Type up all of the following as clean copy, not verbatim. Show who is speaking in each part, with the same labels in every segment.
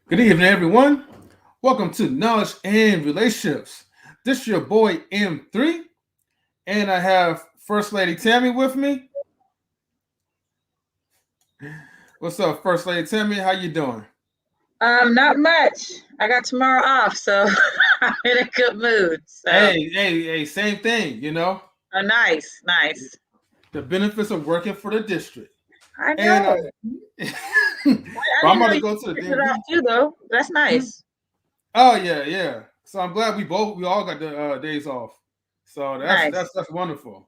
Speaker 1: Good evening, everyone. Welcome to Knowledge and Relationships. This is your boy M3, and I have First Lady Tammy with me. What's up, First Lady Tammy? How you doing?
Speaker 2: Not much. I got tomorrow off, so I'm in a good mood. So.
Speaker 1: Hey, same thing, you know.
Speaker 2: Oh, nice.
Speaker 1: The benefits of working for the district.
Speaker 2: I know.
Speaker 1: I'm about to go to the
Speaker 2: DMV. Off too, though. That's nice.
Speaker 1: Oh yeah. So I'm glad we all got the days off. So that's wonderful.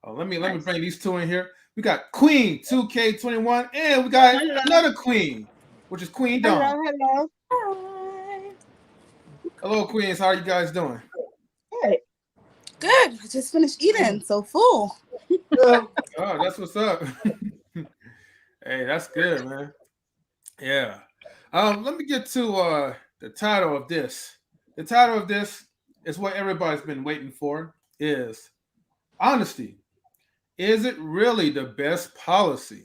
Speaker 1: Let me bring these two in here. We got Queen 2K21, and we got another Queen, which is Queen Dawn.
Speaker 3: Hello.
Speaker 1: Hi. Hello, Queens. How are you guys doing?
Speaker 3: Good. I just finished eating, so full.
Speaker 1: Oh, that's what's up. Hey, that's good, man. Yeah. Let me get to the title of this. The title of this is what everybody's been waiting for, is honesty. Is it really the best policy?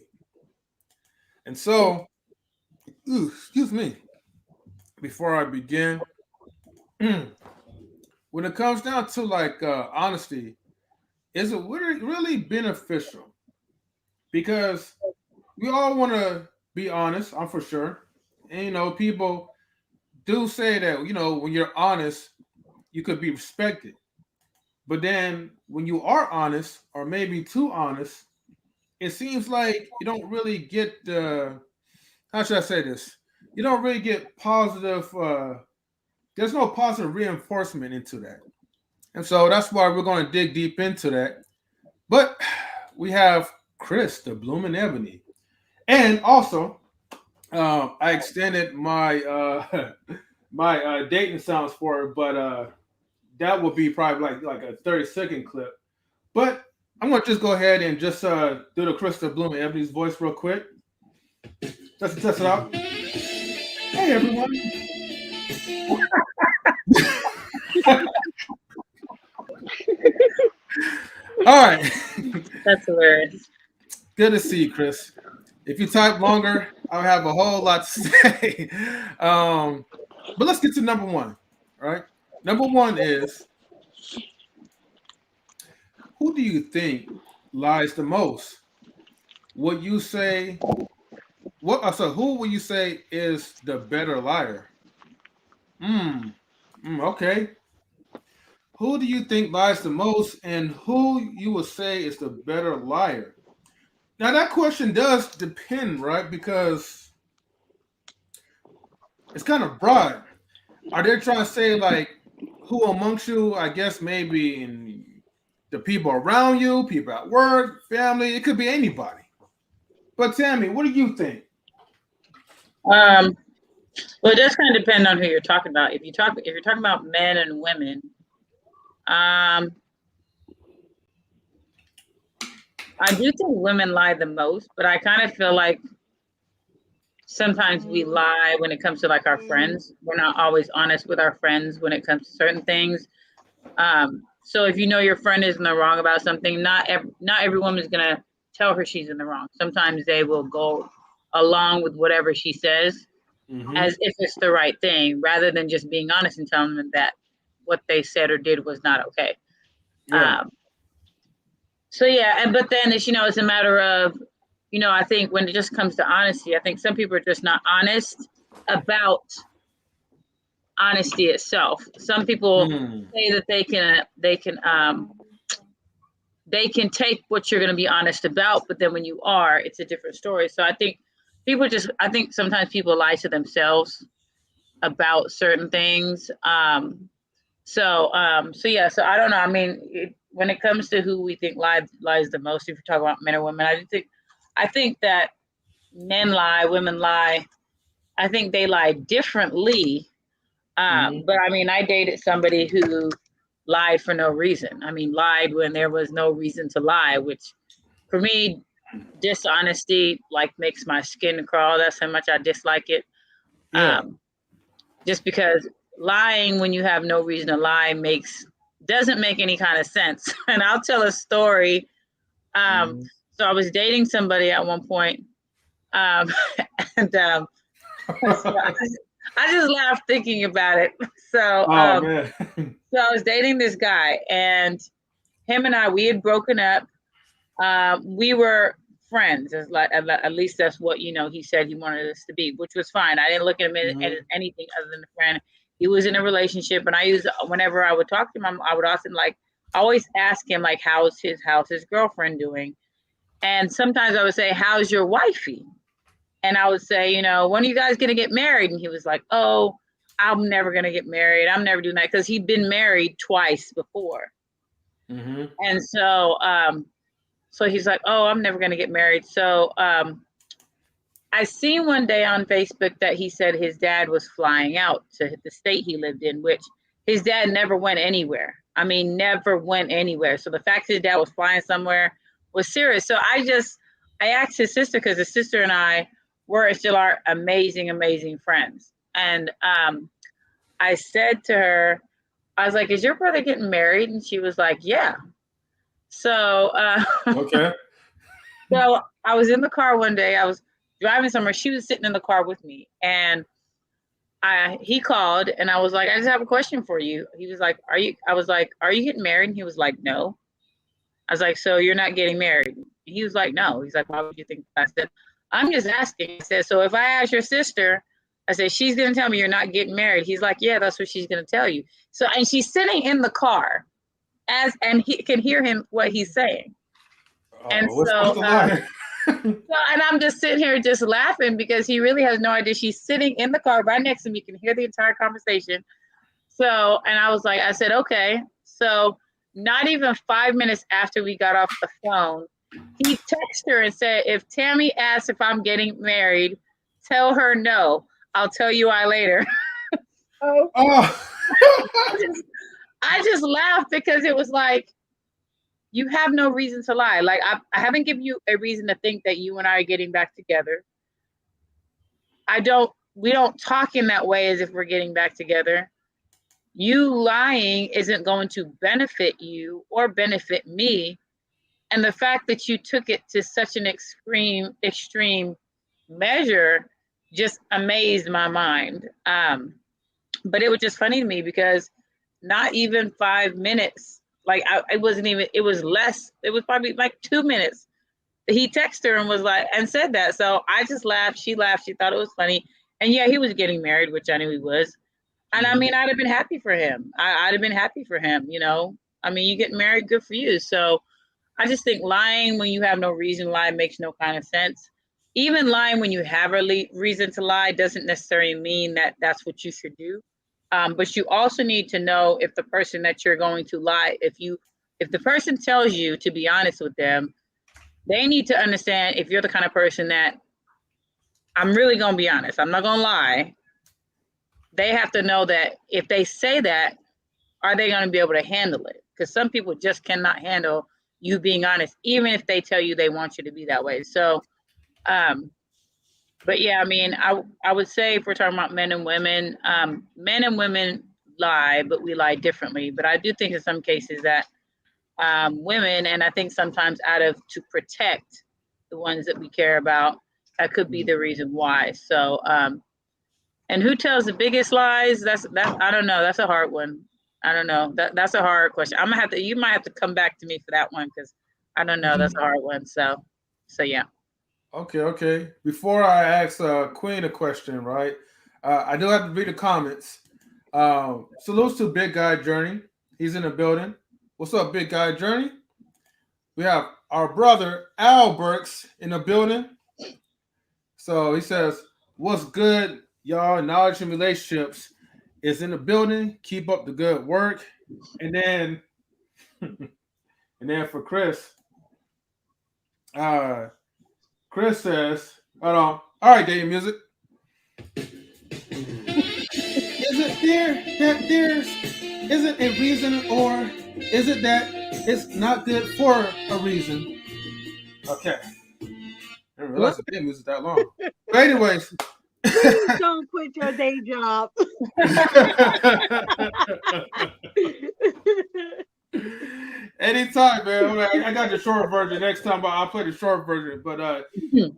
Speaker 1: And so, excuse me, before I begin, when it comes down to honesty, is it really beneficial? Because we all want to be honest, I'm for sure. And people do say that, when you're honest, you could be respected. But then when you are honest, or maybe too honest, it seems like you don't really get the, how should I say this? You don't really get positive, there's no positive reinforcement into that. And so that's why we're going to dig deep into that. But we have Kris, the Blooming Ebony. And also, I extended my my dating sounds for her, but that would be probably like a 30-second clip. But I'm gonna just go ahead and just do the Kris the Blooming Ebony's voice real quick. Just to test it out. Hey everyone. All right.
Speaker 2: That's hilarious.
Speaker 1: Good to see you, Kris. If you type longer, I'll have a whole lot to say. But let's get to number one. All right. Number one is, who do you think lies the most? Would you say who would you say is the better liar? Okay. Who do you think lies the most, and who you would say is the better liar? Now that question does depend, right? Because it's kind of broad. Are they trying to say like who amongst you? I guess maybe in the people around you, people at work, family. It could be anybody. But Tammy, what do you think?
Speaker 2: Um, well, it does kind of depend on who you're talking about. If you're talking about men and women, um, I do think women lie the most, but I kind of feel like sometimes we lie when it comes to like our friends. We're not always honest with our friends when it comes to certain things. So if you know your friend is in the wrong about something, not every woman is gonna tell her she's in the wrong. Sometimes they will go along with whatever she says
Speaker 1: Mm-hmm.
Speaker 2: as if it's the right thing, rather than just being honest and telling them that what they said or did was not okay.
Speaker 1: Yeah.
Speaker 2: Um, so yeah, but then it's a matter of, I think when it just comes to honesty, I think some people are just not honest about honesty itself. Some people
Speaker 1: Mm.
Speaker 2: say that they can take what you're going to be honest about, but then when you are, it's a different story. So I think sometimes people lie to themselves about certain things. So yeah, so I don't know. I mean, when it comes to who we think lies the most, if you're talking about men or women, I think that men lie, women lie. I think they lie differently.
Speaker 1: Mm-hmm.
Speaker 2: But I mean, I dated somebody who lied for no reason. I mean, lied when there was no reason to lie, which for me, dishonesty like makes my skin crawl. That's how much I dislike it.
Speaker 1: Yeah.
Speaker 2: Um, just because lying when you have no reason to lie doesn't make any kind of sense. And I'll tell a story. Um,
Speaker 1: Mm-hmm.
Speaker 2: so I was dating somebody at one point, um, and so I just laughed thinking about it. So,
Speaker 1: Oh
Speaker 2: um,
Speaker 1: man.
Speaker 2: so I was dating this guy, and him and we had broken up. We were friends, at least that's what he said he wanted us to be, which was fine. I didn't look at him as
Speaker 1: Mm-hmm.
Speaker 2: anything other than a friend. He was in a relationship, and whenever I would talk to him, I would often always ask him like, how's his girlfriend doing? And sometimes I would say, how's your wifey? And I would say, when are you guys gonna get married? And he was like, oh, I'm never gonna get married. I'm never doing that, because he'd been married twice before.
Speaker 1: Mm-hmm.
Speaker 2: And so he's like, oh, I'm never gonna get married. So I seen one day on Facebook that he said his dad was flying out to the state he lived in, which his dad never went anywhere. I mean, never went anywhere. So the fact that his dad was flying somewhere was serious. So I asked his sister, because his sister and I were still are amazing, amazing friends. And I said to her, I was like, is your brother getting married? And she was like, yeah. So
Speaker 1: Okay.
Speaker 2: so I was in the car one day. I was driving somewhere. She was sitting in the car with me, and he called, and I was like, I just have a question for you. He was like, are you? I was like, are you getting married? And he was like, no. I was like, so you're not getting married? He was like, no. He's like, why would you think that? I said, I'm just asking. I said, so if I ask your sister, I said, she's gonna tell me you're not getting married. He's like, yeah, that's what she's gonna tell you. So, and she's sitting in the car and he can hear him what he's saying. And
Speaker 1: What's
Speaker 2: so
Speaker 1: the lie?
Speaker 2: and I'm just sitting here just laughing because he really has no idea. She's sitting in the car right next to me, can hear the entire conversation. So, and I said, okay. So, not even 5 minutes after we got off the phone, he texted her and said, if Tammy asks if I'm getting married, tell her no. I'll tell you why later. Oh,
Speaker 1: Oh.
Speaker 2: I just laughed because it was like, you have no reason to lie. Like, I haven't given you a reason to think that you and I are getting back together. We don't talk in that way as if we're getting back together. You lying isn't going to benefit you or benefit me. And the fact that you took it to such an extreme measure just amazed my mind. But it was just funny to me because not even 5 minutes, it wasn't even, it was less, it was probably like 2 minutes. He texted her and was like, and said that. So I just laughed. She laughed. She thought it was funny. And yeah, he was getting married, which I knew he was. And I
Speaker 1: Mhm.
Speaker 2: mean, I'd have been happy for him. I'd have been happy for him, I mean, you get married, good for you. So I just think lying when you have no reason to lie makes no kind of sense. Even lying when you have a reason to lie doesn't necessarily mean that that's what you should do. But you also need to know if the person that you're going to lie, if the person tells you to be honest with them, they need to understand if you're the kind of person that I'm really going to be honest, I'm not going to lie. They have to know that if they say that, are they going to be able to handle it? Because some people just cannot handle you being honest, even if they tell you they want you to be that way. So, but yeah, I mean, I would say if we're talking about men and women lie, but we lie differently. But I do think in some cases that women, and I think sometimes out of to protect the ones that we care about, that could be the reason why. So, and who tells the biggest lies? That I don't know. That's a hard one. I don't know. That's a hard question. I'm gonna have to. You might have to come back to me for that one because I don't know. That's a hard one. So yeah.
Speaker 1: Okay, okay. Before I ask Queen a question, right? I do have to read the comments. Salutes to Big Guy Journey. He's in the building. What's up, Big Guy Journey? We have our brother Al Burks in the building. So he says, "What's good, y'all? Knowledge and relationships is in the building. Keep up the good work." And then, and then for Kris, uh, Kris says, "Hold on. All right, dating music. Is it that there's isn't a reason, or is it that it's not good for a reason?" Okay, I didn't realize the dating music that long. But anyways,
Speaker 4: Please don't quit your day job.
Speaker 1: anytime, man. I got the short version. Next time I'll play the short version. But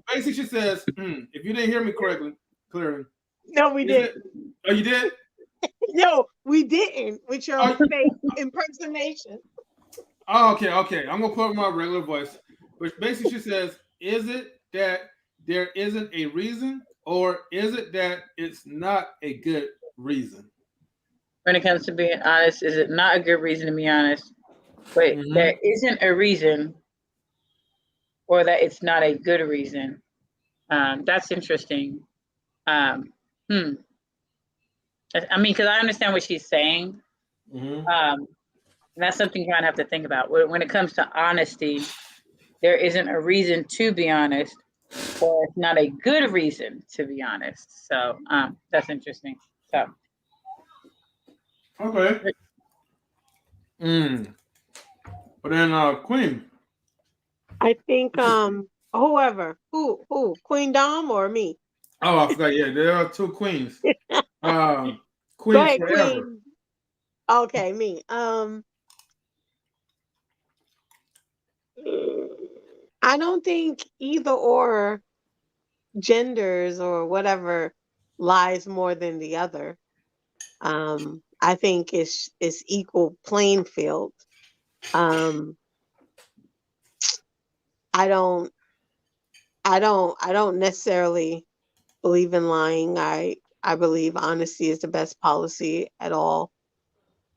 Speaker 1: basically, she says, if you didn't hear me correctly, clearly,
Speaker 4: No, we
Speaker 1: is
Speaker 4: didn't.
Speaker 1: it? Oh, you did?
Speaker 4: No, we didn't. With your
Speaker 1: Oh,
Speaker 4: fake impersonation.
Speaker 1: oh, okay, okay. I'm gonna put my regular voice. Which basically she says, is it that there isn't a reason, or is it that it's not a good reason?
Speaker 2: When it comes to being honest, is it not a good reason to be honest? But
Speaker 1: Mm-hmm.
Speaker 2: there isn't a reason, or that it's not a good reason. That's interesting. Um, hmm. I mean, because I understand what she's saying.
Speaker 1: Mm-hmm.
Speaker 2: And that's something you're gonna have to think about. When it comes to honesty, there isn't a reason to be honest, or it's not a good reason to be honest. So that's interesting. So
Speaker 1: Okay. Mm. But then Queen.
Speaker 4: I think who Queen Dom or me?
Speaker 1: Oh, I forgot. Yeah, there are two queens. Um,
Speaker 4: Go
Speaker 1: Queen
Speaker 4: ahead,
Speaker 1: forever.
Speaker 4: Queen. Okay, me. I don't think either or genders or whatever lies more than the other. I think it's equal playing field. Um, I don't I don't necessarily believe in lying. I believe honesty is the best policy at all.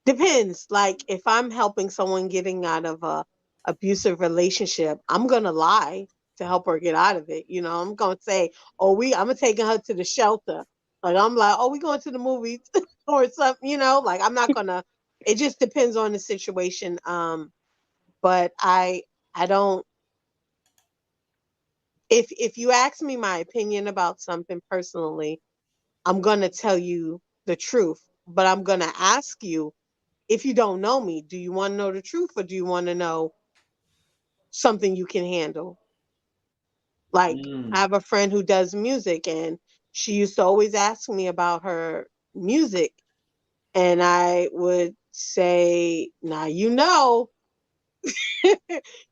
Speaker 4: Depends. Like if I'm helping someone getting out of a abusive relationship, I'm gonna lie to help her get out of it. You know, I'm gonna say, "Oh, I'm gonna taking her to the shelter." Like I'm like, "Oh, we going to the movies or something." You know, like I'm not gonna. It just depends on the situation. But I don't. If you ask me my opinion about something personally, I'm gonna tell you the truth. But I'm gonna ask you, if you don't know me, do you want to know the truth or do you want to know something you can handle? Like, I
Speaker 1: Mm.
Speaker 4: have a friend who does music and she used to always ask me about her music. And I would say, now, you know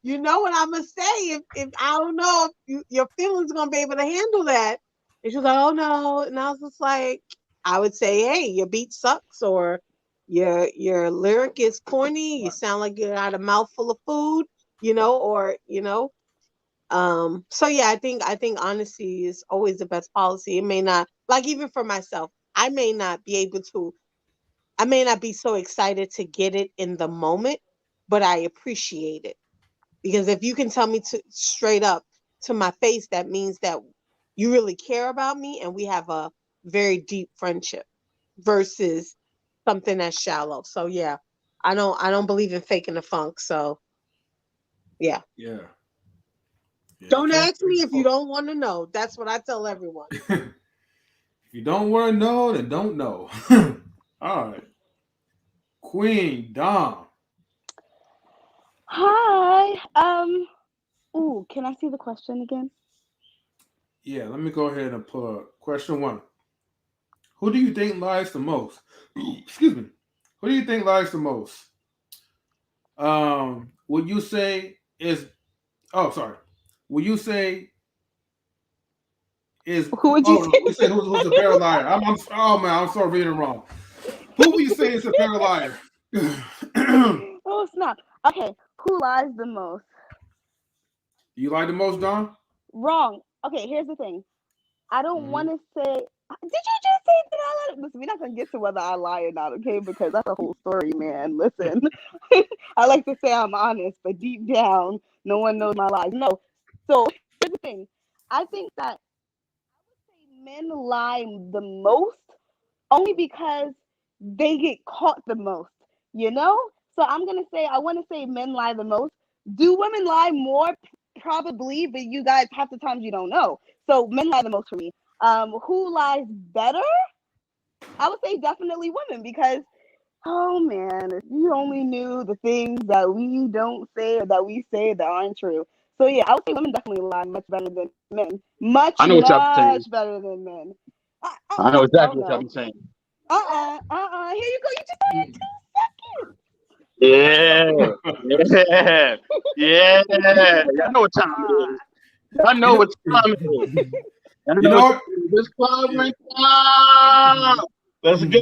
Speaker 4: what I'm going to say. If I don't know if your feelings going to be able to handle that. And she was like, oh no. And I was just like, I would say, hey, your beat sucks or your lyric is corny. You sound like you got a mouthful of food, or so yeah, I think honesty is always the best policy. It may not, like, even for myself, I may not be so excited to get it in the moment, but I appreciate it. Because if you can tell me to straight up to my face, that means that you really care about me and we have a very deep friendship versus something that's shallow. So yeah, I don't believe in faking the funk. So yeah.
Speaker 1: Yeah.
Speaker 4: Don't ask me if you don't want to know. That's what I tell everyone.
Speaker 1: If you don't want to know, then don't know. All right. Queen Dom.
Speaker 3: Hi. Ooh, can I see the question again?
Speaker 1: Yeah, let me go ahead and pull up question 1. Who do you think lies the most? Excuse me. Who do you think lies the most? Would you say is? Oh, sorry. Would you say is?
Speaker 3: Who would you
Speaker 1: Oh,
Speaker 3: say?
Speaker 1: you said who's a better liar? Oh man, I'm sorry reading wrong. Who would you say is a better liar?
Speaker 3: Oh snap. Okay, who lies the most?
Speaker 1: You lie the most, Don?
Speaker 3: Wrong. Okay, here's the thing. I don't
Speaker 1: Mhm.
Speaker 3: want to say. Did you just say that I lied? Listen, we're not gonna get to whether I lie or not, okay? Because that's a whole story, man. Listen, I like to say I'm honest, but deep down, no one knows my lies. No. So here's the thing. I think that men lie the most only because they get caught the most, you know? So I'm gonna say I want to say men lie the most. Do women lie more? Probably, but you guys half the times you don't know. So men lie the most for me. Who lies better? I would say definitely women because oh man, if you only knew the things that we don't say or that we say that aren't true. So yeah, I would say women definitely lie much better than men. Much,
Speaker 5: I know what y'all be saying.
Speaker 3: much better than men.
Speaker 5: I know
Speaker 3: Oh
Speaker 5: exactly what y'all
Speaker 3: no.
Speaker 5: be saying.
Speaker 3: Here you go. You just said it in 2 seconds.
Speaker 5: Yeah, yeah, yeah. Y'all know what time it is. Y'all know what time it is. Y'all
Speaker 1: You
Speaker 5: know
Speaker 1: know
Speaker 5: what
Speaker 1: what?
Speaker 5: this club right now. Let's go.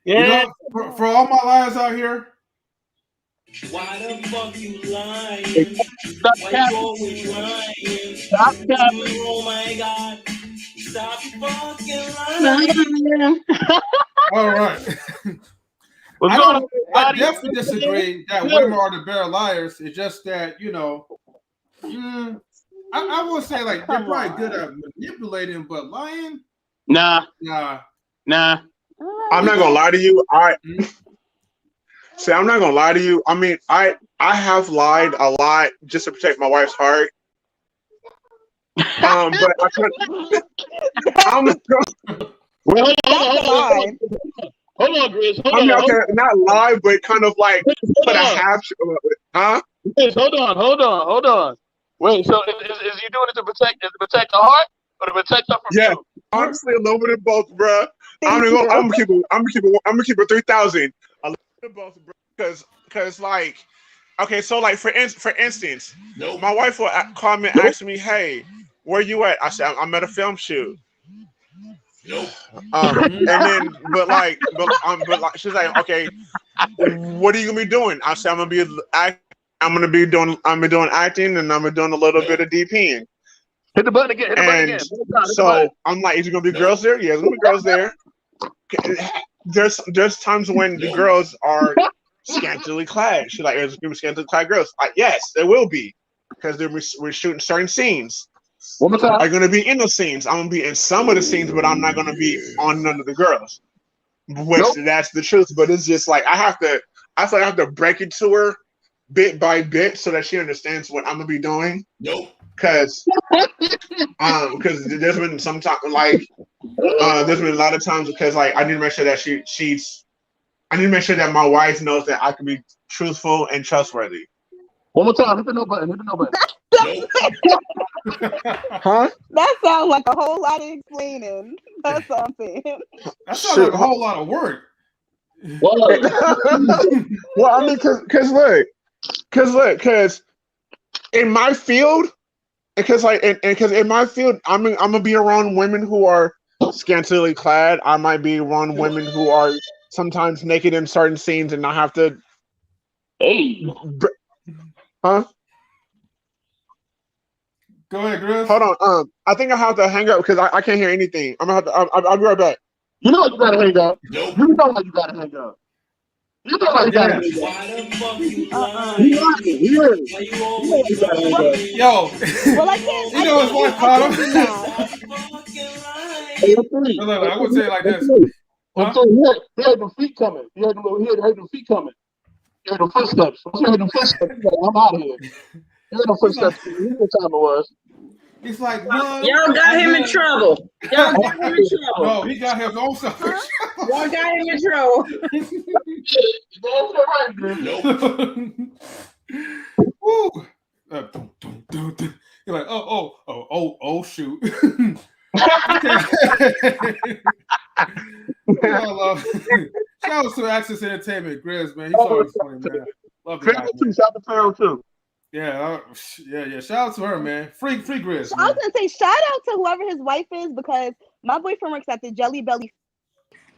Speaker 1: You
Speaker 5: Yeah.
Speaker 1: know, for all my liars out here,
Speaker 6: Why the fuck you lying?
Speaker 5: Stop
Speaker 6: Why you
Speaker 5: capping.
Speaker 6: always lying?
Speaker 5: Stop capping.
Speaker 6: Oh my god. Stop fucking lying.
Speaker 1: all right.
Speaker 5: What's
Speaker 1: I
Speaker 5: going on,
Speaker 1: don't. I
Speaker 5: everybody?
Speaker 1: definitely disagree that women are the better liars. It's just that I will say like they're
Speaker 3: Come
Speaker 1: probably good
Speaker 3: on.
Speaker 1: at manipulating, but lying,
Speaker 5: Nah,
Speaker 1: nah.
Speaker 5: nah.
Speaker 7: I'm not gonna lie to you. I'm not gonna lie to you. I mean, I have lied a lot just to protect my wife's heart. But I can't. I'm.
Speaker 5: Well,
Speaker 3: That's
Speaker 5: hold on,
Speaker 3: fine.
Speaker 5: hold on, Grizz.
Speaker 7: I mean, okay, not lie, but kind of like put a
Speaker 5: Hold on.
Speaker 7: half. Huh?
Speaker 5: Grizz, hold on. Wait, so is you doing it to protect the heart or to protect her from
Speaker 7: Yeah.
Speaker 5: you?
Speaker 7: Honestly, a little bit of both, bruh. I'm
Speaker 3: Thank
Speaker 7: gonna go.
Speaker 3: you.
Speaker 7: I'm gonna keep it 3,000. A little bit of both, bro. Because like, okay, so like for instance, my wife will call me and ask me, "Hey, where you at?" I said, "I'm at a film shoot." And then, but like, she's like, "Okay, what are you gonna be doing?" I said, I'm gonna be doing acting, and I'm gonna be doing a little bit of DPing.
Speaker 5: Hit the button again.
Speaker 7: And
Speaker 5: Hit the button.
Speaker 7: so I'm like, is it gonna be girls there? Yeah, there's gonna be girls there. There's times when the girls are scantily clad. She's like, there's gonna be scantily clad girls. Like, yes, there will be, because we're shooting certain scenes.
Speaker 5: One more time.
Speaker 7: I'm gonna be in those scenes. I'm gonna be in some of the scenes, but I'm not gonna be on none of the girls. Which that's the truth. But it's just like I feel like I have to break it to her bit by bit so that she understands what I'm gonna be doing. Because there's been some time like there's been a lot of times because like I need to make sure that I need to make sure that my wife knows that I can be truthful and trustworthy.
Speaker 5: One more time. Hit the no button.
Speaker 7: Huh?
Speaker 3: That sounds like a whole lot of explaining. That's all I'm saying.
Speaker 1: That sounds like a whole lot of work.
Speaker 7: Well, I mean, because in my field, because in my field, I'm gonna be around women who are scantily clad. I might be around women who are sometimes naked in certain scenes, and I have to.
Speaker 5: Hey.
Speaker 7: Huh?
Speaker 1: Go ahead, Chris.
Speaker 7: Hold on. I think I have to hang up because I can't hear anything. I'm gonna have to. I'll be right back.
Speaker 5: You know you gotta hang up. You know you gotta hang up. You know why you gotta
Speaker 1: Yeah.
Speaker 5: hang up.
Speaker 6: Why the fuck you
Speaker 5: You
Speaker 6: lying?
Speaker 5: lying. Yeah.
Speaker 6: Why you
Speaker 5: You know
Speaker 6: always
Speaker 5: why you gotta hang up.
Speaker 6: lying?
Speaker 1: Yo,
Speaker 3: Well, I can't.
Speaker 1: you know his wife
Speaker 3: I
Speaker 1: caught
Speaker 3: can't do
Speaker 1: him.
Speaker 3: math.
Speaker 6: Stop fucking
Speaker 5: Hey,
Speaker 6: lying.
Speaker 5: I'm
Speaker 1: Look, I'm gonna say it like this.
Speaker 5: I'm
Speaker 1: Huh?
Speaker 5: telling you, he had them feet coming. He had them feet coming. He had them footsteps. Once he heard them footsteps, he's like, I'm out of here. He heard them
Speaker 1: He's like,
Speaker 5: footsteps. You know what time it was.
Speaker 1: he's like, one.
Speaker 2: Y'all got
Speaker 1: I
Speaker 2: him in
Speaker 1: had.
Speaker 2: trouble. Y'all got him in trouble.
Speaker 1: No, he got his own self.
Speaker 3: Huh?
Speaker 2: Y'all got him in trouble.
Speaker 5: That's right, man.
Speaker 1: Woo. Dun, dun, dun, dun. You're like, oh, shoot. Well, shout out to Access Entertainment, Grizz, man. He's always funny, man. Love the guy,
Speaker 5: Pharaoh too.
Speaker 1: man.
Speaker 5: Shout out to Pharaoh too.
Speaker 1: Yeah, yeah. Shout out to her, man. Free Grizz,
Speaker 3: I
Speaker 1: man.
Speaker 3: was gonna say shout out to whoever his wife is because my boyfriend works at the Jelly Belly,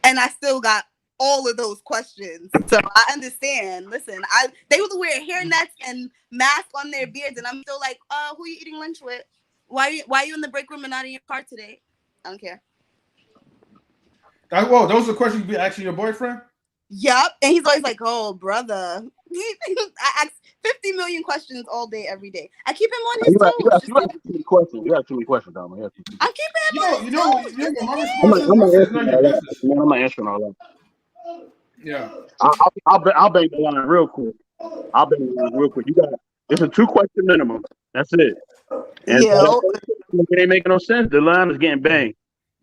Speaker 3: and I still got all of those questions. So I understand. Listen, they would wear hairnets and masks on their beards, and I'm still like, who are you eating lunch with? Why are you in the break room and not in your car today? I don't care.
Speaker 1: Whoa, those are questions you be asking your boyfriend?
Speaker 3: Yup. And he's always like, oh, brother. I ask 50 million questions all day, every day. I keep him on his
Speaker 5: You
Speaker 3: toes.
Speaker 5: have too many questions. You have too many questions, Dom.
Speaker 3: I'm keeping him on his toes.
Speaker 1: what my
Speaker 5: I'm
Speaker 1: response is?
Speaker 5: not
Speaker 1: I said,
Speaker 5: answering
Speaker 1: none of
Speaker 5: all
Speaker 1: your
Speaker 5: that.
Speaker 1: business.
Speaker 5: Man, I'm not answering all that.
Speaker 1: Yeah.
Speaker 5: I'll bang the line real quick. I'll bang the line real quick. It's a 2-question minimum. That's it. And if it ain't making no sense, the line is getting banged.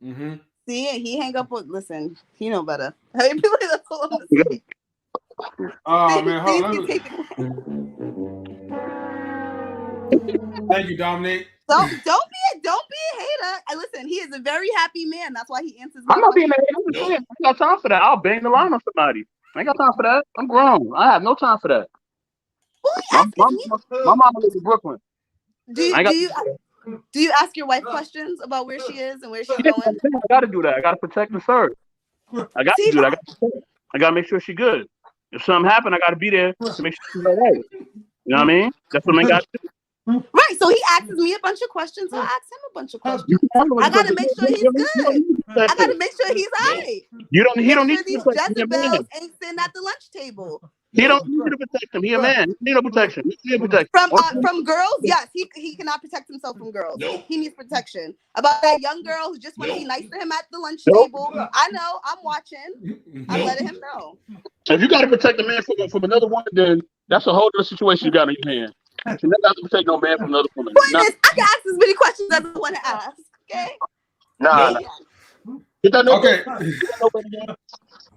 Speaker 1: Mm-hmm.
Speaker 3: See, he hang up with. Listen, he know better. That's all I'm gonna say.
Speaker 1: Oh man, hold on.
Speaker 3: Things get taken away.
Speaker 1: Thank you, Dominique.
Speaker 3: Don't be a hater. Listen, he is a very happy man. That's why he answers.
Speaker 5: I'm not being a hater. I'm just saying, I ain't got time for that. I'll bang the line on somebody. I ain't got time for that. I'm grown. I have no time for that. My mama lives in Brooklyn.
Speaker 3: Do you ask your wife questions about where she is and where she's going?
Speaker 5: I got to do that. I got to protect and serve. I got to do that. I got to make sure she's good. If something happened, I got to be there to make sure she's all right. You know what I mean? That's what I got to do.
Speaker 3: Right. So he asks me a bunch of questions. I ask him a bunch of questions. I got to make sure he's good. I got to make sure he's all right.
Speaker 5: He don't need
Speaker 3: sure these Jezebels ain't sitting at the lunch table.
Speaker 5: He don't need to protect him. He a man. He need no protection. He need protection.
Speaker 3: From girls, yes, he cannot protect himself from girls. He needs protection. About that young girl who just want to be nice to him at the lunch table. I know. I'm watching. I'm letting him know.
Speaker 5: If you got to protect a man from another woman, then that's a whole other situation you got in your hand. You never have to protect no man from another woman.
Speaker 3: Point is, I can ask as many questions as I want to ask. Okay.
Speaker 5: Nah. Get that
Speaker 1: okay.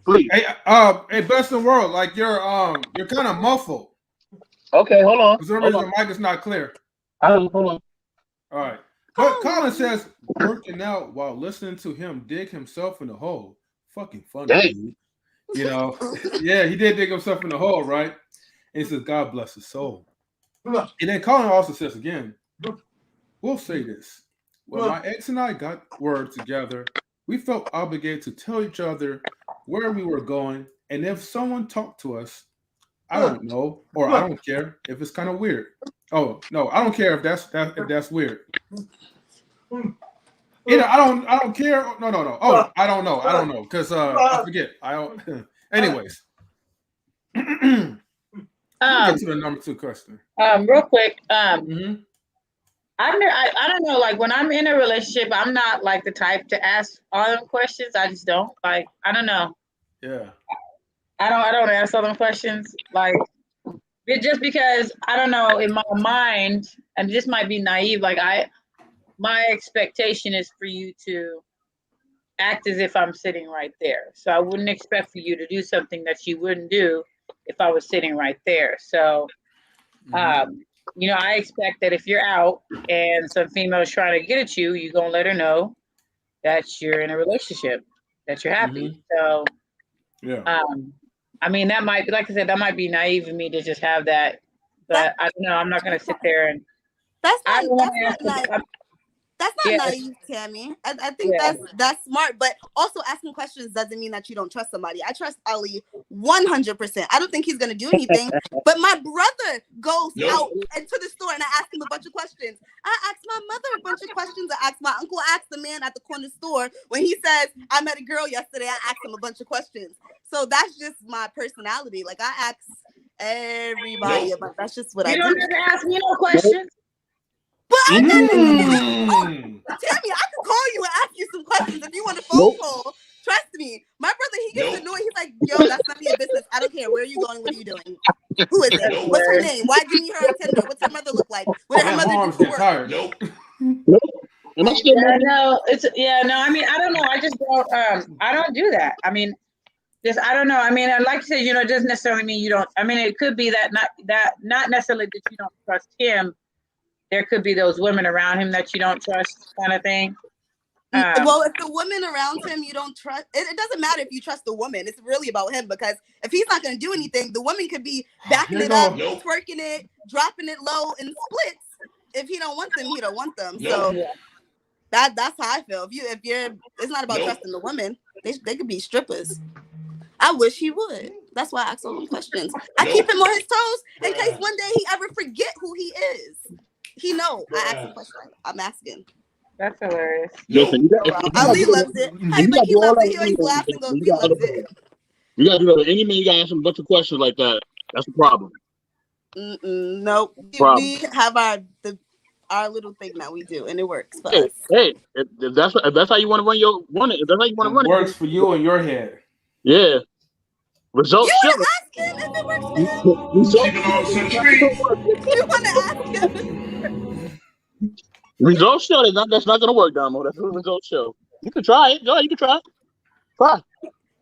Speaker 5: Please.
Speaker 1: Hey, best in the world. Like you're kind of muffled.
Speaker 5: Okay, hold on.
Speaker 1: For some reason, the mic is not clear.
Speaker 5: Hold on.
Speaker 1: All right. But Colin says working out while listening to him dig himself in the hole. Fucking funny.
Speaker 5: Hey.
Speaker 1: You know, yeah, he did dig himself in the hole, right? And he says, God bless his soul. And then Colin also says again, we'll say this. When my ex and I got word together, we felt obligated to tell each other where we were going. And if someone talked to us, I don't know, or I don't care if it's kind of weird. Oh, no, I don't care if that's weird. Either I don't care. No. Oh, I don't know. Because I forget. Anyways. Get to the number 2 question.
Speaker 2: Real quick. I don't know. Like when I'm in a relationship, I'm not like the type to ask all them questions. I just don't. Like I don't know.
Speaker 1: Yeah.
Speaker 2: I don't ask all them questions. Like just because I don't know in my mind, and this might be naive. Like my expectation is for you to act as if I'm sitting right there. So I wouldn't expect for you to do something that you wouldn't do if I was sitting right there. So, you know, I expect that if you're out and some female is trying to get at you, you're going to let her know that you're in a relationship, that you're happy. So,
Speaker 1: yeah.
Speaker 2: I mean, that might be, like I said, that might be naive of me to just have that, but I don't know. I'm not going to sit there and
Speaker 3: that's That's not
Speaker 2: Yeah.
Speaker 3: naive, Tammy. I think that's smart. But also asking questions doesn't mean that you don't trust somebody. I trust Ali 100%. I don't think he's gonna do anything. But my brother goes out into the store and I ask him a bunch of questions. I ask my mother a bunch of questions. I ask my uncle. I ask the man at the corner store when he says I met a girl yesterday. I ask him a bunch of questions. So that's just my personality. Like I ask everybody about. That's just what I
Speaker 2: You
Speaker 3: do.
Speaker 2: don't have to ask me no questions.
Speaker 3: But I
Speaker 1: Mm.
Speaker 3: Tammy, I could call you and ask you some questions if you want a phone call. Trust me. My brother, he gets annoyed. He's like, yo, that's none of your business. I don't care. Where are you going? What are you doing? Who is it? What's her name? Why'd you meet her on Tinder? What's her mother look like? What did her
Speaker 1: My
Speaker 3: mother do
Speaker 1: arms
Speaker 3: for
Speaker 1: get
Speaker 3: work?
Speaker 1: tired.
Speaker 5: Nope. Am I still
Speaker 2: Yeah, no, I mean, I don't know. I just don't. I don't do that. I mean, just I don't know. I mean, like you said, you know, it doesn't necessarily mean you don't. I mean, it could be that not necessarily that you don't trust him. There could be those women around him that you don't trust, kind of thing.
Speaker 3: Well, if the woman around him you don't trust, it doesn't matter if you trust the woman. It's really about him because if he's not going to do anything, the woman could be backing it up, twerking it, dropping it low in splits. If he don't want them, he don't want them. So that's how I feel. If you're, it's not about trusting the women. They could be strippers. I wish he would. That's why I ask all them questions. I keep him on his toes in case one day he ever forget who he is. He know. I ask a question. I'm asking.
Speaker 2: That's hilarious.
Speaker 5: Listen,
Speaker 3: Ali loves it. Hey, like he loves it. He always laughs and goes, he loves it.
Speaker 5: You gotta do that. Any man you gotta ask him a bunch of questions like that. That's the problem.
Speaker 3: Nope. We have our little thing that we do, and it works for us.
Speaker 5: Hey, if that's how you want to run if that's how you want to run
Speaker 1: it works for you in your head.
Speaker 5: Yeah. Results
Speaker 3: You
Speaker 5: show.
Speaker 3: want to ask him if it works for him? You want to ask him?
Speaker 5: Results show that's not gonna work, Damo. That's what results show. You can try it. Go ahead, you can try it. Try.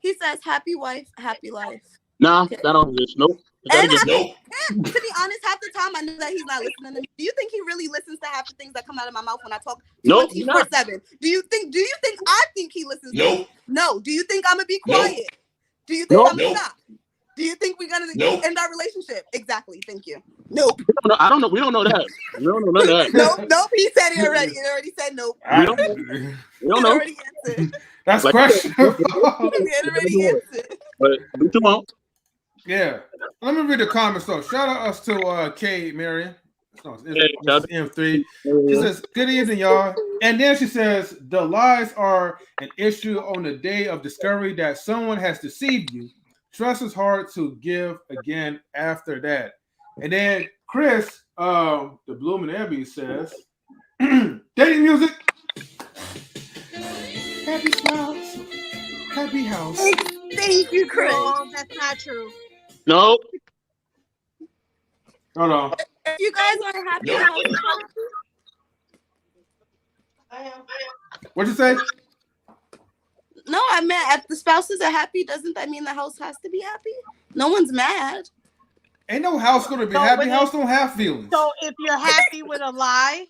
Speaker 3: He says, "Happy wife, happy life."
Speaker 5: Nah, that don't exist. Nope.
Speaker 3: And to be honest, half the time I know that he's not listening to me. Do you think he really listens to half the things that come out of my mouth when I talk 24/7? Do you think I think he listens to me? No. Do you think I'm gonna be quiet? Do you think I'm gonna stop? Do you think we're gonna end our relationship? Exactly. Thank you. Nope.
Speaker 5: I don't know. We don't know that. We don't know none of that.
Speaker 3: Nope. He said it already. He already said nope.
Speaker 5: We don't know.
Speaker 3: Already answered.
Speaker 1: That's questionable.
Speaker 3: He already answered.
Speaker 5: But do you want?
Speaker 1: Yeah. Let me read the comments though. Shout out to K Marion. No, it's M3. She says, "Good evening, y'all." And then she says, "The lies are an issue on the day of discovery that someone has deceived you. Trust is hard to give again after that." And then Kris, the Bloom and Ebony says, "Dating music. Happy spouse. Happy house."
Speaker 3: Thank you, Kris.
Speaker 4: No, that's not true.
Speaker 5: No.
Speaker 1: Hold on.
Speaker 3: If you guys are happy,
Speaker 4: I am.
Speaker 1: What'd you say?
Speaker 3: no, I meant if the spouses are happy, doesn't that mean the house has to be happy? No one's mad.
Speaker 1: Ain't no house gonna be
Speaker 4: So
Speaker 1: happy.
Speaker 4: when
Speaker 1: House don't have feelings.
Speaker 4: So if you're happy with a lie,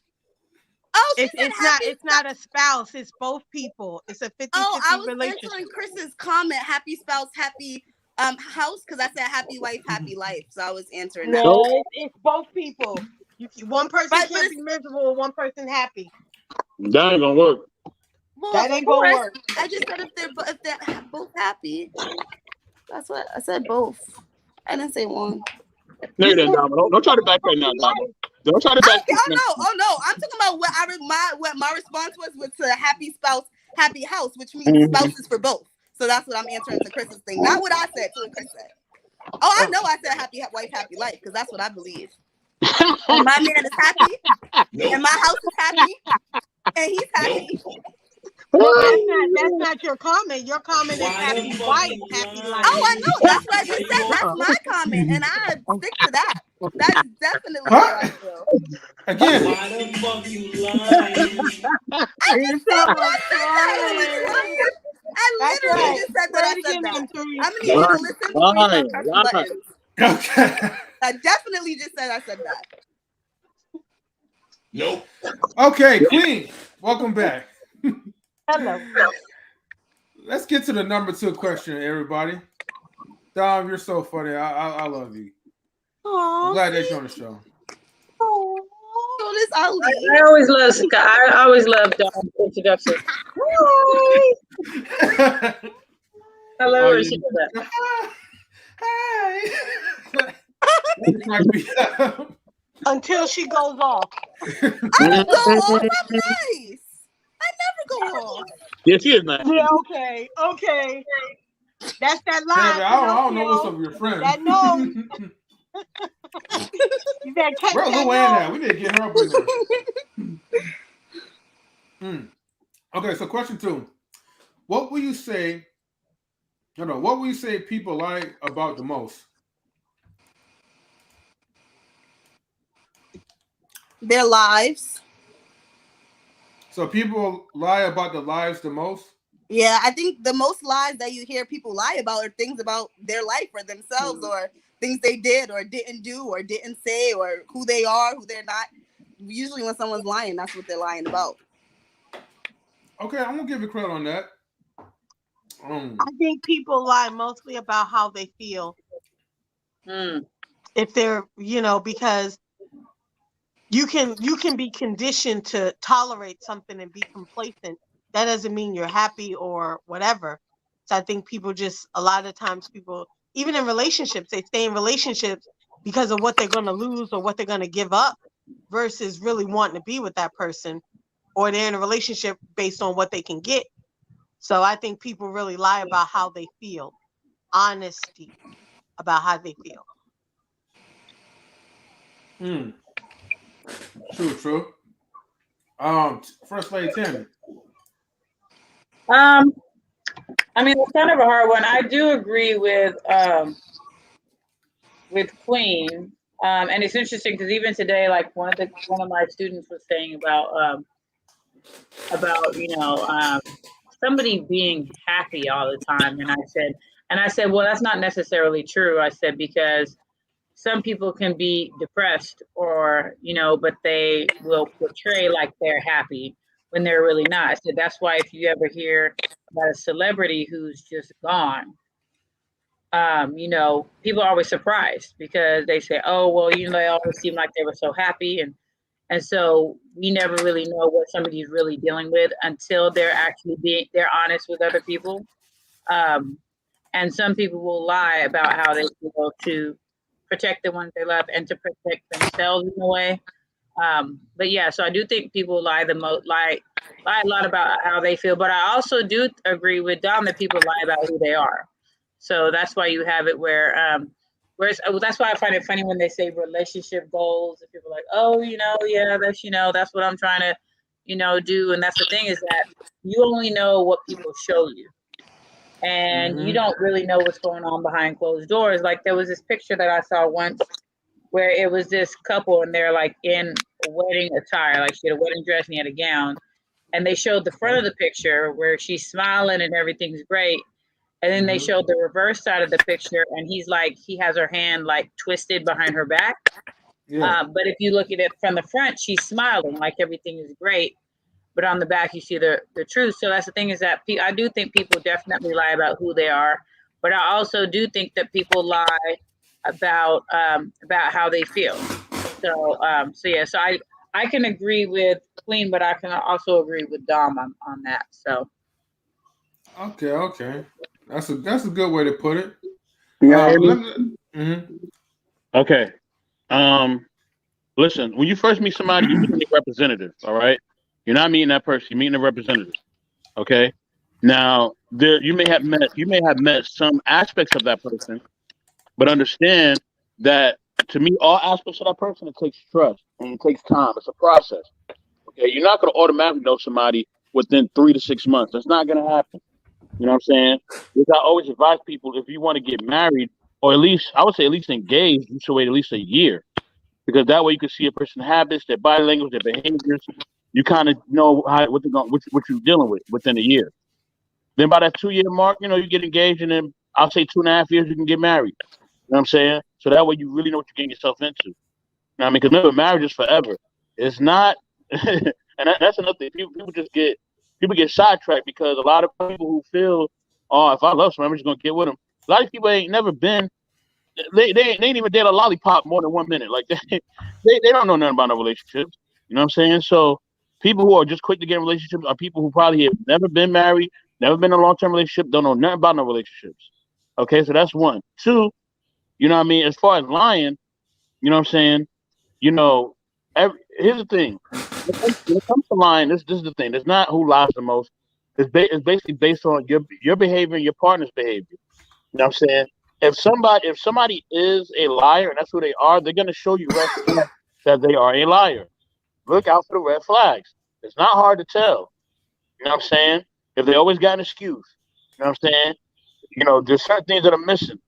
Speaker 3: Oh,
Speaker 4: it's not a spouse. It's both people. It's a 50-50
Speaker 3: I was
Speaker 4: relationship.
Speaker 3: answering Chris's comment. Happy spouse, happy house, because I said happy wife, happy life. So I was answering that.
Speaker 4: No, it's both people. One person
Speaker 3: But
Speaker 4: can't be miserable, one person happy.
Speaker 5: That ain't gonna work.
Speaker 3: Well,
Speaker 4: That ain't gonna work.
Speaker 3: I just said if they're both happy. That's what I said. Both. I didn't say one.
Speaker 5: No, don't try to back right now, Damo. Don't try to back.
Speaker 3: Oh no! I'm talking about what my response was to happy spouse, happy house, which means spouses for both. So that's what I'm answering to Chris's thing, not what I said. To what Kris said. Oh, I know I said happy wife, happy life because that's what I believe. And my man is happy, and my house is happy, and he's happy.
Speaker 4: That's not your comment. Your comment is happy wife, happy life.
Speaker 3: Oh, I know. That's what I just said. That's my comment, and I stick to that. That is definitely how I feel.
Speaker 1: Again.
Speaker 6: Why the fuck you lying?
Speaker 3: I just said what I said. I literally just said that I said that. I'm gonna need you to listen before you start pressing buttons.
Speaker 1: Okay.
Speaker 3: I definitely just said I said that.
Speaker 6: Nope.
Speaker 1: Okay, Queen. Welcome back.
Speaker 4: Hello.
Speaker 1: Let's get to the number 2 question, everybody. Dom, you're so funny. I love you.
Speaker 3: Aww,
Speaker 1: I'm glad that you're on the show.
Speaker 3: so this Ali.
Speaker 2: I always love I always love Dawn's introduction. Hi. I love
Speaker 1: Oh,
Speaker 2: when she does that.
Speaker 1: Hi. It cracked me up.
Speaker 4: Until she goes off.
Speaker 3: I don't go off. I'm nice. I never go off.
Speaker 5: Yeah, she is nice.
Speaker 4: Yeah, okay. That's that line.
Speaker 1: Tammy, I don't know what's up with your friend.
Speaker 4: That nose. You better catch
Speaker 1: Where's
Speaker 4: that
Speaker 1: Luann
Speaker 4: nose.
Speaker 1: at? We didn't get her up in there. Okay, so question 2. What will you say? No. What will you say people lie about the most?
Speaker 3: Their lives.
Speaker 1: So people lie about the lives the most?
Speaker 3: Yeah, I think the most lies that you hear people lie about are things about their life or themselves or things they did or didn't do or didn't say or who they are, who they're not. Usually when someone's lying, that's what they're lying about.
Speaker 1: Okay, I'm gonna give you credit on that.
Speaker 4: I think people lie mostly about how they feel. If they're, because you can be conditioned to tolerate something and be complacent. That doesn't mean you're happy or whatever. So I think people a lot of times people, even in relationships, they stay in relationships because of what they're going to lose or what they're going to give up versus really wanting to be with that person, or they're in a relationship based on what they can get. So I think people really lie about how they feel. Honesty about how they feel.
Speaker 1: True. First Lady Tammy.
Speaker 2: I mean, it's kind of a hard one. I do agree with Queen, and it's interesting because even today, like one of my students was saying about somebody being happy all the time, and I said, well, that's not necessarily true. I said because some people can be depressed or but they will portray like they're happy when they're really not. So that's why if you ever hear about a celebrity who's just gone, people are always surprised because they say, oh, well, they always seem like they were so happy. And so we never really know what somebody's really dealing with until they're honest with other people. And some people will lie about how they feel to protect the ones they love and to protect themselves in a way. But yeah, so I do think people lie a lot about how they feel, but I also do agree with Dom that people lie about who they are. So that's why you have it where that's why I find it funny when they say relationship goals and people are like, oh, yeah, that's what I'm trying to, do. And that's the thing is that you only know what people show you. And you don't really know what's going on behind closed doors. Like there was this picture that I saw once where it was this couple and they're like in a wedding attire, like she had a wedding dress and he had a gown. And they showed the front of the picture where she's smiling and everything's great. And then they showed the reverse side of the picture and he has her hand like twisted behind her back. Yeah. But if you look at it from the front, she's smiling like everything is great. But on the back, you see the truth. So that's the thing is that I do think people definitely lie about who they are. But I also do think that people lie about how they feel. So yeah, so I can agree with Queen, but I can also agree with Dom on that. So
Speaker 1: okay, that's a good way to put it.
Speaker 5: Okay. Listen, when you first meet somebody, you meet a representative. All right, you're not meeting that person. You're meeting a representative. Okay. Now, you may have met some aspects of that person, but understand that to meet all aspects of that person, it takes trust and it takes time. It's a process. Okay, you're not going to automatically know somebody within 3 to 6 months. That's not going to happen. You know what I'm saying? Because I always advise people if you want to get married, or at least engaged, you should wait at least a year, because that way you can see a person's habits, their body language, their behaviors. You kind of know what you're dealing with within a year. Then by that 2-year mark, you get engaged, and then I'll say 2.5 years you can get married. You know what I'm saying? So that way you really know what you're getting yourself into. You know what I mean? Because remember, marriage is forever. It's not, and that's another thing. People get sidetracked because a lot of people who feel, oh, if I love someone, I'm just gonna get with them. A lot of people ain't never been. They ain't even dated a lollipop more than 1 minute. Like they don't know nothing about no relationships. You know what I'm saying? So people who are just quick to get in relationships are people who probably have never been married, never been in a long-term relationship, don't know nothing about no relationships. Okay, so that's one. Two, you know what I mean? As far as lying, you know what I'm saying? You know, here's the thing. When it comes to lying, this is the thing. It's not who lies the most. It's basically based on your behavior and your partner's behavior. You know what I'm saying? If somebody is a liar and that's who they are, they're gonna show you red flags that they are a liar. Look out for the red flags. It's not hard to tell. You know what I'm saying? If they always got an excuse. You know what I'm saying? You know, there's certain things that are missing.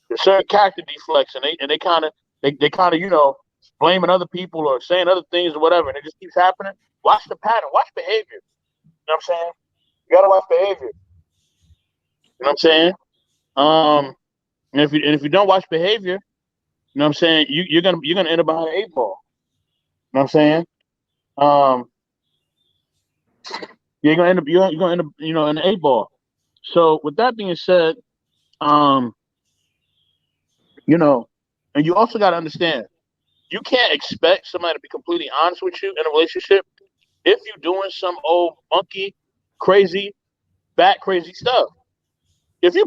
Speaker 5: There's certain character deflects, and they kind of blaming other people or saying other things or whatever, and it just keeps happening. Watch the pattern. Watch behavior. You know what I'm saying? You gotta watch behavior. You know what I'm saying? And if you don't watch behavior, you know what I'm saying, you're gonna end up behind an 8 ball. You know what I'm saying? Um, you're gonna end up in an 8 ball. So with that being said, um, and you also got to understand, you can't expect somebody to be completely honest with you in a relationship if you're doing some old monkey, crazy, crazy stuff. If you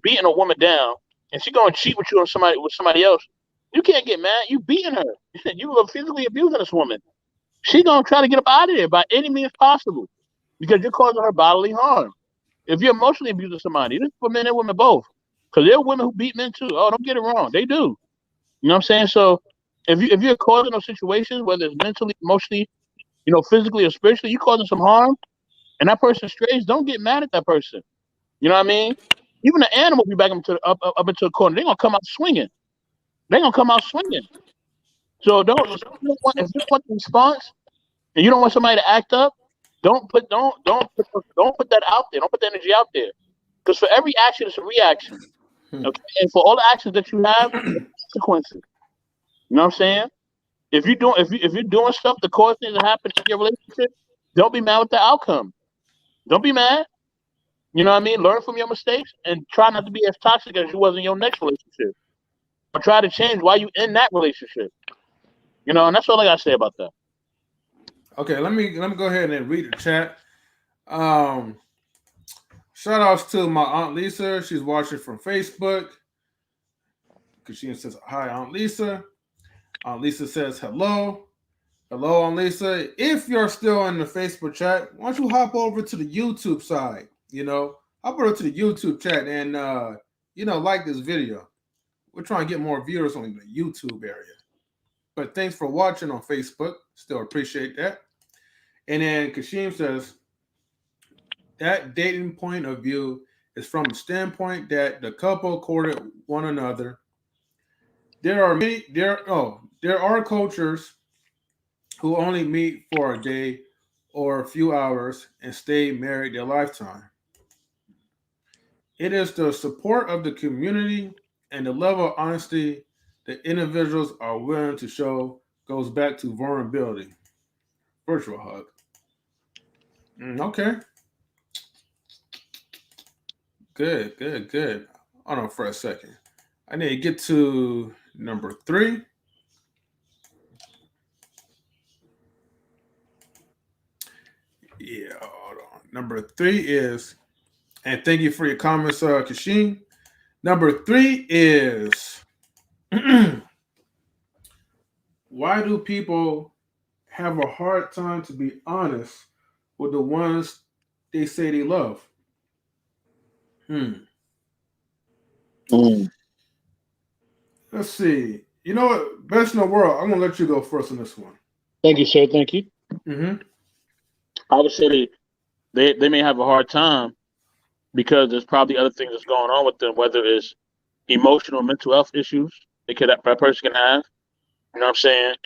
Speaker 5: beating a woman down and she gonna cheat with you or somebody else, you can't get mad. You beating her. You are physically abusing this woman. She gonna try to get up out of there by any means possible because you're causing her bodily harm. If you're emotionally abusing somebody, this is for men and women both. Because there are women who beat men too. Oh, don't get it wrong. They do. You know what I'm saying? So if you're causing those situations, whether it's mentally, emotionally, physically or spiritually, you're causing some harm, and that person strays, don't get mad at that person. You know what I mean? Even the animal, if you back them up into a corner, they're gonna come out swinging. They're gonna come out swinging. So if you want the response and you don't want somebody to act up, don't put that out there. Don't put the energy out there. Because for every action, it's a reaction. Okay, and for all the actions that you have, there's consequences. You know what I'm saying? If you're doing stuff to cause things to happen in your relationship, don't be mad with the outcome. Don't be mad. You know what I mean? Learn from your mistakes and try not to be as toxic as you was in your next relationship. Or try to change while you in that relationship. And that's all I gotta say about that.
Speaker 1: Okay, let me go ahead and read the chat. Shout outs to my Aunt Lisa. She's watching from Facebook. Kashina says, hi, Aunt Lisa. Aunt Lisa says, hello. Hello, Aunt Lisa. If you're still in the Facebook chat, why don't you hop over to the YouTube side? Hop over to the YouTube chat and, like this video. We're trying to get more viewers on the YouTube area. But thanks for watching on Facebook. Still appreciate that. And then Kashim says, that dating point of view is from the standpoint that the couple courted one another. There are cultures who only meet for a day or a few hours and stay married their lifetime. It is the support of the community and the level of honesty that individuals are willing to show goes back to vulnerability. Virtual hug. Okay. Good. Hold on for a second. I need to get to number 3. Yeah, hold on. Number 3 is, and thank you for your comments, Kashin. Number 3 is, why do people have a hard time to be honest with the ones they say they love? Let's see. You know what? Best in the world. I'm gonna let you go first on this one.
Speaker 5: Thank you, sir. Thank you.
Speaker 1: Mm-hmm.
Speaker 5: I would say they may have a hard time because there's probably other things that's going on with them, whether it's emotional, mental health issues that person can have. You know what I'm saying?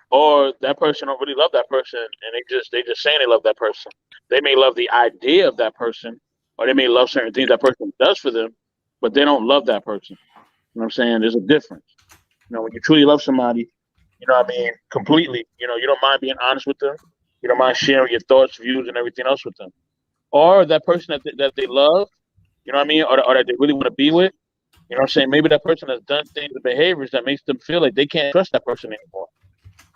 Speaker 5: Or that person don't really love that person, and they just saying they love that person. They may love the idea of that person, or they may love certain things that person does for them, but they don't love that person. You know what I'm saying? There's a difference. When you truly love somebody, completely, you don't mind being honest with them. You don't mind sharing your thoughts, views, and everything else with them. Or that person that they love, or that they really want to be with, you know what I'm saying? Maybe that person has done things and behaviors that makes them feel like they can't trust that person anymore.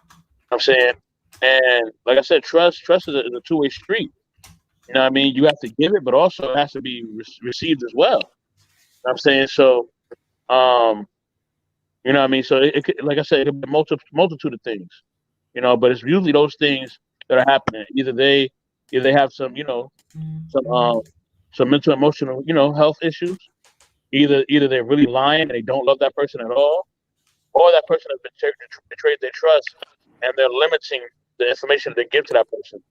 Speaker 5: You know what I'm saying? And like I said, trust is a two-way street. You know what I mean? You have to give it, but also it has to be received as well. You know what I'm saying? So, um, you know what I mean? So it could, like I said, it could be a multitude of things, you know, but it's usually those things that are happening. Either they have some, some some mental emotional, health issues. Either they're really lying and they don't love that person at all, or that person has betrayed their trust and they're limiting the information they give to that person.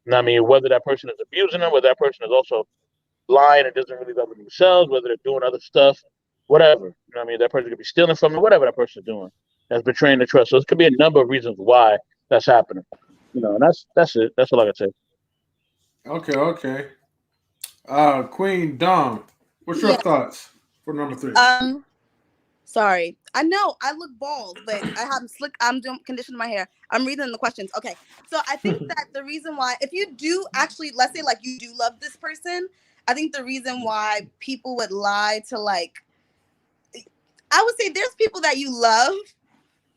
Speaker 5: You know what I mean? Whether that person is abusing them, whether that person is also lying and doesn't really love themselves, whether they're doing other stuff, whatever. You know what I mean? That person could be stealing from them, whatever that person is doing. That's betraying the trust. So it could be a number of reasons why that's happening. And that's it. That's all I can say.
Speaker 1: Okay. Queen Dom, what's your
Speaker 3: Yeah.
Speaker 1: thoughts for number 3?
Speaker 3: Sorry. I know I look bald, but I have slick. I'm doing conditioning my hair. I'm reading the questions. Okay. So I think that the reason why, if you do actually, let's say like you do love this person, I think the reason why people would lie to I would say there's people that you love,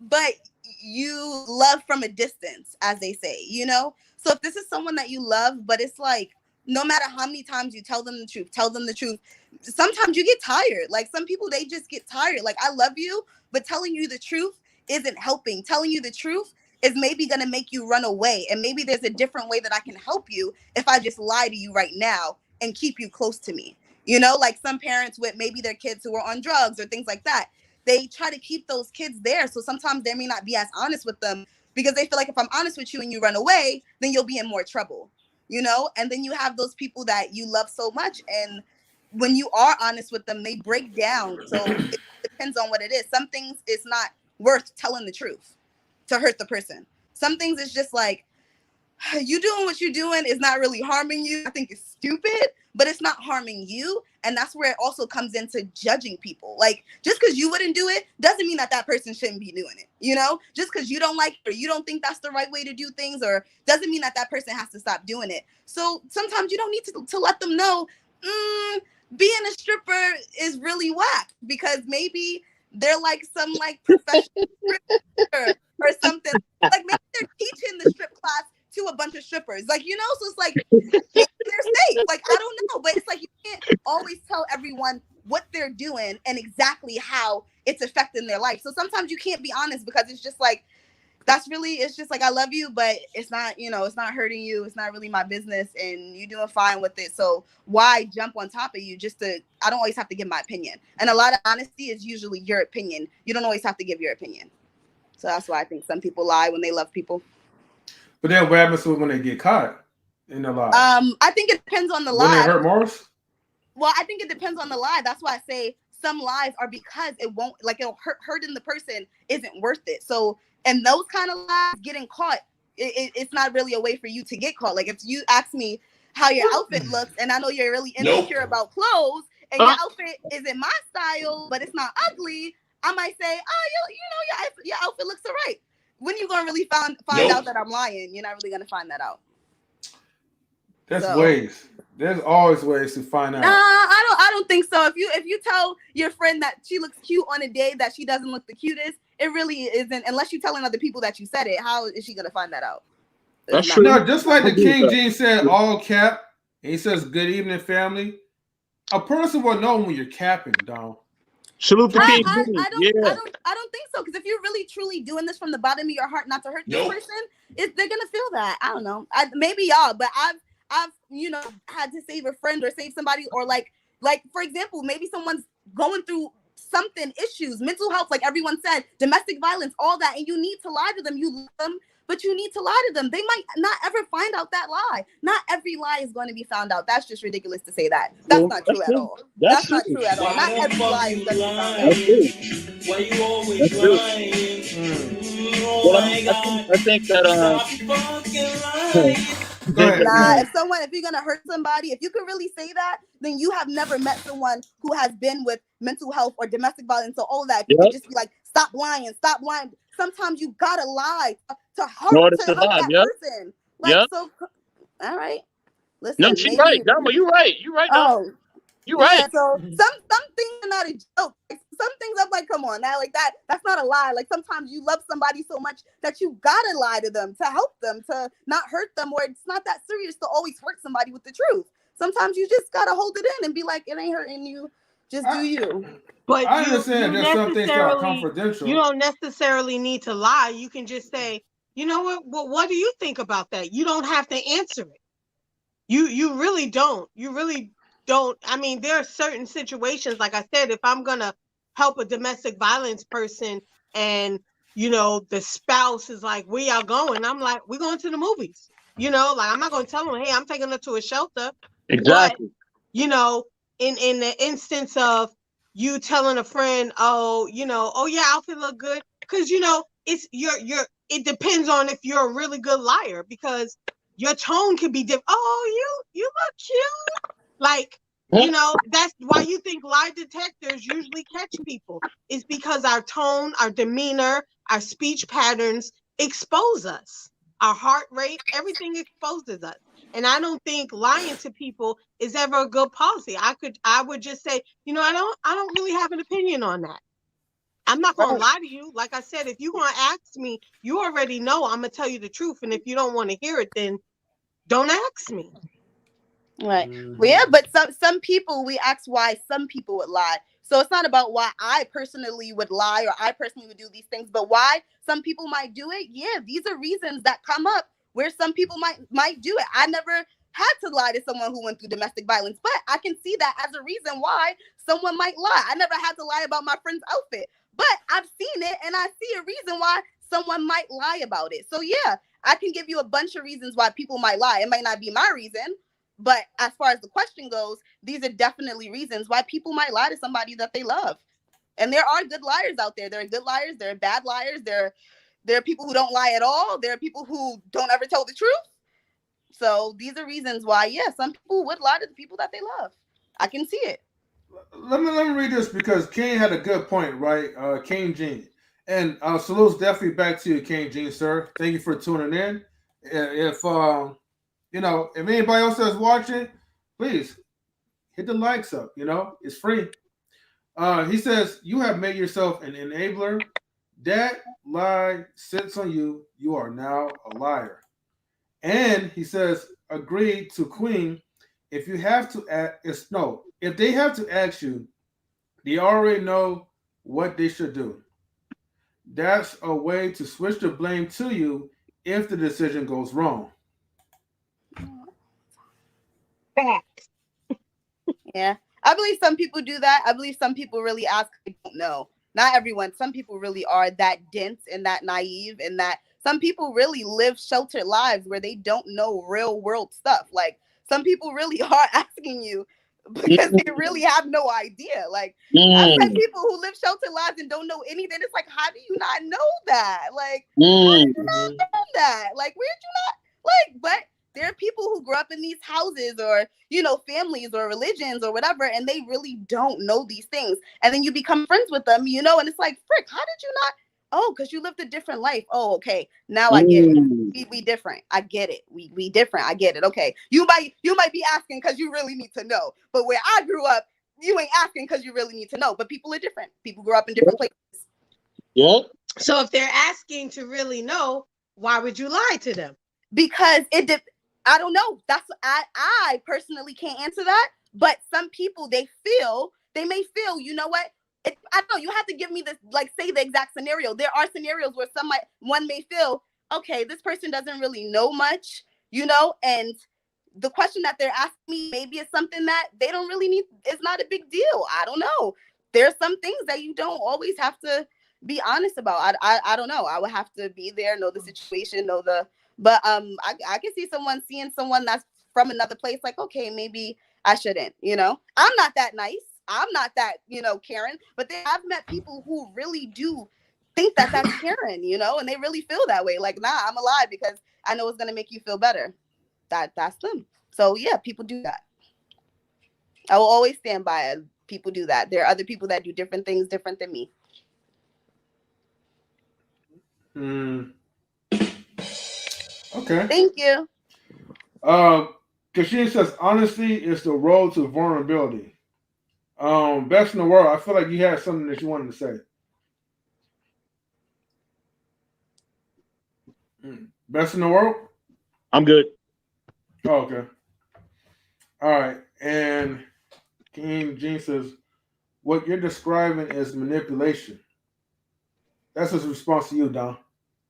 Speaker 3: but you love from a distance, as they say, So if this is someone that you love, but it's like, no matter how many times you tell them the truth, sometimes you get tired. Like some people, they just get tired. Like, I love you, but telling you the truth isn't helping. Telling you the truth is maybe going to make you run away. And maybe there's a different way that I can help you if I just lie to you right now and keep you close to me. Like some parents with maybe their kids who are on drugs or things like that. They try to keep those kids there. So sometimes they may not be as honest with them because they feel like if I'm honest with you and you run away, then you'll be in more trouble, And then you have those people that you love so much. And when you are honest with them, they break down. So it depends on what it is. Some things it's not worth telling the truth to hurt the person. Some things it's just like, you doing what you're doing is not really harming you. I think it's stupid, but it's not harming you. And that's where it also comes into judging people. Like, just because you wouldn't do it doesn't mean that that person shouldn't be doing it. Just because you don't like it or you don't think that's the right way to do things, or doesn't mean that that person has to stop doing it. So sometimes you don't need to let them know being a stripper is really whack, because maybe they're like some like professional stripper or something. Like maybe they're teaching the strip class to a bunch of strippers, so it's like maybe they're safe. Like, I don't know, but it's like you can't always tell everyone what they're doing and exactly how it's affecting their life. So sometimes you can't be honest because it's just like, it's just like, I love you, but it's not, it's not hurting you. It's not really my business and you're doing fine with it. So why jump on top of you I don't always have to give my opinion. And a lot of honesty is usually your opinion. You don't always have to give your opinion. So that's why I think some people lie when they love people.
Speaker 1: But then what happens when they get caught in the lie?
Speaker 3: I think it depends on the lie.
Speaker 1: Wouldn't it hurt more?
Speaker 3: Well, I think it depends on the lie. That's why I say some lies are because it'll hurting the person isn't worth it. So, and those kind of lies, getting caught, it's not really a way for you to get caught. Like if you ask me how your outfit looks, and I know you're really insecure about clothes, and your outfit isn't my style, but it's not ugly, I might say, oh, your outfit looks all right. When you gonna really find out that I'm lying? You're not really gonna find that out.
Speaker 1: There's ways. There's always ways to find out.
Speaker 3: Nah, I don't think so. If you tell your friend that she looks cute on a day that she doesn't look the cutest, it really isn't. Unless you're telling other people that you said it, how is she gonna find that out?
Speaker 5: That's true.
Speaker 1: No, just like the King James said, all cap. And he says, "Good evening, family." A person will know when you're capping, dog.
Speaker 5: Salute the King.
Speaker 3: I don't think so, because if you're really truly doing this from the bottom of your heart, not to hurt this person, they're gonna feel that. I don't know. Maybe y'all, but I've had to save a friend or save somebody, or like for example, maybe someone's going through something, issues, mental health, like everyone said, domestic violence, all that, and you need to lie to them. You love them, but you need to lie to them. They might not ever find out that lie. Not every lie is going to be found out. That's just ridiculous to say that. That's not true at all. That's not true at all. Not every lie is going to be found out.
Speaker 6: Why you always lying?
Speaker 5: Well, I think that
Speaker 3: If you're gonna hurt somebody, if you can really say that, then you have never met someone who has been with mental health or domestic violence or all that. You can just be like, stop lying. Sometimes you gotta lie to help that person. So, all right. Listen,
Speaker 5: no, she's right. Dama, you're right. You're right.
Speaker 3: Oh,
Speaker 5: you're right.
Speaker 3: So some things are not a joke. some things I'm like, come on, now, like that's not a lie. Like sometimes you love somebody so much that you gotta lie to them to help them, to not hurt them, or it's not that serious to always hurt somebody with the truth. Sometimes you just gotta hold it in and be like, it ain't hurting you. Just do you.
Speaker 4: But
Speaker 1: I
Speaker 4: you
Speaker 1: understand there's some things that are confidential.
Speaker 4: you don't necessarily need to lie. You can just say, you know what? Well, what do you think about that? You don't have to answer it. You really don't. You really don't. I mean, there are certain situations, like I said, if I'm gonna help a domestic violence person and the spouse is like, where y'all going? I'm like, we're going to the movies. Like I'm not gonna tell them, hey, I'm taking her to a shelter.
Speaker 5: Exactly.
Speaker 4: But in the instance of you telling a friend, oh yeah, outfit look good, because it's it depends on if you're a really good liar, because your tone can be different. Oh, you look cute. Like, that's why you think lie detectors usually catch people. It's because our tone, our demeanor, our speech patterns expose us. Our heart rate, everything exposes us. And I don't think lying to people is ever a good policy. I would just say, I don't really have an opinion on that. I'm not going to lie to you. Like I said, if you're going to ask me, you already know I'm going to tell you the truth. And if you don't want to hear it, then don't ask me.
Speaker 3: Right. Well, yeah, but some people, we ask why some people would lie. So it's not about why I personally would lie or I personally would do these things, but why some people might do it. Yeah, these are reasons that come up where some people might do it. I never had to lie to someone who went through domestic violence, but I can see that as a reason why someone might lie. I never had to lie about my friend's outfit, but I've seen it and I see a reason why someone might lie about it. So yeah, I can give you a bunch of reasons why people might lie. It might not be my reason, but as far as the question goes, these are definitely reasons why people might lie to somebody that they love. And there are good liars out there. There are good liars. There are bad liars. There are people who don't lie at all. There are people who don't ever tell the truth. So these are reasons why, yeah, some people would lie to the people that they love. I can see it.
Speaker 1: Let me read this because King had a good point, right? King Jean. And salutes definitely back to you, King Jean, sir. Thank you for tuning in. If if anybody else that's watching, please hit the likes up. It's free. He says, you have made yourself an enabler. That lie sits on you. You are now a liar. And he says, agree to Queen. If you have to if they have to ask you, they already know what they should do. That's a way to switch the blame to you if the decision goes wrong.
Speaker 4: Fact.
Speaker 3: Yeah. I believe some people do that. I believe some people really ask, they don't know. Not everyone. Some people really are that dense and that naive, and that some people really live sheltered lives where they don't know real world stuff. Like some people really are asking you because they really have no idea. Like I've met people who live sheltered lives and don't know anything. It's like, how do you not know that? Like, how did you not know that? Like, where'd you not but there are people who grew up in these houses or, families or religions or whatever, and they really don't know these things. And then you become friends with them, and it's like, frick, how did you not? Oh, because you lived a different life. Oh, okay. Now I get it. We different. I get it. We different. I get it. Okay. You might be asking because you really need to know. But where I grew up, you ain't asking because you really need to know. But people are different. People grew up in different places.
Speaker 5: Yep.
Speaker 4: So if they're asking to really know, why would you lie to them?
Speaker 3: Because I don't know. That's I personally can't answer that. But some people they may feel, you know what? I don't know. You have to give me this, say the exact scenario. There are scenarios where one may feel, okay, this person doesn't really know much, and the question that they're asking me maybe is something that they don't really need. It's not a big deal. I don't know. There's some things that you don't always have to be honest about. I don't know. I would have to be there, know the situation, but I can see someone seeing someone that's from another place, like, okay, maybe I shouldn't, I'm not that nice. I'm not that, Karen, but I've met people who really do think that that's Karen, and they really feel that way. Like, nah, I'm alive because I know it's going to make you feel better. That's them. So yeah, people do that. I will always stand by it. People do that. There are other people that do different things different than me.
Speaker 1: Okay.
Speaker 3: Thank you.
Speaker 1: Kashina says, honesty is the road to vulnerability. Best in the world. I feel like you had something that you wanted to say. Best in the world?
Speaker 5: I'm good.
Speaker 1: Oh, okay. All right. And King Gene says, what you're describing is manipulation. That's his response to you, Don.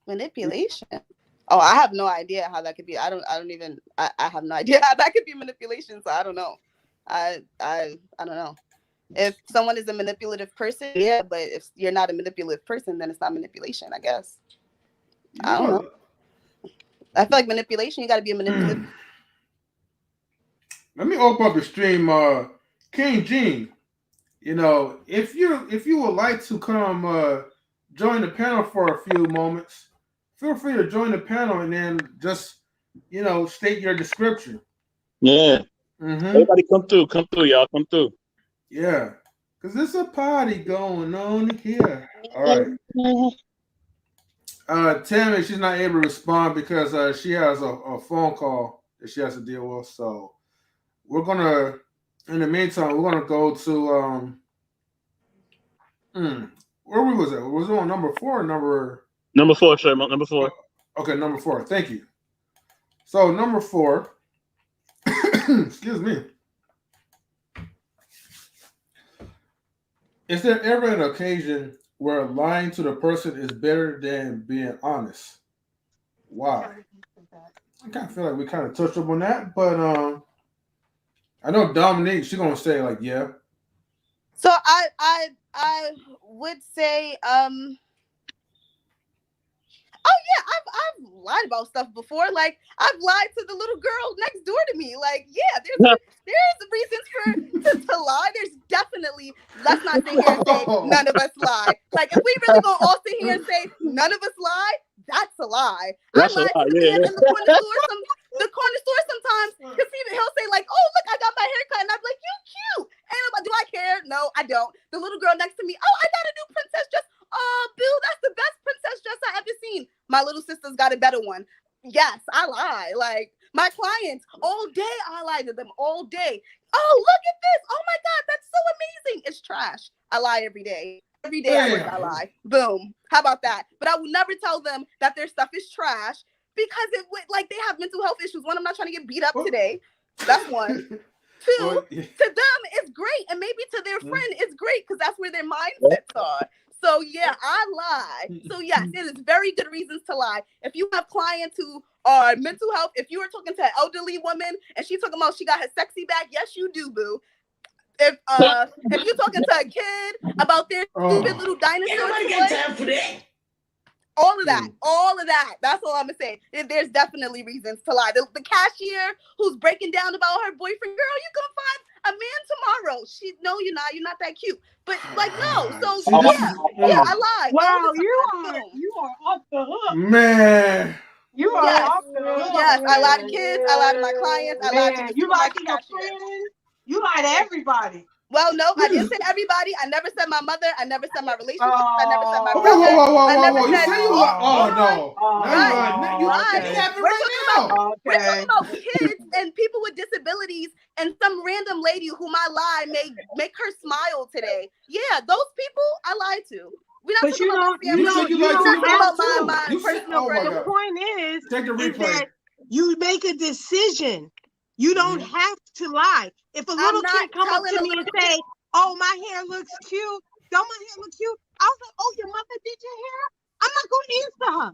Speaker 3: Manipulation. Oh, I have no idea how that could be. I have no idea how that could be manipulation, so I don't know. I don't know. If someone is a manipulative person, yeah, but if you're not a manipulative person, then it's not manipulation, I guess. I don't know. I feel like manipulation, you got to be a manipulative.
Speaker 1: Let me open up the stream. King Gene, if you would like to come join the panel for a few moments, feel free to join the panel and then just state your description.
Speaker 5: Yeah. Everybody come through, y'all. Come through.
Speaker 1: Yeah, because there's a party going on here. All right. Tammy, she's not able to respond because she has a phone call that she has to deal with. So we're gonna, in the meantime, we're gonna go to where we was at? Was it on number 4 or
Speaker 5: number 4, sir? Number 4.
Speaker 1: Okay, number 4. Thank you. So number 4. Excuse me. Is there ever an occasion where lying to the person is better than being honest? Why? I kind of feel like we kind of touched up on that, but I know Dominique, she's gonna say like, yeah.
Speaker 3: So I would say oh yeah, I've lied about stuff before. Like I've lied to the little girl next door to me. Like yeah, there's reasons to lie. There's definitely, let's not sit here and say none of us lie. Like if we really gonna all sit here and say none of us lie, that's a lie.
Speaker 5: That's
Speaker 3: I lied to the man in the corner store sometimes because he'll say like, oh look, I got my hair cut, and I'm like, you cute. And I'm like, do I care? No, I don't. The little girl next to me, oh, I got a new princess dress. Oh, Bill, that's the best princess dress I ever seen. My little sister's got a better one. Yes, I lie. Like my clients, all day I lie to them all day. Oh, look at this. Oh my God, that's so amazing. It's trash. I lie every day. Every day at work I lie. Boom. How about that? But I will never tell them that their stuff is trash because it would, like, they have mental health issues. One, I'm not trying to get beat up today. That's one. Two, to them it's great, and maybe to their friend it's great because that's where their mindsets are. So yeah, I lie. So yes, it is very good reasons to lie. If you have clients who are mental health, if you are talking to an elderly woman and she's talking about she got her sexy back, yes you do, boo. If you're talking to a kid about their stupid little dinosaur toy, all of that. That's all I'm gonna say. There's definitely reasons to lie. The cashier who's breaking down about her boyfriend, girl, you gonna find a man tomorrow. No, you're not that cute. But like, no. So yeah, I lied.
Speaker 4: Wow, you are off the hook,
Speaker 1: man.
Speaker 4: You are off the hook.
Speaker 3: Yes, I lie to kids. I lie to my clients. I lie to
Speaker 4: you lie to your friends. You lie to everybody.
Speaker 3: Well, no, I didn't say everybody. I never said my mother. I never said my relationship. I never said my
Speaker 1: brother.
Speaker 3: Whoa.
Speaker 1: You say you lie. Oh, no.
Speaker 3: Right.
Speaker 1: You have it right now.
Speaker 3: We're talking about kids and people with disabilities and some random lady whom I lie may make her smile today. Yeah, those people I lie to. We're not talking about my personal brother.
Speaker 4: The point is
Speaker 1: that
Speaker 4: you make a decision. You don't have to lie. If a little kid come up to me and say, oh, my hair looks cute. Don't my hair look cute? I was like, oh, your mother did your hair? I'm not going to answer her.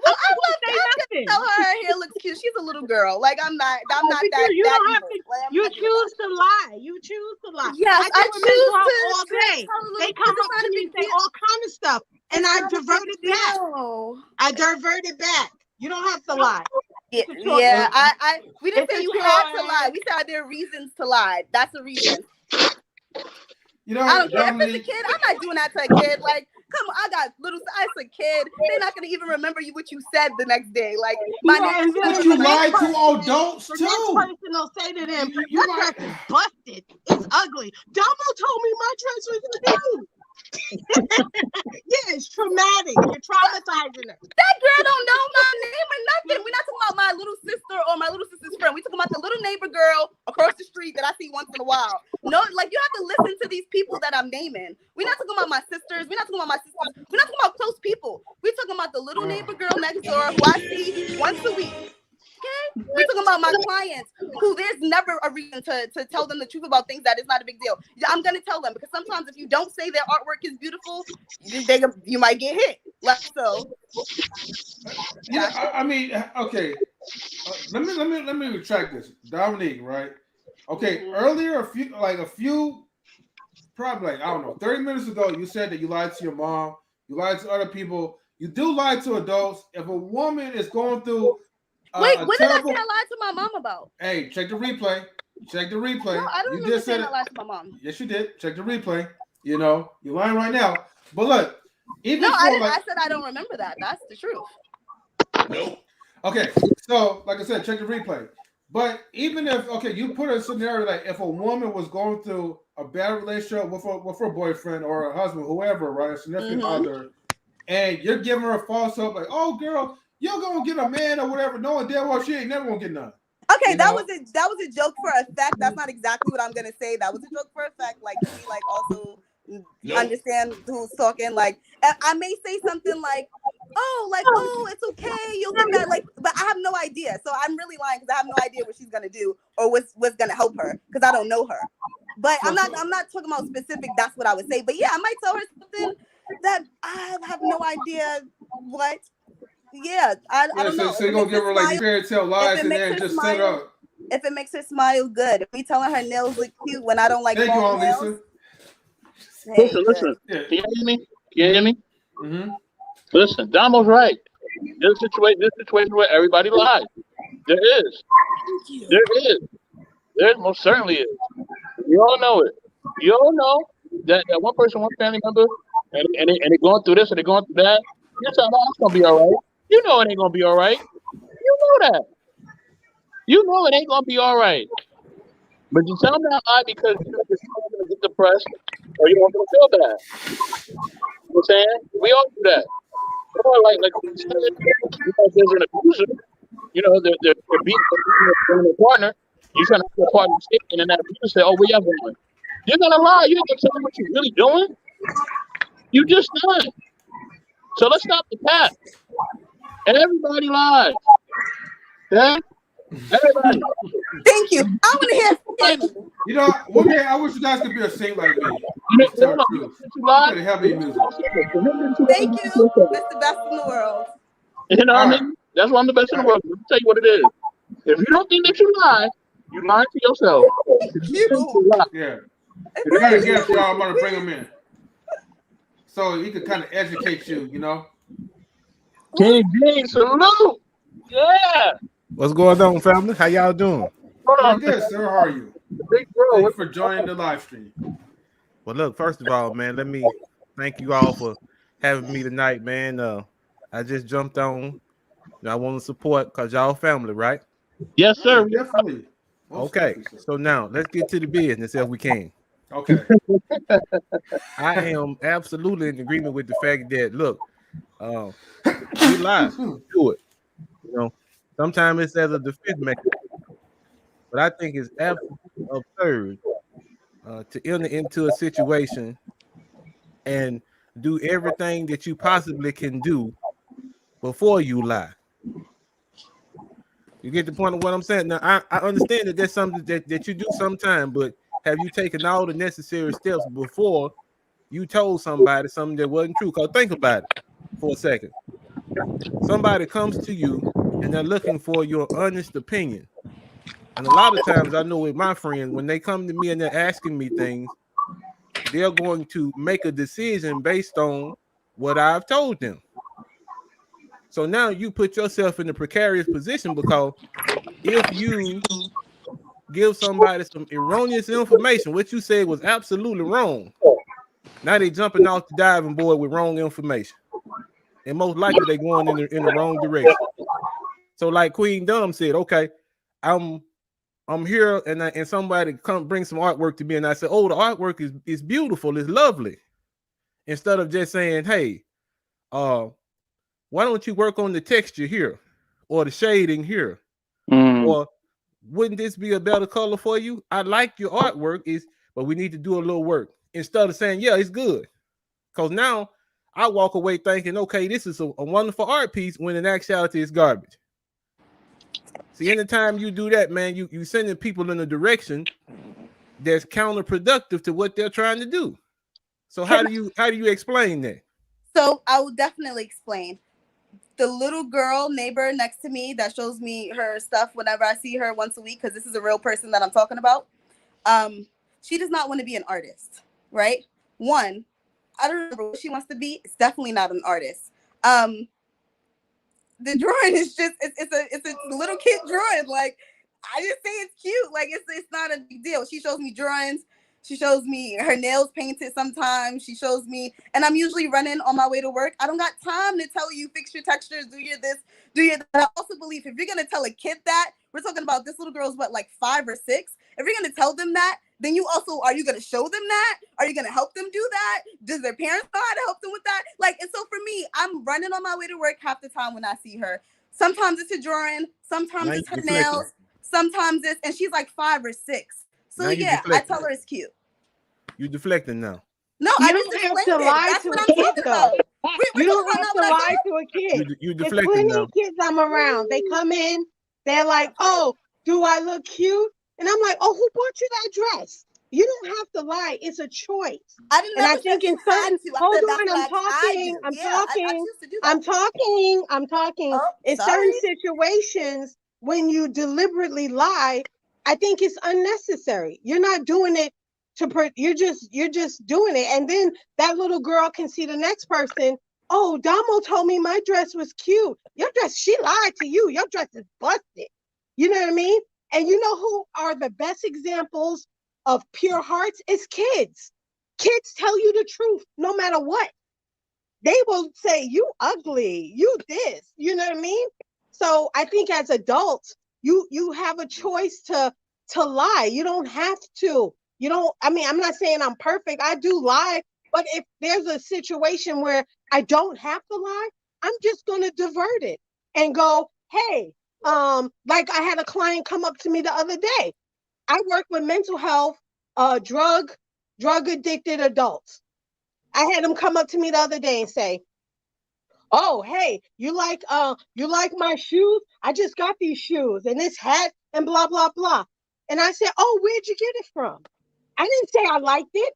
Speaker 3: Well, I love that. Tell her hair looks cute. She's a little girl. Like, I'm not that.
Speaker 4: You don't have to. You choose to lie. You choose to lie.
Speaker 3: Yes, I choose to
Speaker 4: all day. They come up to me and say all kind of stuff. And I divert it back. You don't have to lie.
Speaker 3: Yeah, we didn't say you had to lie. We said there are reasons to lie. That's a reason. I don't care if it's a kid. I'm not doing that to a kid. Like, come on, I got little. It's a kid. They're not gonna even remember what you said the next day. Like, my name is.
Speaker 1: You lie to adults too.
Speaker 4: The next person will say to them, "Your dress is busted. It's ugly." Domo told me my dress was cute. Yeah, it's traumatic. You're traumatizing her.
Speaker 3: That girl don't know my name or nothing. We're not talking about my little sister or my little sister's friend. We're talking about the little neighbor girl across the street that I see once in a while. No, like you have to listen to these people that I'm naming. We're not talking about my sisters. We're not talking about my sisters. We're not talking about close people. We're talking about the little neighbor girl next door who I see once a week. Okay? We're talking about my clients who there's never a reason to tell them the truth about things that is not a big deal. I'm gonna tell them because sometimes if you don't say their artwork is beautiful, you might get hit. Like so.
Speaker 1: Yeah, I mean, okay. Let me retract this, Dominique. Right? Okay. Earlier, a few, probably like I don't know, 30 minutes ago, you said that you lied to your mom, you lied to other people. You do lie to adults. If a woman is going through
Speaker 3: wait, what did I say I lied to my mom about?
Speaker 1: Hey, check the replay. Check the replay.
Speaker 3: No, I don't remember saying I lied to my mom.
Speaker 1: Yes, you did. Check the replay. You know, you're lying right now. But look, even
Speaker 3: no, I didn't. I said I don't remember that. That's the truth.
Speaker 1: Nope. Okay, so like I said, check the replay. But even if you put a scenario like if a woman was going through a bad relationship with her boyfriend or her husband, whoever, right, a significant other, and you're giving her a false hope, like, oh girl, you're gonna get a man or whatever, knowing damn well she ain't never gonna get none.
Speaker 3: Okay, that was a joke for effect. That's not exactly what I'm gonna say. That was a joke for effect. Like to be like also understand who's talking. Like I may say something like, oh, it's okay, you'll get that. Like, but I have no idea. So I'm really lying because I have no idea what she's gonna do or what's gonna help her because I don't know her. But I'm not talking about specific. That's what I would say. But yeah, I might tell her something that I have no idea what. Yeah, I don't know.
Speaker 1: So you're gonna give her like fairy tale lies and then just set up.
Speaker 3: If it makes her smile, good. If we telling her nails look cute when I don't like long nails.
Speaker 5: Hey, listen.
Speaker 1: Yeah.
Speaker 5: Can you hear me? Can you hear me? Mm-hmm. Listen, Damo's right. This situation where everybody lies. There is. There most certainly is. You all know it. You all know that one person, one family member, and they're going through this and they're going through that. You're telling them it's gonna be all right. You know it ain't gonna be all right. You know that. You know it ain't gonna be all right. But you tell them that lie because you're gonna get depressed or you don't gonna feel bad. You know what I'm saying? We all do that. Or like there's an abuser, they're beating their partner. You're trying to put a partner and then that abuser say, oh, where y'all going? You're gonna lie. You're gonna tell them what you're really doing. You just done. So let's stop the cap. And everybody lies. Okay? Everybody.
Speaker 3: Thank you. I want to hear.
Speaker 1: You know, one day I wish you guys could be a saint like me. Tell the truth. Really help me music.
Speaker 3: Thank you. That's the best in the world.
Speaker 5: You know what I mean? That's why I'm the best in the world. Let me tell you what it is. If you don't think that you lie, you lying to yourself.
Speaker 1: Yeah. If you got a guest, y'all, I'm gonna bring him in. So he could kind of educate you, you know.
Speaker 5: King salute. Yeah.
Speaker 8: What's going on, family? How y'all doing?
Speaker 1: Pretty good, sir. How are you?
Speaker 5: Big bro.
Speaker 1: Thanks for joining the live stream.
Speaker 8: Well, look, first of all, man, let me thank you all for having me tonight, man. I just jumped on. I want to support because y'all family, right?
Speaker 5: Yes, sir.
Speaker 1: Definitely.
Speaker 8: Okay, so now let's get to the business if we can.
Speaker 1: Okay.
Speaker 8: I am absolutely in agreement with the fact that look, we lie, do it. You know, sometimes it's as a defense mechanism, but I think it's absolutely absurd to enter into a situation and do everything that you possibly can do before you lie. You get the point of what I'm saying? Now, I understand that that's something that you do sometime, but have you taken all the necessary steps before you told somebody something that wasn't true? Because think about it for a second. Somebody comes to you and they're looking for your honest opinion. And a lot of times I know with my friends, when they come to me and they're asking me things, they're going to make a decision based on what I've told them. So now you put yourself in a precarious position because if you give somebody some erroneous information, what you said was absolutely wrong, now they jumping off the diving board with wrong information. And most likely they're going in the wrong direction. So like Queen Dumb said, okay, I'm here and somebody come bring some artwork to me and I said, oh, the artwork is beautiful, it's lovely. Instead of just saying, hey, why don't you work on the texture here or the shading here? Or wouldn't this be a better color for you? I like your artwork, but we need to do a little work instead of saying, yeah, it's good. Because now I walk away thinking, okay, this is a wonderful art piece when in actuality it's garbage. See, anytime you do that, man, you sending people in a direction that's counterproductive to what they're trying to do. So how do you explain that?
Speaker 3: So I will definitely explain. The little girl neighbor next to me that shows me her stuff whenever I see her once a week, because this is a real person that I'm talking about. She does not want to be an artist, right? One, I don't remember what she wants to be. It's definitely not an artist. The drawing is just it's a little kid drawing. Like, I just say it's cute. Like, it's not a big deal. She shows me drawings. She shows me her nails painted sometimes. She shows me, and I'm usually running on my way to work. I don't got time to tell you fix your textures, do your this, do your that. I also believe if you're gonna tell a kid that, we're talking about this little girl's what, like 5 or 6. If you're gonna tell them that, then you also, are you gonna show them that? Are you gonna help them do that? Does their parents know how to help them with that? Like, and so for me, I'm running on my way to work half the time when I see her. Sometimes it's a drawing, sometimes it's her nails, sometimes it's, and she's like 5 or 6. So yeah, I tell her it's cute.
Speaker 8: You deflecting now.
Speaker 3: No,
Speaker 4: you
Speaker 3: I
Speaker 4: don't
Speaker 3: just
Speaker 4: have
Speaker 3: explained
Speaker 4: to
Speaker 3: it.
Speaker 4: lie
Speaker 3: That's
Speaker 4: to
Speaker 3: what
Speaker 4: a
Speaker 3: I'm
Speaker 4: kid,
Speaker 3: talking
Speaker 4: though.
Speaker 3: about.
Speaker 4: You don't have to lie to a kid.
Speaker 8: You
Speaker 4: There's
Speaker 8: deflecting
Speaker 4: plenty
Speaker 8: now.
Speaker 4: of kids I'm around. They come in, they're like, "Oh, do I look cute?" And I'm like, "Oh, who bought you that dress?" You don't have to lie. It's a choice.
Speaker 3: I didn't
Speaker 4: And I
Speaker 3: never
Speaker 4: think
Speaker 3: said
Speaker 4: in
Speaker 3: you had
Speaker 4: certain,
Speaker 3: to. I
Speaker 4: hold
Speaker 3: said
Speaker 4: on,
Speaker 3: that's
Speaker 4: I'm
Speaker 3: what I
Speaker 4: talking,
Speaker 3: do.
Speaker 4: I'm
Speaker 3: Yeah, I
Speaker 4: talking,
Speaker 3: choose to do that.
Speaker 4: I'm talking.
Speaker 3: Oh,
Speaker 4: In
Speaker 3: sorry.
Speaker 4: certain situations, when you deliberately lie, I think it's unnecessary. You're not doing it you're just doing it. And then that little girl can see the next person. Oh, Damo told me my dress was cute. Your dress, she lied to you. Your dress is busted. You know what I mean? And you know who are the best examples of pure hearts? It's kids. Kids tell you the truth no matter what. They will say, you ugly, you this, you know what I mean? So I think as adults, you have a choice to lie. You don't have to. You don't, I mean, I'm not saying I'm perfect. I do lie, but if there's a situation where I don't have to lie, I'm just gonna divert it and go, hey, like I had a client come up to me the other day. I work with mental health, drug addicted adults. I had them come up to me the other day and say, "Oh, hey, you like my shoes? I just got these shoes and this hat and blah blah blah." And I said, "Oh, where'd you get it from?" I didn't say I liked it.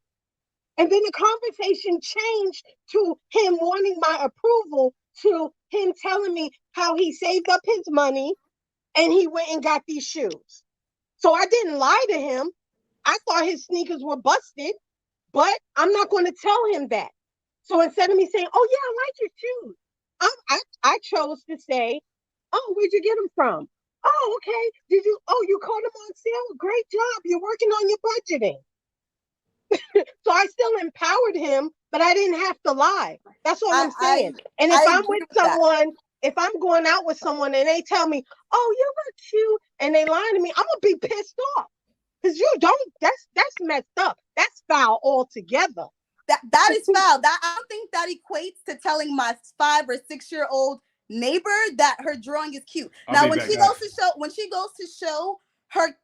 Speaker 4: And then the conversation changed to him wanting my approval, to him telling me how he saved up his money and he went and got these shoes. So I didn't lie to him. I thought his sneakers were busted, but I'm not going to tell him that. So instead of me saying, "Oh yeah, I like your shoes," I chose to say, "Oh, where'd you get them from? Oh, okay. You caught them on sale? Great job. You're working on your budgeting." So I still empowered him, but I didn't have to lie. That's all I'm saying. And if I'm with someone, if I'm going out with someone and they tell me, "Oh, you look cute," and they lie to me, I'm gonna be pissed off. Because you don't, that's messed up. That's foul altogether.
Speaker 3: That is foul. That, I don't think that equates to telling my 5 or 6-year-old neighbor that her drawing is cute. Now, when she goes to show her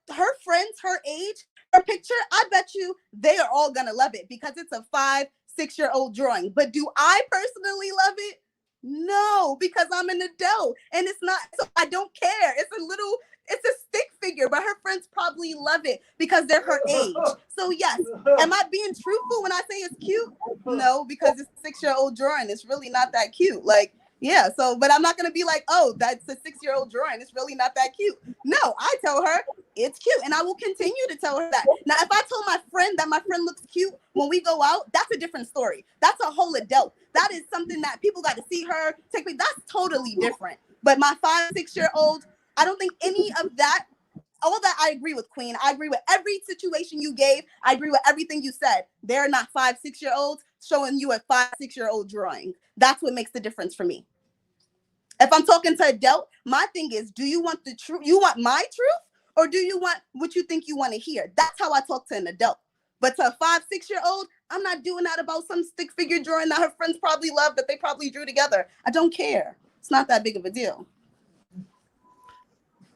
Speaker 3: friends her age, her picture, I bet you they are all gonna love it because it's a 5, 6-year-old drawing. But do I personally love it? No, because I'm an adult and it's not. So I don't care. It's a stick figure, but her friends probably love it because they're her age. So yes, am I being truthful when I say it's cute? No, because it's a 6-year-old drawing. It's really not that cute. Like, yeah, so, but I'm not going to be like, "Oh, that's a 6-year-old drawing. It's really not that cute." No, I tell her it's cute and I will continue to tell her that. Now, if I told my friend that my friend looks cute when we go out, that's a different story. That's a whole adult. That is something that people got to see her, take me. That's totally different. But my 5, 6-year-old, I don't think any of that, all that I agree with, Queen. I agree with every situation you gave. I agree with everything you said. They're not 5, 6-year-olds showing you a 5, 6-year-old drawing. That's what makes the difference for me. If I'm talking to adult, my thing is, do you want the truth? You want my truth? Or do you want what you think you want to hear? That's how I talk to an adult. But to a 5, 6-year-old, I'm not doing that about some stick figure drawing that her friends probably love, that they probably drew together. I don't care. It's not that big of a deal.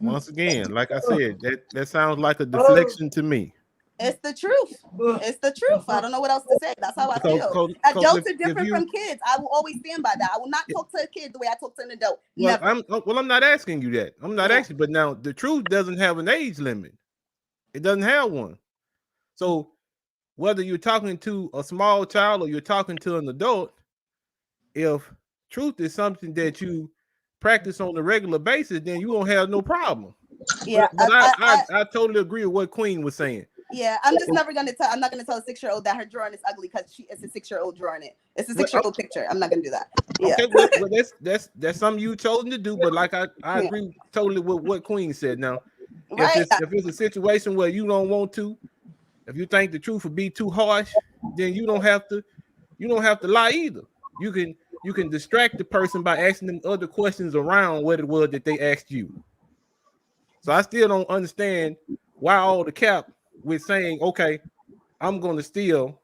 Speaker 8: Once again, like I said, that sounds like a deflection to me.
Speaker 3: It's the truth. It's the truth. I don't know what else to say. That's how I feel. Adults are different from kids. I will always stand by that. I will not talk to a kid the way I talk to an adult.
Speaker 8: Well,
Speaker 3: Never.
Speaker 8: I'm not asking you that. I'm not asking, but now the truth doesn't have an age limit. It doesn't have one. So whether you're talking to a small child or you're talking to an adult, if truth is something that you practice on a regular basis, then you won't have no problem.
Speaker 3: Yeah,
Speaker 8: but I totally agree with what Queen was saying.
Speaker 3: Yeah, I'm just never gonna tell. I'm not gonna tell a 6-year-old that her drawing is ugly because it's a 6-year-old drawing it. It's a 6-year-old picture. I'm not gonna do that. Yeah.
Speaker 8: Okay, well, that's something you chosen to do. But like I agree totally with what Queen said. Now, if it's a situation where you don't want to, if you think the truth would be too harsh, then you don't have to lie either. You can distract the person by asking them other questions around what it was that they asked you. So I still don't understand why all the cap with saying, okay, I'm gonna still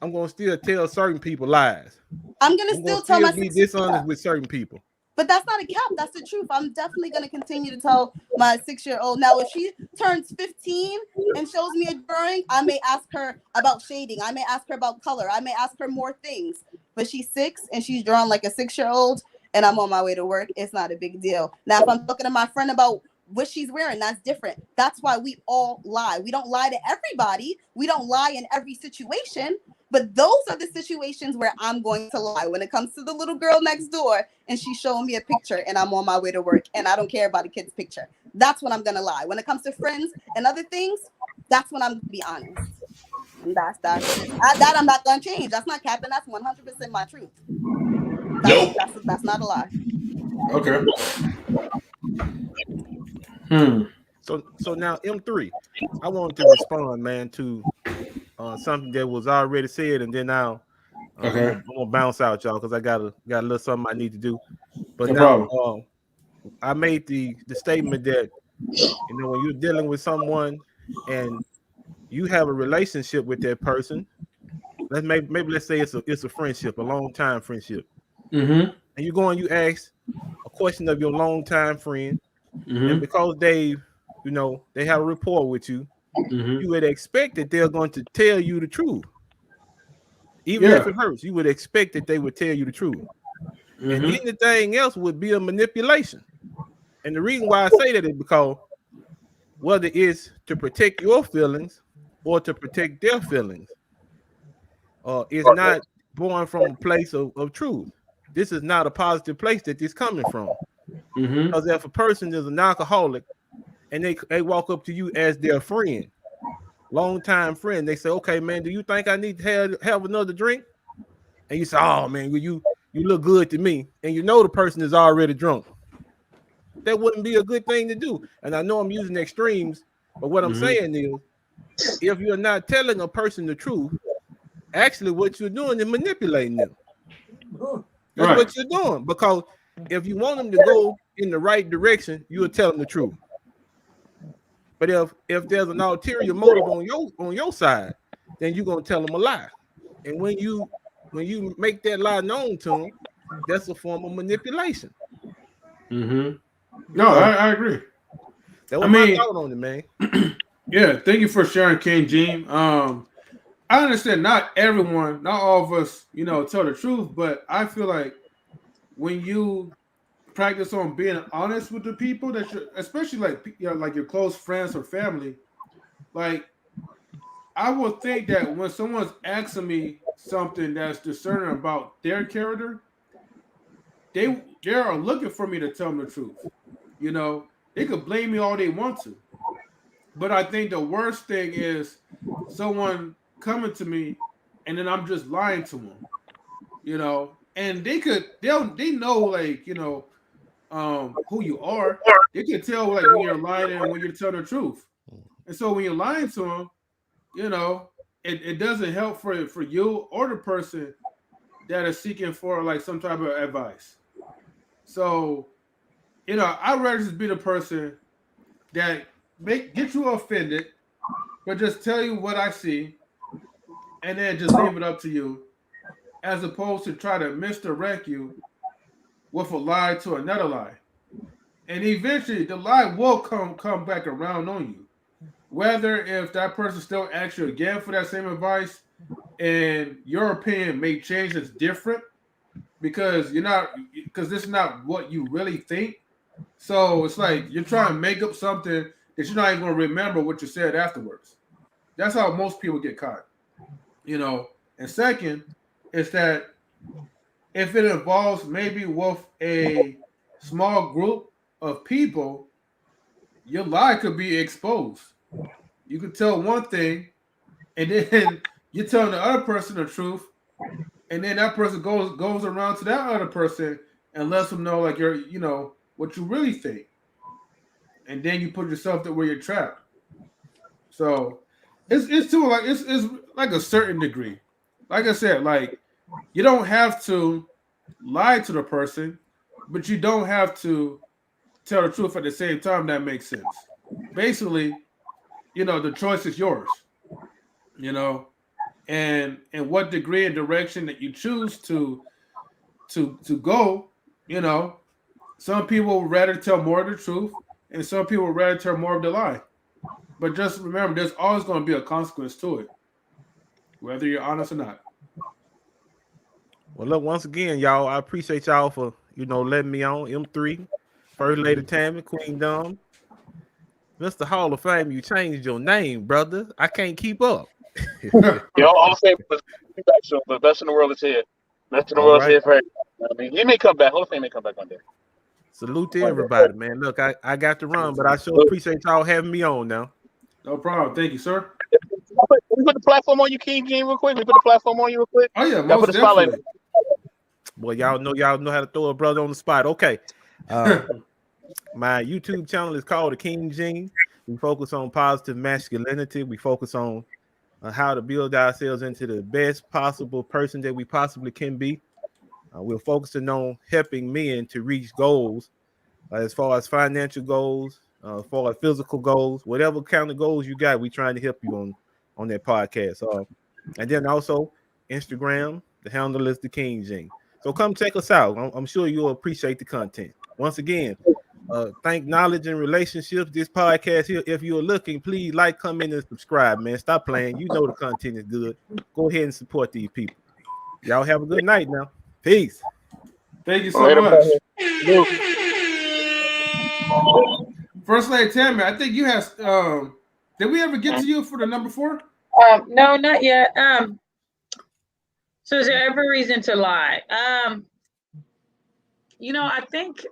Speaker 8: tell certain people lies.
Speaker 3: I'm gonna still tell my
Speaker 8: be dishonest with certain people.
Speaker 3: But that's not a cap. That's the truth. I'm definitely going to continue to tell my 6-year-old. Now, if she turns 15 and shows me a drawing, I may ask her about shading. I may ask her about color. I may ask her more things. But she's 6 and she's drawn like a 6-year-old and I'm on my way to work. It's not a big deal. Now, if I'm talking to my friend about what she's wearing, that's different. That's why we all lie. We don't lie to everybody. We don't lie in every situation. But those are the situations where I'm going to lie. When it comes to the little girl next door and she's showing me a picture and I'm on my way to work and I don't care about a kid's picture, that's when I'm going to lie. When it comes to friends and other things, that's when I'm going to be honest. And that I'm not going to change. That's not capping. That's 100% my truth. That's not a lie.
Speaker 1: Okay.
Speaker 8: So now M3, I wanted to respond, man, to something that was already said, and then now I'm gonna bounce out, y'all, because I got a little something I need to do. But now I made the statement that when you're dealing with someone and you have a relationship with that person, let's say it's a friendship, a long time friendship, and you go and you ask a question of your long time friend, and because they have a rapport with you. You would expect that they're going to tell you the truth. Even if it hurts, you would expect that they would tell you the truth. And anything else would be a manipulation. And the reason why I say that is because whether it's to protect your feelings or to protect their feelings, it's not born from a place of truth. This is not a positive place that this is coming from. Because if a person is an alcoholic, and they walk up to you as their friend, longtime friend. They say, "Okay, man, do you think I need to have another drink?" And you say, "Oh, man, you look good to me," and you know the person is already drunk. That wouldn't be a good thing to do. And I know I'm using extremes, but what I'm saying is, if you're not telling a person the truth, actually what you're doing is manipulating them. That's what you're doing. Because if you want them to go in the right direction, you'll tell them the truth. But if there's an ulterior motive on your side, then you're gonna tell them a lie. And when you make that lie known to them, that's a form of manipulation.
Speaker 1: No, I agree.
Speaker 8: That was my thought on it, man.
Speaker 1: Yeah, thank you for sharing, King Gene. I understand not everyone, not all of us, tell the truth, but I feel like when you practice on being honest with the people that you, especially like your close friends or family, like I would think that when someone's asking me something that's discerning about their character, they are looking for me to tell them the truth. They could blame me all they want to, but I think the worst thing is someone coming to me and then I'm just lying to them. And they know like who you are. They can tell like when you're lying and when you're telling the truth. And so when you're lying to them, it doesn't help for you or the person that is seeking for like some type of advice. So, I'd rather just be the person that get you offended, but just tell you what I see and then just leave it up to you, as opposed to try to misdirect you with a lie to another lie. And eventually the lie will come back around on you. whether if that person still asks you again for that same advice, and your opinion may change, it's different because this is not what you really think. So it's like you're trying to make up something that you're not even going to remember what you said afterwards. That's how most people get caught, you know. And second is that if it involves maybe with a small group of people, your lie could be exposed. You could tell one thing, and then you're telling the other person the truth, and then that person goes around to that other person and lets them know like what you really think, and then you put yourself to where you're trapped. So it's to like it's like a certain degree. Like I said, like you don't have to lie to the person, but you don't have to tell the truth at the same time. That makes sense. Basically, the choice is yours. You know, and what degree and direction that you choose to go. Some people would rather tell more of the truth, and some people would rather tell more of the lie. But just remember, there's always going to be a consequence to it, whether you're honest or not.
Speaker 8: Well, look, once again, y'all, I appreciate y'all for letting me on. M3, First Lady Tammy, Queen Dom, Mr. Hall of Fame. You changed your name, brother. I can't keep up.
Speaker 5: Yo, all the same, but the best in the world is here. Best in the
Speaker 8: All
Speaker 5: world is
Speaker 8: right.
Speaker 5: here for everybody. I mean, he may come back. Hall of Fame may come back one day.
Speaker 8: Salute to everybody, man. Look, I got to run, but I sure appreciate y'all having me on now.
Speaker 1: No problem. Thank you, sir.
Speaker 5: We put the platform on you, King Game, real quick. We put the platform on you real quick.
Speaker 1: Oh yeah,
Speaker 5: Y'all
Speaker 1: most
Speaker 5: put the spotlight.
Speaker 1: definitely.
Speaker 8: Well, y'all know how to throw a brother on the spot. Okay. My YouTube channel is called The King Gene. We focus on positive masculinity. We focus on how to build ourselves into the best possible person that we possibly can be. We're focusing on helping men to reach goals as far as financial goals, as far as physical goals, whatever kind of goals you got, we're trying to help you on that podcast. And then also Instagram, the handle is The King Gene. So come check us out. I'm sure you'll appreciate the content. Once again, thank Knowledge and Relationships. This podcast here, if you're looking, please like, comment, and subscribe, man. Stop playing. You know the content is good. Go ahead and support these people. Y'all have a good night now. Peace.
Speaker 1: Thank you so much. First Lady Tammy, I think you have. Did we ever get to you for the number 4?
Speaker 2: No, not yet. So is there every reason to lie? I think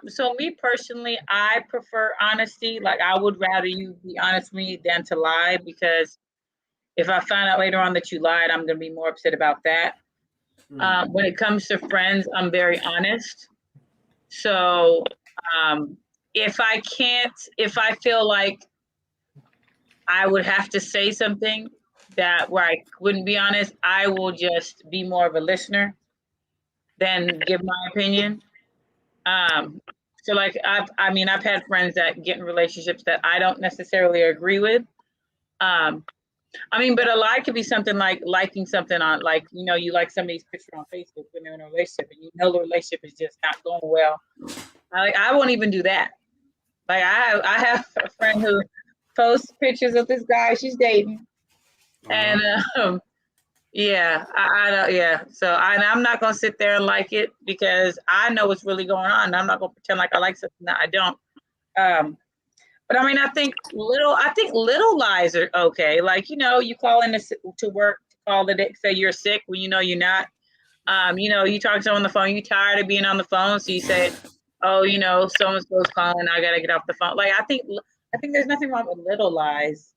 Speaker 2: so. Me personally, I prefer honesty. Like I would rather you be honest with me than to lie, because if I find out later on that you lied, I'm going to be more upset about that. When it comes to friends, I'm very honest. So if I feel like I would have to say something where I wouldn't be honest, I will just be more of a listener than give my opinion. So like I've had friends that get in relationships that I don't necessarily agree with. But a lie could be something like liking something on, like, you like somebody's picture on Facebook when they're in a relationship and the relationship is just not going well. I won't even do that. Like I have a friend who posts pictures of this guy she's dating. And yeah, I don't, yeah. So I'm not going to sit there and like it, because I know what's really going on. I'm not going to pretend like I like something that I don't. But I think little lies are okay. Like, you call in to work, call say you're sick when you're not. You talk to someone on the phone, you're tired of being on the phone. So you say, oh, so-and-so's calling, I got to get off the phone. Like, I think there's nothing wrong with little lies.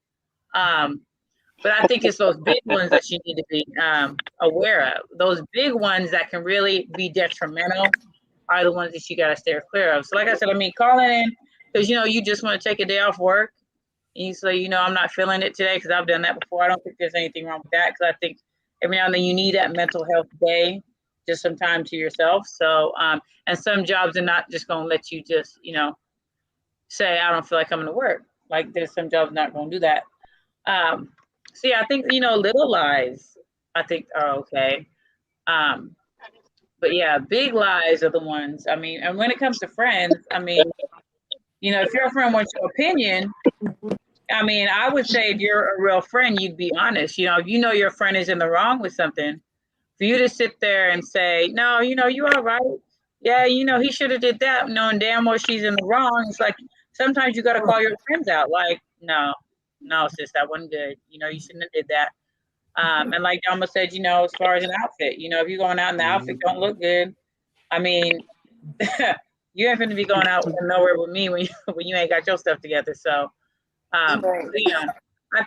Speaker 2: But I think it's those big ones that you need to be aware of. Those big ones that can really be detrimental are the ones that you got to steer clear of. So like I said, calling in because, you just want to take a day off work. And you say, I'm not feeling it today, because I've done that before. I don't think there's anything wrong with that, because I think every now and then you need that mental health day, just some time to yourself. So, and some jobs are not just going to let you just, say, I don't feel like coming to work. Like there's some jobs not going to do that. So yeah, I think, little lies, I think are okay. But yeah, big lies are the ones, and when it comes to friends, if your friend wants your opinion, I mean, I would say if you're a real friend, you'd be honest. If you know your friend is in the wrong with something, for you to sit there and say, no, you all right. Yeah, he should have did that, knowing damn well she's in the wrong. It's like sometimes you got to call your friends out. Like, no, sis, that wasn't good. You shouldn't have did that. And like Dama said, as far as an outfit, if you're going out and the outfit don't look good, I mean, you ain't going to be going out nowhere with me when you ain't got your stuff together. So, I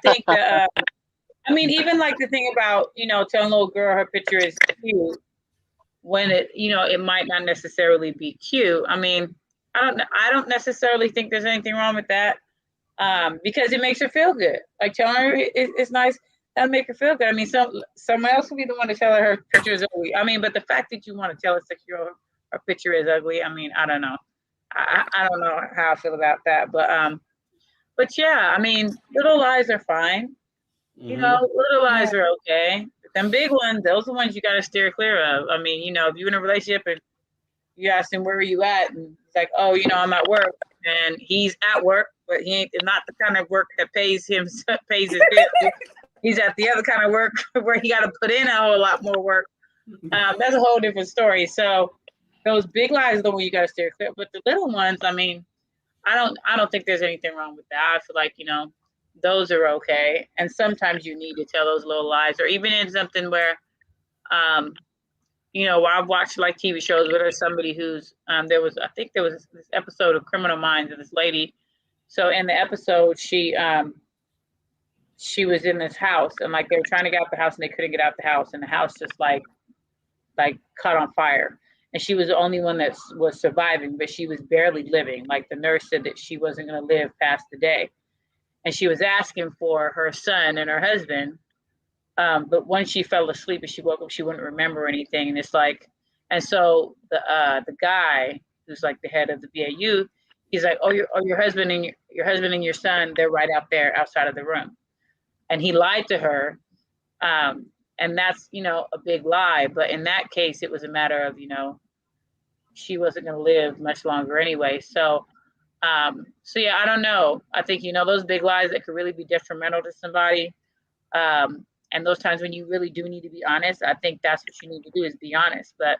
Speaker 2: think that, I mean, even like the thing about, telling a little girl her picture is cute when it might not necessarily be cute. I mean, I don't necessarily think there's anything wrong with that. Because it makes her feel good. Like telling her it's nice, that'll make her feel good. I mean, someone else will be the one to tell her picture is ugly. I mean, but the fact that you want to tell a 6-year-old her picture is ugly, I mean, I don't know. I don't know how I feel about that, but yeah, I mean, little lies are fine. Little lies are okay. But them big ones, those are the ones you got to steer clear of. I mean, if you're in a relationship and you ask him, where are you at? And it's like, oh, I'm at work. And he's at work, but he ain't not the kind of work that pays his bills. He's at the other kind of work where he got to put in a whole lot more work. That's a whole different story. So those big lies are the one you got to steer clear. But the little ones, I mean, I don't think there's anything wrong with that. I feel like, those are okay. And sometimes you need to tell those little lies, or even in something where, I've watched like TV shows where there's somebody who's, I think there was this episode of Criminal Minds of this lady. So in the episode, she was in this house and like they were trying to get out the house and they couldn't get out the house, and the house just like caught on fire. And she was the only one that was surviving, but she was barely living. Like the nurse said that she wasn't going to live past the day. And she was asking for her son and her husband. But once she fell asleep and she woke up, she wouldn't remember anything. And it's like, and so the guy who's like the head of the BAU, he's like, oh, your husband and your husband and your son, they're right out there outside of the room. And he lied to her. And that's, a big lie. But in that case, it was a matter of, she wasn't going to live much longer anyway. So yeah, I don't know. I think, those big lies that could really be detrimental to somebody. And those times when you really do need to be honest, I think that's what you need to do, is be honest. But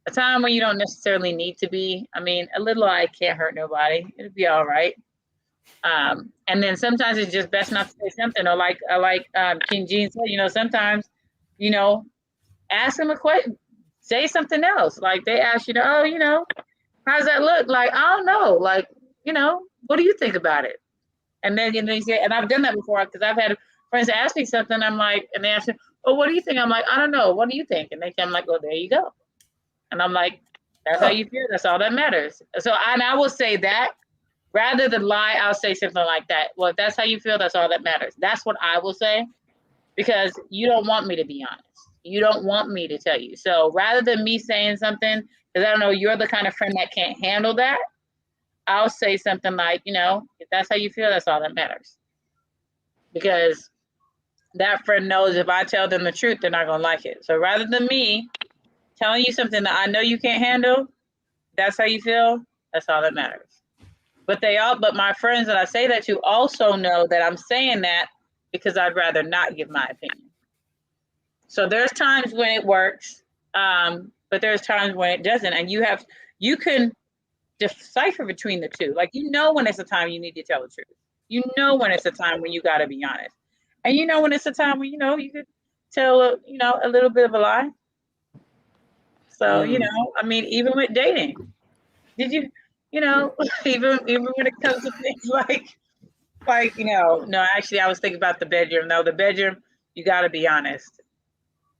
Speaker 2: a time when you don't necessarily need to be, I mean, a little lie can't hurt nobody. It'll be all right. And then sometimes it's just best not to say something, or like King Gene said, sometimes, ask them a question, say something else. Like they ask you, how's that look? Like, I don't know. Like, what do you think about it? And then you say, and I've done that before because I've had friends ask me something. I'm like, and they ask me, oh, what do you think? I'm like, I don't know. What do you think? And I'm like, well, there you go. And I'm like, that's how you feel. That's all that matters. So I will say that rather than lie, I'll say something like that. Well, if that's how you feel, that's all that matters. That's what I will say, because you don't want me to be honest. You don't want me to tell you. So rather than me saying something, because I don't know, you're the kind of friend that can't handle that, I'll say something like, if that's how you feel, that's all that matters. Because that friend knows if I tell them the truth, they're not going to like it. So rather than me telling you something that I know you can't handle, that's how you feel, that's all that matters. But my friends that I say that to also know that I'm saying that because I'd rather not give my opinion. So there's times when it works, but there's times when it doesn't. And you can decipher between the two. Like, when it's a time you need to tell the truth. When it's a time when you got to be honest. And when it's a time when, you could tell, a little bit of a lie. So, I mean, even with dating, did you, even when it comes to things like, no, actually, I was thinking about the bedroom. No, the bedroom, you got to be honest.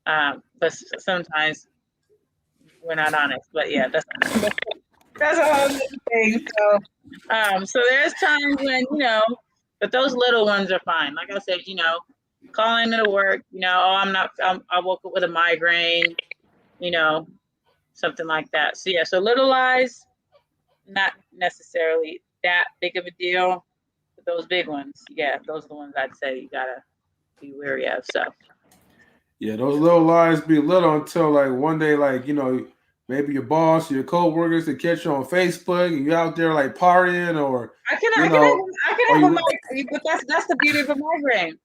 Speaker 2: But sometimes we're not honest. But yeah, that's a whole other thing. So there's times when, but those little ones are fine. Like I said, calling into work, I woke up with a migraine, something like that. So yeah, so little lies, not necessarily that big of a deal. But those big ones, yeah, those are the ones I'd say you gotta be wary of. So
Speaker 1: yeah, those little lies be little until like one day, like, maybe your boss or your co-workers to catch you on Facebook and you're out there like partying, or
Speaker 2: I can have but that's the beauty of a migraine.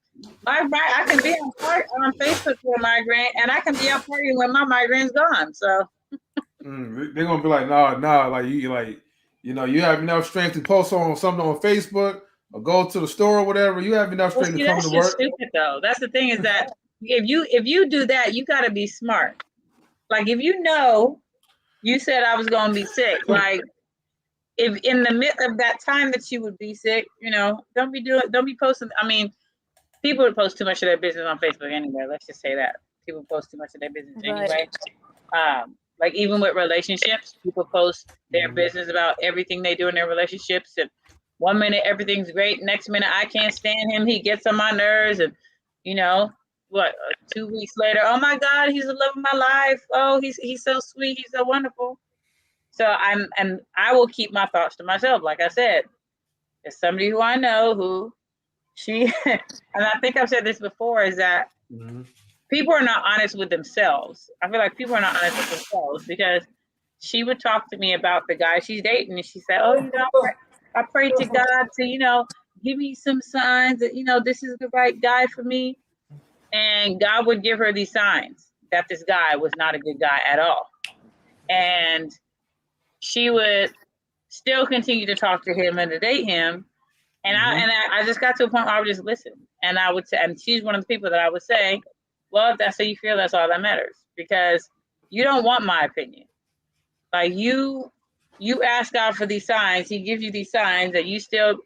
Speaker 2: I can be on Facebook for a migraine, and I can be out partying when my migraine's gone. So
Speaker 1: they're gonna be like, nah, like you have enough strength to post on something on Facebook or go to the store or whatever. You have enough strength to come to work.
Speaker 2: Stupid though. That's the thing is that if you do that, you got to be smart. Like if you know, you said I was gonna be sick, like. If in the midst of that time that you would be sick, don't be posting. I mean, people would post too much of their business on Facebook anyway. Let's just say that people post too much of their business anyway. Like even with relationships, people post their business about everything they do in their relationships. And 1 minute everything's great, next minute I can't stand him. He gets on my nerves, and 2 weeks later, oh my God, he's the love of my life. Oh, he's so sweet, he's so wonderful. So I will keep my thoughts to myself. Like I said, there's somebody who I know who and I think I've said this before, is that people are not honest with themselves. I feel like people are not honest with themselves, because she would talk to me about the guy she's dating, and she said, oh, I pray to God to, give me some signs that, this is the right guy for me. And God would give her these signs that this guy was not a good guy at all. And she would still continue to talk to him and to date him. And I just got to a point where I would just listen. And I would say, and she's one of the people that I would say, well, if that's how you feel, that's all that matters. Because you don't want my opinion. Like you ask God for these signs, he gives you these signs, that you still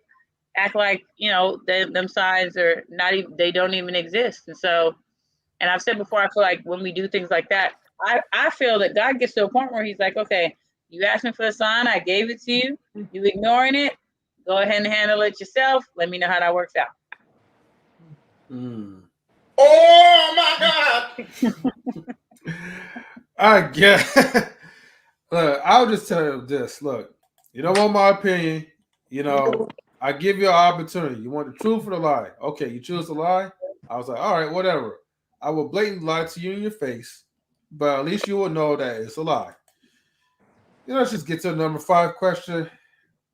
Speaker 2: act like, them signs are not even, they don't even exist. And so, and I've said before, I feel like when we do things like that, I feel that God gets to a point where he's like, okay, you asked me for the sign, I gave it to you. You ignoring it, go ahead and handle it yourself. Let me know how that works out.
Speaker 6: Oh my God!
Speaker 1: I guess. Look, I'll just tell you this. Look, you don't want my opinion. I give you an opportunity. You want the truth or the lie? Okay, you choose the lie. I was like, all right, whatever. I will blatantly lie to you in your face, but at least you will know that it's a lie. Let's just get to the number 5 question.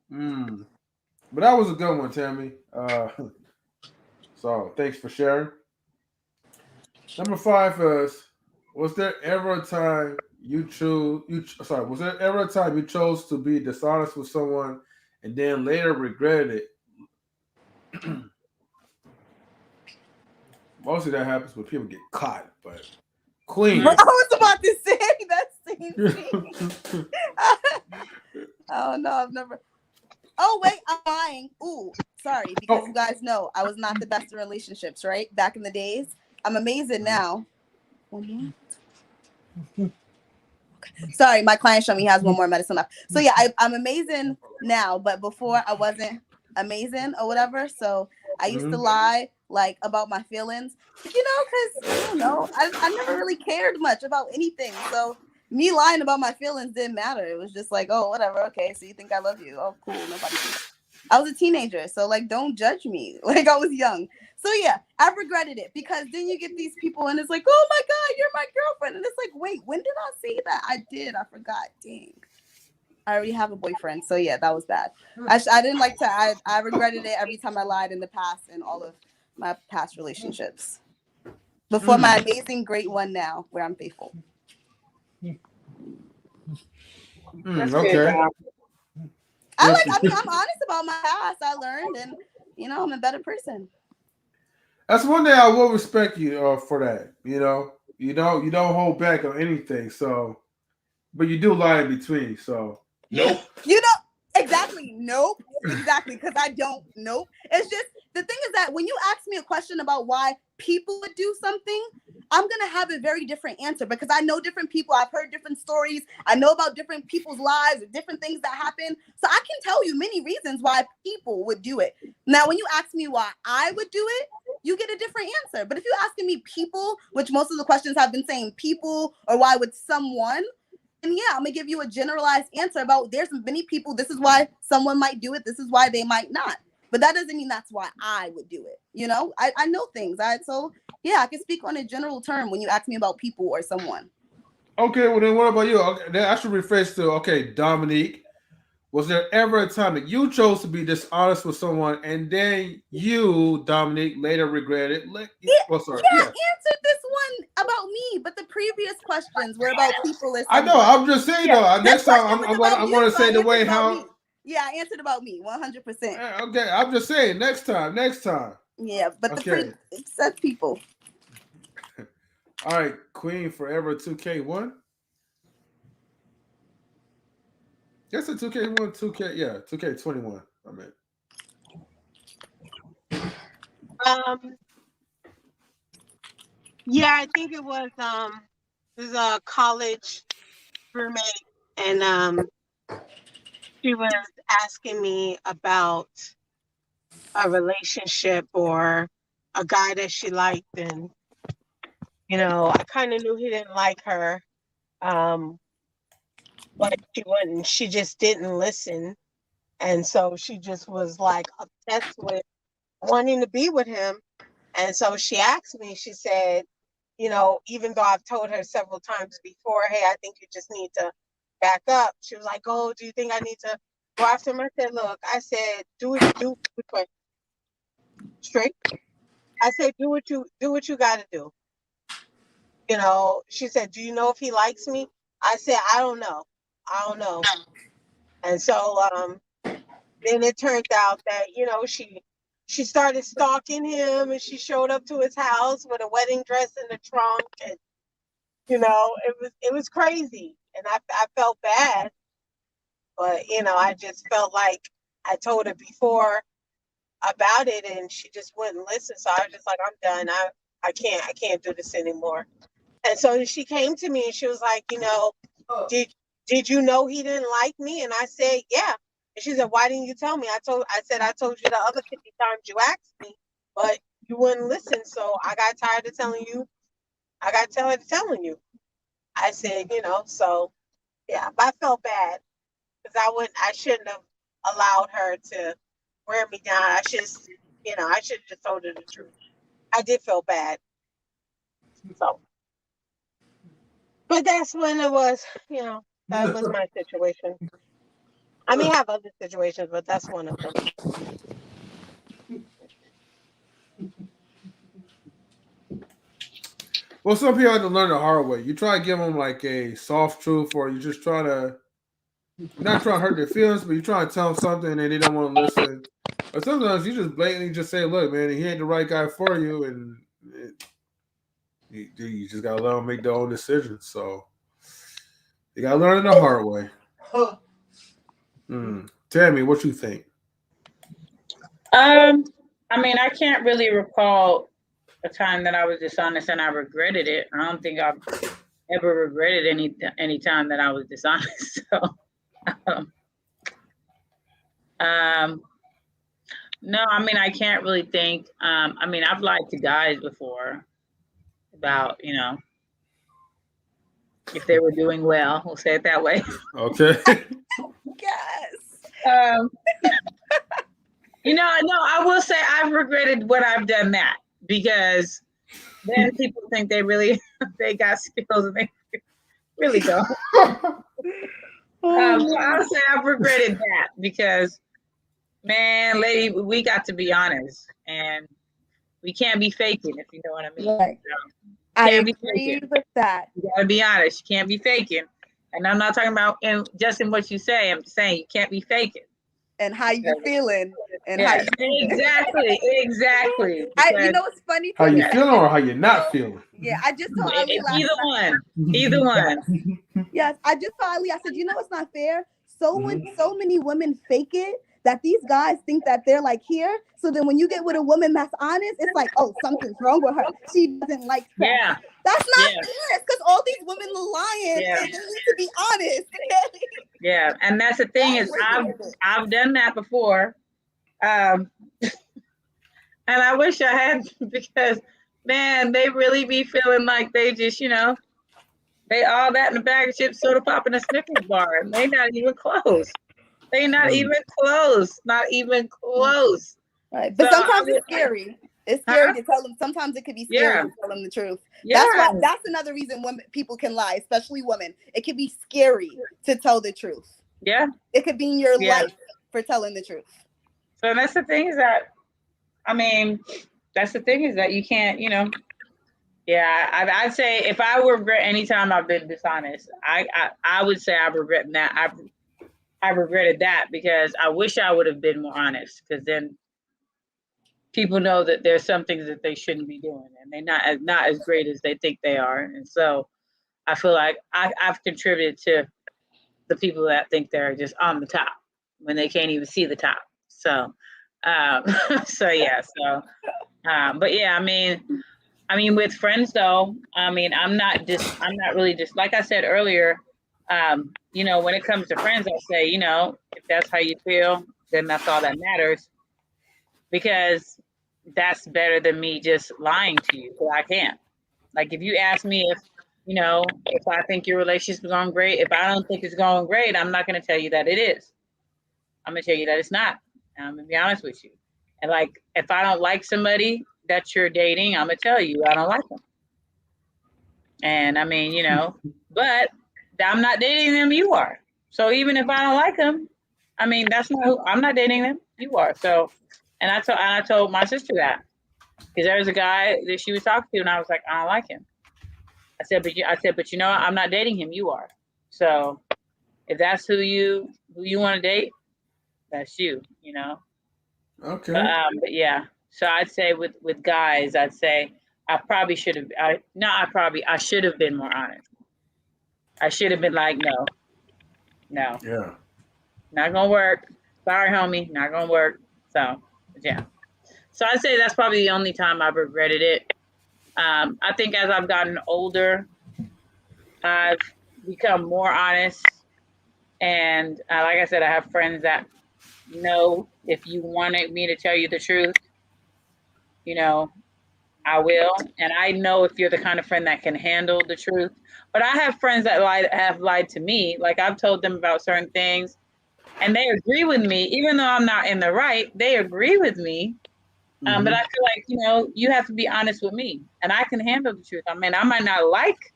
Speaker 1: But that was a good one, Tammy. So thanks for sharing. Number 5 is: was there ever a time was there ever a time you chose to be dishonest with someone and then later regretted it? Mostly that happens when people get caught, but Queen.
Speaker 3: I was about to say that same thing. Oh no, I've never. Oh wait, I'm lying. Ooh, sorry, because you guys know I was not the best in relationships, right? Back in the days. I'm amazing now. One more. Okay. Sorry, my client showed me he has one more medicine left. So yeah, I'm amazing now, but before I wasn't amazing or whatever. So I used to lie like about my feelings, because I don't know, I never really cared much about anything. So me lying about my feelings didn't matter. It was just like, oh, whatever. Okay, so you think I love you? Oh, cool. Nobody. I was a teenager, so like, don't judge me. Like I was young. So yeah, I've regretted it, because then you get these people and it's like, oh my God, you're my girlfriend. And it's like, wait, when did I say that? I did. I forgot. Dang. I already have a boyfriend. So yeah, that was bad. I didn't like to, I regretted it every time I lied in the past in all of my past relationships. Before my amazing great one now, where I'm faithful.
Speaker 1: Okay.
Speaker 3: I'm honest about my past. I learned, and I'm a better person.
Speaker 1: That's one thing I will respect you for that. You don't hold back on anything. So, but you do lie in between. So
Speaker 6: nope.
Speaker 3: Exactly. Nope. Exactly. Because I don't. Nope. It's just the thing is that when you ask me a question about why people would do something, I'm going to have a very different answer, because I know different people. I've heard different stories. I know about different people's lives, different things that happen. So I can tell you many reasons why people would do it. Now, when you ask me why I would do it, you get a different answer. But if you're asking me people, which most of the questions have been saying people, or why would someone, and yeah, I'm going to give you a generalized answer about there's many people. This is why someone might do it. This is why they might not. But that doesn't mean that's why I would do it. I know things. So yeah, I can speak on a general term when you ask me about people or someone.
Speaker 1: Okay, well then what about you? Okay, then I should rephrase to, okay, Dominique, Was there ever a time that you chose to be dishonest with someone and then you, Dominique, later regretted? Well, sorry.
Speaker 3: I answered this one about me, but the previous questions were about people or
Speaker 1: I
Speaker 3: someone.
Speaker 1: know. I'm just saying though. Next time I'm going to say the way how.
Speaker 3: Me. Yeah, I answered about me 100%.
Speaker 1: Okay, I'm just saying next time.
Speaker 3: Yeah, but it says people.
Speaker 1: All right, Queen Forever 2K1. That's a 2K1, 2K21. I mean.
Speaker 4: Yeah, I think it was a college roommate, and she was asking me about a relationship or a guy that she liked, and I kind of knew he didn't like her, but she just didn't listen, and so she just was like obsessed with wanting to be with him. And so she asked me, she said, even though I've told her several times before, hey, I think you just need to back up. She was like, oh, do you think I need to go after him? I said, look, do it straight. I said, do what you got to do. She said, do you know if he likes me? I said, I don't know. And so then it turned out that, she started stalking him, and she showed up to his house with a wedding dress in the trunk, and it was crazy, and I felt bad, but I just felt like I told her before about it, and she just wouldn't listen. So I was just like, I'm done. I can't do this anymore. And so she came to me and she was like, did you know he didn't like me? And I said, yeah. And she said, why didn't you tell me? I told you the other 50 times you asked me, but you wouldn't listen. So I got tired of telling you. I got tired of telling you. I said, so yeah, but I felt bad because I shouldn't have allowed her to wear me down. I should have just told her the truth. I did feel bad. So, but that's when it was, that was my situation. I may have other situations, but that's one of them.
Speaker 1: Well, some people have to learn the hard way. You try to give them like a soft truth, or you just try to, not trying to hurt their feelings, but you try to tell them something and they don't want to listen. Or sometimes you just blatantly just say, look, man, he ain't the right guy for you, and you just got to let them make their own decisions. So you got to learn it the hard way. Tammy, what you think?
Speaker 2: I mean, I can't really recall a time that I was dishonest and I regretted it. I don't think I've ever regretted any time that I was dishonest. So, no, I mean, I can't really think. I mean, I've lied to guys before about, if they were doing well. We'll say it that way.
Speaker 1: Okay.
Speaker 3: Yes.
Speaker 2: No, I will say I've regretted when I've done that, because then people think they got skills and they really don't. So I'll say I've regretted that because, man, lady, we got to be honest, and we can't be faking, if you know what I mean.
Speaker 3: Right.
Speaker 2: So,
Speaker 3: I agree with that.
Speaker 2: You gotta be honest. You can't be faking. And I'm not talking about just in what you say. I'm saying you can't be faking.
Speaker 3: And how you feeling, and
Speaker 2: how you exactly.
Speaker 3: It's funny.
Speaker 1: How you feeling or how you not feeling?
Speaker 3: Yeah, I just told Ali
Speaker 2: Either one.
Speaker 3: Yes, I just told Ali. I said, it's not fair. So many women fake it that these guys think that they're like here. So then when you get with a woman that's honest, it's like, oh, something's wrong with her. She doesn't like sex.
Speaker 2: Yeah.
Speaker 3: That's not fair. It's because all these women are lying and they need to be honest.
Speaker 2: Yeah, and that's the thing is I've done that before. And I wish I had, because man, they really be feeling like they just, they all that in a bag of chips, soda pop, and a Snickers bar, and they not even close. They not even close. Not even close.
Speaker 3: Right. But sometimes it's scary. It's scary to tell them. Sometimes it could be scary to tell them the truth. Yeah. That's another reason people can lie, especially women. It can be scary to tell the truth.
Speaker 2: Yeah.
Speaker 3: It could mean your
Speaker 2: Yeah.
Speaker 3: life for telling the truth.
Speaker 2: So that's the thing is that, I mean, that's the thing is that you can't, yeah, I'd say if I regret any time I've been dishonest, I would say I regret that. I regretted that because I wish I would have been more honest, because then people know that there's some things that they shouldn't be doing and they're not as great as they think they are. And so I feel like I've contributed to the people that think they're just on the top when they can't even see the top. So, so yeah, so, but yeah, I mean, with friends though, I mean, I'm not really just, like I said earlier, when it comes to friends, I say, if that's how you feel, then that's all that matters, because that's better than me just lying to you. Because I can't. Like, if you ask me if I think your relationship is going great, if I don't think it's going great, I'm not going to tell you that it is. I'm going to tell you that it's not. And I'm going to be honest with you. And like, if I don't like somebody that you're dating, I'm going to tell you I don't like them. And I mean, but I'm not dating them, you are. So even if I don't like them, I mean, that's not who, I'm not dating them, you are. So, and I told my sister that, because there was a guy that she was talking to, and I was like, I don't like him. I said, but I'm not dating him, you are. So if that's who you want to date, that's you,
Speaker 1: Okay.
Speaker 2: But yeah, so I'd say with guys, I'd say I probably should have. I should have been more honest. I should have been like, no,
Speaker 1: Yeah.
Speaker 2: not gonna work. Sorry, homie, not gonna work. So yeah, so I'd say that's probably the only time I've regretted it. I think as I've gotten older, I've become more honest, and like I said, I have friends that know if you wanted me to tell you the truth, I will. And I know if you're the kind of friend that can handle the truth. But I have friends that have lied to me. Like, I've told them about certain things and they agree with me, even though I'm not in the right, they agree with me. But I feel like, you have to be honest with me and I can handle the truth. I mean, I might not like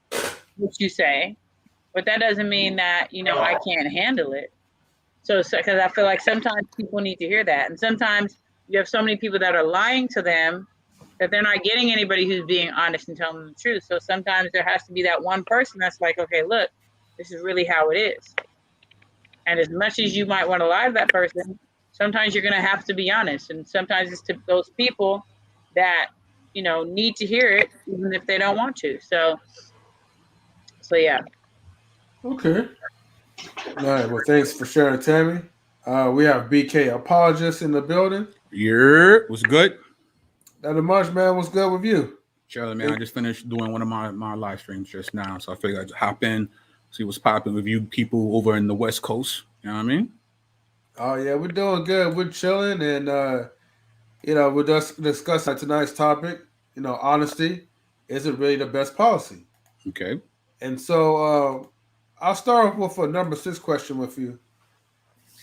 Speaker 2: what you say, but that doesn't mean that, I can't handle it. So, because I feel like sometimes people need to hear that. And sometimes you have so many people that are lying to them that they're not getting anybody who's being honest and telling them the truth. So sometimes there has to be that one person that's like, okay, look, this is really how it is. And as much as you might want to lie to that person, sometimes you're going to have to be honest. And sometimes it's to those people that, need to hear it, even if they don't want to. So yeah.
Speaker 1: Okay. All right. Well, thanks for sharing, Tammy. We have BK apologist in the building.
Speaker 9: Was good.
Speaker 1: Not much, man. What's good with you?
Speaker 9: Charlie, man, I just finished doing one of my live streams just now, so I figured I'd hop in, see what's popping with you people over in the West Coast. You know what I mean?
Speaker 1: Oh yeah, we're doing good. We're chilling, and we're just discussing tonight's topic. Honesty isn't really the best policy.
Speaker 9: Okay.
Speaker 1: And so I'll start off with a number 6 question with you.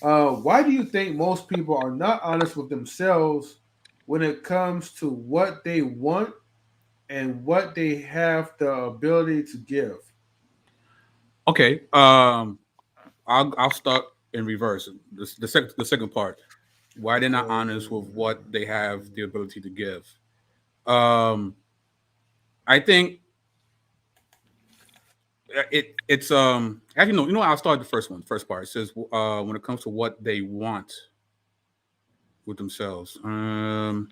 Speaker 1: Why do you think most people are not honest with themselves when it comes to what they want and what they have the ability to give?
Speaker 9: Okay. I'll start in reverse. The second part. Why they're not honest with what they have the ability to give. I think it's actually no, I'll start the first part. It says when it comes to what they want with themselves. Because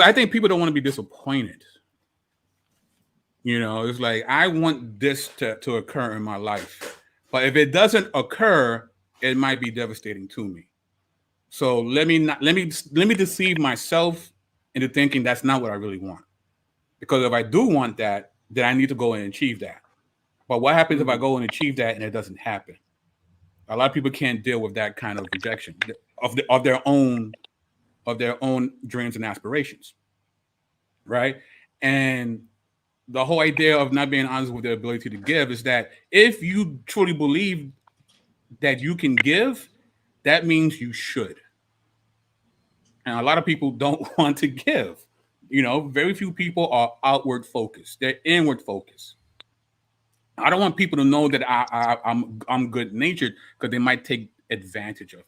Speaker 9: I think people don't want to be disappointed. It's like I want this to occur in my life, but if it doesn't occur, it might be devastating to me. So let me deceive myself into thinking that's not what I really want. Because if I do want that, then I need to go and achieve that. But what happens if I go and achieve that and it doesn't happen? A lot of people can't deal with that kind of rejection of their own dreams and aspirations, right? And the whole idea of not being honest with their ability to give is that if you truly believe that you can give, that means you should. And a lot of people don't want to give. Very few people are outward focused. They're inward focused. I don't want people to know that I'm good natured because they might take advantage of me.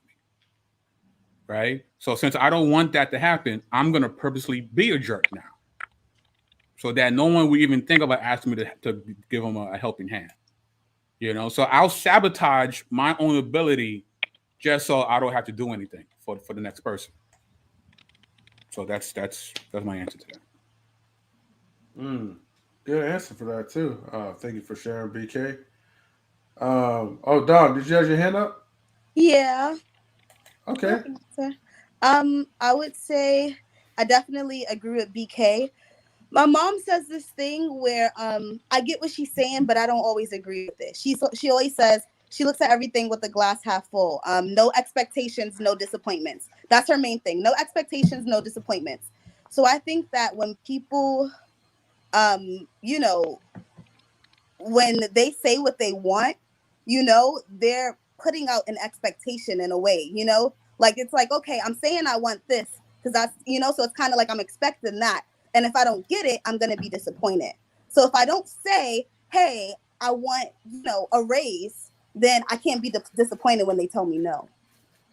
Speaker 9: Right. So since I don't want that to happen, I'm gonna purposely be a jerk now, so that no one would even think about asking me to give them a helping hand. So I'll sabotage my own ability just so I don't have to do anything for the next person. So that's my answer to that.
Speaker 1: Good answer for that too. Thank you for sharing, BK. Oh, Dom, did you have your hand up?
Speaker 3: Yeah.
Speaker 1: Okay.
Speaker 3: I would say I definitely agree with BK. My mom says this thing where I get what she's saying, but I don't always agree with it. She always says she looks at everything with the glass half full. No expectations, no disappointments. That's her main thing. No expectations, no disappointments. So I think that when people you know, when they say what they want, they're putting out an expectation in a way, like it's like, okay, I'm saying I want this because that's, so it's kind of like I'm expecting that. And if I don't get it, I'm going to be disappointed. So if I don't say, hey, I want, a raise, then I can't be disappointed when they tell me no.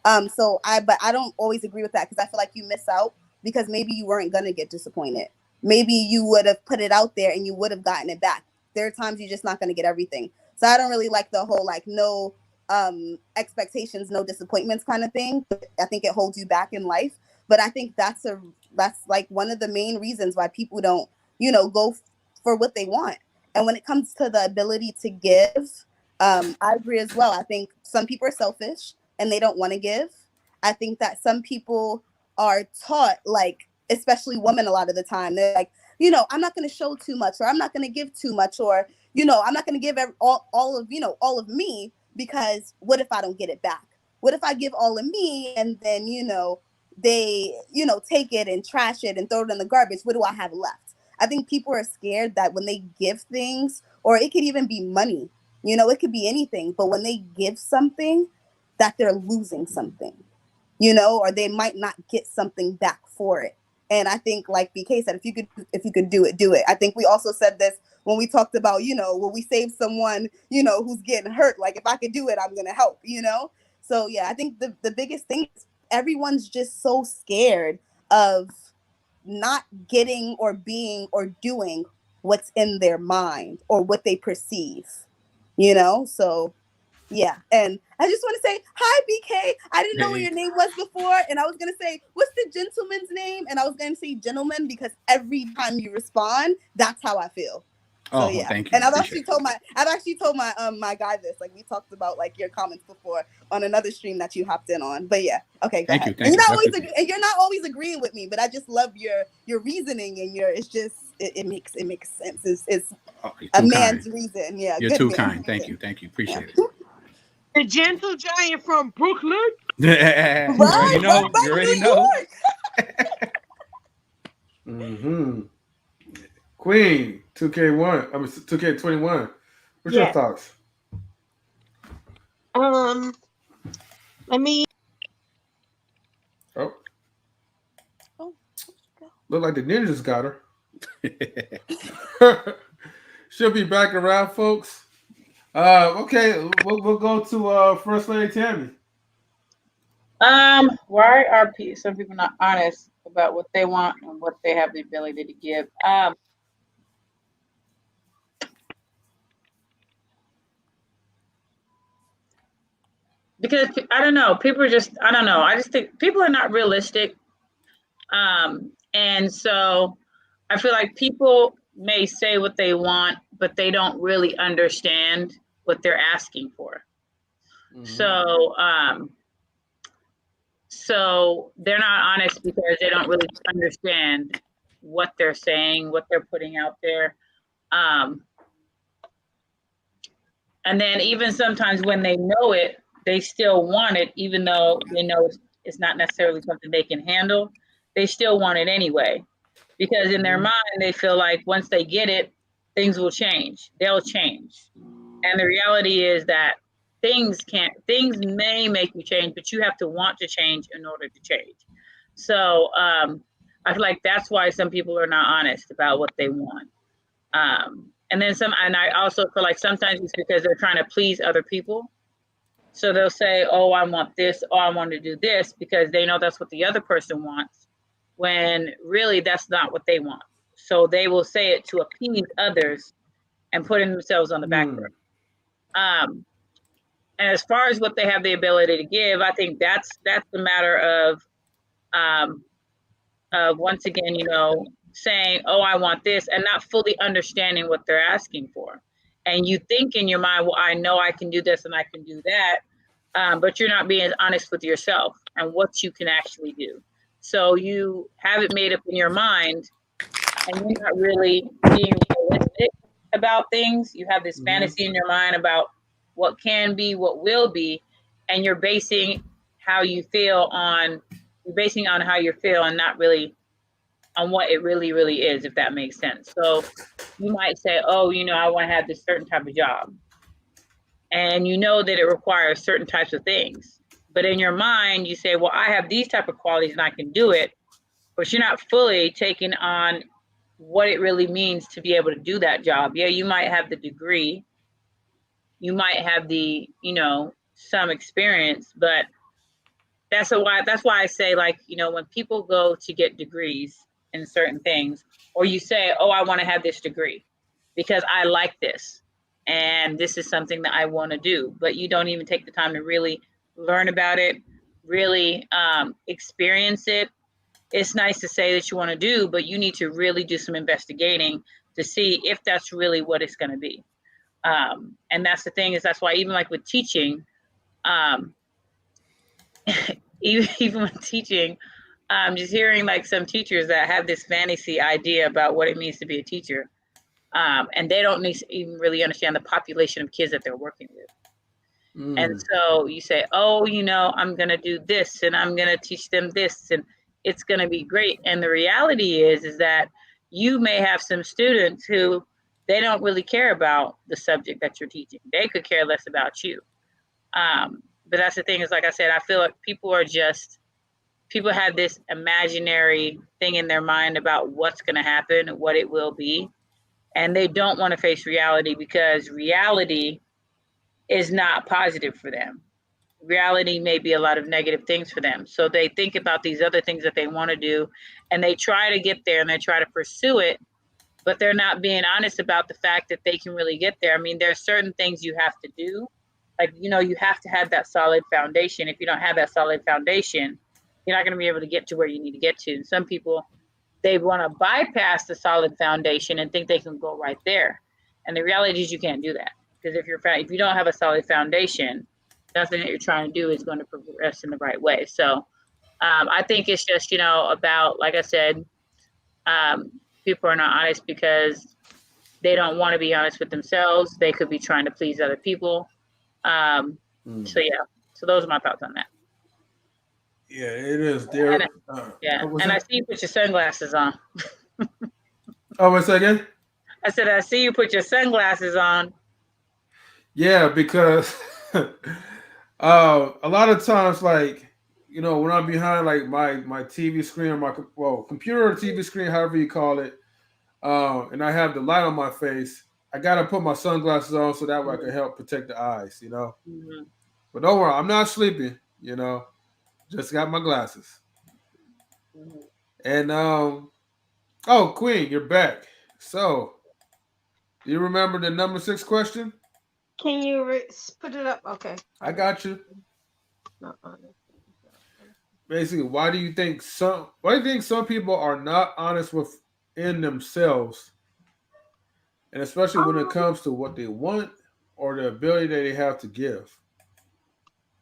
Speaker 3: But I don't always agree with that because I feel like you miss out because maybe you weren't going to get disappointed. Maybe you would have put it out there and you would have gotten it back. There are times you're just not going to get everything. So I don't really like the whole like no expectations, no disappointments kind of thing. I think it holds you back in life. But I think that's like one of the main reasons why people don't, go for what they want. And when it comes to the ability to give, I agree as well. I think some people are selfish and they don't want to give. I think that some people are taught, like, especially women a lot of the time, they're like, I'm not going to show too much, or I'm not going to give too much, or, I'm not going to give all of me, because what if I don't get it back? What if I give all of me and then, they, take it and trash it and throw it in the garbage? What do I have left? I think people are scared that when they give things, or it could even be money, it could be anything, but when they give something, that they're losing something, or they might not get something back for it. And I think, like BK said, if you could do it. I think we also said this when we talked about, when we save someone, who's getting hurt, like if I could do it, I'm going to help, So yeah, I think the biggest thing is everyone's just so scared of not getting or being or doing what's in their mind or what they perceive, So yeah, and I just want to say hi, BK. I didn't know what
Speaker 9: Hey.
Speaker 3: your name was before, and I was gonna say, what's the gentleman's name? And I was gonna say gentleman because every time you respond, that's how I feel. So
Speaker 9: Oh,
Speaker 3: yeah,
Speaker 9: thank you.
Speaker 3: and I've
Speaker 9: Appreciate
Speaker 3: actually told my guy this. Like we talked about like your comments before on another stream that you hopped in on. But yeah, okay, go
Speaker 9: Thank
Speaker 3: ahead.
Speaker 9: you. Thank you.
Speaker 3: And you're not always agreeing with me, but I just love your reasoning and it makes sense. It's
Speaker 9: Oh, you're
Speaker 3: a
Speaker 9: too
Speaker 3: man's
Speaker 9: kind.
Speaker 3: reason. Yeah,
Speaker 9: You're
Speaker 3: good
Speaker 9: too
Speaker 3: man.
Speaker 9: kind. Thank you. Thank you. Appreciate
Speaker 10: The gentle giant from Brooklyn.
Speaker 9: it. You already know. You already know.
Speaker 1: Queen 2K1. I mean 2K21. What's your
Speaker 4: Yes.
Speaker 1: thoughts?
Speaker 4: Let me.
Speaker 1: Oh, look like the ninjas got her. She'll be back around, folks. Okay, we'll go to First Lady Tammy.
Speaker 2: Why are some people not honest about what they want and what they have the ability to give? Because I don't know, people are just, I don't know. I just think people are not realistic. And so I feel like people may say what they want, but they don't really understand what they're asking for.
Speaker 1: Mm-hmm.
Speaker 2: So they're not honest because they don't really understand what they're saying, what they're putting out there. And then even sometimes when they know it, they still want it, even though they know it's not necessarily something they can handle. They still want it anyway, because in their mind, they feel like once they get it, things will change. They'll change. And the reality is that things may make you change, but you have to want to change in order to change. So I feel like that's why some people are not honest about what they want. And then and I also feel like sometimes it's because they're trying to please other people. So they'll say, oh, I want this, or I want to do this, because they know that's what the other person wants, when really that's not what they want. So they will say it to appease others and putting themselves on the back burner. And as far as what they have the ability to give, I think that's the matter of once again, saying, oh, I want this, and not fully understanding what they're asking for. And you think in your mind, well, I know I can do this and I can do that, but you're not being honest with yourself and what you can actually do. So you have it made up in your mind, and you're not really being realistic about things. You have this fantasy in your mind about what can be, what will be, and you're basing how you feel on how you feel, and not really on what it really, really is, if that makes sense. So you might say, oh, I want to have this certain type of job. And you know that it requires certain types of things. But in your mind, you say, well, I have these type of qualities and I can do it. But you're not fully taking on what it really means to be able to do that job. Yeah, you might have the degree. You might have the, some experience, but that's why I say, like, when people go to get degrees in certain things, or you say, oh, I want to have this degree because I like this and this is something that I want to do, but you don't even take the time to really learn about it, really experience it. It's nice to say that you want to do, but you need to really do some investigating to see if that's really what it's going to be. And that's the thing, is that's why even like with teaching, even with teaching, just hearing like some teachers that have this fantasy idea about what it means to be a teacher, and they don't even really understand the population of kids that they're working with. And so you say, oh, I'm going to do this and I'm going to teach them this and it's going to be great. And the reality is that you may have some students who they don't really care about the subject that you're teaching. They could care less about you. But that's the thing, is, like I said, I feel like people have this imaginary thing in their mind about what's going to happen, what it will be. And they don't want to face reality, because reality is not positive for them. Reality may be a lot of negative things for them. So they think about these other things that they want to do, and they try to get there and they try to pursue it, but they're not being honest about the fact that they can really get there. I mean, there's certain things you have to do. Like, you have to have that solid foundation. If you don't have that solid foundation, you're not going to be able to get to where you need to get to. And some people, they want to bypass the solid foundation and think they can go right there. And the reality is you can't do that. Because if you don't have a solid foundation, nothing that you're trying to do is going to progress in the right way. So I think it's just, about, like I said, people are not honest because they don't want to be honest with themselves. They could be trying to please other people. So yeah, so those are my thoughts on that.
Speaker 1: Yeah, it is. There.
Speaker 2: And I see you put your sunglasses on.
Speaker 1: Oh, what's that again?
Speaker 2: I said, I see you put your sunglasses on.
Speaker 1: Yeah, because a lot of times, like, when I'm behind like my TV screen or my computer or TV screen, however you call it, and I have the light on my face, I gotta put my sunglasses on so that way I can help protect the eyes,
Speaker 2: Mm-hmm.
Speaker 1: But don't worry, I'm not sleeping, just got my glasses.
Speaker 2: Mm-hmm.
Speaker 1: And oh, Queen, you're back. So, do you remember the number 6 question?
Speaker 4: Can you put it up? Okay.
Speaker 1: I got you.
Speaker 4: Not honest.
Speaker 1: Basically, why do you think some people are not honest within themselves, and especially when it comes to what they want or the ability that they have to give?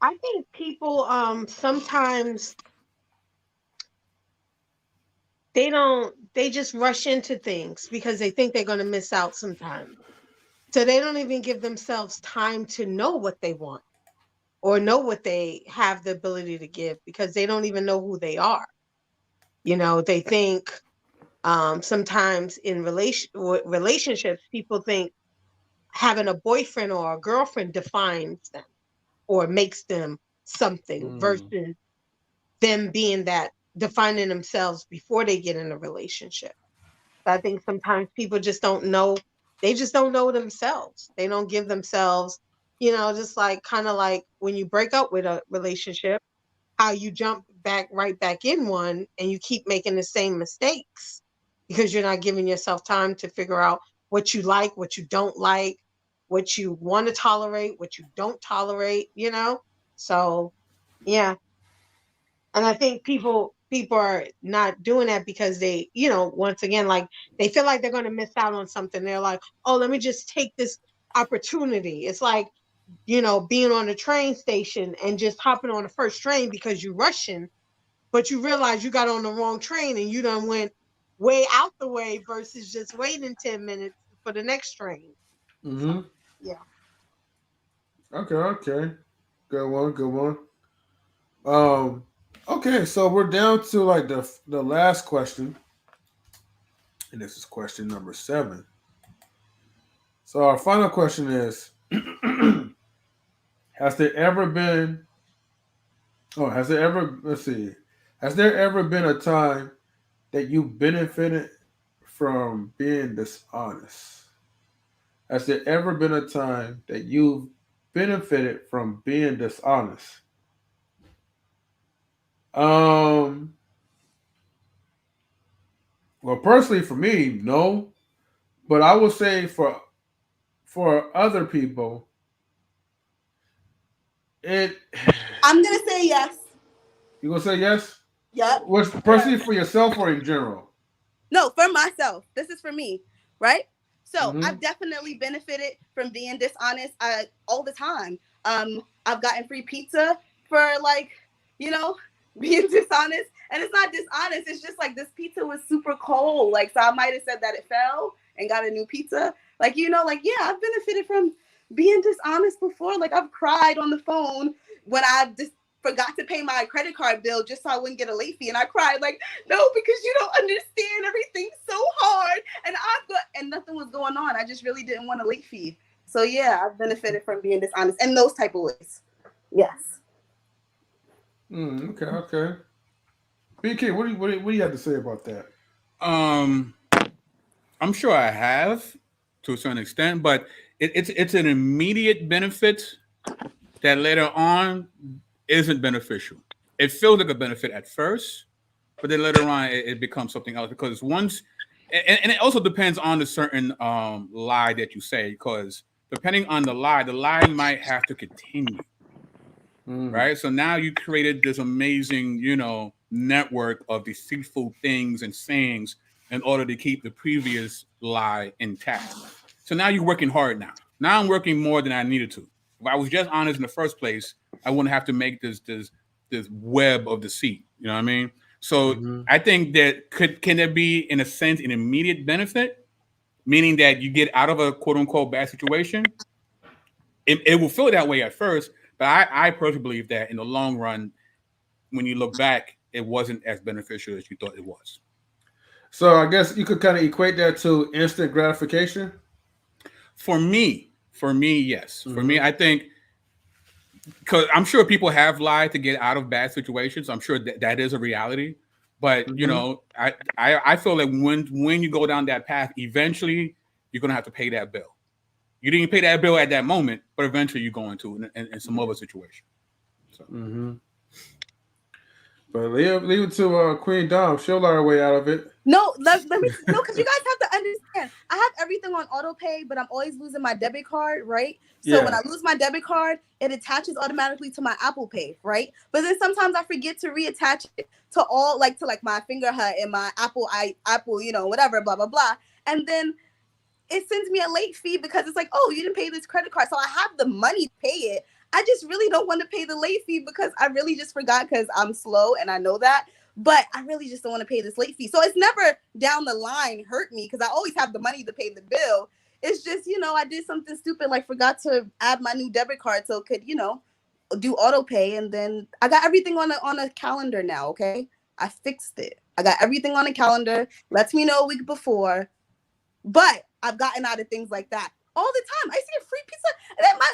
Speaker 4: I think people sometimes they just rush into things because they think they're going to miss out sometimes. So they don't even give themselves time to know what they want or know what they have the ability to give, because they don't even know who they are. They think sometimes in relationships, people think having a boyfriend or a girlfriend defines them or makes them something versus them being that, defining themselves before they get in a relationship. I think sometimes people just don't know they just don't know themselves. They don't give themselves, just like kind of like when you break up with a relationship, how you jump right back in one and you keep making the same mistakes because you're not giving yourself time to figure out what you like, what you don't like, what you want to tolerate, what you don't tolerate, So, yeah. And I think people are not doing that because they, once again, like they feel like they're going to miss out on something. They're like, oh, let me just take this opportunity. It's like, being on a train station and just hopping on the first train because you're rushing, but you realize you got on the wrong train and you done went way out the way versus just waiting 10 minutes for the next train.
Speaker 1: Mm-hmm.
Speaker 4: Yeah.
Speaker 1: Okay. Good one. Um, okay, so we're down to like the last question, and this is question number 7. So our final question is: Has there ever been? Oh, has there ever? Let's see. Has there ever been a time that you benefited from being dishonest? Has there ever been a time that you've benefited from being dishonest? Um. Well, personally, for me, no. But I would say for other people, it.
Speaker 3: I'm gonna say yes.
Speaker 1: You gonna say yes?
Speaker 3: Yep.
Speaker 1: What's personally for yourself or in general?
Speaker 3: No, for myself. This is for me, right? So
Speaker 1: Mm-hmm.
Speaker 3: I've definitely benefited from being dishonest all the time. I've gotten free pizza for like, you know, being dishonest. And it's not dishonest. It's just like this pizza was super cold. Like, so I might have said that it fell and got a new pizza. Like, yeah, I've benefited from being dishonest before. Like I've cried on the phone when I just forgot to pay my credit card bill just so I wouldn't get a late fee. And I cried like, no, because you don't understand. Everything's so hard. And nothing was going on. I just really didn't want a late fee. So yeah, I've benefited from being dishonest in those type of ways. Yes.
Speaker 1: Okay. BK, what do you have to say about that?
Speaker 9: I'm sure I have to a certain extent, but it's an immediate benefit that later on isn't beneficial. It feels like a benefit at first, but then later on it becomes something else because once, and it also depends on the certain lie that you say, because depending on the lie might have to continue. Right. So now you created this amazing, network of deceitful things and sayings in order to keep the previous lie intact. So now you're working hard now. Now I'm working more than I needed to. If I was just honest in the first place, I wouldn't have to make this web of deceit. You know what I mean? So I think that can there be, in a sense, an immediate benefit, meaning that you get out of a quote unquote bad situation? It will feel that way at first, but I personally believe that in the long run, when you look back, it wasn't as beneficial as you thought it was.
Speaker 1: So I guess you could kind of equate that to instant gratification.
Speaker 9: For me, yes. For me, I think, because I'm sure people have lied to get out of bad situations. I'm sure that is a reality. But I feel like when you go down that path, eventually you're gonna have to pay that bill. You didn't pay that bill at that moment, but eventually you're going to in some other situation. So.
Speaker 1: But leave it to Queen Dom. She'll learn her way out of it.
Speaker 3: No, let me no, because you guys have to understand. I have everything on auto pay, but I'm always losing my debit card, right? So when I lose my debit card, it attaches automatically to my Apple Pay, right? But then sometimes I forget to reattach it to my finger hut and my Apple, whatever, blah blah blah, and then it sends me a late fee because it's like, oh, you didn't pay this credit card. So I have the money to pay it. I just really don't want to pay the late fee because I really just forgot because I'm slow and I know that. But I really just don't want to pay this late fee. So it's never down the line hurt me because I always have the money to pay the bill. It's just, I did something stupid, like forgot to add my new debit card so it could, do auto pay. And then I got everything on a calendar now, okay? I fixed it. I got everything on a calendar. Lets me know a week before. But I've gotten out of things like that all the time. I used to get free pizza.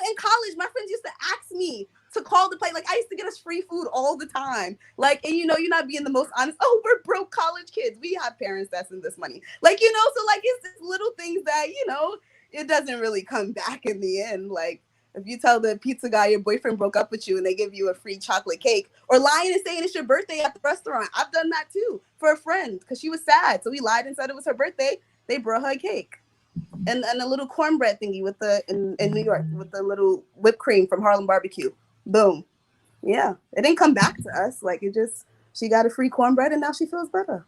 Speaker 3: In college, my friends used to ask me to call the place. Like, I used to get us free food all the time. Like, and you're not being the most honest. Oh, we're broke college kids. We have parents that send us money. Like, so like it's just little things that, it doesn't really come back in the end. Like, if you tell the pizza guy your boyfriend broke up with you and they give you a free chocolate cake, or lying and saying it's your birthday at the restaurant. I've done that too for a friend because she was sad. So we lied and said it was her birthday. They brought her a cake and a little cornbread thingy with in New York with the little whipped cream from Harlem Barbecue. Boom. Yeah. It didn't come back to us. Like, she got a free cornbread and now she feels better.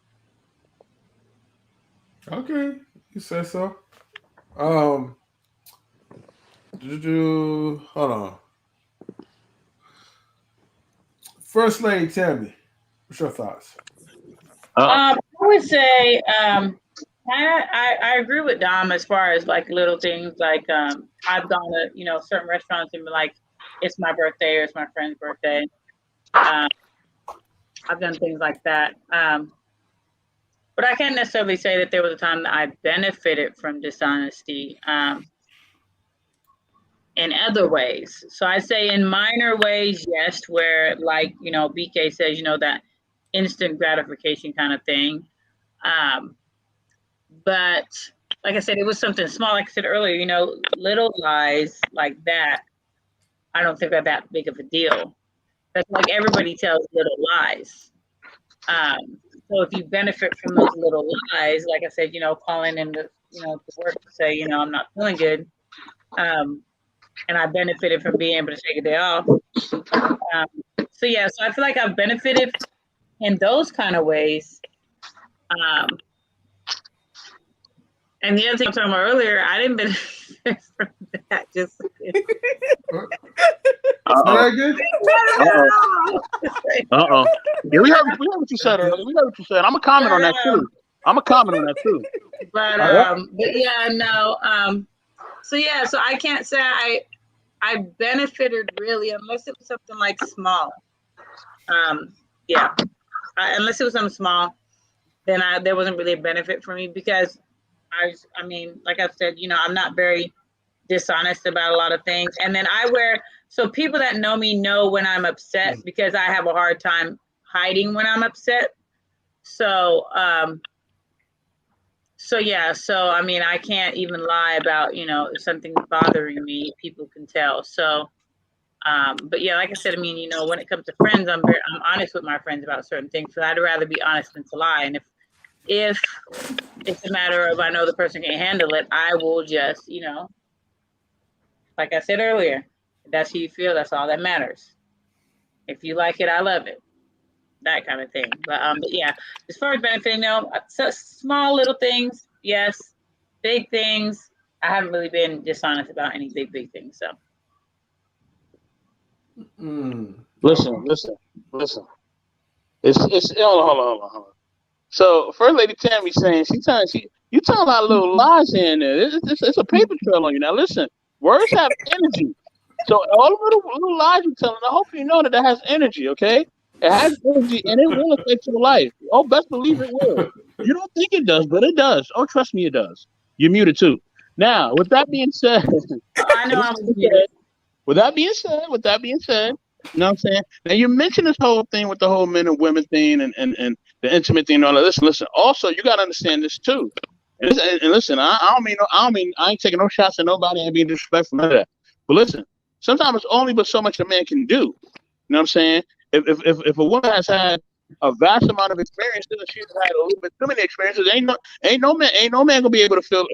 Speaker 1: Okay, you say so. Hold on. First Lady Tammy, what's your thoughts?
Speaker 2: I would say I agree with Dom as far as like little things like I've gone to certain restaurants and be like, it's my birthday or it's my friend's birthday. I've done things like that. But I can't necessarily say that there was a time that I benefited from dishonesty in other ways. So I say in minor ways, yes, where like, BK says, that instant gratification kind of thing. But like I said, it was something small. Like I said earlier, little lies like that, I don't think are that big of a deal. That's like everybody tells little lies. So if you benefit from those little lies, like I said, calling in to work to say, I'm not feeling good. And I benefited from being able to take a day off. So I feel like I've benefited in those kind of ways. And the other thing I was talking about earlier, I didn't benefit from that. Just
Speaker 5: Yeah, we heard what you said earlier. We heard what you said. I'm gonna comment on that too.
Speaker 2: But yeah, no. So I can't say I benefited really unless it was something like small. Unless it was something small, then there wasn't really a benefit for me because I mean, like I've said, I'm not very dishonest about a lot of things. And then so people that know me know when I'm upset because I have a hard time hiding when I'm upset. So I mean, I can't even lie about, if something's bothering me, people can tell. So, but yeah, like I said, I mean, when it comes to friends, I'm honest with my friends about certain things. So I'd rather be honest than to lie. And if it's a matter of I know the person can't handle it, I will just, like I said earlier, if that's how you feel, that's all that matters. If you like it, I love it. That kind of thing. But yeah, as far as benefiting, so small little things, yes. Big things, I haven't really been dishonest about any big things. So.
Speaker 5: Listen. It's hold on. So First Lady Tammy saying you telling a lot of little lies here and there. It's a paper trail on you. Now listen, words have energy. So all the little lies you're telling, I hope you know that has energy, okay? It has energy and it will affect your life. Oh, best believe it will. You don't think it does, but it does. Oh, trust me, it does. You're muted too. Now, with that being said,
Speaker 2: I know I was muted.
Speaker 5: With that being said, you know what I'm saying? Now you mentioned this whole thing with the whole men and women thing and the intimate thing and all that. Listen. Also, you gotta understand this too. And listen, I ain't taking no shots at nobody and being disrespectful, none of that. But listen, sometimes it's only but so much a man can do. You know what I'm saying? If a woman has had a vast amount of experiences and she's had a little bit too many experiences, ain't no man gonna be able to feel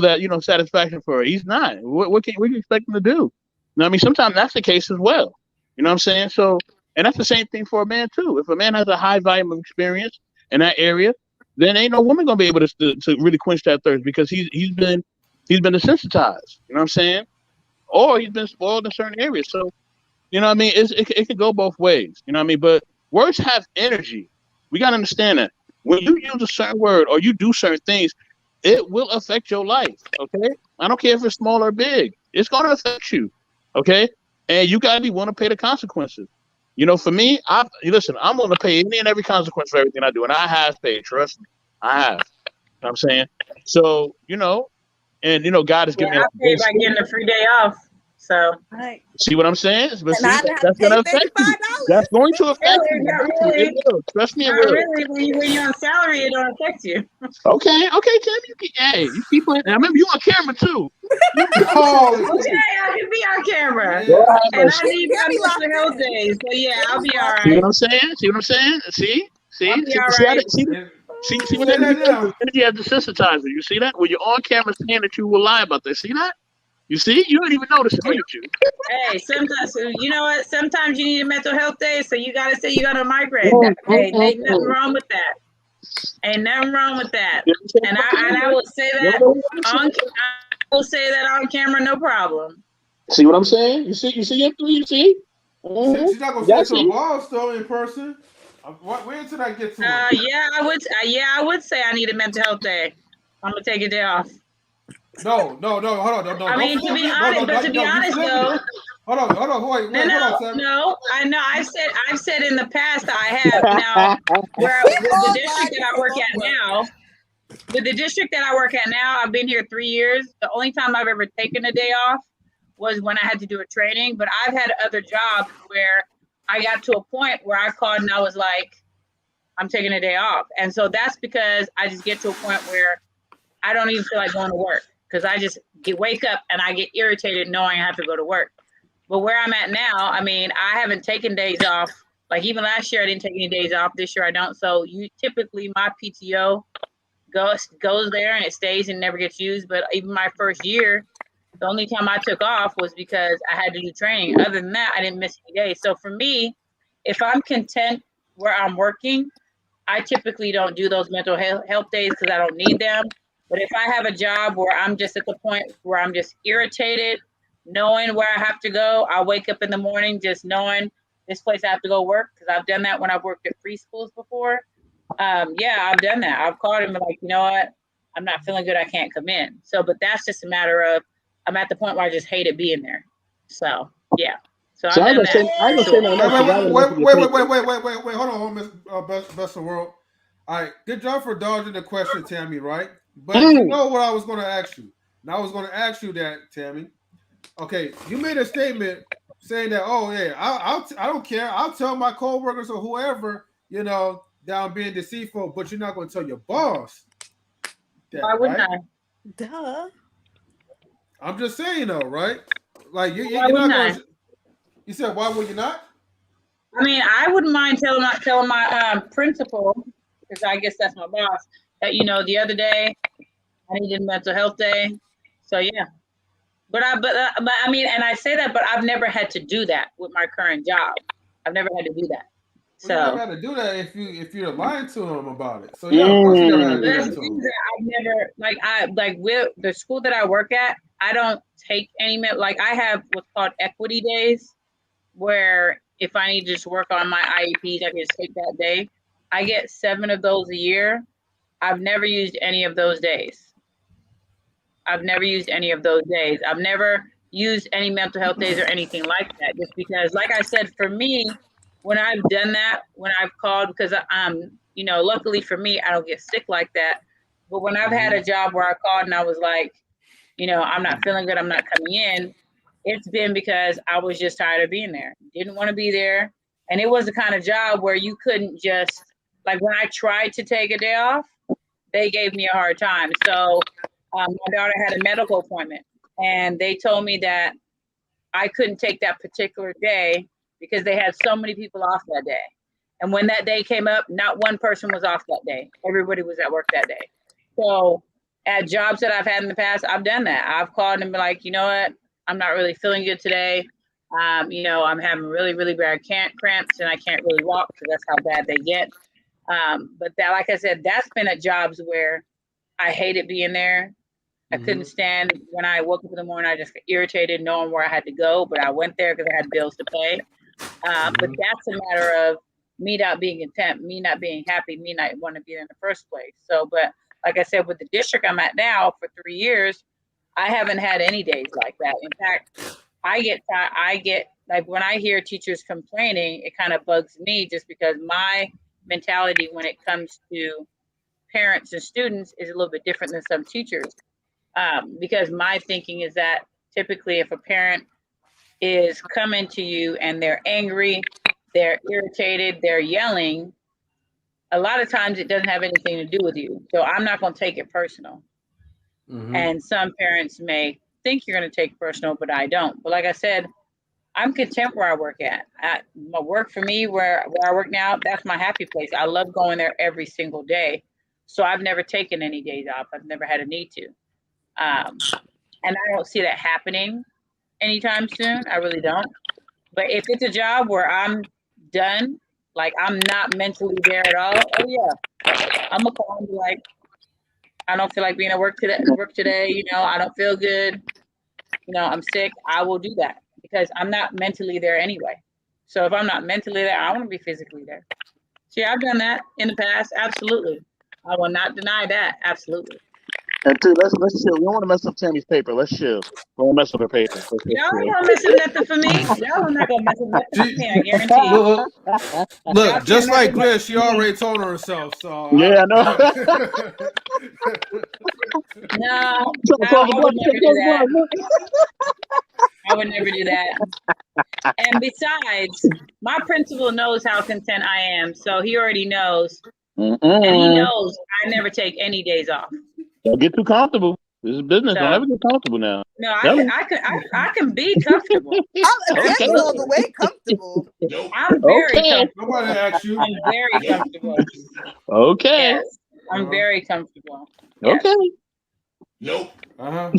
Speaker 5: that satisfaction for her. He's not. What can we expect him to do? You know what I mean? Sometimes that's the case as well. You know what I'm saying? So, and that's the same thing for a man too. If a man has a high volume of experience in that area, then ain't no woman gonna be able to really quench that thirst because he's been desensitized. You know what I'm saying? Or he's been spoiled in certain areas. So, you know what I mean? It can go both ways. You know what I mean? But words have energy. We gotta understand that when you use a certain word or you do certain things, it will affect your life. Okay, I don't care if it's small or big. It's gonna affect you. Okay, and you gotta be willing to pay the consequences. For me, I'm willing to pay any and every consequence for everything I do, and I have paid. Trust me, I have. You know what I'm saying? So, God has given me.
Speaker 2: I paid by getting a free day off. So
Speaker 5: See what I'm saying? But
Speaker 3: And I
Speaker 5: see,
Speaker 3: have
Speaker 5: that's
Speaker 3: to pay
Speaker 5: gonna affect you.
Speaker 3: $35.
Speaker 5: That's going to affect
Speaker 2: really,
Speaker 5: you.
Speaker 2: not
Speaker 5: It
Speaker 2: really,
Speaker 5: will. Trust me, it
Speaker 2: not
Speaker 5: will.
Speaker 2: really. When you're on salary, it don't affect you.
Speaker 5: Okay, Tim, you keep it. I remember you on camera too.
Speaker 1: Holy
Speaker 2: Okay, I can be on camera,
Speaker 1: yeah.
Speaker 2: and I
Speaker 3: Get
Speaker 2: need my
Speaker 3: Tammy locked
Speaker 2: mental health
Speaker 3: in.
Speaker 2: days. So yeah, I'll be all
Speaker 5: See
Speaker 2: right.
Speaker 5: what I'm saying? See what I'm saying? See?
Speaker 2: I'll be all
Speaker 5: See how
Speaker 2: right.
Speaker 5: see what
Speaker 1: Say
Speaker 5: energy
Speaker 1: that
Speaker 5: does?
Speaker 1: now.
Speaker 5: Energy has desensitizer. You see that? When you're on camera saying that you will lie about this. See that? You see? You don't even notice it. Look at you.
Speaker 2: Hey, sometimes you know what? Sometimes you need a mental health day, so you gotta say you got a migraine. Hey, ain't nothing wrong with that. Ain't nothing wrong with that. And I will say that I will say that on camera, no problem.
Speaker 5: See what I'm saying? You see Anthony? You see?
Speaker 1: She's not gonna say it to her boss though in person. Wait until I get to her.
Speaker 2: Yeah, I would say I need a mental health day. I'm gonna take a day off.
Speaker 1: No, hold on, no.
Speaker 2: I mean, to be honest, but to be honest though,
Speaker 1: hold on, wait, hold on, Sam.
Speaker 2: no. I know. I've said in the past I have. Now, where with the district that I work at now, with the district that I work at now, I've been here 3 years. The only time I've ever taken a day off was when I had to do a training. But I've had other jobs where I got to a point where I called and I was like, I'm taking a day off. And so that's because I just get to a point where I don't even feel like going to work because I just wake up and I get irritated knowing I have to go to work. But where I'm at now, I mean, I haven't taken days off. Like even last year, I didn't take any days off. This year, I don't. So typically my PTO goes there and it stays and never gets used. But even my first year, the only time I took off was because I had to do training. Other than that, I didn't miss any days. So for me, if I'm content where I'm working, I typically don't do those mental health days because I don't need them. But if I have a job where I'm just at the point where I'm just irritated, knowing where I have to go, I'll wake up in the morning just knowing this place I have to go work because I've done that when I've worked at preschools before. Yeah, I've done that. I've called him and like, you know what? I'm not feeling good. I can't come in. So, but that's just a matter of I'm at the point where I just hated being there. So, yeah. So
Speaker 5: So
Speaker 2: I've done that.
Speaker 5: I'm gonna say my
Speaker 1: Wait, hold on, Miss Best of World. All right, good job for dodging the question, Tammy, right? But you know what I was going to ask you. And I was going to ask you that, Tammy. Okay, you made a statement saying that, oh, yeah, I don't care. I'll tell my coworkers or whoever, you know, that I'm being deceitful, but you're not going to tell your boss that,
Speaker 2: Why wouldn't
Speaker 1: right?
Speaker 2: I?
Speaker 3: Duh.
Speaker 1: I'm just saying, though, right? Like, you're
Speaker 2: Why
Speaker 1: not
Speaker 2: wouldn't
Speaker 1: going
Speaker 2: I?
Speaker 1: to... You said, why would you not?
Speaker 2: I mean, I wouldn't mind telling my principal, because I guess that's my boss, that, you know, the other day I needed a mental health day. So, yeah. But I mean, and I say that, but I've never had to do that with my current job. I've never had to do that.
Speaker 1: Well, you never
Speaker 2: So
Speaker 1: had to do that if you're lying to him about it. So yeah, of course you never had to do
Speaker 2: that's
Speaker 1: that
Speaker 2: the
Speaker 1: to
Speaker 2: thing
Speaker 1: him.
Speaker 2: that I've never with the school that I work at, I don't take any like I have what's called equity days, where if I need to just work on my IEPs, I can just take that day. I get 7 of those a year. I've never used any of those days. I've never used any of those days. I've never used any mental health days or anything like that, just because, like I said, for me, when I've done that, when I've called, because you know, luckily for me, I don't get sick like that. But when I've had a job where I called and I was like, you know, I'm not feeling good, I'm not coming in, it's been because I was just tired of being there. Didn't want to be there. And it was the kind of job where you couldn't just, like when I tried to take a day off, they gave me a hard time. So my daughter had a medical appointment and they told me that I couldn't take that particular day because they had so many people off that day. And when that day came up, not one person was off that day. Everybody was at work that day. So at jobs that I've had in the past, I've done that. I've called and been like, you know what? I'm not really feeling good today. You know, I'm having really, really bad cramps and I can't really walk because that's how bad they get. But that, like I said, that's been at jobs where I hated being there. I couldn't stand when I woke up in the morning. I just got irritated knowing where I had to go, but I went there because I had bills to pay. But that's a matter of me not being content, me not being happy, me not wanting to be there in the first place. So, but like I said, with the district I'm at now for 3 years, I haven't had any days like that. In fact, I get like when I hear teachers complaining, it kind of bugs me just because my mentality when it comes to parents and students is a little bit different than some teachers. Because my thinking is that typically if a parent is coming to you and they're angry, they're irritated, they're yelling, a lot of times it doesn't have anything to do with you. So I'm not going to take it personal. And some parents may think you're going to take it personal, but I don't. But like I said, I'm content where I work at. My work for me, where I work now, that's my happy place. I love going there every single day. So I've never taken any days off. I've never had a need to. And I don't see that happening anytime soon. I really don't. But if it's a job where I'm done, like I'm not mentally there at all, oh yeah, I'm gonna call and be like, I don't feel like being at work today. You know, I don't feel good. You know, I'm sick. I will do that because I'm not mentally there anyway. So if I'm not mentally there, I want to be physically there. See, I've done that in the past. Absolutely. I will not deny that. Absolutely.
Speaker 5: And two, let's chill. We don't want to mess up Tammy's paper. Let's chill. We don't mess up her paper.
Speaker 2: Y'all ain't gonna mess up nothing for me. Y'all are not gonna mess up nothing for me. I guarantee you.
Speaker 1: Look, just like Kris, she already told her herself. So
Speaker 5: yeah, I know.
Speaker 2: No, I would never do that. I would never do that. And besides, my principal knows how content I am, so he already knows, and he knows I never take any days off.
Speaker 5: Don't get too comfortable. This is business. Don't ever get comfortable now.
Speaker 2: No, I can be comfortable.
Speaker 3: I'm all the way comfortable.
Speaker 2: I'm very comfortable.
Speaker 1: Nobody asked you.
Speaker 2: I'm very comfortable.
Speaker 5: Okay.
Speaker 2: Yes, I'm very comfortable.
Speaker 5: Yes. Okay.
Speaker 6: Nope.
Speaker 1: All right.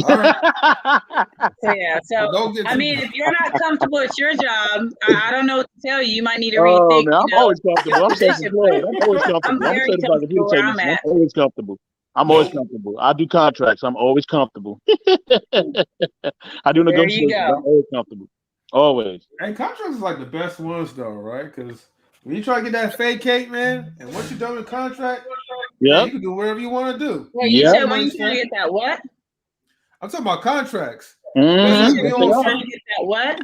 Speaker 2: So yeah. So I mean, if you're not comfortable at your job, I don't know what to tell you. You might need to rethink.
Speaker 5: Man, I'm always comfortable. I'm self-employed. I'm always comfortable.
Speaker 2: I'm very comfortable where I'm at.
Speaker 5: I'm always comfortable. I'm always comfortable. I do contracts. I'm always comfortable. I do negotiations. I'm always comfortable. Always.
Speaker 1: And contracts is like the best ones though, right? Because when you try to get that vacate, man, and once you're done with contract, you can do whatever you want to do.
Speaker 2: Well, you said when you trying to get that what?
Speaker 1: I'm talking about contracts.
Speaker 2: Mm-hmm. You trying to get that what?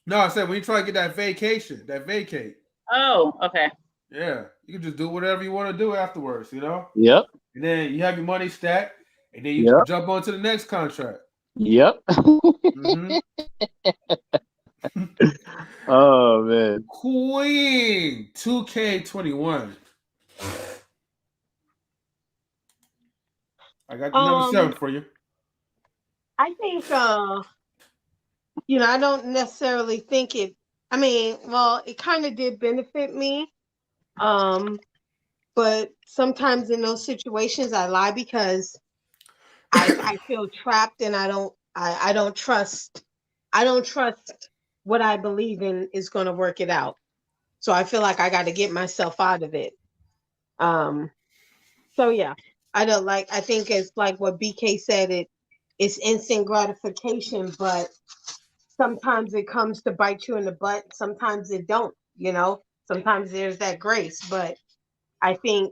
Speaker 1: No, I said when you try to get that vacation, that vacate.
Speaker 2: Oh, okay.
Speaker 1: Yeah, you can just do whatever you want to do afterwards, you know?
Speaker 5: Yep.
Speaker 1: And then you have your money stacked, and then you jump on to the next contract.
Speaker 5: Yep. Oh, man.
Speaker 1: Queen 2K21. I got number 7 for you.
Speaker 4: I think, I don't necessarily think it, it kind of did benefit me. But sometimes in those situations I lie because I feel trapped and I don't trust what I believe in is going to work it out. So I feel like I got to get myself out of it. So yeah, I think it's like what BK said, it's instant gratification, but sometimes it comes to bite you in the butt. Sometimes it don't, sometimes there's that grace, but I think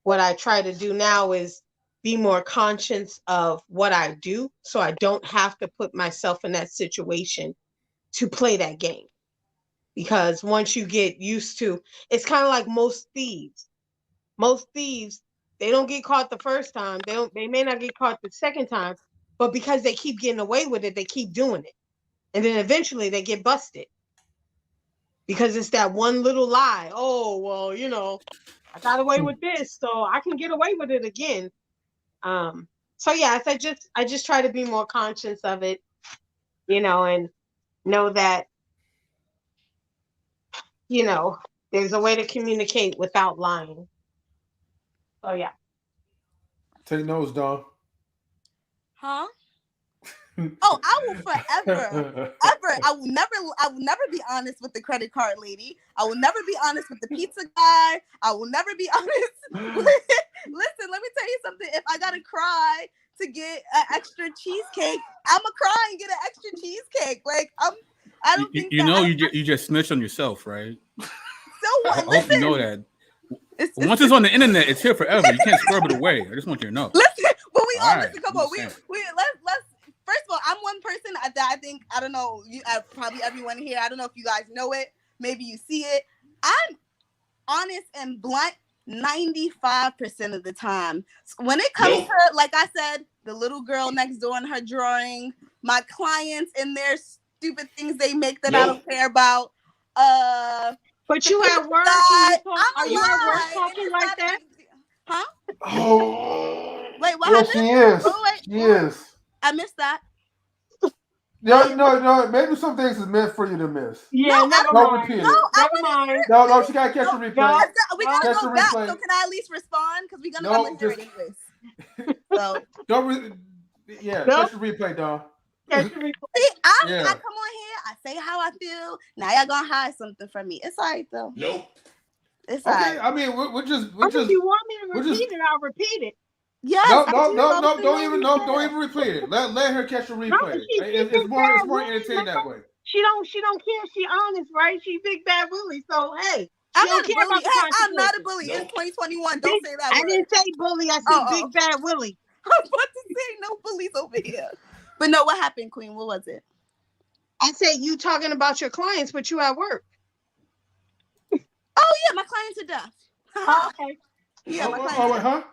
Speaker 4: what I try to do now is be more conscious of what I do so I don't have to put myself in that situation to play that game. Because once you get used to, it's kind of like most thieves. Most thieves, they don't get caught the first time. They may not get caught the second time, but because they keep getting away with it, they keep doing it. And then eventually they get busted. Because it's that one little lie. Oh, well, I got away with this, so I can get away with it again. So yeah, I just try to be more conscious of it, and know that, there's a way to communicate without lying. So yeah.
Speaker 1: Take notes, Dawn.
Speaker 3: Huh? Oh, I will forever, I will never be honest with the credit card lady. I will never be honest with the pizza guy. I will never be honest. Listen, let me tell you something. If I gotta cry to get an extra cheesecake, I'ma cry and get an extra cheesecake. Like I don't think
Speaker 9: you just snitched on yourself, right?
Speaker 3: So what?
Speaker 9: I hope you know that. Once it's on the internet, it's here forever. You can't scrub it away. I just want you to know.
Speaker 3: Listen, but
Speaker 9: Let's
Speaker 3: first of all, I'm one person that I think, I don't know, probably everyone here, I don't know if you guys know it, maybe you see it. I'm honest and blunt 95% of the time. When it comes to, like I said, the little girl next door in her drawing, my clients in their stupid things they make that I
Speaker 6: Nope.
Speaker 3: don't care about.
Speaker 10: But you at work? Are you at work talking like that?
Speaker 3: Huh?
Speaker 1: Oh,
Speaker 3: Wait, what
Speaker 1: yeah,
Speaker 3: happened?
Speaker 1: she is.
Speaker 3: Oh, wait,
Speaker 1: She is.
Speaker 3: I missed that.
Speaker 1: No. Maybe some things is meant for you to miss.
Speaker 10: Yeah, never
Speaker 1: Don't
Speaker 10: mind.
Speaker 1: repeat
Speaker 3: No,
Speaker 1: it.
Speaker 3: I
Speaker 10: Never mind.
Speaker 1: No, she gotta catch the replay.
Speaker 3: we gotta
Speaker 1: Catch
Speaker 3: go
Speaker 1: the
Speaker 3: back.
Speaker 1: replay.
Speaker 3: So can I at least respond? Because we're gonna
Speaker 1: No,
Speaker 3: come in here anyways. So
Speaker 1: Don't. Catch the replay, dog.
Speaker 10: Catch the replay.
Speaker 3: see, I come
Speaker 1: Yeah.
Speaker 3: on here. I say how I feel. Now y'all gonna hide something from me. It's alright though.
Speaker 6: Nope.
Speaker 3: It's
Speaker 1: Okay,
Speaker 3: alright.
Speaker 1: I mean, we're just.
Speaker 10: If you want me to
Speaker 1: we're just-
Speaker 10: repeat it, I'll repeat it.
Speaker 3: Yes.
Speaker 1: No,
Speaker 3: I do
Speaker 1: don't
Speaker 3: know
Speaker 1: even replay it. Let her catch the replay. It's more entertaining that way.
Speaker 10: She don't care. She honest, right? She big bad Willie. So hey,
Speaker 3: I'm
Speaker 10: she
Speaker 3: not
Speaker 10: don't
Speaker 3: a
Speaker 10: care
Speaker 3: bully.
Speaker 10: about the
Speaker 3: Hey, I'm not a
Speaker 10: consequences.
Speaker 3: bully.
Speaker 6: Nope.
Speaker 3: It's 2021. Don't say that
Speaker 10: I
Speaker 3: word.
Speaker 10: didn't say bully. I said
Speaker 3: Oh.
Speaker 10: big bad Willie.
Speaker 3: I'm about to say no bullies over here. But no, what happened, Queen? What was it?
Speaker 10: I said you talking about your clients, but you at work.
Speaker 3: Oh yeah, my clients are deaf.
Speaker 10: Oh, okay.
Speaker 3: Yeah, my
Speaker 1: Wait,
Speaker 3: clients.
Speaker 1: huh?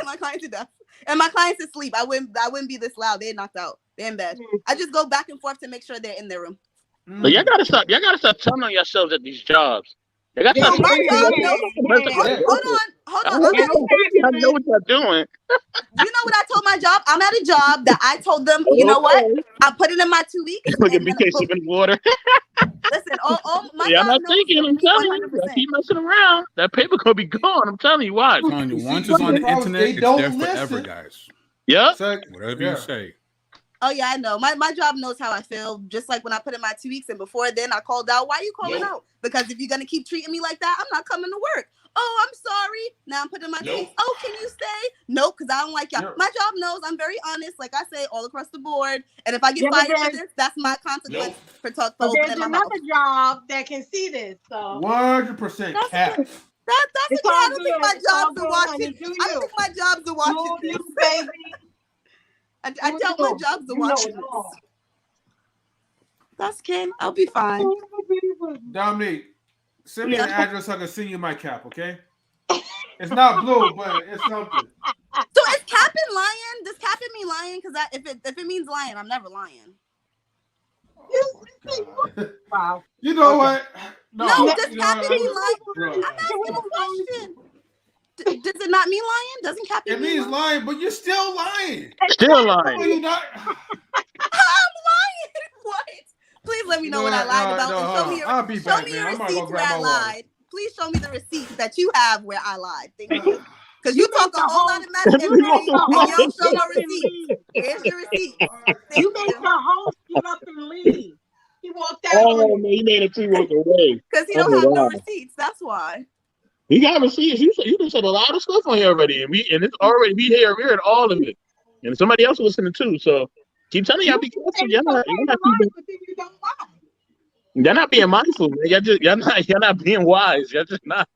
Speaker 3: My clients are deaf, and my clients asleep. I wouldn't be this loud. They're knocked out. They're in bed. I just go back and forth to make sure they're in their room.
Speaker 5: But y'all gotta stop telling on yourselves at these jobs. You gotta stop.
Speaker 3: My job knows.
Speaker 5: Hold
Speaker 3: Hold
Speaker 5: I
Speaker 3: on.
Speaker 5: know what you're doing.
Speaker 3: You know what I told my job? I'm at a job that I told them, you know what? I put it in my 2 weeks.
Speaker 5: Look at BK sipping water.
Speaker 3: Listen, my
Speaker 5: Yeah, I'm
Speaker 3: job
Speaker 5: not
Speaker 3: knows
Speaker 5: thinking. I'm telling you,
Speaker 3: 100%.
Speaker 5: keep messing around. That paper gonna be gone. I'm telling you, watch.
Speaker 9: I'm telling you, once it's on the internet, it's there forever, guys.
Speaker 5: Yeah.
Speaker 9: Whatever you say.
Speaker 3: Oh yeah, I know. My job knows how I feel. Just like when I put in my 2 weeks, and before then I called out. Why are you calling out? Because if you're gonna keep treating me like that, I'm not coming to work. Oh, I'm sorry. Now I'm putting my 2 weeks. Oh, can you stay? Nope, because I don't like y'all. My job knows I'm very honest, like I say, all across the board. And if I get fired for this, that's my consequence for
Speaker 10: But
Speaker 3: opening
Speaker 10: there's
Speaker 3: my mouth.
Speaker 10: another job that can see this. So
Speaker 1: 100% cap.
Speaker 3: That's
Speaker 10: it's
Speaker 3: okay. I
Speaker 10: all
Speaker 3: don't think
Speaker 10: good.
Speaker 3: my
Speaker 10: It's all
Speaker 3: jobs
Speaker 10: good,
Speaker 3: are watching.
Speaker 10: honey. Do
Speaker 3: I
Speaker 10: you?
Speaker 3: don't think my jobs are watching
Speaker 10: Do
Speaker 3: this.
Speaker 10: you, baby.
Speaker 3: I doubt my jobs are watching this. That's Ken. I'll be fine.
Speaker 1: Dominique, send me an address so I can send you my cap, okay? It's not blue, but it's something.
Speaker 3: So is capping lying? Does capping mean lying? Because if it means lying, I'm never lying.
Speaker 10: Wow.
Speaker 1: You know what?
Speaker 3: No, does capping mean lying? I'm asking a question. Does it not mean lying? Doesn't capping
Speaker 1: It means lying, but you're still lying.
Speaker 5: Still lying.
Speaker 1: No, you're not.
Speaker 3: I'm lying. What? Please let me know what I lied about. And show me
Speaker 1: I'll be
Speaker 3: show
Speaker 1: back,
Speaker 3: me
Speaker 1: man.
Speaker 3: your
Speaker 1: I'm gonna go
Speaker 3: receipts where
Speaker 1: grab
Speaker 3: I
Speaker 1: my water.
Speaker 3: lied. Please show me the receipts that you have where I lied. Thank you. Because you talk a whole lot of mess and you don't show no receipts. Here's your receipt.
Speaker 10: You made the host get up and leave. He walked out.
Speaker 5: Oh man, you made it too walk away.
Speaker 3: Because he don't have no receipts. That's why.
Speaker 5: He got receipts. You done said a lot of stuff on here already, and it's already we heard all of it, and somebody else listening too. So keep telling y'all be careful. You're not being mindful, man. You're not being wise. You're just not.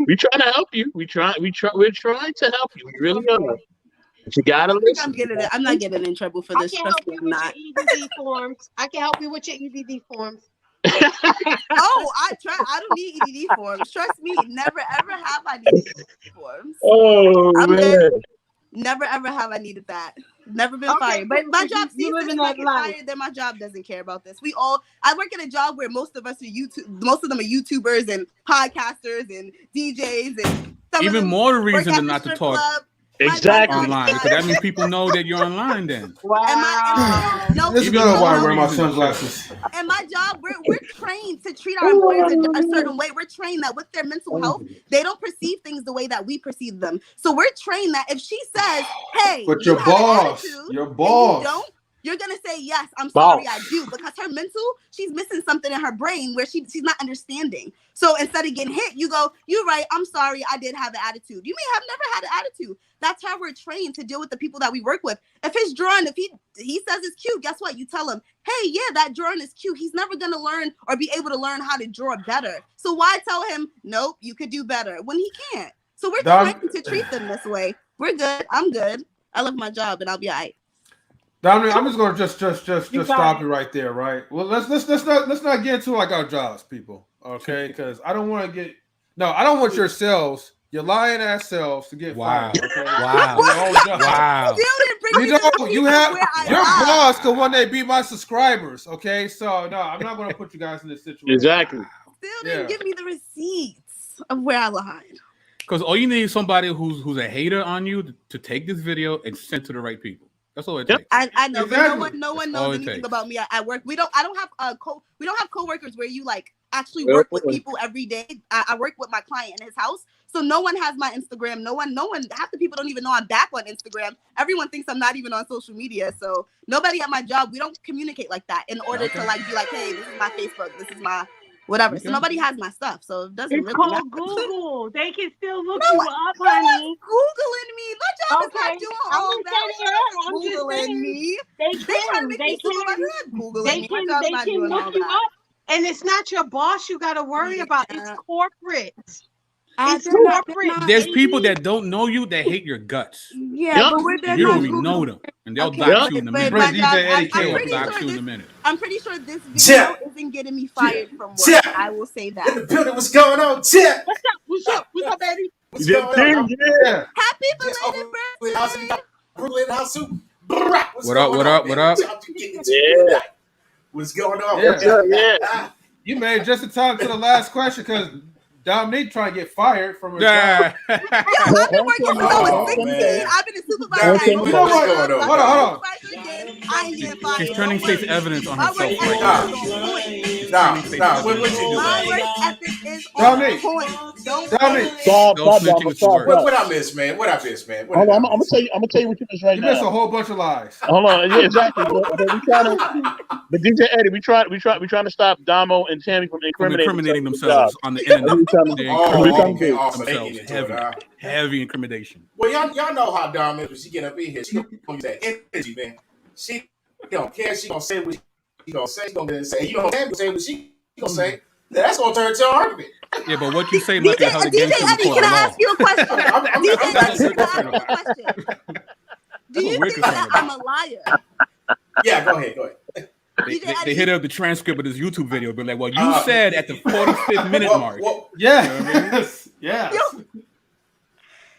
Speaker 5: We trying to help you. We're trying to help you. We really are. But you gotta listen.
Speaker 3: I'm not getting in trouble for this.
Speaker 10: I can help you with your EDD forms. I can help you with your EDD forms.
Speaker 3: Oh, I don't need EDD forms. Trust me. Never ever have I needed EDD forms.
Speaker 5: Oh man.
Speaker 3: Good. Never ever have I needed that. Never been fired. But my job sees this. If I get fired, then my job doesn't care about this. I work at a job where most of us are most of them are YouTubers and podcasters and DJs and
Speaker 9: even more reason not to talk
Speaker 5: exactly
Speaker 9: online, because that means people know that you're online then.
Speaker 3: Wow.
Speaker 1: This is why I wear my sunglasses.
Speaker 3: And my job, we're trained to treat our employees a certain way. We're trained that with their mental health, they don't perceive things the way that we perceive them. So we're trained that if she says, "Hey,
Speaker 1: but your boss,
Speaker 3: you don't," you're gonna say, "Yes, I'm sorry, I do," because her mental, she's missing something in her brain where she's not understanding. So instead of getting hit, you go, "You're right, I'm sorry, I did have an attitude." You may have never had an attitude. That's how we're trained to deal with the people that we work with. If his drawing, if he says it's cute, guess what? You tell him, "Hey, yeah, that drawing is cute." He's never gonna learn or be able to learn how to draw better. So why tell him, "Nope, you could do better," when he can't? So we're trained to treat them this way. We're good. I'm good. I love my job, and I'll be all right.
Speaker 1: Dominic, I'm just gonna just stop it right there, right? Well, let's not get into like our jobs, people, okay? Because I don't want to I don't want yourselves your lying ass selves to get
Speaker 9: Wow.
Speaker 1: fired. Okay?
Speaker 9: Wow. Wow.
Speaker 10: Still didn't bring
Speaker 1: You
Speaker 10: me to
Speaker 1: know,
Speaker 10: the
Speaker 1: you
Speaker 10: receipts
Speaker 1: have
Speaker 10: of where I
Speaker 1: your
Speaker 10: lied.
Speaker 1: boss could one day be my subscribers. Okay, so no, I'm not gonna put you guys in this situation.
Speaker 5: Exactly.
Speaker 10: Still didn't give me the receipts of where I lied.
Speaker 9: Because all you need is somebody who's a hater on you to take this video and send to the right people. That's all it takes.
Speaker 10: I know,
Speaker 1: Exactly.
Speaker 10: but no one
Speaker 9: That's all
Speaker 10: knows
Speaker 9: it
Speaker 10: anything
Speaker 9: takes.
Speaker 10: about me at work. We don't have coworkers where you like actually work with people every day. I work with my client in his house, so no one has my Instagram. No one. Half the people don't even know I'm back on Instagram. Everyone thinks I'm not even on social media. So nobody at my job, we don't communicate like that in order to like be like, hey, this is my Facebook, this is my whatever. So nobody has my stuff, so it doesn't
Speaker 11: It's
Speaker 10: really
Speaker 11: called
Speaker 10: matter.
Speaker 11: Google. They can still look
Speaker 10: No,
Speaker 11: you up, honey.
Speaker 10: Googling me. My job is not
Speaker 11: Okay.
Speaker 10: doing
Speaker 11: I'm
Speaker 10: all
Speaker 11: just
Speaker 10: that.
Speaker 11: saying, I'm just
Speaker 10: Googling
Speaker 11: saying.
Speaker 10: me.
Speaker 11: They
Speaker 10: They trying to
Speaker 11: can.
Speaker 10: make
Speaker 11: They
Speaker 10: me supervisor.
Speaker 11: can.
Speaker 10: They're not Googling
Speaker 11: They
Speaker 10: me.
Speaker 11: can.
Speaker 10: My job's
Speaker 11: They
Speaker 10: not
Speaker 11: can
Speaker 10: doing
Speaker 11: look
Speaker 10: all
Speaker 11: you
Speaker 10: that.
Speaker 11: up.
Speaker 4: And it's not your boss you got to worry about. It's corporate. It's
Speaker 10: They're not-
Speaker 4: corporate.
Speaker 9: There's people that don't know you that hate your guts.
Speaker 10: Yeah, but
Speaker 9: And
Speaker 10: they're
Speaker 9: you
Speaker 10: not
Speaker 9: don't even
Speaker 10: Googling.
Speaker 9: know them, and they'll
Speaker 10: Okay,
Speaker 9: dox you in a
Speaker 10: but
Speaker 9: minute.
Speaker 10: my job,
Speaker 9: They'll dox you in a
Speaker 10: I'm
Speaker 9: minute.
Speaker 10: pretty sure this video isn't getting me fired from work. I will say
Speaker 6: In
Speaker 10: that.
Speaker 6: the building, what's going on, Chip?
Speaker 11: What's up? What's up? What's up, baby?
Speaker 6: What's going on?
Speaker 1: Yeah.
Speaker 10: Happy
Speaker 6: Just
Speaker 10: belated birthday.
Speaker 6: Brooklyn house soup. What's
Speaker 9: What up?
Speaker 6: going
Speaker 9: What
Speaker 6: on,
Speaker 9: up?
Speaker 6: man?
Speaker 9: What up?
Speaker 6: What y'all getting into tonight? What's going on?
Speaker 1: Yeah. You made just in time to the last question because Dominique trying to get fired from her job.
Speaker 10: Yo, I've been working since I was 16.
Speaker 6: man.
Speaker 10: I've been a supervisor.
Speaker 1: You know what?
Speaker 6: Going on?
Speaker 1: Hold on.
Speaker 10: I ain't getting fired.
Speaker 9: She's turning state's evidence on
Speaker 10: My
Speaker 9: herself
Speaker 10: work
Speaker 9: right
Speaker 10: ethic
Speaker 9: now.
Speaker 10: is on point.
Speaker 6: Nah, what you do,
Speaker 10: My
Speaker 6: man?
Speaker 10: work ethic is
Speaker 1: Dominique.
Speaker 10: on point. Don't
Speaker 1: Dominique.
Speaker 5: Stop,
Speaker 9: Don't snitching is the word.
Speaker 6: What I miss, man? What I miss, man? What
Speaker 5: Hold
Speaker 6: did I
Speaker 5: on, I'm
Speaker 6: miss?
Speaker 5: gonna tell you what you missed right
Speaker 1: You
Speaker 5: now.
Speaker 1: missed a whole bunch of lies.
Speaker 5: Hold on, yeah, exactly. But we trying to, but DJ Eddie, we trying to stop Damo and Tammy from
Speaker 9: From
Speaker 5: incriminating
Speaker 9: incriminating themselves on the internet. They
Speaker 6: okay.
Speaker 9: incriminate
Speaker 6: Also making
Speaker 9: themselves.
Speaker 6: into it,
Speaker 9: Heavy incrimination.
Speaker 6: Well, y'all know how Dom is when she get up in here. She gonna use that energy, man. She don't care. She gonna say what she gonna say. She gonna say. You don't have to say what she gonna say. That's gonna turn to an argument.
Speaker 9: Yeah, but what you say might be held against you in
Speaker 10: Eddie,
Speaker 9: court
Speaker 10: can
Speaker 9: of
Speaker 10: I
Speaker 9: law.
Speaker 10: ask you a question? DJ
Speaker 9: That's
Speaker 10: Eddie,
Speaker 9: a
Speaker 10: can I ask you a question? Do you think that I'm a liar?
Speaker 6: Yeah, go ahead.
Speaker 9: They hit up the transcript of this YouTube video, but like, well, you said at the 45th minute mark.
Speaker 1: Yes. Yes.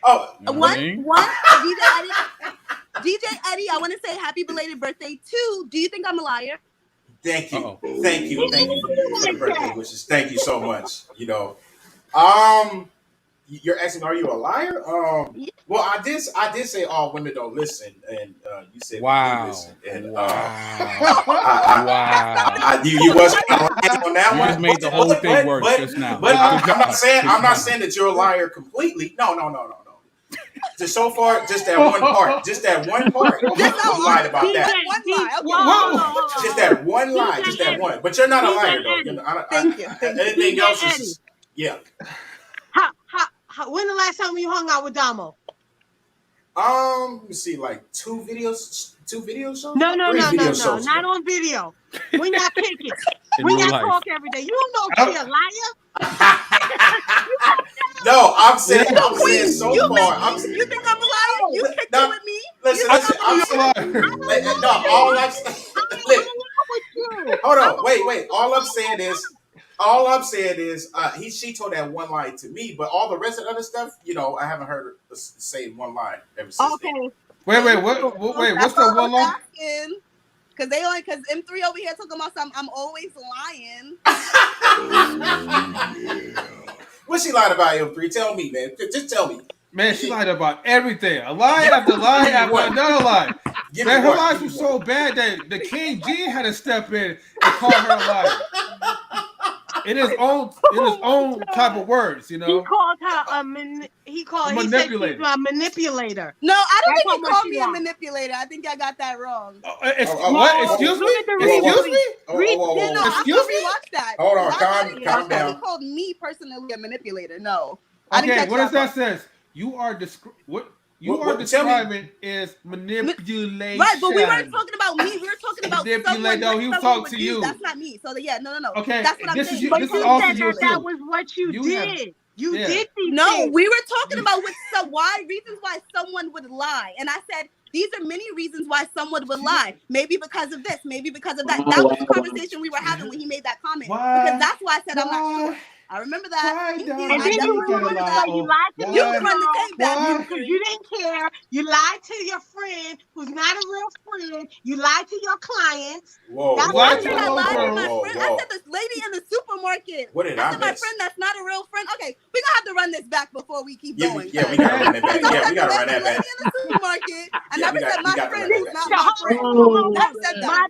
Speaker 6: Oh,
Speaker 10: One, DJ Eddie, I want to say happy belated birthday. 2, do you think I'm a liar?
Speaker 6: Thank you for the birthday wishes. Thank you so much. You know, you're asking, are you a liar? Well, I did say all women don't listen, and you said
Speaker 9: wow,
Speaker 6: we listen. And
Speaker 9: wow.
Speaker 6: You was right on that
Speaker 9: You
Speaker 6: one.
Speaker 9: just made the whole thing worse just now.
Speaker 6: But I'm not saying that you're a liar completely. No. Just so far, just that one part. Just that one part. You lied about that. Just that one lie. Just that one. But you're not a liar, though.
Speaker 10: Thank you.
Speaker 6: Anything else is yeah.
Speaker 4: When the last time you hung out with Damo?
Speaker 6: Let me see, like 2 videos.
Speaker 4: No,
Speaker 6: shows.
Speaker 4: not on video. When y'all kicking,
Speaker 9: In
Speaker 4: when
Speaker 9: real
Speaker 4: y'all
Speaker 9: life.
Speaker 4: talk every day. You don't know if she a liar.
Speaker 6: No, I'm saying so far.
Speaker 10: You think I'm a liar? You kicked it with me?
Speaker 6: Listen. I'm saying. No, all I'm saying. Hold on, wait. All I'm saying is, she told that one lie to me, but all the rest of the other stuff, I haven't heard her say one lie ever since.
Speaker 10: Okay.
Speaker 1: Wait, what's the one lie?
Speaker 10: Because M3 over here talking about something. I'm always lying.
Speaker 6: What she lied about, M3? Tell me, man. Just tell me.
Speaker 1: Man, she lied about everything. A lie after lie after another lie. Man, her lies were so bad that the King G had to step in and call her a liar. In his own type of words,
Speaker 4: He called her a manipulator. A manipulator.
Speaker 10: No, I don't think he called me a manipulator. I think I got that wrong.
Speaker 1: What? Excuse me? Excuse me?
Speaker 10: Excuse me? Watch that.
Speaker 6: Hold on, calm down.
Speaker 10: He called me personally a manipulator. No.
Speaker 1: Okay, what does that say? You are describing is manipulation.
Speaker 10: Right, but we weren't talking about me. We were talking about
Speaker 1: manipulate. No, he was talking to you.
Speaker 10: That's not me. So yeah, no.
Speaker 1: Okay,
Speaker 10: that's what I'm saying.
Speaker 4: But you said that was what you did. You did these things.
Speaker 10: We were talking about reasons why someone would lie, and I said these are many reasons why someone would lie. Maybe because of this, maybe because of that. That was the conversation we were having when he made that comment. Because that's why I said I'm not sure. I remember that.
Speaker 1: Why
Speaker 10: Thank you.
Speaker 1: don't
Speaker 10: I
Speaker 11: And then you
Speaker 10: definitely
Speaker 11: remember
Speaker 10: remember
Speaker 11: the
Speaker 10: that.
Speaker 11: way you lied to
Speaker 10: You
Speaker 11: the
Speaker 10: can run the
Speaker 11: girl
Speaker 10: tape back.
Speaker 11: because you didn't care. You lied to your friend who's not a real friend. You lied to your clients.
Speaker 6: Whoa,
Speaker 11: That's
Speaker 1: You
Speaker 10: I
Speaker 1: lied
Speaker 11: what
Speaker 1: to
Speaker 11: you
Speaker 10: said
Speaker 1: the
Speaker 10: I
Speaker 1: little
Speaker 10: lied to
Speaker 11: did.
Speaker 10: my
Speaker 1: girls.
Speaker 10: friend. I said this lady in the supermarket.
Speaker 6: What did
Speaker 10: I
Speaker 6: I
Speaker 10: said my
Speaker 6: miss?
Speaker 10: friend that's not a real friend. Okay, we gonna have to run this back before we keep
Speaker 6: Yeah,
Speaker 10: going.
Speaker 6: we gotta run that back.
Speaker 10: Because I
Speaker 6: Yeah,
Speaker 10: said
Speaker 6: we gotta run
Speaker 10: the
Speaker 6: that
Speaker 10: lady
Speaker 6: back.
Speaker 10: in the supermarket. I
Speaker 6: Yeah,
Speaker 10: never said
Speaker 6: we
Speaker 10: my
Speaker 6: got to
Speaker 10: friend
Speaker 6: run
Speaker 10: who's
Speaker 6: that
Speaker 10: not
Speaker 6: back.
Speaker 10: my friend. Never said that.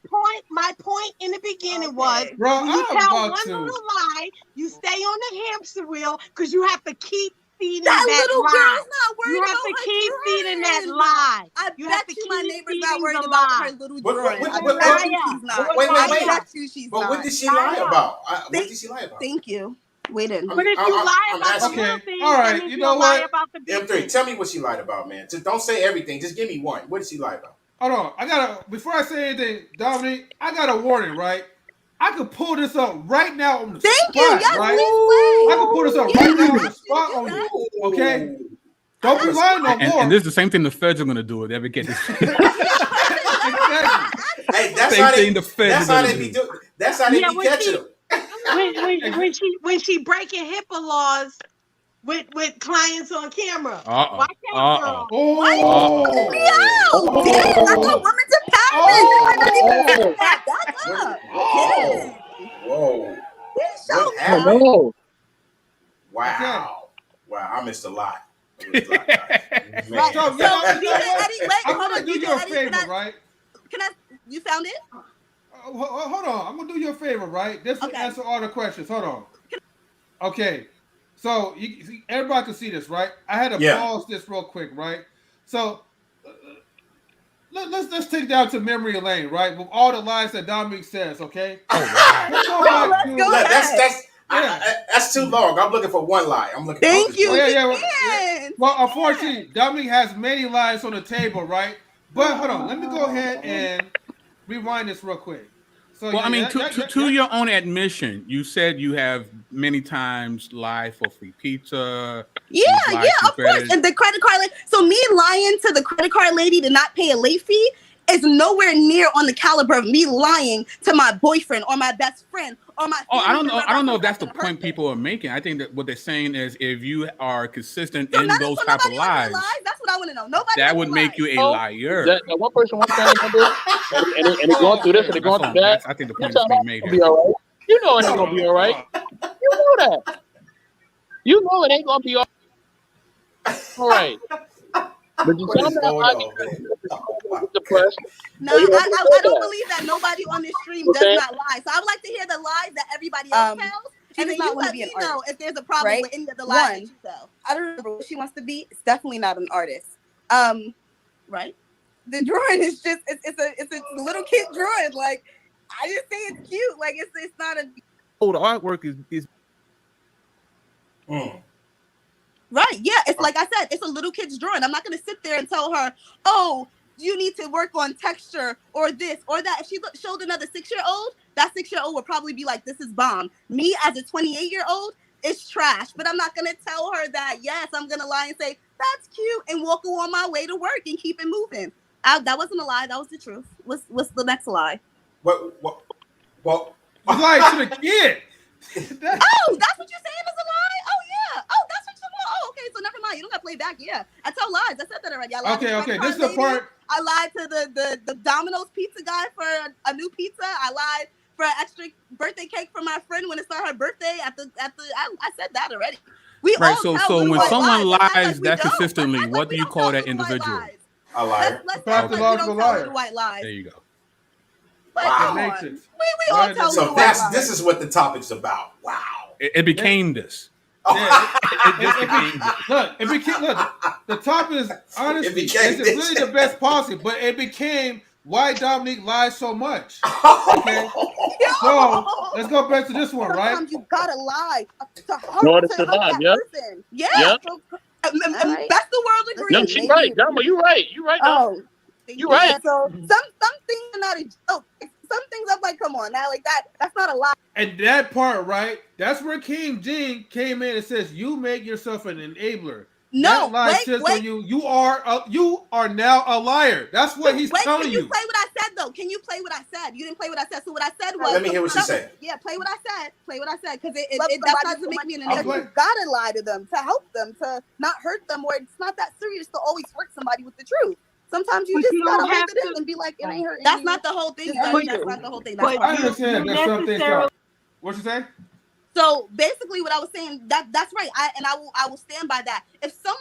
Speaker 11: My point in the beginning was
Speaker 10: Okay.
Speaker 1: Bro,
Speaker 11: when you
Speaker 1: I'm
Speaker 11: tell
Speaker 1: about
Speaker 11: one
Speaker 1: to.
Speaker 11: little lie, you stay on the hamster wheel because you have to keep feeding
Speaker 10: That
Speaker 11: that
Speaker 10: little
Speaker 11: lie.
Speaker 10: girl's not
Speaker 11: You
Speaker 10: worried
Speaker 11: have
Speaker 10: about
Speaker 11: to
Speaker 10: her
Speaker 11: keep feeding that
Speaker 10: children.
Speaker 11: lie.
Speaker 10: I
Speaker 11: You have
Speaker 10: bet
Speaker 11: to
Speaker 10: you my
Speaker 11: keep
Speaker 10: neighbor's not
Speaker 11: feeding
Speaker 10: worried
Speaker 11: the
Speaker 10: about
Speaker 11: lie.
Speaker 10: her little
Speaker 6: But
Speaker 10: drawing. I
Speaker 6: what-
Speaker 10: bet you she's not.
Speaker 6: Wait,
Speaker 10: I
Speaker 6: wait.
Speaker 10: bet you she's
Speaker 6: But
Speaker 10: not.
Speaker 6: what did she lie about? What did she lie about?
Speaker 10: Thank you. Waiting.
Speaker 11: But if you lie
Speaker 6: I'm
Speaker 11: about the
Speaker 6: asking.
Speaker 11: little
Speaker 1: Okay,
Speaker 11: things,
Speaker 1: all
Speaker 11: that
Speaker 1: right.
Speaker 11: means
Speaker 1: You
Speaker 11: you'll
Speaker 1: know
Speaker 11: lie
Speaker 1: what?
Speaker 11: about the big
Speaker 6: M3,
Speaker 11: things.
Speaker 6: tell me what she lied about, man. Just don't say everything. Just give me one. What did she lie about?
Speaker 1: Hold on. I gotta before I say anything, Dominic, I got a warning, right? I could pull this up right now on the
Speaker 10: Thank
Speaker 1: spot,
Speaker 10: you. Yes,
Speaker 1: right?
Speaker 10: please
Speaker 1: I could pull this up
Speaker 10: play.
Speaker 1: right now on
Speaker 10: I
Speaker 1: the spot
Speaker 10: should do
Speaker 1: on
Speaker 10: that.
Speaker 1: you. Okay? Don't be lying no
Speaker 9: And
Speaker 1: more.
Speaker 9: this is the same thing the feds are gonna do if they ever get this.
Speaker 1: Exactly.
Speaker 6: Hey, that's
Speaker 9: Same
Speaker 6: how
Speaker 9: thing
Speaker 6: they.
Speaker 9: the feds
Speaker 6: That's
Speaker 9: are
Speaker 6: how
Speaker 9: gonna
Speaker 6: they be
Speaker 9: do.
Speaker 6: doing. That's how they
Speaker 11: Yeah,
Speaker 6: be
Speaker 11: when
Speaker 6: catching
Speaker 11: she-
Speaker 6: them.
Speaker 11: when she breaking HIPAA laws with clients on camera.
Speaker 9: Uh-oh.
Speaker 11: Watch out, girl.
Speaker 10: Why are you
Speaker 1: Oh.
Speaker 10: calling me out? Damn, I thought women's empowerment. You might not even say that. Back up.
Speaker 6: Oh,
Speaker 10: Dang.
Speaker 6: whoa!
Speaker 10: Please show
Speaker 6: What
Speaker 10: me
Speaker 6: happened?
Speaker 10: out.
Speaker 5: No.
Speaker 6: Wow, wow! I missed a lot. I missed a lot, guys. Man.
Speaker 10: Right.
Speaker 1: So,
Speaker 10: So,
Speaker 1: you know
Speaker 10: DJ
Speaker 1: what?
Speaker 10: Eddie, wait,
Speaker 1: I'm
Speaker 10: hold
Speaker 1: gonna
Speaker 10: on,
Speaker 1: do
Speaker 10: DJ
Speaker 1: you a
Speaker 10: Eddie,
Speaker 1: favor, right?
Speaker 10: can I, you found it?
Speaker 1: Hold on. I'm gonna do you a favor, right? This will
Speaker 10: Okay.
Speaker 1: answer all the questions. Hold on. Okay. So everybody can see this, right? I had to pause this real quick, right? So let's take down to memory lane, right? With all the lies that Dominic says, okay? Let's go back to.
Speaker 10: Go ahead.
Speaker 6: That's too long. I'm looking for one lie. I'm looking.
Speaker 10: Thank you.
Speaker 1: Yeah. Well, unfortunately, Dominic has many lies on the table, right? But hold on, let me go ahead and rewind this real quick. So,
Speaker 9: Well, I mean, to your own admission, you said you have many times lied for free pizza.
Speaker 10: Yeah, of course. And the credit card, so me lying to the credit card lady to not pay a late fee is nowhere near on the caliber of me lying to my boyfriend or my best friend or my.
Speaker 9: I don't know if that's the point people are making. I think that what they're saying is if you are consistent in those type of lies,
Speaker 10: that's what I want to know. Nobody
Speaker 9: that would make you a liar.
Speaker 5: That one person one time, and they're going through this and they're going through that.
Speaker 9: I think the point is being made
Speaker 5: Be
Speaker 9: here.
Speaker 5: all right. You know it ain't gonna be all right. You know that. You know it ain't gonna be all right. But you tell me that depressed.
Speaker 10: No, I don't believe that nobody on this stream does not lie. So I would like to hear the lies that everybody else tells.
Speaker 3: She
Speaker 10: And
Speaker 3: does
Speaker 10: then
Speaker 3: not
Speaker 10: you
Speaker 3: want to
Speaker 10: let
Speaker 3: be
Speaker 10: me
Speaker 3: an
Speaker 10: know
Speaker 3: artist,
Speaker 10: if there's a problem
Speaker 3: right?
Speaker 10: with any of the lies that
Speaker 3: One,
Speaker 10: you tell.
Speaker 3: I don't remember what she wants to be. It's definitely not an artist.
Speaker 10: Right?
Speaker 3: The drawing is just it's a little kid drawing. Like I just say it's cute. Like it's not a.
Speaker 8: Oh, the artwork is.
Speaker 10: Right. Yeah. It's like I said, it's a little kid's drawing. I'm not going to sit there and tell her, oh, you need to work on texture or this or that. If she showed another 6-year-old, that 6-year-old would probably be like, this is bomb. Me as a 28-year-old, it's trash. But I'm not going to tell her that, yes, I'm going to lie and say, that's cute and walk on my way to work and keep it moving. That wasn't a lie. That was the truth. What's the next lie?
Speaker 6: What?
Speaker 1: You lied to the kid.
Speaker 10: Oh, that's what you're saying is a lie? Oh, yeah. Oh, that's what you want. Oh, okay. So never mind. You don't got to play back. Yeah. I tell lies. I said that already. I lied to the
Speaker 1: Okay.
Speaker 10: credit
Speaker 1: This is
Speaker 10: card
Speaker 1: the part.
Speaker 10: lady. I lied to the Domino's pizza guy for a new pizza. I lied for an extra birthday cake for my friend when it's not her birthday. I said that already. We
Speaker 9: Right.
Speaker 10: all tell
Speaker 9: So
Speaker 10: little
Speaker 9: when
Speaker 10: white
Speaker 9: someone
Speaker 10: lies. Let's act
Speaker 9: lies
Speaker 10: like we
Speaker 9: that
Speaker 10: don't.
Speaker 9: consistently,
Speaker 10: Let's act
Speaker 9: what
Speaker 10: like
Speaker 9: do
Speaker 10: we
Speaker 9: you
Speaker 10: don't
Speaker 9: call
Speaker 10: tell
Speaker 9: that
Speaker 10: little white
Speaker 9: individual?
Speaker 10: lies.
Speaker 6: A liar.
Speaker 10: Let's act like we don't tell little white lies.
Speaker 9: There you go.
Speaker 10: But
Speaker 6: Wow.
Speaker 10: come on. We all tell
Speaker 6: So
Speaker 10: little white lies.
Speaker 6: this is what the topic's about. Wow.
Speaker 9: It became this.
Speaker 1: Yeah, look, the topic is honestly, is it really the best policy? But it became why Dominique lies so much. Okay, so let's go back to this one, right?
Speaker 10: Sometimes you gotta lie to hurt,
Speaker 5: In order
Speaker 10: to
Speaker 5: to
Speaker 10: help
Speaker 5: lie,
Speaker 10: that
Speaker 5: yeah.
Speaker 10: person. Yeah.
Speaker 5: Yeah.
Speaker 10: So, that's the world agrees.
Speaker 5: No, she's right. Dama, you right. You right.
Speaker 10: Oh,
Speaker 5: you right.
Speaker 10: Yeah, so some things are not a joke. Some things I'm like, come on now, like that's not a lie.
Speaker 1: And that part, right? That's where King Jean came in and says, "You make yourself an enabler."
Speaker 10: No,
Speaker 1: that lie says on you. You are now a liar. That's what he's telling
Speaker 10: Can
Speaker 1: you.
Speaker 10: you play what I said though. Can you play what I said? You didn't play what I said. So what I said was,
Speaker 6: Let me hear what she said.
Speaker 10: Yeah, play what I said. Play what I said, because
Speaker 3: That
Speaker 10: doesn't make me an
Speaker 3: enemy.
Speaker 10: enemy.
Speaker 3: You gotta lie to them to help them, to not hurt them, or it's not that serious to always hurt somebody with the truth. Sometimes you
Speaker 11: But
Speaker 10: just
Speaker 11: you
Speaker 10: gotta
Speaker 11: don't
Speaker 10: hold
Speaker 11: have
Speaker 10: it in
Speaker 11: to-
Speaker 10: and be like, it ain't hurting.
Speaker 3: That's
Speaker 10: you.
Speaker 3: not the whole thing.
Speaker 10: That's
Speaker 3: But
Speaker 10: not the whole thing. That's
Speaker 11: but
Speaker 10: why
Speaker 1: I understand
Speaker 11: you
Speaker 1: that some things
Speaker 11: necessarily-
Speaker 1: are. What you say?
Speaker 10: So basically, what I was saying, that's right. I will stand by that. There's some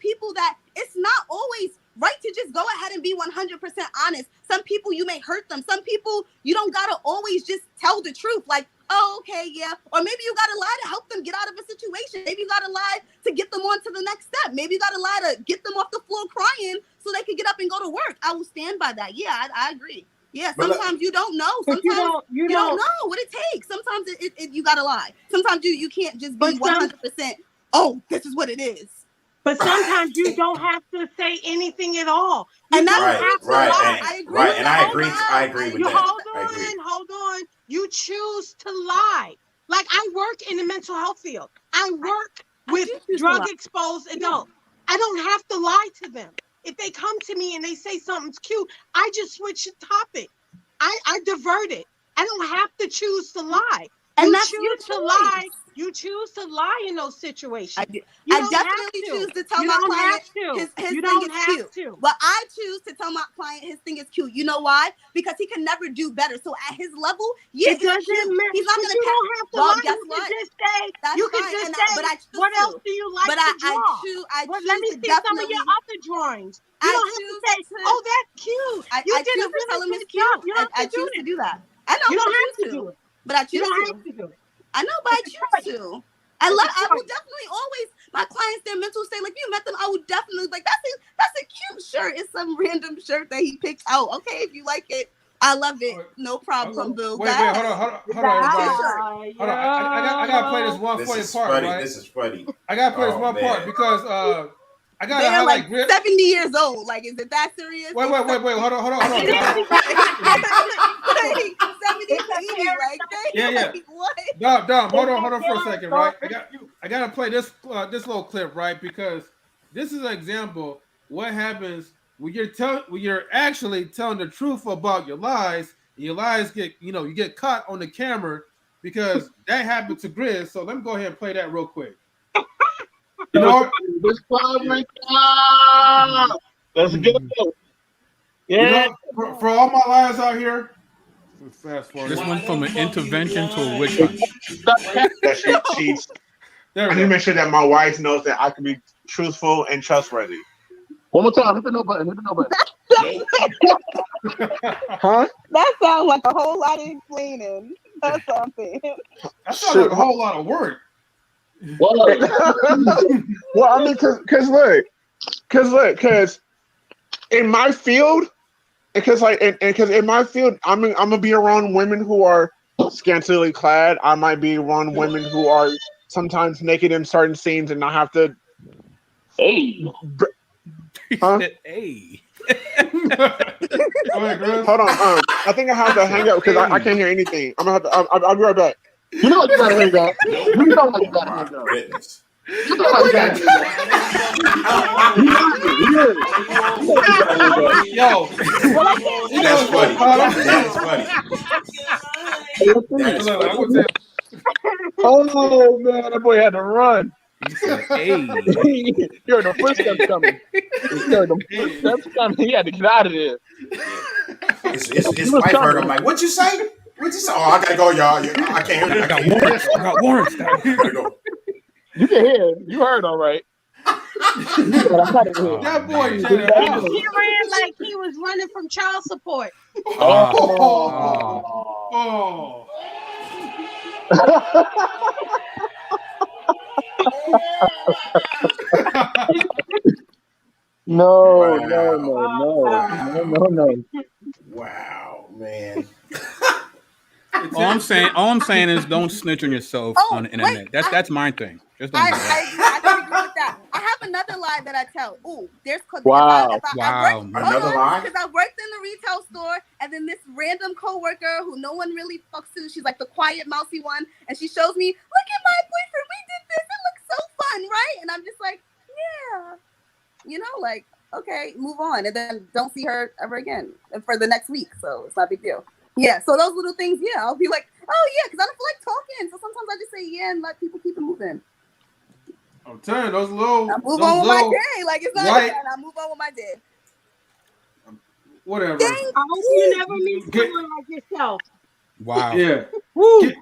Speaker 10: people that it's not always right to just go ahead and be 100% honest. Some people you may hurt them. Some people you don't gotta always just tell the truth. Like, oh, okay, yeah. Or maybe you gotta lie to help them get out of a situation. Maybe you gotta lie to get them on to the next step. Maybe you gotta lie to get them off the floor crying so they can get up and go to work. I will stand by that. Yeah, I agree. Yeah, sometimes you don't know. Sometimes you don't know what it takes. Sometimes you gotta lie. Sometimes you can't just be 100%. Oh, this is what it is.
Speaker 11: But sometimes you don't have to say anything at all.
Speaker 10: And that's
Speaker 6: right.
Speaker 10: I agree.
Speaker 6: Right, and I agree with that.
Speaker 11: Hold on. You choose to lie. Like, I work in the mental health field. I work with drug-exposed adults. I don't have to lie to them. If they come to me and they say something's cute, I just switch the topic. I divert it. I don't have to choose to lie.
Speaker 10: And
Speaker 11: you
Speaker 10: that's
Speaker 11: choose
Speaker 10: your
Speaker 11: to
Speaker 10: choice.
Speaker 11: lie. You choose to lie in those situations.
Speaker 10: I definitely choose to tell my client his thing is cute. But I choose to tell my client his thing is cute. You know why? Because he can never do better. So at his level,
Speaker 11: it doesn't
Speaker 10: matter. He's not going to
Speaker 11: don't have to lie.
Speaker 10: Guess
Speaker 11: You
Speaker 10: what?
Speaker 11: can just say,
Speaker 10: That's
Speaker 11: you can
Speaker 10: fine.
Speaker 11: just
Speaker 10: And
Speaker 11: say,
Speaker 10: but I choose
Speaker 11: what else
Speaker 10: to.
Speaker 11: do you like
Speaker 10: But
Speaker 11: to draw?
Speaker 10: I choose
Speaker 11: Let me
Speaker 10: to
Speaker 11: see some of
Speaker 10: definitely.
Speaker 11: your other drawings. You don't have to say, oh, that's cute.
Speaker 10: I
Speaker 11: You did
Speaker 10: choose
Speaker 11: a
Speaker 10: to tell
Speaker 11: really
Speaker 10: him
Speaker 11: good
Speaker 10: it's cute.
Speaker 11: job. You don't
Speaker 10: I
Speaker 11: have to
Speaker 10: choose
Speaker 11: do
Speaker 10: to do that. I know.
Speaker 11: You don't
Speaker 10: I
Speaker 11: have
Speaker 10: choose
Speaker 11: to do it.
Speaker 10: But I choose
Speaker 11: You don't
Speaker 10: to.
Speaker 11: have to do it.
Speaker 10: I know, but I choose to. I will definitely always, my clients, their mental state, like you met them, I would definitely like that's a cute shirt. It's some random shirt that he picked out. Okay, if you like it, I love it. No problem, boo.
Speaker 1: Wait, hold on, everybody. Hold on, I gotta play this one funny part, right?
Speaker 6: This is funny.
Speaker 1: I gotta play this one part because I gotta
Speaker 10: They're
Speaker 1: highlight
Speaker 10: like 70 years old. Like, is it that serious?
Speaker 1: Wait, hold on.
Speaker 10: 70, 80, like,
Speaker 1: Yeah.
Speaker 10: What?
Speaker 1: Dom, hold on for a second, right? I gotta play this little clip, right? Because this is an example what happens when you're actually telling the truth about your lies, and your lies you get caught on the camera, because that happened to Kris. So let me go ahead and play that real quick. You know
Speaker 7: this let's go.
Speaker 1: Yeah. For all my liars out here, fast forward.
Speaker 9: This went from an intervention to a witch hunt.
Speaker 7: That she cheats. I need to make sure that my wife knows that I can be truthful and trustworthy.
Speaker 5: One more time. Hit the no button.
Speaker 7: Huh?
Speaker 3: That sounds like a whole lot of explaining. That's something.
Speaker 1: That sounds like a whole lot of work.
Speaker 7: Well, I mean, because in my field, because in my field, I'm gonna be around women who are scantily clad. I might be around women who are sometimes naked in certain scenes, and I have to.
Speaker 5: Hey.
Speaker 7: Huh?
Speaker 9: Hey.
Speaker 7: Hold on. I think I have to hang up because I can't hear anything. I'm gonna have to. I'll be right back.
Speaker 5: You know you gotta hang up. You know you gotta hang up.
Speaker 6: Goodness.
Speaker 5: You know you gotta hang up.
Speaker 1: Yo.
Speaker 6: That's funny. That is funny. That is funny.
Speaker 5: Oh man, that boy had to run.
Speaker 9: He said, "Hey,
Speaker 5: you heard the footsteps coming. You heard the footsteps coming. He had to get out of there."
Speaker 6: His wife heard him like, "What'd you say? What'd you say?" Oh, I gotta go, y'all. I can't hear.
Speaker 9: I got warrants.
Speaker 6: I gotta go.
Speaker 5: You can hear him. You heard all right.
Speaker 1: That boy did it.
Speaker 11: He ran like he was running from child support.
Speaker 1: Oh.
Speaker 5: No.
Speaker 6: Wow, man.
Speaker 9: All I'm saying is don't snitch on yourself on the internet. That's my thing. Just don't do that.
Speaker 10: I can agree with that. I have another lie that I tell. Ooh, there's
Speaker 5: wow.
Speaker 6: Another lie?
Speaker 10: Because I worked in the retail store, and then this random coworker who no one really fucks to, she's like the quiet, mousy one, and she shows me, look at my boyfriend, we did this, it looks so fun, right? And I'm just like, yeah. Like, okay, okay, move on, and then don't see her ever again for the next week. So it's not a big deal. Yeah, so those little things, yeah, I'll be like, oh yeah, because I don't feel like talking. So sometimes I just say yeah and let people keep it moving.
Speaker 1: I'm telling you, those little,
Speaker 10: I move on with my day. Like it's not
Speaker 1: white,
Speaker 10: bad. I move on with my day.
Speaker 1: Whatever.
Speaker 11: I hope you never meet someone like yourself.
Speaker 9: Wow.
Speaker 1: Yeah.
Speaker 8: Woo.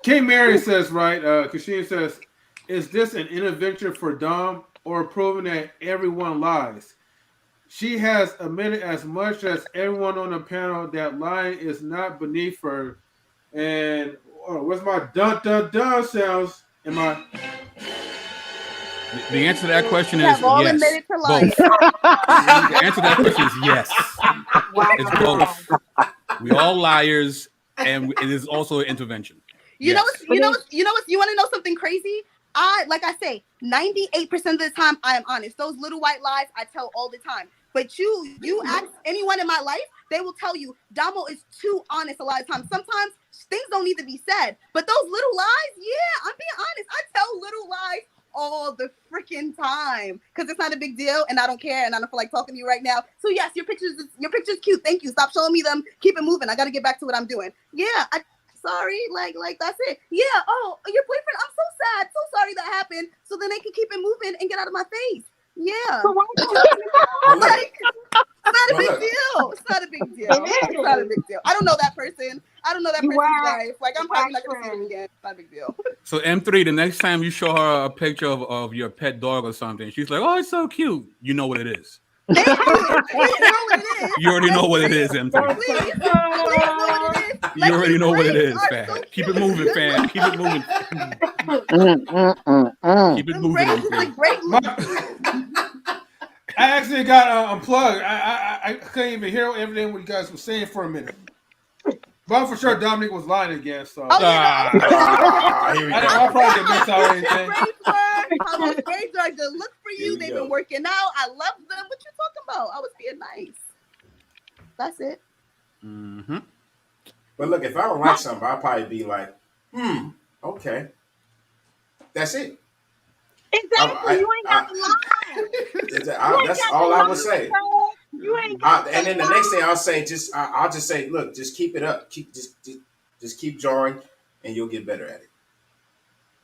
Speaker 1: K. Mary says, right, Kashina says, is this an intervention for Dom or proving that everyone lies? She has admitted as much as everyone on the panel that lying is not beneath her. And what's my dun dun dun sounds? Am I?
Speaker 9: The answer to that question
Speaker 10: We
Speaker 9: is
Speaker 10: have all
Speaker 9: yes.
Speaker 10: admitted to lying.
Speaker 9: Both. The answer to that question is yes.
Speaker 11: Wow.
Speaker 9: It's both. We all liars, and it is also an intervention.
Speaker 10: You
Speaker 9: Yes.
Speaker 10: You want to know something crazy? Like I say, 98% of the time I am honest. Those little white lies I tell all the time. But you ask anyone in my life, they will tell you Damo is too honest a lot of times. Sometimes things don't need to be said. But those little lies, yeah, I'm being honest. I tell little lies all the freaking time because it's not a big deal and I don't care and I don't feel like talking to you right now. So yes, your picture's cute. Thank you. Stop showing me them. Keep it moving. I got to get back to what I'm doing. Yeah, sorry, like that's it. Yeah. Oh, your boyfriend. I'm so sad. So sorry that happened. So then they can keep it moving and get out of my face. Yeah.
Speaker 11: So why
Speaker 10: Like, it's not a big deal. It's not a big deal. It's not a big deal. I don't know that person. I don't know that person's life. Like I'm probably not gonna see them again. It's not a big deal.
Speaker 9: So M3, the next time you show her a picture of your pet dog or something, she's like, "Oh, it's so cute." You know what it is.
Speaker 10: You know what it is.
Speaker 9: You already know what it is, M3.
Speaker 10: Please know what it is.
Speaker 9: You already know what it is, fam. Keep it moving, fam. Keep it moving. Keep it moving, M3.
Speaker 1: I actually got unplugged. I couldn't even hear everything what you guys were saying for a minute. But I'm for sure Dominic was lying again. So
Speaker 10: here we go.
Speaker 1: I probably didn't miss out anything.
Speaker 10: How those grades are a good look for you. They've been working out. I love them. What you talking about? I was being nice. That's it.
Speaker 9: Mm-hmm.
Speaker 6: But look, if I don't like something, I'll probably be like, okay. That's it.
Speaker 11: Exactly. You ain't got to lie.
Speaker 6: That's all I would say.
Speaker 11: You ain't got
Speaker 6: And then the next thing I'll say, I'll just say, look, just keep it up. Just keep drawing, and you'll get better at it.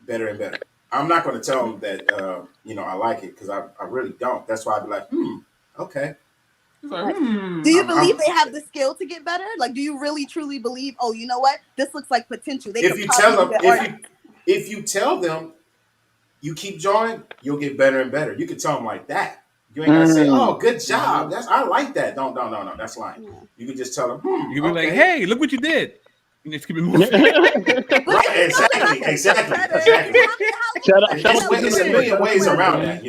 Speaker 6: Better and better. I'm not going to tell them that I like it because I really don't. That's why I'd be like, okay.
Speaker 1: Like,
Speaker 10: do you believe they have the skill to get better? Like, do you really truly believe? Oh, you know what? This looks like potential.
Speaker 6: If you tell them, you keep drawing, you'll get better and better. You can tell them like that. You ain't gotta say, "Oh, good job." I like that. No. That's lying. You can just tell them.
Speaker 9: You can be like, "Hey, look what you did." And just keep it moving.
Speaker 6: Right? Exactly. It's a million ways around that.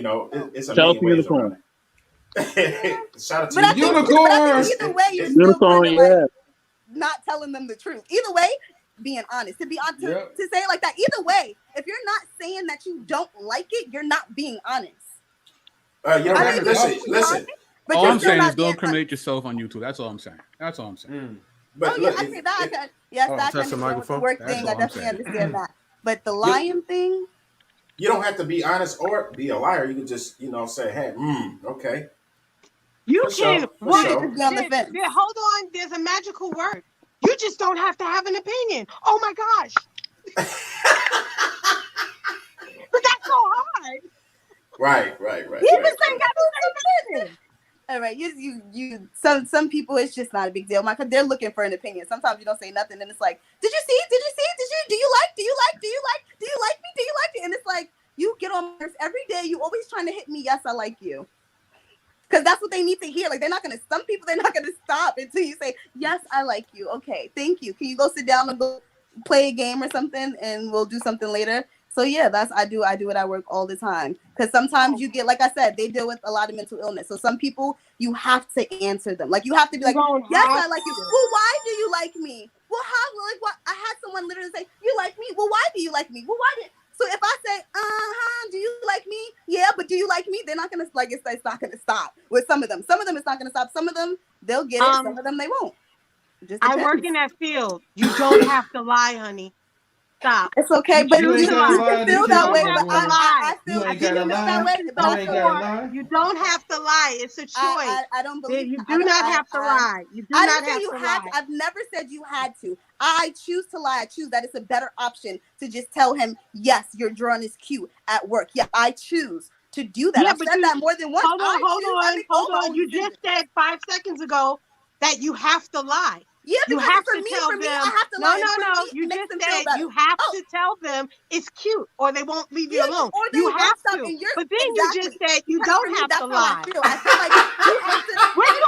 Speaker 6: It's a million ways around that. Shout out to you.
Speaker 10: Unicorn. Either way, you're still kind of like not telling them the truth. Either way, being honest. To be honest, to say it like that. Either way, if you're not saying that you don't like it, you're not being honest.
Speaker 6: Listen.
Speaker 10: But
Speaker 9: all I'm saying is don't incriminate yourself on YouTube. That's all I'm saying.
Speaker 6: But
Speaker 10: look, I say that. Yes, that kind of work thing. I definitely understand that. But the lying thing,
Speaker 6: you don't have to be honest or be a liar. You can just, say, "Hey, okay."
Speaker 11: You can.
Speaker 10: Hold
Speaker 11: on. There's a magical word. You just don't have to have an opinion. Oh my gosh. But that's so hard.
Speaker 6: Right.
Speaker 10: All right, you. Some people, it's just not a big deal. Because they're looking for an opinion. Sometimes you don't say nothing, and it's like, did you see? Do you like me? And it's like you get on my nerves every day. You always trying to hit me. Yes, I like you. Because that's what they need to hear. Like some people they're not gonna stop until you say, yes, I like you. Okay, thank you. Can you go sit down and go play a game or something, and we'll do something later? So yeah, I do it at work all the time. Because sometimes you get, like I said, they deal with a lot of mental illness. So some people you have to answer them. Like you have to be like, yes, I like you. Well, why do you like me? Well, how? Like what? I had someone literally say, you like me? Well, why do you like me? Well, why did? So if I say, do you like me? Yeah, but do you like me? They're not gonna it's not gonna stop with some of them. Some of them it's not gonna stop. Some of them they'll get it. Some of them they won't.
Speaker 11: I work in that field. You don't have to lie, honey. stop.
Speaker 10: It's okay,
Speaker 11: You
Speaker 10: but
Speaker 1: You
Speaker 11: choose
Speaker 1: ain't
Speaker 11: to
Speaker 1: gotta
Speaker 11: lie.
Speaker 1: lie to
Speaker 11: You
Speaker 10: feel that
Speaker 11: don't
Speaker 10: way.
Speaker 1: people,
Speaker 11: have
Speaker 10: But
Speaker 11: to
Speaker 1: woman.
Speaker 11: lie.
Speaker 10: I feel
Speaker 1: You
Speaker 11: I've
Speaker 1: ain't
Speaker 11: been
Speaker 1: gotta
Speaker 11: in this
Speaker 10: that
Speaker 1: lie.
Speaker 10: way.
Speaker 11: profession
Speaker 10: But
Speaker 11: so
Speaker 1: You
Speaker 10: I
Speaker 1: ain't
Speaker 10: feel
Speaker 1: gotta
Speaker 11: before.
Speaker 1: lie.
Speaker 11: You don't have to lie. It's a choice.
Speaker 10: I don't believe
Speaker 11: You do not have to lie. You do
Speaker 10: I
Speaker 11: not
Speaker 10: didn't say
Speaker 11: have
Speaker 10: you
Speaker 11: to
Speaker 10: had
Speaker 11: lie.
Speaker 10: to. I've never said you had to. I choose to lie. I choose that it's a better option to just tell him, yes, your drawing is cute at work. Yeah, I choose to do that.
Speaker 11: Yeah,
Speaker 10: I've
Speaker 11: but
Speaker 10: said
Speaker 11: you
Speaker 10: that more than once. I make all my own
Speaker 11: You just
Speaker 10: decisions.
Speaker 11: said 5 seconds ago that you have to lie.
Speaker 10: Yeah,
Speaker 11: You
Speaker 10: because
Speaker 11: have
Speaker 10: for
Speaker 11: to
Speaker 10: me,
Speaker 11: tell
Speaker 10: I
Speaker 11: them.
Speaker 10: have to
Speaker 11: No,
Speaker 10: lie. And
Speaker 11: no,
Speaker 10: for
Speaker 11: no.
Speaker 10: me,
Speaker 11: You
Speaker 10: it makes
Speaker 11: just
Speaker 10: them feel
Speaker 11: said
Speaker 10: better.
Speaker 11: you have
Speaker 10: Oh,
Speaker 11: to tell them it's cute or they won't leave you
Speaker 10: yeah,
Speaker 11: alone.
Speaker 10: or
Speaker 11: You
Speaker 10: they
Speaker 11: have
Speaker 10: won't stop.
Speaker 11: to.
Speaker 10: And you're
Speaker 11: But then you just
Speaker 10: exactly
Speaker 11: said you
Speaker 10: because for
Speaker 11: don't
Speaker 10: me,
Speaker 11: have to
Speaker 10: that's how I
Speaker 11: lie.
Speaker 10: feel. I feel like you have to.
Speaker 11: What do you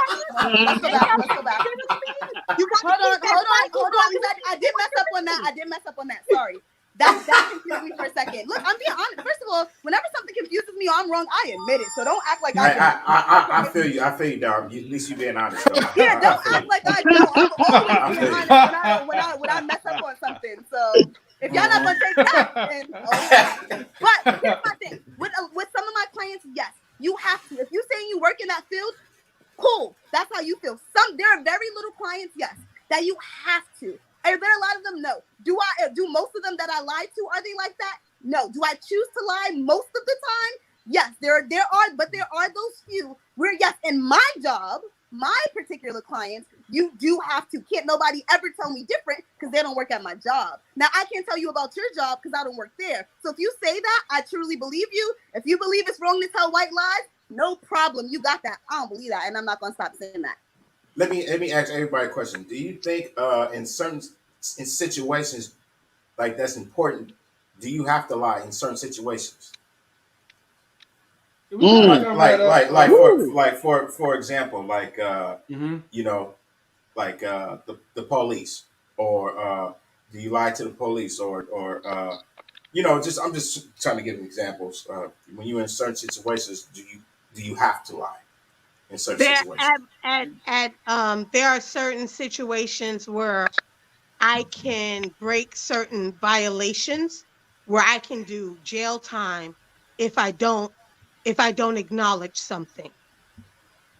Speaker 10: Let's go
Speaker 11: Ain't
Speaker 10: back.
Speaker 11: that
Speaker 10: Let's go back.
Speaker 11: what you mean? You got to
Speaker 10: Hold
Speaker 11: keep
Speaker 10: on,
Speaker 11: that cycle
Speaker 10: hold on,
Speaker 11: going.
Speaker 10: because I did mess up on that. I did mess up on that. Sorry. That confused me for a second. Look, I'm being honest. First of all, whenever something confuses me or I'm wrong, I admit it. So don't act like I can.
Speaker 6: I feel you. I feel you, dog. At least you being honest, though.
Speaker 10: Yeah, don't act like I don't. I've always
Speaker 6: I
Speaker 10: been
Speaker 6: feel
Speaker 10: honest when I mess up on something. So if y'all not
Speaker 6: you.
Speaker 10: gonna take that, then okay. But here's my thing. With some of my clients, yes, you have to. If you saying you work in that field, cool. That's how you feel. There are very little clients, yes, that you have to. Are there a lot of them? No. Do most of them that I lied to, are they like that? No. Do I choose to lie most of the time? Yes, there are those few where, yes, in my job, my particular clients, you do have to. Can't nobody ever tell me different because they don't work at my job. Now, I can't tell you about your job because I don't work there. So if you say that, I truly believe you. If you believe it's wrong to tell white lies, no problem. You got that. I don't believe that, and I'm not gonna stop saying that.
Speaker 6: Let me ask everybody a question. Do you think in situations like that's important? Do you have to lie in certain situations?
Speaker 1: We kind of come right up.
Speaker 6: For example, you know, like the police, or do you lie to the police, or you know, I'm just trying to give examples. When you're in certain situations, do you have to lie in certain
Speaker 11: There
Speaker 6: situations?
Speaker 11: there are certain situations where I can break certain violations where I can do jail time if I don't acknowledge something.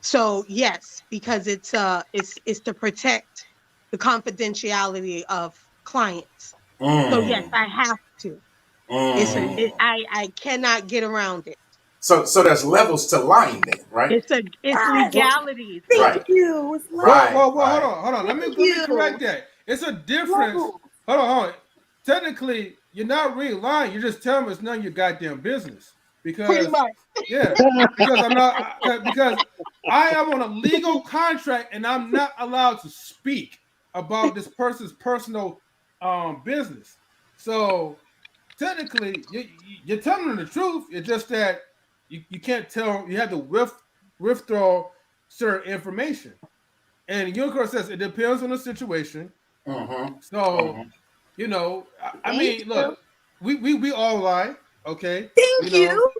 Speaker 11: So yes, because it's to protect the confidentiality of clients. So yes,
Speaker 6: Mm,
Speaker 11: I have to.
Speaker 6: mm.
Speaker 11: I cannot get around it.
Speaker 6: So there's levels to lying then, right?
Speaker 11: It's
Speaker 10: Yes.
Speaker 11: legalities.
Speaker 10: Thank
Speaker 6: Right,
Speaker 10: you. It's
Speaker 6: right,
Speaker 1: Hold
Speaker 6: right.
Speaker 1: on, hold on. Let
Speaker 10: Thank
Speaker 1: me correct
Speaker 10: you.
Speaker 1: that. It's a difference.
Speaker 10: Levels.
Speaker 1: Hold on. Technically, you're not really lying. You're just telling me it's none of your goddamn business.
Speaker 11: Pretty
Speaker 1: Because,
Speaker 11: much.
Speaker 1: yeah, because I'm not because I am on a legal contract and I'm not allowed to speak about this person's personal business. So technically, you're telling them the truth. It's just that you can't tell. You have to withdraw certain information. And Unicorn says it depends on the situation.
Speaker 6: Mm-hmm.
Speaker 1: So,
Speaker 6: Mm-hmm.
Speaker 1: you know, I
Speaker 10: Thank
Speaker 1: mean,
Speaker 10: you.
Speaker 1: look, we all lie, okay? You
Speaker 10: Thank
Speaker 1: know,
Speaker 10: you.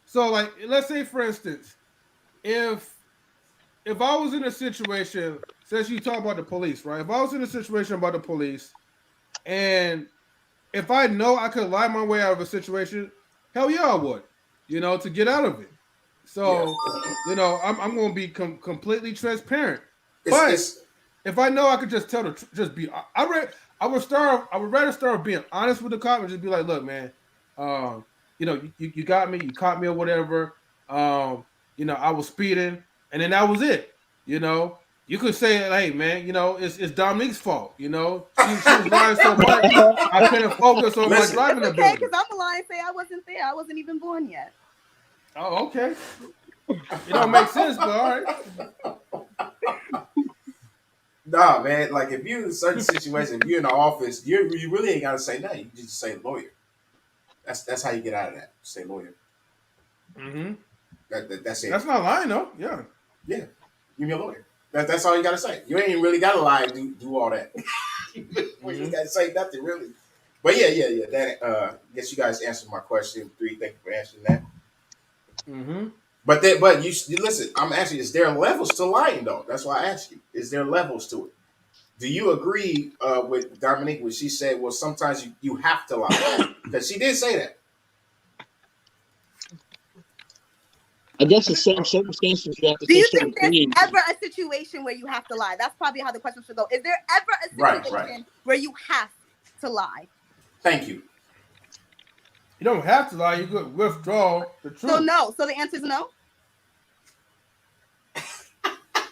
Speaker 1: so like let's say for instance, if I was in a situation, since you talk about the police, right? If I was in a situation about the police, and if I know I could lie my way out of a situation, hell yeah, I would, you know, to get out of it.
Speaker 6: Yeah.
Speaker 1: So, you know, I'm going to be completely transparent. But
Speaker 6: It's
Speaker 1: if I know I could just tell the truth, just be, I would rather start being honest with the cop and just be like, look, man, you know, you got me, you caught me or whatever. You know, I was speeding, and then that was it. You know, you could say, hey, man, you know, it's Dominique's fault. You know, she was lying so much, I couldn't focus on my
Speaker 6: listen.
Speaker 1: driving
Speaker 10: It's okay
Speaker 1: ability.
Speaker 10: because I'm a lie and say I wasn't there. I wasn't even born yet.
Speaker 1: Oh, okay. It don't make sense, but all right.
Speaker 6: Nah, man. Like if you're in a certain situation, if you're in the office, you really ain't gotta say nothing. You just say lawyer. That's how you get out of that. Say lawyer.
Speaker 1: Mm-hmm.
Speaker 6: That's it.
Speaker 1: That's not lying though. Yeah.
Speaker 6: Yeah. Give me a lawyer. That's all you gotta say. You ain't really gotta lie and do all that. You ain't gotta say nothing really. But yeah. That guess you guys answered my question. 3, thank you for answering that.
Speaker 1: Mm-hmm.
Speaker 6: But you listen. I'm asking, is there levels to lying though? That's why I asked you. Is there levels to it? Do you agree with Dominique when she said, "Well, sometimes you have to lie"? Because she did say that.
Speaker 5: I guess in certain circumstances you have to
Speaker 10: Do
Speaker 5: say
Speaker 10: you
Speaker 5: certain
Speaker 10: think there's
Speaker 5: things.
Speaker 10: ever a situation where you have to lie? That's probably how the question should go. Is there ever a
Speaker 6: Right.
Speaker 10: situation where you have to lie?
Speaker 6: Thank you.
Speaker 1: You don't have to lie. You could withdraw the truth.
Speaker 10: So no. So the answer is no.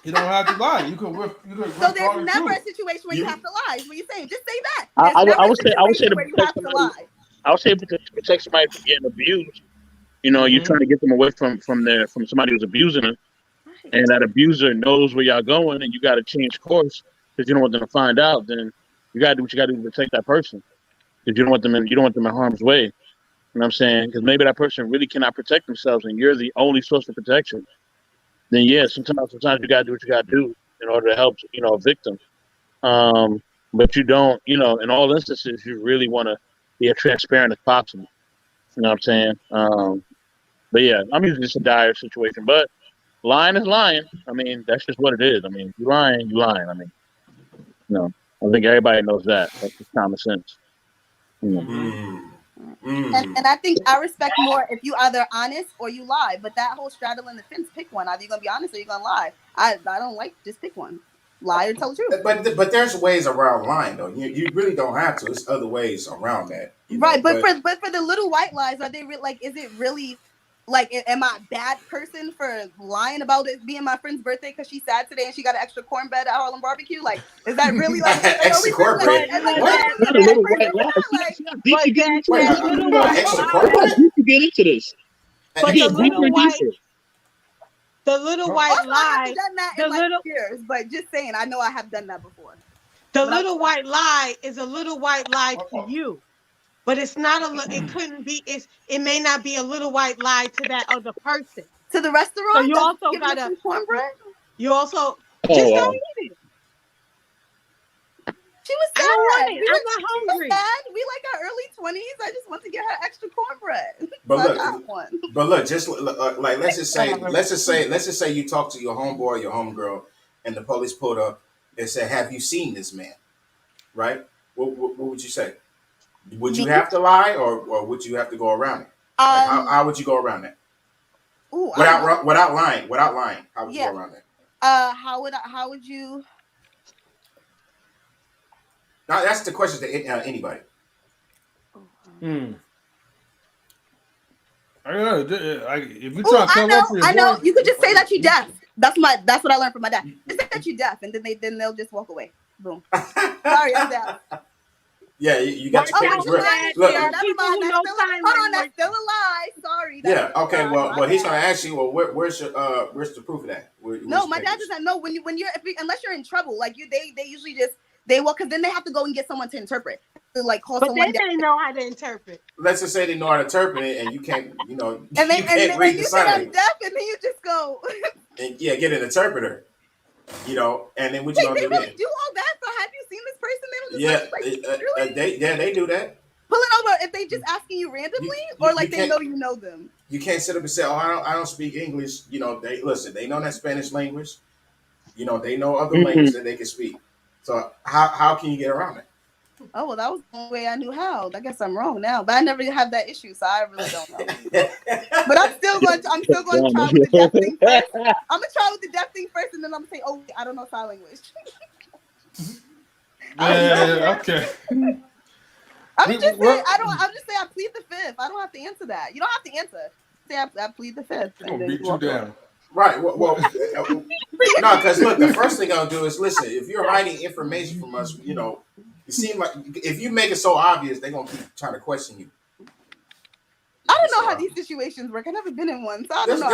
Speaker 1: You don't have to lie. You could withdraw
Speaker 10: So there's
Speaker 1: the
Speaker 10: never
Speaker 1: truth.
Speaker 10: a situation where you have to lie. Is what you're saying? Just say that.
Speaker 5: I
Speaker 10: There's never
Speaker 5: would say
Speaker 10: a
Speaker 5: I would say
Speaker 10: situation
Speaker 5: to
Speaker 10: where you
Speaker 5: protect
Speaker 10: have to
Speaker 5: somebody.
Speaker 10: lie.
Speaker 5: I would say to protect somebody from getting abused. You know, you're trying to get them away from somebody who's abusing them, and that abuser knows where y'all going, and you got to change course because you don't want them to find out. Then you got to do what you got to do to protect that person because you don't want them in harm's way. You know what I'm saying? Because maybe that person really cannot protect themselves, and you're the only source of protection. Then yeah, sometimes you got to do what you got to do in order to help a victim. But you don't, in all instances, you really want to be as transparent as possible. You know what I'm saying? But yeah, I'm usually just a dire situation. But lying is lying. I mean, that's just what it is. I mean, you lying. I mean, I think everybody knows that. That's just common sense.
Speaker 10: And I think I respect more if you either honest or you lie. But that whole straddling the fence, pick one. Either you're gonna be honest or you're gonna lie. I don't like just pick one. Lie or tell the truth.
Speaker 6: But there's ways around lying though. You really don't have to. There's other ways around that.
Speaker 10: Right, but for the little white lies, are they like? Is it really like? Am I a bad person for lying about it being my friend's birthday because she's sad today and she got an extra cornbread at Harlem Barbecue? Like, is that really like
Speaker 6: extra cornbread?
Speaker 5: Extra cornbread? You can get into this.
Speaker 11: But
Speaker 5: You get deeper and deeper.
Speaker 11: The little white lie.
Speaker 10: Done that in like years, but just saying, I know I have done that before.
Speaker 11: The little white lie is a little white lie to you, but it's not a. It couldn't be. It may not be a little white lie to that other person.
Speaker 10: To the restaurant.
Speaker 11: So you also
Speaker 10: give them
Speaker 11: gotta.
Speaker 10: some cornbread.
Speaker 11: You also just don't eat it.
Speaker 10: She was sad.
Speaker 11: I don't want it.
Speaker 10: We
Speaker 11: I'm not hungry.
Speaker 10: Sad. We like our early 20s. I just want to get her extra cornbread.
Speaker 6: But look, just like let's just say you talk to your homeboy or your homegirl, and the police pulled up and said, "Have you seen this man?" Right? What would you say? Would you have to lie, or would you have to go around it? Like how would you go around that? Without lying. How would you go around that?
Speaker 10: How would you?
Speaker 6: Now, that's the question to anybody.
Speaker 1: If you try to cover up for your
Speaker 10: I know.
Speaker 1: boy,
Speaker 10: You could just say that you're deaf. That's what I learned from my dad. Just say that you're deaf, and then they'll just walk away. Boom. Sorry, I'm deaf.
Speaker 6: Yeah, you got your papers.
Speaker 10: Look, never mind. Hold on, that's still a lie. Sorry.
Speaker 6: Yeah. Okay. Well, he's gonna ask you. Well, where's the proof of that?
Speaker 10: No, my dad doesn't know unless you're in trouble. Like they usually just because then they have to go and get someone to interpret. To like call someone.
Speaker 11: But they know how to interpret.
Speaker 6: Let's just say they know how to interpret it, and you can't, and
Speaker 10: then,
Speaker 6: you can't read the sign
Speaker 10: I'm
Speaker 6: language.
Speaker 10: deaf, and then you just go.
Speaker 6: And get an interpreter. And then what you gonna do then?
Speaker 10: Do all that? So have you seen this person? They don't just
Speaker 6: they do that.
Speaker 10: Pull it over if they just asking you randomly, or like they know you know them.
Speaker 6: You can't sit up and say, "Oh, I don't speak English." They listen. They know that Spanish language. They know other languages that they can speak. So how can you get around it?
Speaker 10: Oh well, that was the only way I knew how. I guess I'm wrong now, but I never have that issue, so I really don't know. But I'm still going to try with the deaf thing first. I'm gonna try with the deaf thing first, and then I'm gonna say, "Oh, I don't know sign language."
Speaker 1: Okay.
Speaker 10: I'm just saying. I'm just saying. I plead the fifth. I don't have to answer that. You don't have to answer. Say I plead the fifth.
Speaker 1: I'm gonna beat you down.
Speaker 6: Right. Well, no, because look, the first thing I'll do is listen. If you're hiding information from us, it seems like if you make it so obvious, they're gonna keep trying to question you.
Speaker 10: I don't know how these situations work. I've never been in one, so I don't know.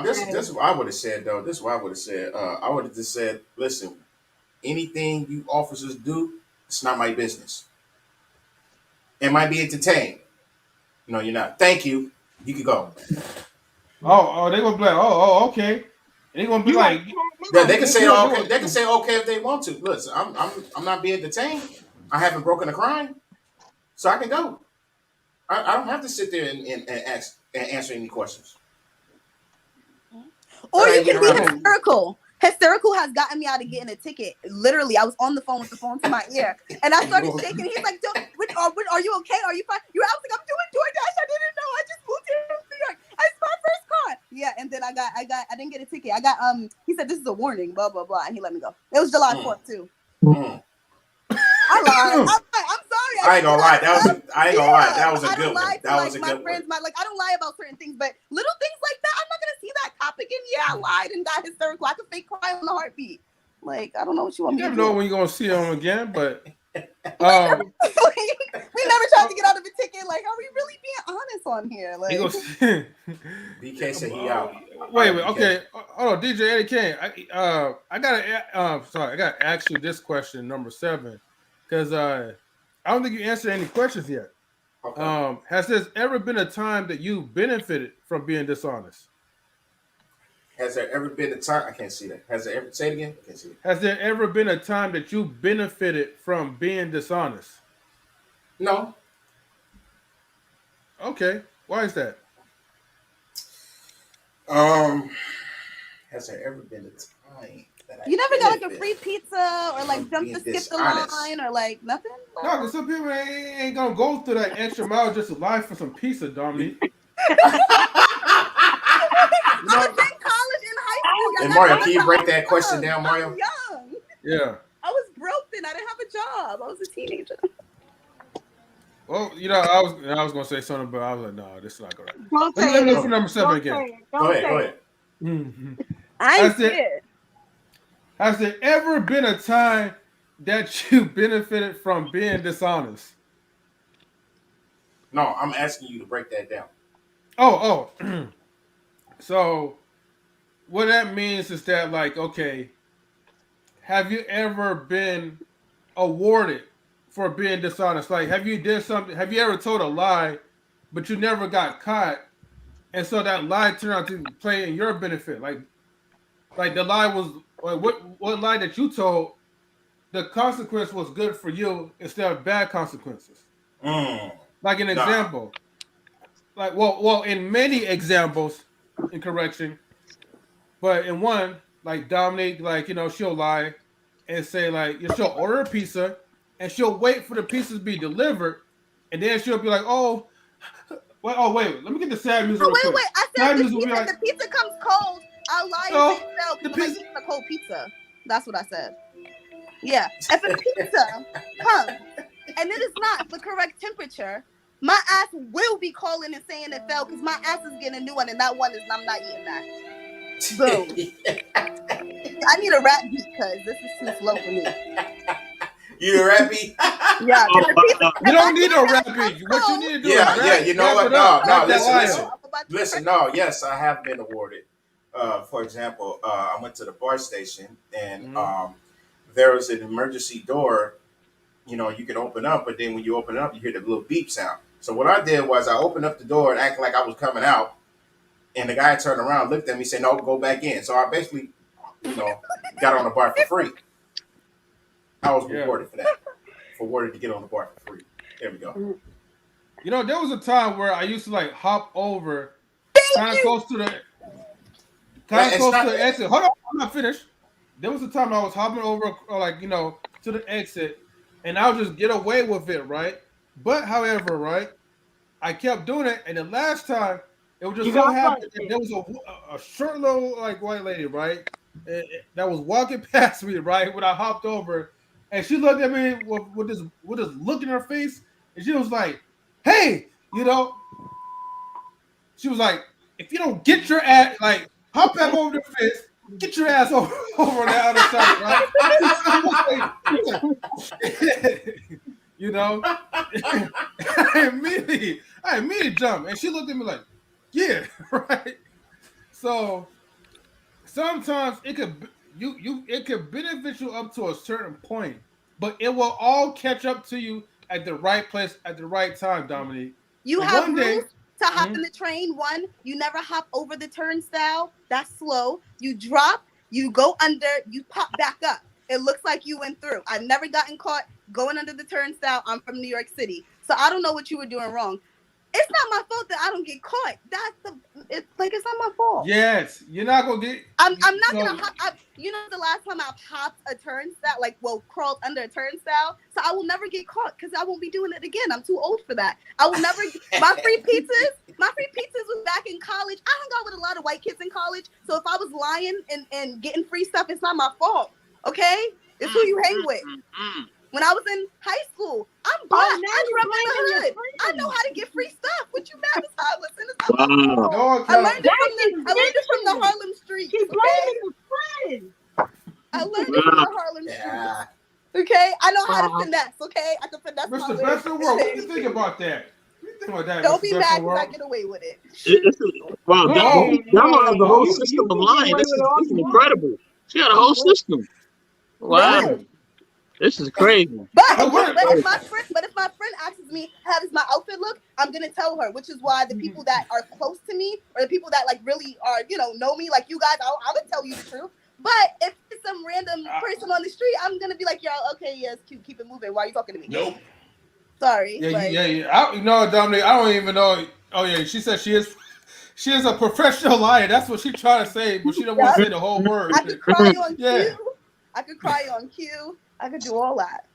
Speaker 6: This is what I would have said though. This is what I would have said. I would have just said, listen, anything you officers do, it's not my business. It might be entertained. No, you're not. Thank you. You can go.
Speaker 1: Oh, they gonna be like, okay. They gonna be like,
Speaker 6: yeah, they can say okay. They can say okay if they want to. Listen, I'm not being detained. I haven't broken a crime, so I can go. I don't have to sit there and answer any questions.
Speaker 10: Or you can be hysterical. Hysterical has gotten me out of getting a ticket. Literally, I was on the phone with the phone to my ear, and I started shaking. He's like, "Are you okay? Are you fine?" I was like, "I'm doing DoorDash. I didn't know. I just moved here from New York. It's my first car." Yeah, and then I didn't get a ticket. I got He said this is a warning. Blah blah blah, and he let me go. It was July 4th too. I lied. I'm sorry.
Speaker 6: I ain't gonna lie. That was I ain't gonna lie. That was a
Speaker 10: I
Speaker 6: good
Speaker 10: don't
Speaker 6: one.
Speaker 10: lie to
Speaker 6: That was a
Speaker 10: my
Speaker 6: good
Speaker 10: friends.
Speaker 6: one.
Speaker 10: I don't lie about certain things, but little things like that, I'm not gonna see that cop again. Yeah, I lied and got hysterical. I could fake cry on the heartbeat. Like, I don't know what you want
Speaker 1: You
Speaker 10: me to
Speaker 1: never
Speaker 10: do.
Speaker 1: know when you're gonna see them again, but
Speaker 10: we never tried to get out of a ticket. Like, are we really being honest on here? Like,
Speaker 1: he goes.
Speaker 6: BK said he out.
Speaker 1: Wait,
Speaker 6: BK.
Speaker 1: okay. Hold on, DJ Eddie Kane. I gotta ask you this question, number 7, because I don't think you answered any questions yet.
Speaker 6: Okay.
Speaker 1: Has there ever been a time that you benefited from being dishonest?
Speaker 6: Has there ever been a time? I can't see that. Has there ever? Say it again. I can't see it.
Speaker 1: Has there ever been a time that you benefited from being dishonest?
Speaker 6: No.
Speaker 1: Okay. Why is that?
Speaker 6: Has there ever been a time that
Speaker 10: you never got like a
Speaker 6: benefited
Speaker 10: free pizza or like
Speaker 6: from
Speaker 10: jump
Speaker 6: being
Speaker 10: to skip the
Speaker 6: dishonest?
Speaker 10: line or like nothing?
Speaker 1: No, because some people ain't gonna go through that extra mile just to lie for some pizza, Dominique.
Speaker 10: I was in college and high school.
Speaker 6: And Mario, can you break that question down, Mario?
Speaker 10: I was young.
Speaker 1: Yeah.
Speaker 10: I was broke then. I didn't have a job. I was a teenager.
Speaker 1: Well, I was gonna say something, but I was like, no, this is not correct.
Speaker 4: Don't
Speaker 1: Let
Speaker 4: say
Speaker 1: me
Speaker 4: it.
Speaker 1: look for number 7
Speaker 4: Don't
Speaker 1: again.
Speaker 4: say it.
Speaker 6: Go
Speaker 4: Don't
Speaker 6: ahead.
Speaker 4: say
Speaker 6: Go
Speaker 4: it.
Speaker 6: ahead.
Speaker 1: Mm-hmm.
Speaker 10: I ain't scared.
Speaker 1: Has there ever been a time that you benefited from being dishonest?
Speaker 6: No, I'm asking you to break that down.
Speaker 1: Oh. So what that means is that, like, okay, have you ever been awarded for being dishonest? Like, have you ever told a lie, but you never got caught, and so that lie turned out to play in your benefit? Like the lie was, like, what lie that you told, the consequence was good for you instead of bad consequences. Like an example, like well, in many examples, in correction, but in one, like Dominique, like, she'll lie and say, like, she'll order a pizza and she'll wait for the pizza to be delivered, and then she'll be like, oh, well, wait, let me get the sad music real quick.
Speaker 10: Wait. I said the pizza comes cold. I'll lie and say no because I'm eating a cold pizza. That's what I said. Yeah. If a pizza comes and it is not the correct temperature, my ass will be calling and saying it fell because my ass is getting a new one and that one is I'm not eating that. Boom. I need a rap beat because this is too slow for me.
Speaker 6: You need a rap beat?
Speaker 10: Yeah.
Speaker 1: You don't need a rap beat. What you need to do is
Speaker 6: you know what? No, listen. No, yes, I have been awarded. For example, I went to the BART station and there was an emergency door. You can open up, but then when you open it up, you hear the little beep sound. So what I did was I opened up the door and acted like I was coming out. And the guy turned around, looked at me, said, "No, go back in." So I basically, got on the BART for free. I was rewarded for that. Awarded to get on the BART for free. There we go.
Speaker 1: There was a time where I used to, like, hop over kind of close to the exit. Hold on, I'm not finished. There was a time I was hopping over, to the exit, and I would just get away with it, right? But however, right, I kept doing it, and the last time it was just so happened that there was a short little, like, white lady, right, that was walking past me, right, when I hopped over, and she looked at me with this look in her face, and she was like, "Hey, she was like, if you don't get your ass, like, hop back over the fence, get your ass over on the other side, right?" I immediately jumped, and she looked at me like, "Yeah," right. So sometimes it could benefit you up to a certain point, but it will all catch up to you at the right place at the right time, Dominique.
Speaker 10: You have rules to hop in the train. One, you never hop over the turnstile. That's slow. You drop, you go under, you pop back up. It looks like you went through. I've never gotten caught going under the turnstile. I'm from New York City, so I don't know what you were doing wrong. It's not my fault that I don't get caught. It's not my fault.
Speaker 1: Yes, you're not gonna get.
Speaker 10: I'm not gonna hop. The last time I've hopped a turnstile, crawled under a turnstile, so I will never get caught because I won't be doing it again. I'm too old for that. I will never. My free pizzas was back in college. I hung out with a lot of white kids in college, so if I was lying and getting free stuff, it's not my fault. Okay, it's who you hang with. when I was in high school. I'm black. I grew up in the hood. I know how to get free stuff. What you mad as hell? Listen,
Speaker 5: Wow.
Speaker 10: I learned it from the Harlem streets.
Speaker 11: She's blaming the friend.
Speaker 10: I learned it from the Harlem streets. Okay, I know how to finesse. Okay, I can finesse.
Speaker 1: Mr. Best in the world, what do you think about that? What do you think about that?
Speaker 10: Don't
Speaker 1: Mr.
Speaker 10: be
Speaker 1: Best
Speaker 10: mad
Speaker 1: in the
Speaker 10: because I
Speaker 1: world?
Speaker 10: get away with it.
Speaker 5: Wow, y'all have the whole system of lying. This is incredible. She got a whole system. Wow.
Speaker 10: Right.
Speaker 5: This is crazy.
Speaker 10: But if my friend asks me how does my outfit look, I'm gonna tell her, which is why the people that are close to me or the people that like really are, know me, like you guys, I would tell you the truth. But if it's some random person on the street, I'm gonna be like, yo, okay, yeah, it's cute, keep it moving. Why are you talking to me?
Speaker 1: Nope.
Speaker 10: Sorry.
Speaker 1: Yeah. Dominic, I don't even know. Oh yeah, she said she is a professional liar. That's what she trying to say, but she don't want to say the whole word.
Speaker 10: I could cry on cue. I could cry on cue. I could do all that.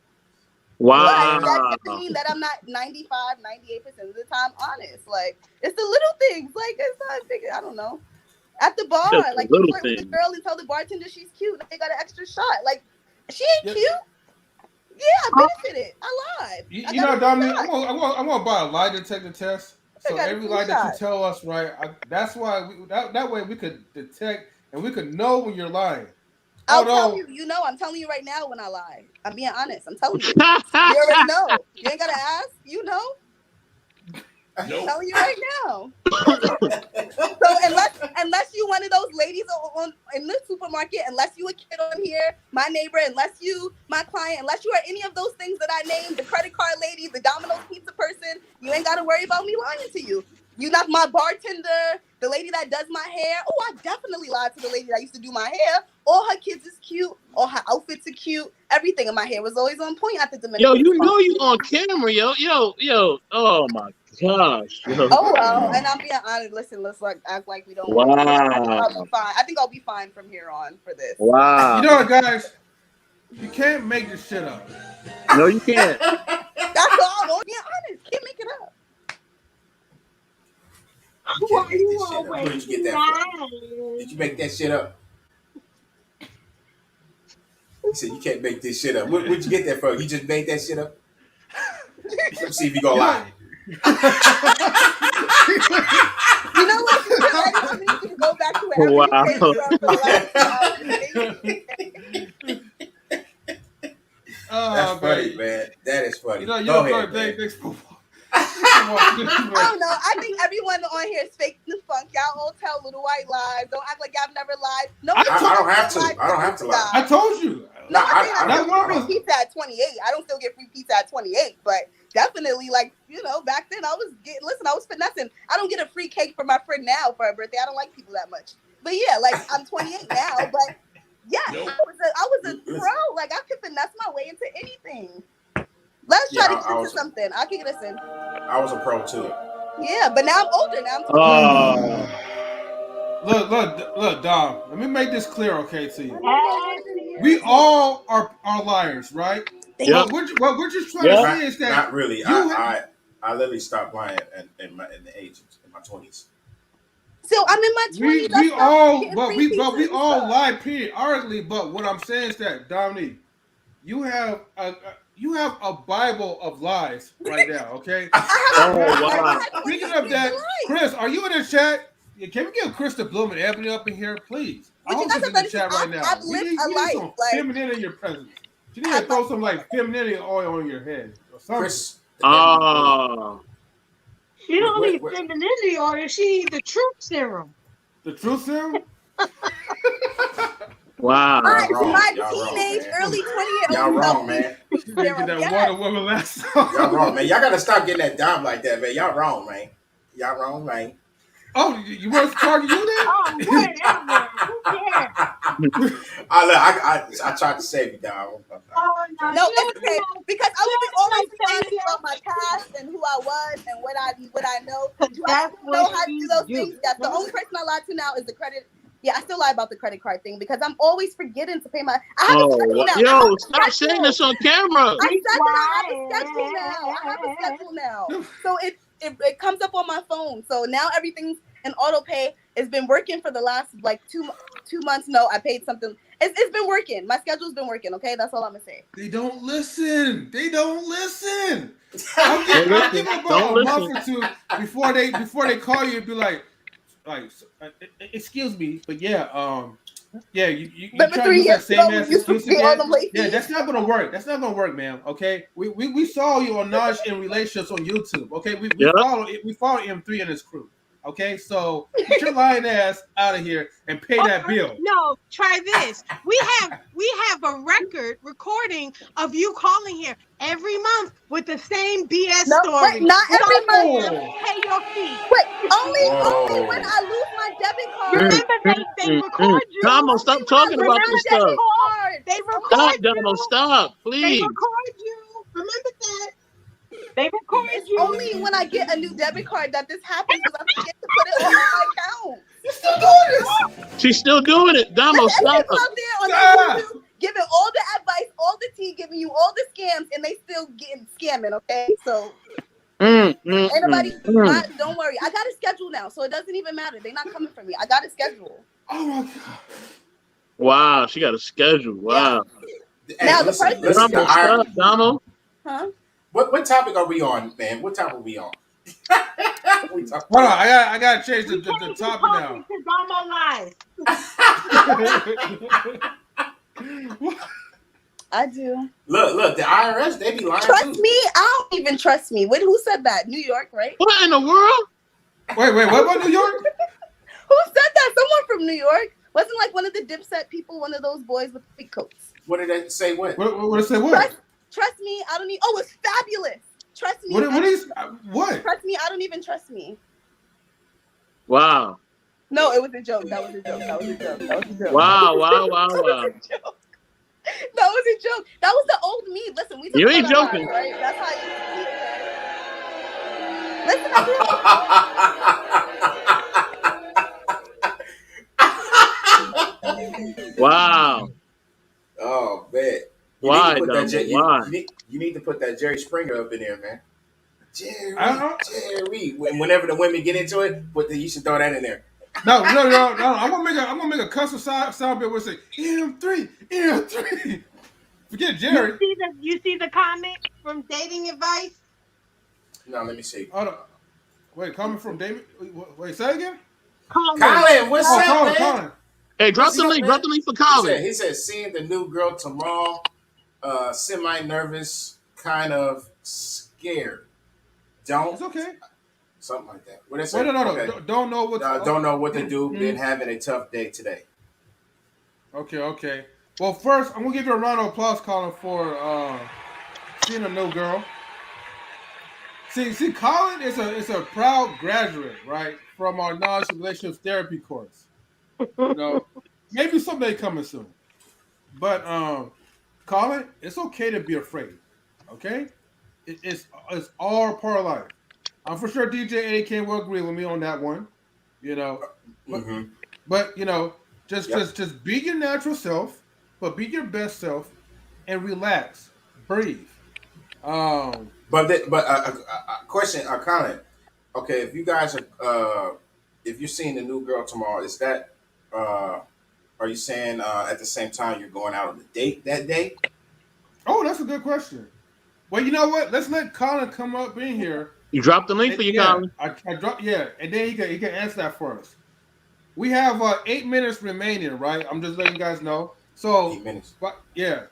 Speaker 5: Wow.
Speaker 10: But that doesn't mean that I'm not 95, 98% of the time honest. Like, it's the little things. Like, it's not big. I don't know. At the bar, like, you flirt with the girl and tell the bartender she's cute. And they got an extra shot. Like, she ain't cute. Yeah, I benefited. I lied.
Speaker 1: You know, Dominic, I'm gonna buy a lie detector test. So every lie that you tell us, right? That's why that way we could detect and we could know when you're lying.
Speaker 10: I'll tell you. I'm telling you right now when I lie. I'm being honest. I'm telling you. You already know. You ain't gotta ask. You know. I'm telling you right now. So unless you one of those ladies in the supermarket, unless you a kid on here, my neighbor, unless you my client, unless you are any of those things that I named, the credit card lady, the Domino's pizza person, you ain't gotta worry about me lying to you. You not my bartender, the lady that does my hair. Oh, I definitely lied to the lady that used to do my hair. All her kids is cute. All her outfits are cute. Everything in my hair was always on point at the Dominican.
Speaker 5: Yo, you know you on camera, yo. Oh my gosh. Yo.
Speaker 10: Oh well, and I'm being honest. Listen, let's act like we don't.
Speaker 5: Wow.
Speaker 10: I'll be fine. I think I'll be fine from here on for this.
Speaker 5: Wow.
Speaker 1: You know what, guys? You can't make this shit up.
Speaker 5: No, you can't.
Speaker 10: That's all. I'm being honest. Can't make it up.
Speaker 6: Where did you get that from? Did you make that shit up? He said you can't make this shit up. Where'd you get that from? You just made that shit up? Let's see if you gonna lie.
Speaker 10: You know what? I need you to go back to
Speaker 6: That's funny, man. That is funny.
Speaker 10: I don't know. I think everyone on here is fake the funk. Y'all all tell little white lies. Don't act like y'all never lied. No,
Speaker 6: I don't have to. I don't have to lie.
Speaker 1: I told you.
Speaker 10: No, I don't free pizza at 28. I don't still get free pizza at 28, but definitely, like, back then I was finessing. I don't get a free cake for my friend now for her birthday. I don't like people that much. But yeah, like, I'm 28 now, but yeah, I was a pro. Like, I could finesse my way into anything. Let's try to get into something. I'll kick this in.
Speaker 6: I was a pro too.
Speaker 10: Yeah, but now I'm older. Now I'm 28.
Speaker 1: Look, Dom. Let me make this clear, okay, to you. We all are liars, right?
Speaker 5: Yeah.
Speaker 1: What we're just trying to say is that
Speaker 6: not really. I literally stopped lying in the ages in my 20s.
Speaker 10: So I'm in my 20s.
Speaker 1: We all lie periodically. But what I'm saying is that, Dominique, you have a Bible of lies right now, okay?
Speaker 5: Wow.
Speaker 1: Speaking of that, Kris, are you in the chat? Yeah, can we get Kris to Bloom and Ebony up in here, please? I hope she's in the chat right now.
Speaker 10: I've lived a life.
Speaker 1: Some femininity in your presence. You need to throw some femininity oil on your head or something.
Speaker 6: Kris,
Speaker 11: she don't need femininity oil. She needs the truth serum.
Speaker 1: The truth serum?
Speaker 5: Wow.
Speaker 10: My teenage, early 20-year-old.
Speaker 6: Y'all wrong, man.
Speaker 1: That water woman last
Speaker 6: Y'all wrong, man. Y'all gotta stop getting that dime like that, man. Y'all wrong, man. Y'all wrong, man.
Speaker 1: Oh, you want to target you then?
Speaker 11: Oh, whatever. Who cares?
Speaker 6: I tried to save you, dog.
Speaker 10: No, it's okay. Because I was always honest about my past and who I was and what I know. Do I know how to do those things? Yes. The only person I lie to now is the credit. Yeah, I still lie about the credit card thing because I'm always forgetting to pay my. I have a schedule now.
Speaker 5: Yo, stop saying this on camera.
Speaker 10: I said that I have a schedule now. I have a schedule now. So it comes up on my phone. So now everything's in auto pay. It's been working for the last like two months. No, I paid something. It's been working. My schedule's been working. Okay, that's all I'm gonna say.
Speaker 1: They don't listen. They don't listen.
Speaker 5: Don't
Speaker 1: I'll
Speaker 5: listen.
Speaker 1: give them about
Speaker 5: Don't
Speaker 1: a month
Speaker 5: listen.
Speaker 1: or two before they call you and be like, excuse me, but yeah, yeah, you
Speaker 10: Remember
Speaker 1: try to
Speaker 10: 3
Speaker 1: use that
Speaker 10: years
Speaker 1: same
Speaker 10: ago when
Speaker 1: ass
Speaker 10: you used to
Speaker 1: excuse
Speaker 10: pay all
Speaker 1: again.
Speaker 10: them late
Speaker 1: Yeah,
Speaker 10: fees?
Speaker 1: that's not gonna work. That's not gonna work, ma'am. Okay, we saw you on Naj in Relationships on YouTube. Okay, we
Speaker 5: Yep.
Speaker 1: follow M3 and his crew. Okay, so get your lying ass out of here and pay that bill.
Speaker 11: No, try this. We have a record recording of you calling here every month with the same BS
Speaker 10: No,
Speaker 11: story.
Speaker 10: wait, not every
Speaker 11: Sorry,
Speaker 10: month.
Speaker 11: ma'am, pay your fee.
Speaker 10: Wait, only
Speaker 6: Whoa.
Speaker 10: when I lose my debit card.
Speaker 11: Remember they record you.
Speaker 5: Damo, stop
Speaker 10: Only when I
Speaker 5: talking
Speaker 10: lose
Speaker 5: about
Speaker 10: my
Speaker 5: this
Speaker 10: debit
Speaker 5: stuff.
Speaker 10: card.
Speaker 11: They
Speaker 10: Only
Speaker 5: Stop,
Speaker 11: record
Speaker 5: Damo.
Speaker 11: you.
Speaker 5: Stop,
Speaker 11: They
Speaker 5: please.
Speaker 11: record you. Remember that. They record
Speaker 10: It's
Speaker 11: you.
Speaker 10: only when I get a new debit card that this happens because I forget to put it on my account.
Speaker 1: You're still doing this.
Speaker 5: She's still doing it. Damo,
Speaker 10: There's
Speaker 5: stop.
Speaker 10: people out there on
Speaker 1: Stop.
Speaker 10: YouTube giving all the advice, all the tea, giving you all the scams, and they still getting scamming. Okay, so ain't nobody. Don't worry, I got a schedule now, so it doesn't even matter. They're not coming for me. I got a schedule.
Speaker 1: Oh my god.
Speaker 5: Wow, she got a schedule. Wow.
Speaker 6: Hey,
Speaker 10: Now the
Speaker 6: listen,
Speaker 10: person,
Speaker 6: listen,
Speaker 5: Damo, stop, Damo.
Speaker 10: huh?
Speaker 6: What topic are we on, man? What topic are we on? We talk-
Speaker 1: Hold on, I gotta change the topic now.
Speaker 10: I do.
Speaker 6: Look, the IRS, they be lying
Speaker 10: Trust
Speaker 6: too.
Speaker 10: me, I don't even trust me. Who said that? New York, right?
Speaker 5: What in the world?
Speaker 1: Wait, what about New York?
Speaker 10: Who said that? Someone from New York. Wasn't like one of the Dipset people, one of those boys with big coats.
Speaker 6: What did they say? What?
Speaker 1: What did it say? What?
Speaker 10: Trust me, I don't need. Oh, it's fabulous. Trust me.
Speaker 1: What?
Speaker 10: Trust me, I don't even trust me.
Speaker 5: Wow.
Speaker 10: No, it was a joke. That was a joke. That was a joke. That was a joke.
Speaker 5: Wow.
Speaker 10: That was a joke. That was a joke. That was the old me. Listen, we talk
Speaker 5: You ain't
Speaker 10: about our
Speaker 5: joking.
Speaker 10: lives, right? That's how you see it. Listen,
Speaker 5: Wow.
Speaker 6: Oh man.
Speaker 5: Why,
Speaker 6: Why?
Speaker 5: Why?
Speaker 6: You need to put that Jerry Springer up in there, man. Jerry. Whenever the women get into it, you should throw that in there.
Speaker 1: No. I'm gonna make a custom sound bit where it say M3. Forget Jerry.
Speaker 11: You see the comment from Dating Advice?
Speaker 6: No, let me see.
Speaker 1: Hold on. Wait, comment from David. Wait, say it again.
Speaker 6: Colin, what's up, man?
Speaker 1: Colin.
Speaker 5: Hey, drop the link. Drop the link for Colin.
Speaker 6: He said, seeing the new girl tomorrow, semi-nervous, kind of scared. Don't.
Speaker 1: It's okay.
Speaker 6: Something like that. What is it?
Speaker 1: Wait, no.
Speaker 6: Okay.
Speaker 1: Don't know what.
Speaker 6: Don't know what to do. Been having a tough day today.
Speaker 1: Okay. Well, first, I'm gonna give you a round of applause, Colin, for seeing a new girl. See, Colin is a proud graduate, right, from our non-relationships therapy course. You know, maybe someday coming soon. But Colin, it's okay to be afraid. Okay, it's all part of life. I'm for sure DJ AK will agree with me on that one. You know, but you know, just be your natural self, but be your best self, and relax, breathe.
Speaker 6: Question, Colin. Okay, if you guys are, if you're seeing the new girl tomorrow, is that, are you saying at the same time you're going out on a date that day?
Speaker 1: Oh, that's a good question. Well, you know what? Let's let Colin come up in here.
Speaker 5: You dropped the link for you, Colin.
Speaker 1: I dropped, and then he can answer that for us. We have 8 minutes remaining, right? I'm just letting you guys know. So
Speaker 6: 8 minutes.
Speaker 1: But yeah,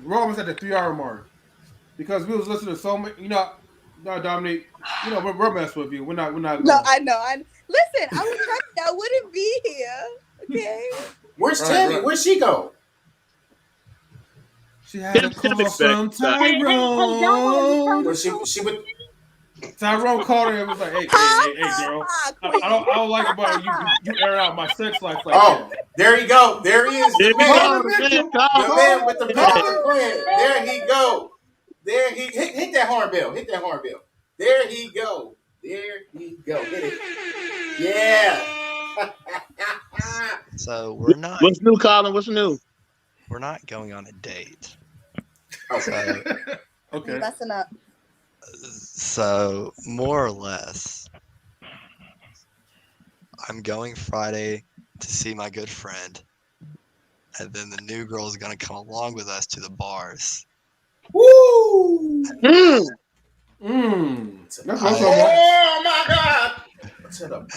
Speaker 1: we're almost at the 3-hour mark because we was listening to so many. You know, Dominique. You know, we're messing with you. We're not.
Speaker 10: No, I know. Listen, I was trying. I wouldn't be here. Okay.
Speaker 6: Where's Tammy? Where'd she go?
Speaker 1: She had a call from Tyrone.
Speaker 6: Well, she would.
Speaker 1: Tyrone called her and was like, "Hey, girl, I don't like about you airing out my sex life like that."
Speaker 6: There you go. There he is. The man with the master plan. There he go. There he hit that hornbill. Hit that hornbill. There he go. There he go. Hit it. Yeah.
Speaker 12: So we're not.
Speaker 5: What's new, Colin? What's new?
Speaker 12: We're not going on a date.
Speaker 6: Okay.
Speaker 10: Okay. Messing up.
Speaker 12: So more or less, I'm going Friday to see my good friend, and then the new girl is gonna come along with us to the bars.
Speaker 6: Woo!
Speaker 1: That's what I'm
Speaker 12: I-
Speaker 1: talking about.
Speaker 6: Oh my God!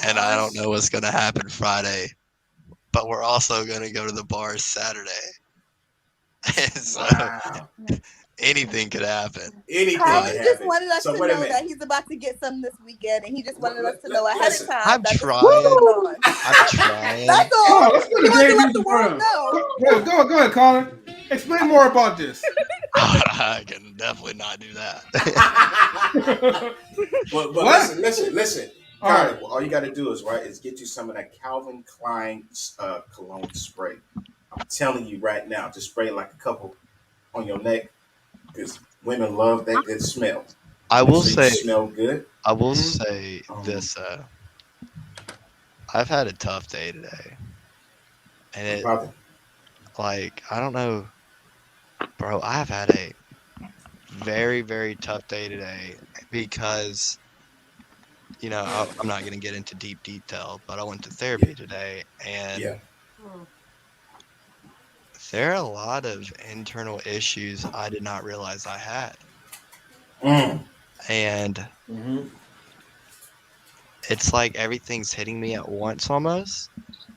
Speaker 12: And I don't know what's gonna happen Friday, but we're also gonna go to the bars Saturday. And so
Speaker 6: Wow.
Speaker 12: anything could happen.
Speaker 6: Anything
Speaker 10: Carl
Speaker 6: can
Speaker 10: just
Speaker 6: happen.
Speaker 10: wanted us
Speaker 6: So
Speaker 10: to
Speaker 6: wait a
Speaker 10: know
Speaker 6: minute.
Speaker 10: that he's about to get some this weekend, and he just wanted us to know ahead
Speaker 6: Listen,
Speaker 10: of time
Speaker 12: I'm
Speaker 10: that this is
Speaker 12: trying.
Speaker 10: what's going on.
Speaker 12: I'm trying.
Speaker 10: That's all.
Speaker 1: Oh, let's get
Speaker 10: He
Speaker 1: a
Speaker 10: wants to
Speaker 1: great
Speaker 10: let
Speaker 1: news
Speaker 10: the world
Speaker 1: around.
Speaker 10: know.
Speaker 1: Yeah, go ahead, Colin. Explain more about this.
Speaker 12: I can definitely not do that.
Speaker 6: but
Speaker 1: What?
Speaker 6: listen.
Speaker 1: All
Speaker 6: Carly,
Speaker 1: right.
Speaker 6: all you got to do is get you some of that Calvin Klein cologne spray. I'm telling you right now, just spray like a couple on your neck because women love that good smell.
Speaker 12: I
Speaker 6: Make
Speaker 12: will
Speaker 6: sure you
Speaker 12: say,
Speaker 6: smell good.
Speaker 12: I will say this. I've had a tough day today, and it, like, I don't know, bro. I have had a very, very tough day today because, you know, I'm not gonna get into deep detail, but I went to therapy today, and there are a lot of internal issues I did not realize I had. And it's like everything's hitting me at once almost.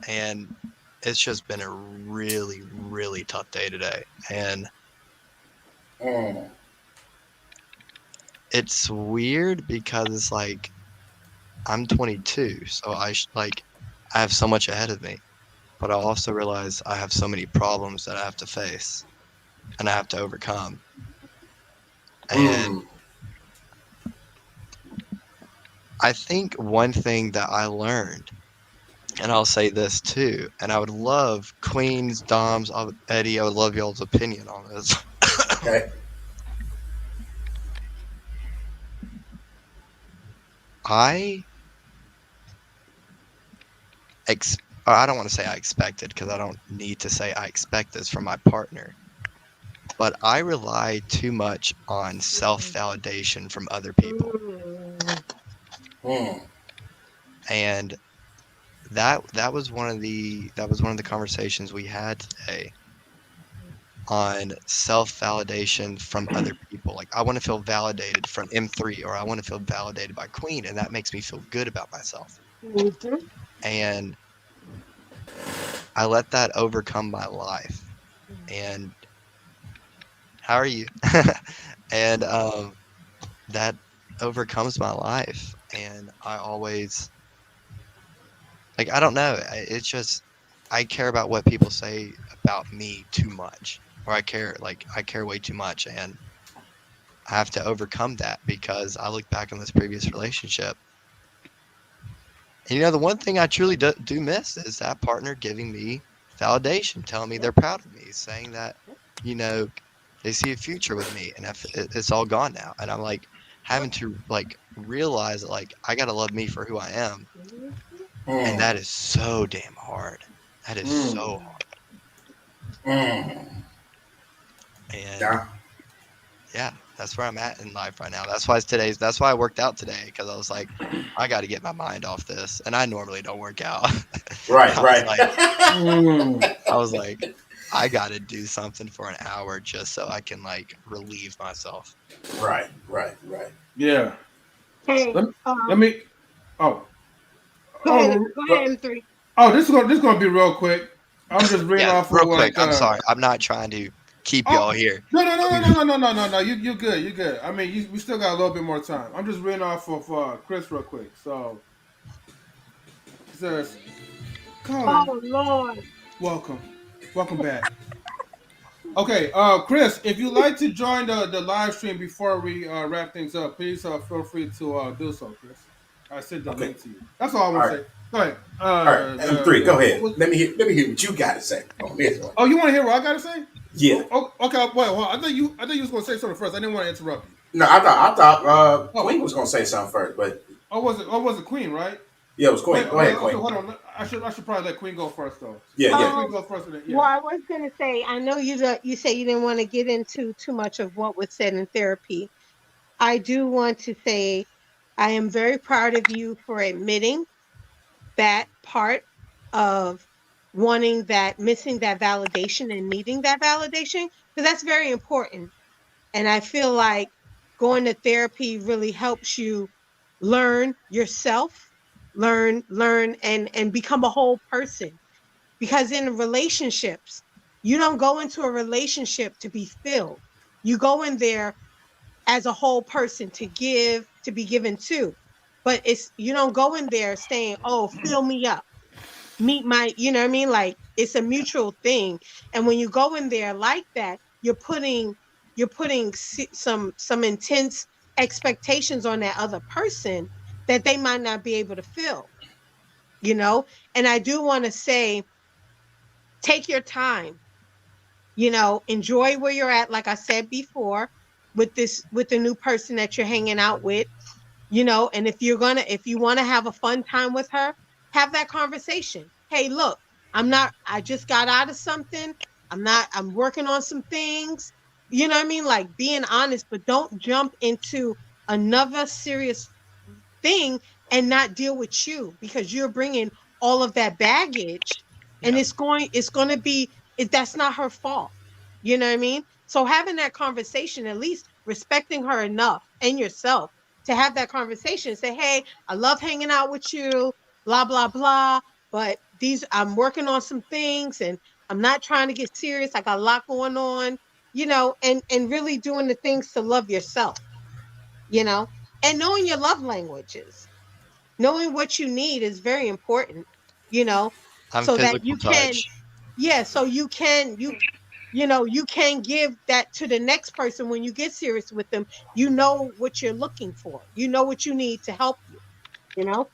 Speaker 12: And it's just been a really, really tough day today. And it's weird because it's like I'm 22, so I have so much ahead of me. But I also realize I have so many problems that I have to face and I have to overcome. And I think one thing that I learned, and I'll say this too, and I would love Queens, Doms, Eddie, I would love y'all's opinion on this.
Speaker 6: Okay.
Speaker 12: I don't want to say I expected because I don't need to say I expect this from my partner. But I rely too much on self-validation from other people. And that was one of the conversations we had today on self-validation from other people. Like I want to feel validated from M3 or I want to feel validated by Queen, and that makes me feel good about myself. And I let that overcome my life. And how are you? And that overcomes my life. And I always I don't know. It's just I care about what people say about me too much, or I care way too much, and I have to overcome that because I look back on this previous relationship. And the one thing I truly do miss is that partner giving me validation, telling me they're proud of me, saying that, they see a future with me, and it's all gone now. And I'm like having to realize that I gotta love me for who I am, and that is so damn hard. That is so hard. And yeah, that's where I'm at in life right now. That's why I worked out today, because I was like, I got to get my mind off this. And I normally don't work out.
Speaker 6: Right.
Speaker 12: I was like, I got to do something for an hour just so I can relieve myself.
Speaker 6: Right.
Speaker 1: Yeah.
Speaker 11: Hey,
Speaker 1: let me. Oh.
Speaker 11: Go ahead, M3.
Speaker 1: Oh, this is gonna be real quick. I'm just reading off
Speaker 12: real
Speaker 1: of
Speaker 12: quick. I'm sorry. I'm not trying to keep y'all here.
Speaker 1: No. You good. I mean, we still got a little bit more time. I'm just reading off of Kris real quick. So it says, Colin,
Speaker 11: Oh Lord,
Speaker 1: welcome back. Okay, Kris, if you'd like to join the live stream before we wrap things up, please feel free to do so, Kris. I sent the link to you. That's all I want to say. Go ahead.
Speaker 6: All right, M3, go ahead. Let me hear what you got to say on this one.
Speaker 1: Oh, you want to hear what I got to say?
Speaker 6: Yeah.
Speaker 1: Oh, okay. Wait. Well, I thought you was going to say something first. I didn't want to interrupt you.
Speaker 6: No, I thought Queen was going to say something first, but
Speaker 1: was it Queen, right?
Speaker 6: Yeah, it was Queen. Go ahead, Queen.
Speaker 1: Okay, hold on. I should probably let Queen go first, though.
Speaker 6: Yeah.
Speaker 1: Queen go first. Yeah.
Speaker 11: Well, I was gonna say, I know you say you didn't want to get into too much of what was said in therapy. I do want to say I am very proud of you for admitting that part of wanting that, missing that validation and needing that validation, because that's very important. And I feel like going to therapy really helps you learn yourself, learn and become a whole person. Because in relationships, you don't go into a relationship to be filled. You go in there as a whole person to give, to be given to. But it's you don't go in there saying, "Oh, fill me up." Meet my, you know what I mean? Like it's a mutual thing. And when you go in there like that, you're putting some intense expectations on that other person that they might not be able to fill, you know? And I do want to say, take your time, enjoy where you're at, like I said before, with the new person that you're hanging out with. And if you want to have a fun time with her, have that conversation. Hey, look, I just got out of something. I'm working on some things. You know what I mean? Like being honest, but don't jump into another serious thing and not deal with you, because you're bringing all of that baggage, and
Speaker 1: Yeah.
Speaker 11: it's going to be that's not her fault. You know what I mean? So having that conversation, at least respecting her enough and yourself to have that conversation, say, hey, I love hanging out with you, blah blah blah, but I'm working on some things, and I'm not trying to get serious. I got a lot going on, and really doing the things to love yourself, you know and knowing your love languages, knowing what you need is very important, you know
Speaker 12: I'm
Speaker 11: so that
Speaker 12: physical
Speaker 11: you can,
Speaker 12: touch.
Speaker 11: yeah, so you can give that to the next person. When you get serious with them, you know what you're looking for, you know what you need to help you, you know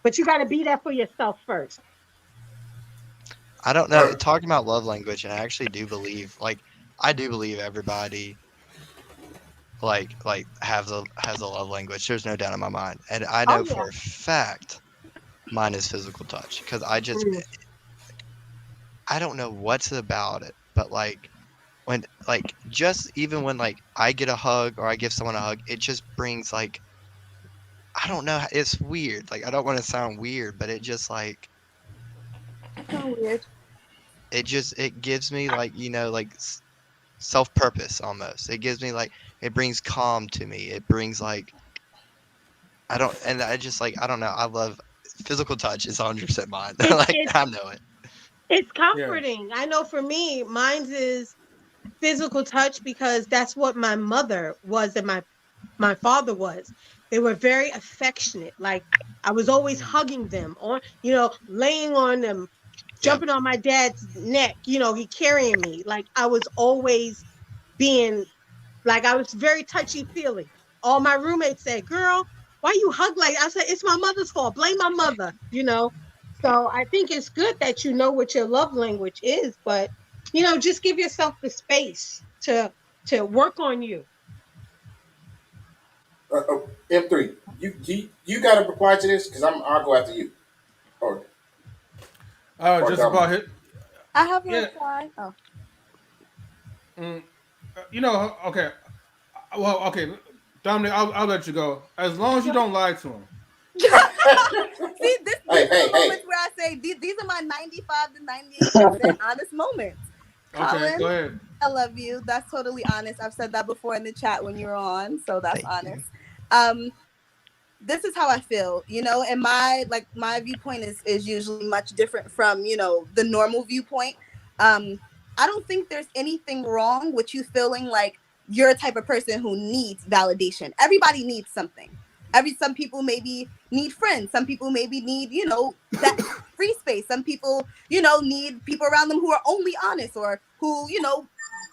Speaker 11: but you got to be there for yourself first.
Speaker 12: I don't know. Talking about love language, and I actually do believe, I do believe everybody has a love language. There's no doubt in my mind, and I
Speaker 11: Oh
Speaker 12: know
Speaker 11: yeah.
Speaker 12: for a fact mine is physical touch, because
Speaker 11: Mm.
Speaker 12: I don't know what's about it, but when just even when I get a hug or I give someone a hug, it just brings I don't know, it's weird. I don't want to sound weird, but it just
Speaker 10: It's not weird.
Speaker 12: it gives me self purpose almost. It gives me it brings calm to me. It brings I don't, and I just I don't know. I love physical touch is 100% mine.
Speaker 11: it's it's
Speaker 12: I know it.
Speaker 11: it's
Speaker 1: Yeah.
Speaker 11: comforting. I know for me, mine's is physical touch, because that's what my mother was and my father was. They were very affectionate. Like I was always hugging them, or laying on them,
Speaker 12: Yep.
Speaker 11: jumping on my dad's neck. He carrying me. Like I was always being I was very touchy feely. All my roommates said, "Girl, why you hug like?" I said, "It's my mother's fault. Blame my mother." So I think it's good that you know what your love language is, but just give yourself the space to work on you.
Speaker 6: M3, you got to reply to this because I'll go after you. Or
Speaker 1: Just about
Speaker 6: Dominic.
Speaker 1: hit.
Speaker 10: I have a
Speaker 1: Yeah.
Speaker 10: reply. Oh.
Speaker 1: Mm, okay. Well, okay. Dominic, I'll let you go. As long as you don't lie to him.
Speaker 10: See,
Speaker 6: Hey,
Speaker 10: these are
Speaker 6: hey,
Speaker 10: the
Speaker 6: hey.
Speaker 10: moments where I say these are my 95 to 98% honest moments.
Speaker 1: Okay,
Speaker 10: Colin,
Speaker 1: go ahead.
Speaker 10: I love you. That's totally honest. I've said that before in the chat when you were on, so that's
Speaker 12: Thank you.
Speaker 10: honest. Um, this is how I feel, and my viewpoint is usually much different from, the normal viewpoint. I don't think there's anything wrong with you feeling like you're a type of person who needs validation. Everybody needs something. Some people maybe need friends. Some people maybe need, that free space. Some people, need people around them who are only honest or who,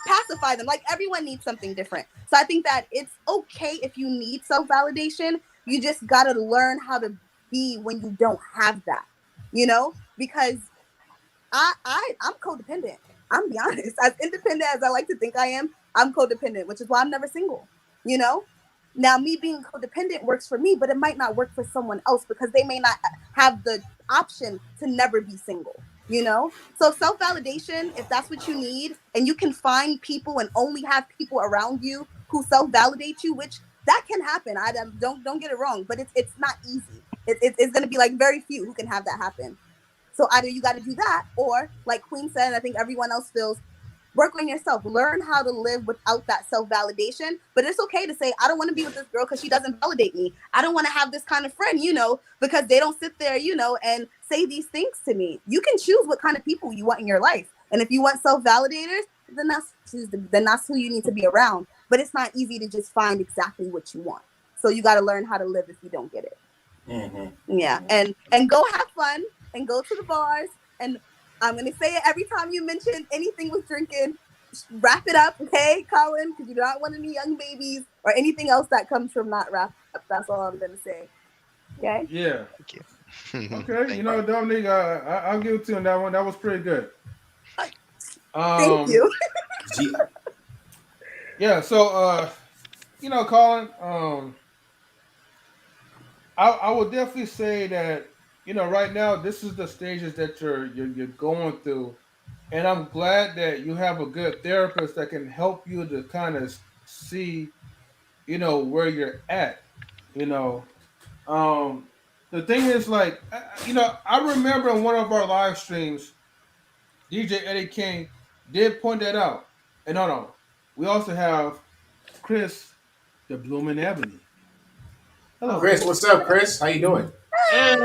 Speaker 10: pacify them. Like everyone needs something different. So I think that it's okay if you need self-validation. You just got to learn how to be when you don't have that, because I'm codependent. I'm be honest. As independent as I like to think I am, I'm codependent, which is why I'm never single, you know? Now, me being codependent works for me, but it might not work for someone else because they may not have the option to never be single, So self-validation, if that's what you need, and you can find people and only have people around you who self-validate you, which that can happen. I don't get it wrong, but it's not easy. It's going to be like very few who can have that happen. So either you got to do that, or like Queen said, I think everyone else feels, work on yourself. Learn how to live without that self-validation. But it's okay to say, I don't want to be with this girl because she doesn't validate me. I don't want to have this kind of friend, because they don't sit there, and say these things to me. You can choose what kind of people you want in your life. And if you want self-validators, then that's who you need to be around. But it's not easy to just find exactly what you want. So you got to learn how to live if you don't get it.
Speaker 6: Mm-hmm.
Speaker 10: Yeah. And go have fun and go to the bars. And I'm going to say it every time you mention anything with drinking. Wrap it up, okay, Colin? Because you don't want any young babies or anything else that comes from not wrapped up. That's all I'm going to say. Okay?
Speaker 1: Yeah.
Speaker 12: Thank you.
Speaker 1: Okay. Dominique, I'll give it to you on that one. That was pretty good.
Speaker 10: Thank you.
Speaker 1: Yeah. So, Colin, I would definitely say that right now this is the stages that you're going through, and I'm glad that you have a good therapist that can help you to kind of see, where you're at. You know, the thing is, like, I remember in one of our live streams, DJ Eddie King did point that out. And hold on, we also have Kris, the Blooming Ebony. Hello,
Speaker 6: Kris. What's up, Kris? How you doing?
Speaker 3: Hi.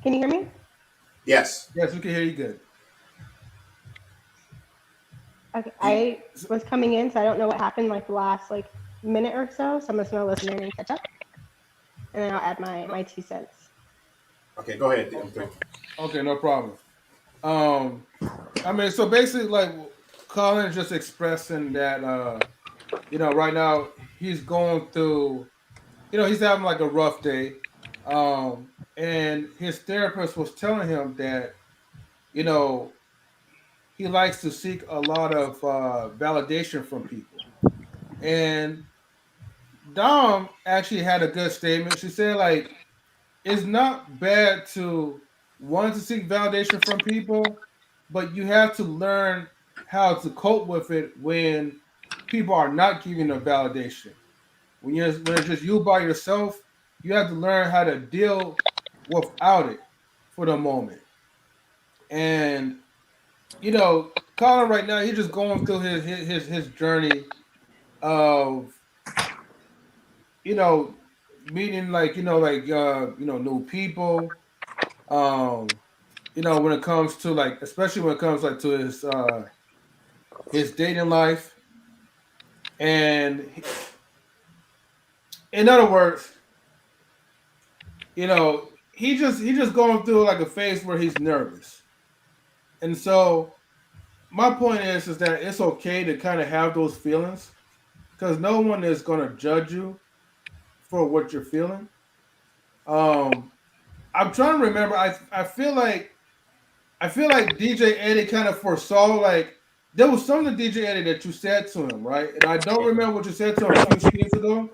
Speaker 3: Can you hear me?
Speaker 6: Yes.
Speaker 1: Yes, we can hear you good.
Speaker 3: Okay. I was coming in, so I don't know what happened like the last minute or so. So I'm just gonna listen in and catch up, and then I'll add my 2 cents.
Speaker 6: Okay, go ahead.
Speaker 1: Okay, no problem. So basically, like, Colin's just expressing that, right now he's going through, he's having like a rough day, and his therapist was telling him that, he likes to seek a lot of validation from people, and Dom actually had a good statement. She said, like, it's not bad to want to seek validation from people, but you have to learn how to cope with it when people are not giving you validation. When it's just you by yourself, you have to learn how to deal without it for the moment. And Colin right now, he's just going through his journey of meeting, like, new people, when it comes to, like, especially when it comes, like, to his dating life. And in other words, he just going through like a phase where he's nervous. And so my point is that it's okay to kind of have those feelings, because no one is going to judge you for what you're feeling. I'm trying to remember. I feel like DJ Eddie kind of foresaw, like, there was something to DJ Eddie that you said to him, right? And I don't remember what you said to him a few streams ago,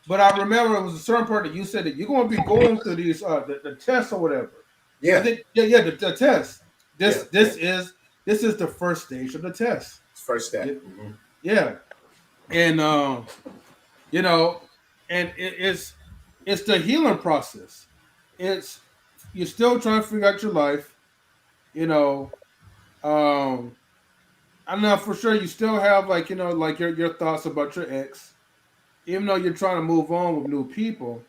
Speaker 1: but I remember it was a certain part that you said that you're going to be going through these the tests or whatever.
Speaker 6: Yeah.
Speaker 1: I think, the test. This is the first stage of the test.
Speaker 6: First step.
Speaker 1: Mm-hmm. Yeah, and and it's the healing process. It's You're still trying to figure out your life. I'm not for sure you still have, like, like your thoughts about your ex, even though you're trying to move on with new people.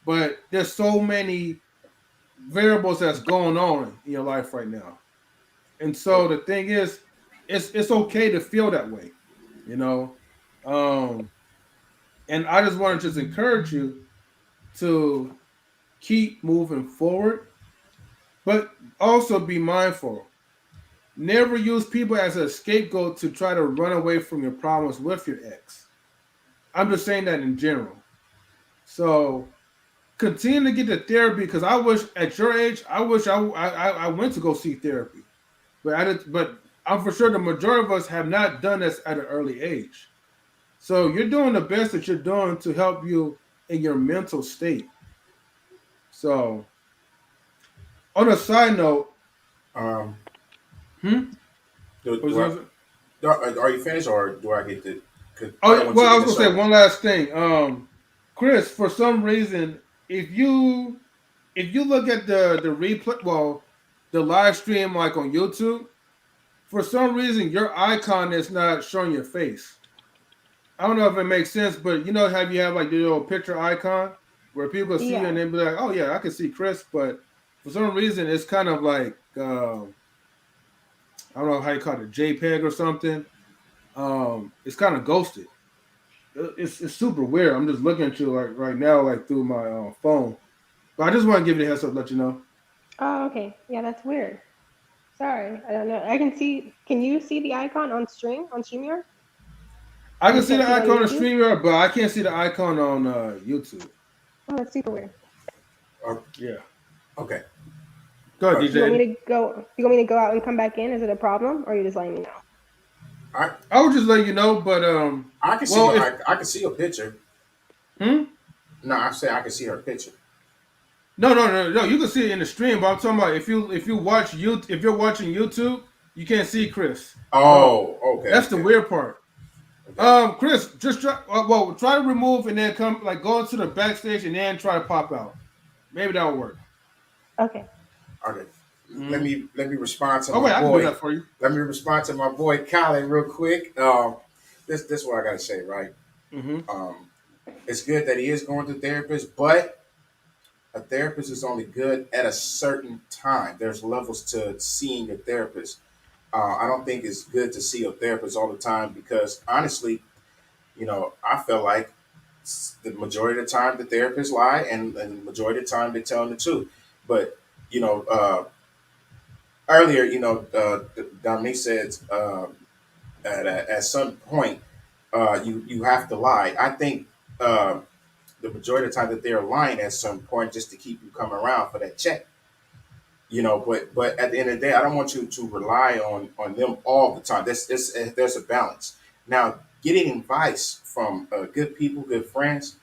Speaker 1: But there's so many variables that's going on in your life right now. And so the thing is, it's okay to feel that way, and I just want to just encourage you to keep moving forward, but also be mindful. Never use people as a scapegoat to try to run away from your problems with your ex. I'm just saying that in general. So continue to get the therapy, because I wish at your age, I wish I went to go see therapy. But I'm for sure the majority of us have not done this at an early age. So you're doing the best that you're doing to help you in your mental state. So, on a side note,
Speaker 6: Are you finished, or do I get to?
Speaker 1: I was gonna say one last thing. Kris, for some reason, if you if you look at the replay, well, the live stream like on YouTube, for some reason your icon is not showing your face. I don't know if it makes sense, but you know how you have like the little picture icon where people see you
Speaker 13: Yeah.
Speaker 1: and they be like, "Oh yeah, I can see Kris," but for some reason it's kind of like I don't know how you call it, JPEG or something. It's kind of ghosted. It's super weird. I'm just looking at you like right now, like through my phone. But I just want to give you a heads up, let you know.
Speaker 13: Oh, okay. Yeah, that's weird. Sorry, I don't know. I can see. Can you see the icon on StreamYard?
Speaker 1: I
Speaker 13: You
Speaker 1: can
Speaker 13: just
Speaker 1: see
Speaker 13: can't
Speaker 1: the
Speaker 13: see it on
Speaker 1: icon on
Speaker 13: YouTube.
Speaker 1: StreamYard, but I can't see the icon on YouTube.
Speaker 13: Oh, that's super weird.
Speaker 1: Yeah.
Speaker 6: Okay.
Speaker 1: Go ahead,
Speaker 13: Do you want
Speaker 1: DJ.
Speaker 13: me to go? Do you want me to go out and come back in? Is it a problem, or are you just letting me know?
Speaker 1: I would just let you know, but
Speaker 6: I can see
Speaker 1: well,
Speaker 6: your,
Speaker 1: if
Speaker 6: I can see your picture.
Speaker 1: hmm?
Speaker 6: No, I say I can see her picture.
Speaker 1: No. You can see it in the stream, but I'm talking about if you watch you if you're watching YouTube, you can't see Kris at all.
Speaker 6: Oh, okay,
Speaker 1: That's the
Speaker 6: okay.
Speaker 1: weird part.
Speaker 6: Okay.
Speaker 1: Kris, just try. Well, try to remove and then come like go into the backstage and then try to pop out. Maybe that'll work.
Speaker 13: Okay.
Speaker 6: Okay.
Speaker 1: Mm-hmm.
Speaker 6: Let me respond to
Speaker 1: Oh
Speaker 6: my
Speaker 1: wait, I can do
Speaker 6: boy.
Speaker 1: that for you.
Speaker 6: Let me respond to my boy Colin real quick. This is what I gotta say, right?
Speaker 1: Mm-hmm.
Speaker 6: It's good that he is going to therapist, but a therapist is only good at a certain time. There's levels to seeing a therapist. I don't think it's good to see a therapist all the time because honestly, I feel like the majority of the time the therapists lie and the majority of the time they're telling the truth. But, you know, earlier, Dominique said at some point you have to lie. I think the majority of the time that they're lying at some point just to keep you coming around for that check. But at the end of the day, I don't want you to rely on them all the time. There's a balance. Now, getting advice from good people, good friends,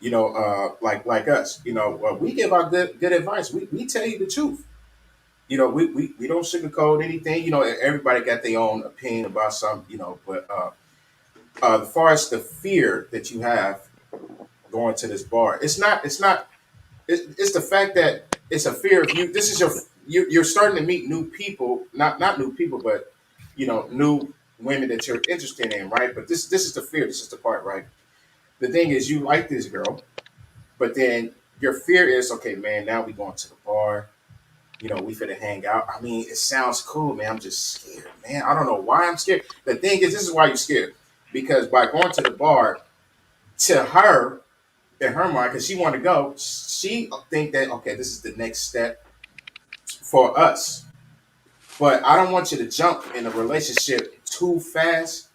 Speaker 6: like us, we give our good advice. We tell you the truth. We don't sugarcoat anything. Everybody got their own opinion about something. But as far as the fear that you have going to this bar, it's the fact that it's a fear of you. This is you're starting to meet new people, not new people, but new women that you're interested in, right? But this is the fear. This is the part, right? The thing is, you like this girl, but then your fear is, okay, man. Now we going to the bar. We finna hang out. I mean, it sounds cool, man. I'm just scared, man. I don't know why I'm scared. The thing is, this is why you're scared, because by going to the bar, to her, in her mind, because she want to go, she think that okay, this is the next step for us. But I don't want you to jump in a relationship too fast,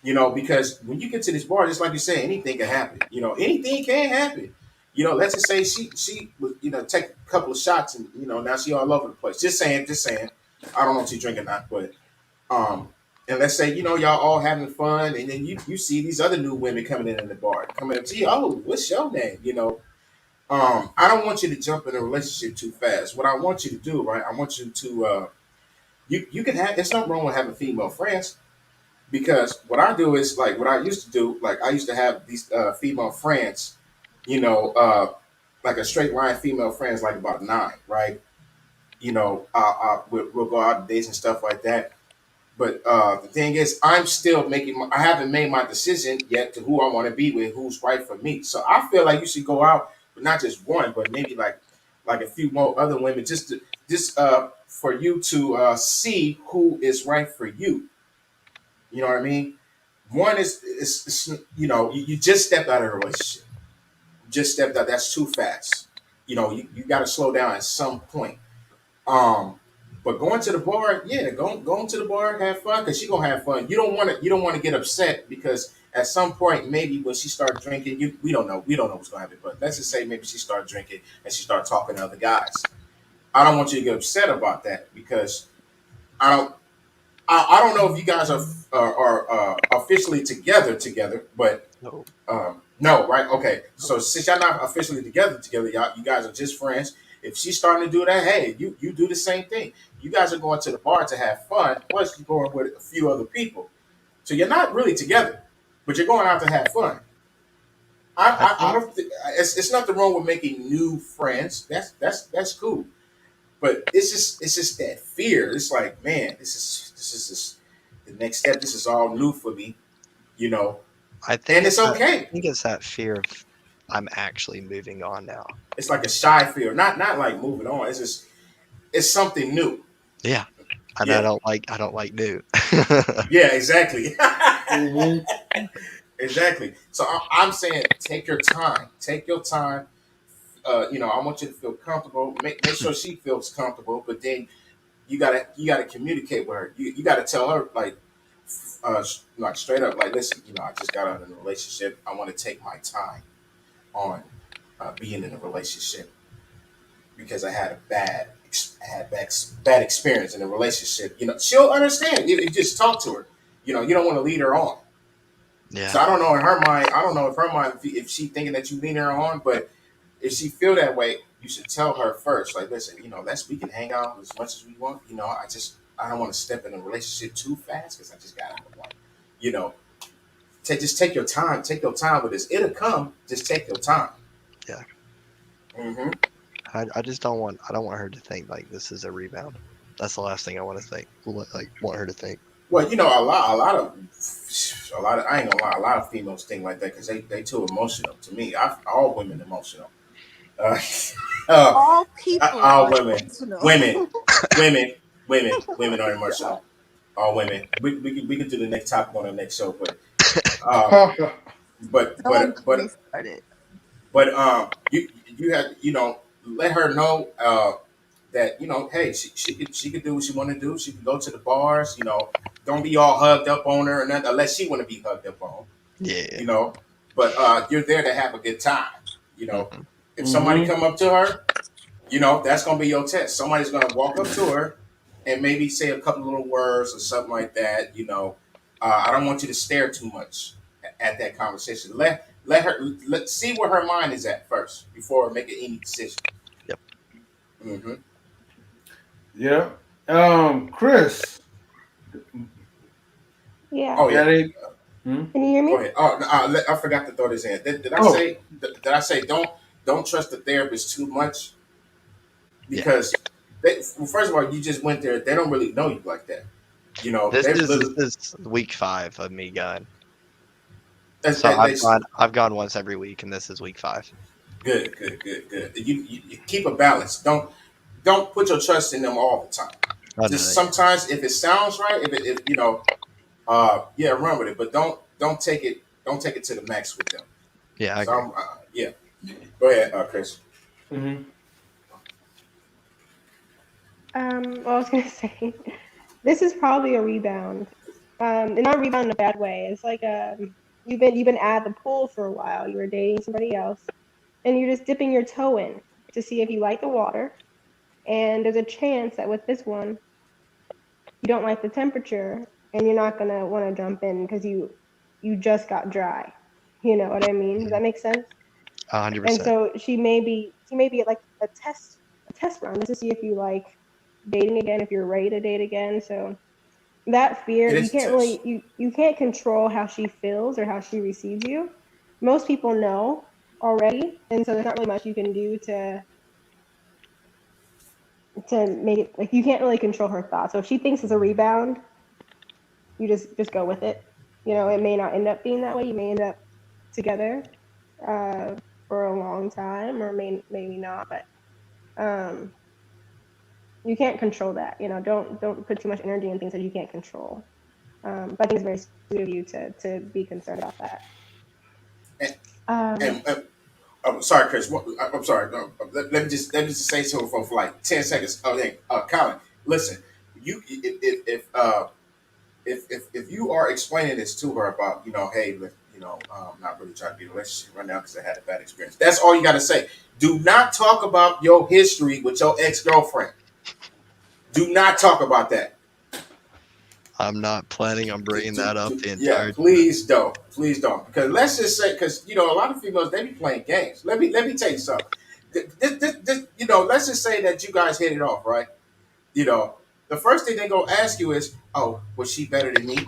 Speaker 6: because when you get to this bar, just like you say, anything can happen. Anything can happen. Let's just say she would, take a couple of shots and now she all over the place. Just saying, just saying. I don't know if she's drinking or not, but um, and let's say y'all all having fun, and then you see these other new women coming in the bar, coming up to you. Oh, what's your name? I don't want you to jump in a relationship too fast. What I want you to do, right? I want you to you can have. It's not wrong with having female friends because what I do is like what I used to do. Like I used to have these female friends, like a straight line female friends, like about nine, right? We'll go out on dates and stuff like that. But the thing is, I'm still I haven't made my decision yet to who I want to be with, who's right for me. So I feel like you should go out with not just one, but maybe like a few more other women, just for you to see who is right for you. You know what I mean? One is you just stepped out of a relationship. You just stepped out. That's too fast. You got to slow down at some point. Um, but going to the bar, yeah, going to the bar, have fun because she gonna have fun. You don't want to get upset because at some point maybe when she start drinking, we don't know what's gonna happen. But let's just say maybe she start drinking and she start talking to other guys. I don't want you to get upset about that because I don't. I don't know if you guys are officially together, but
Speaker 12: No.
Speaker 6: no, right? Okay. So since y'all not officially together, y'all you guys are just friends. If she's starting to do that, hey, you do the same thing. You guys are going to the bar to have fun. Plus, you're going with a few other people. So you're not really together, but you're going out to have fun.
Speaker 12: I
Speaker 6: I
Speaker 12: think
Speaker 6: don't. It's nothing wrong with making new friends. That's cool. But it's just that fear. It's like, man, this is the next step. This is all new for me, you know,
Speaker 12: I think
Speaker 6: and
Speaker 12: it's
Speaker 6: it's
Speaker 12: that I
Speaker 6: okay.
Speaker 12: think it's that fear of I'm actually moving on now.
Speaker 6: It's like a shy fear, not like moving on. It's just it's something new.
Speaker 12: Yeah. And
Speaker 6: Yeah,
Speaker 12: I don't like new.
Speaker 6: yeah, exactly,
Speaker 1: Mm-hmm.
Speaker 6: exactly. So I'm saying, take your time. Take your time. I want you to feel comfortable. Make sure she feels comfortable. But then you gotta communicate with her. You gotta tell her like straight up, like, listen, I just got out of a relationship. I want to take my time on being in a relationship because I had bad experience in a relationship. She'll understand. You just talk to her. You don't want to lead her on. So
Speaker 12: Yeah.
Speaker 6: I don't know in her mind. I don't know if her mind if she thinking that you leading her on, but if she feel that way, you should tell her first. Like, listen, we can hang out as much as we want. I don't want to step in a relationship too fast because I just got out of one. You know, just take your time. Take your time with this. It'll come. Just take your time.
Speaker 12: Yeah.
Speaker 6: hmm
Speaker 12: I just I don't want her to think like this is a rebound. That's the last thing I want to think. Like want her to think.
Speaker 6: Well, a lot of I ain't gonna lie, a lot of females think like that because they too emotional. To me, all women emotional. Uh, uh,
Speaker 10: All people
Speaker 6: all
Speaker 10: are emotional.
Speaker 6: women, women, women are emotional. All women. We can do the next topic on the next show, uh, but
Speaker 10: Don't
Speaker 6: but
Speaker 10: get me
Speaker 6: but
Speaker 10: started.
Speaker 6: but you have let her know that hey, she could do what she want to do. She can go to the bars. Don't be all hugged up on her or nothing unless she want to be hugged up on.
Speaker 12: Yeah.
Speaker 6: You know, but you're there to have a good time. You know,
Speaker 12: Hmm.
Speaker 6: if somebody
Speaker 1: Mm-hmm.
Speaker 6: come up to her, that's gonna be your test. Somebody's gonna walk up to her and maybe say a couple little words or something like that. I don't want you to stare too much at that conversation. Let's see where her mind is at first before making any decision.
Speaker 12: Yep.
Speaker 6: hmm
Speaker 1: Yeah. Kris,
Speaker 13: Yeah.
Speaker 6: Oh
Speaker 1: got
Speaker 6: yeah.
Speaker 1: it. Hmm?
Speaker 13: Can you hear
Speaker 6: Go
Speaker 13: me?
Speaker 6: ahead. Oh, no, I forgot to throw this in. Did I
Speaker 1: Oh,
Speaker 6: say? Did I say don't trust the therapist too much
Speaker 12: Yeah.
Speaker 6: because well, first of all, you just went there. They don't really know you like that.
Speaker 12: This
Speaker 6: They've
Speaker 12: is this
Speaker 6: literally
Speaker 12: is week 5 of me going.
Speaker 6: they,
Speaker 12: So
Speaker 6: they, they
Speaker 12: I've gone once every week, and this is week 5.
Speaker 6: good, good, good, good. You keep a balance. Don't put your trust in them all the time.
Speaker 12: Oh no,
Speaker 6: Just
Speaker 12: yeah,
Speaker 6: sometimes if it sounds right, if yeah, run with it. But don't take it to the max with them.
Speaker 12: yeah, I
Speaker 6: So
Speaker 12: agree.
Speaker 6: yeah. Go ahead, Kris.
Speaker 1: mm-hmm.
Speaker 13: Well, I was gonna say, this is probably a rebound. And not a rebound in a bad way. It's like you've been at the pool for a while. You were dating somebody else, and you're just dipping your toe in to see if you like the water. And there's a chance that with this one, you don't like the temperature, and you're not gonna want to jump in because you just got dry. You know what I mean? Does that make sense? And
Speaker 12: 100%.
Speaker 13: so she may be like a test run just to see if you like dating again, if you're ready to date again. So that fear,
Speaker 6: It
Speaker 13: you
Speaker 6: is a
Speaker 13: can't really
Speaker 6: test.
Speaker 13: you can't control how she feels or how she receives you. Most people know already, and so there's not really much you can do to make it like you can't really control her thoughts. So if she thinks it's a rebound, you just go with it. It may not end up being that way. You may end up together uh, for a long time, or maybe not. But um, you can't control that. Don't put too much energy in things that you can't control. But I think it's very sweet of you to be concerned about that.
Speaker 6: And,
Speaker 13: Um,
Speaker 6: I'm sorry, Kris. I'm sorry. Let me just say something for like 10 seconds. Oh, hey, Colin, listen. You if you are explaining this to her about hey, not really trying to be in a relationship right now because I had a bad experience. That's all you got to say. Do not talk about your history with your ex girlfriend. Do not talk about that.
Speaker 12: I'm not planning on bringing that up the
Speaker 6: Yeah,
Speaker 12: entire time.
Speaker 6: please don't, because let's just say, because a lot of females, they be playing games. Let me tell you something. Let's just say that you guys hit it off, right? You know, the first thing they gonna ask you is, oh, was she better than me?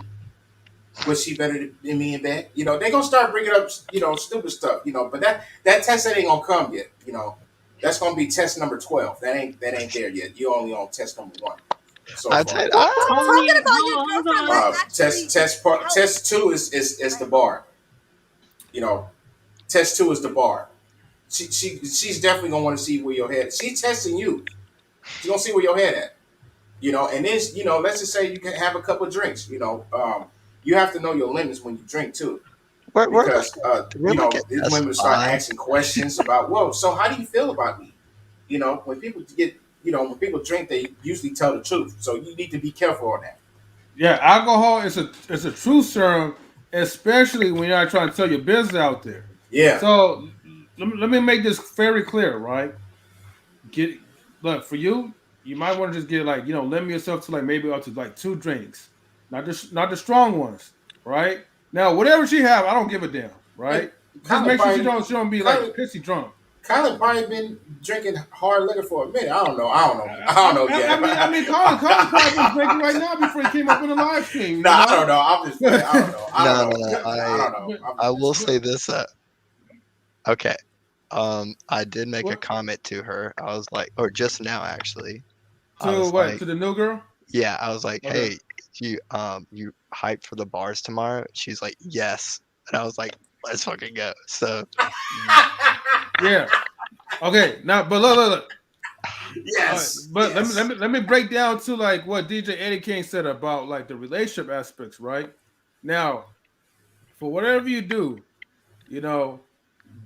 Speaker 6: Was she better than me in bed? You know, they're gonna start bringing up, stupid stuff. You know, but that test that ain't gonna come yet. You know, that's gonna be test number 12. That ain't there yet. You only on test number 1 so far.
Speaker 10: Talking about your girlfriend that actually
Speaker 6: Test 2 is the bar. You know, test 2 is the bar. She's definitely gonna want to see where your head. She's testing you. She's gonna see where your head at. You know, and then let's just say you can have a couple of drinks. You know, you have to know your limits when you drink too, because these women start asking questions about, whoa. So how do you feel about me? You know, when people drink, they usually tell the truth. So you need to be careful on that.
Speaker 1: Yeah, alcohol is a truth serum, especially when you're trying to tell your business out there.
Speaker 6: Yeah.
Speaker 1: So let me make this very clear, right? Look, for you, you might want to just get limit yourself to maybe up to 2 drinks, not the strong ones, right? Now, whatever she have, I don't give a damn, right? Just make sure she don't be pissy drunk.
Speaker 6: Colin probably been drinking hard liquor for a minute. I don't know yet.
Speaker 1: I mean, Colin probably been drinking right now before he came up in the live stream.
Speaker 6: No, I don't know. I'm just playing. I don't know.
Speaker 12: I will say this. Okay. I did make a comment to her. I was like, or just now actually.
Speaker 1: To what? To the new girl?
Speaker 12: Yeah, I was like, hey, you hyped for the bars tomorrow? She's like, yes. And I was like, let's fucking go. So.
Speaker 1: Yeah. Okay. Now, but look.
Speaker 6: Yes.
Speaker 1: But yes. Let me break down to what DJ Eddie King said about the relationship aspects, right? Now, for whatever you do,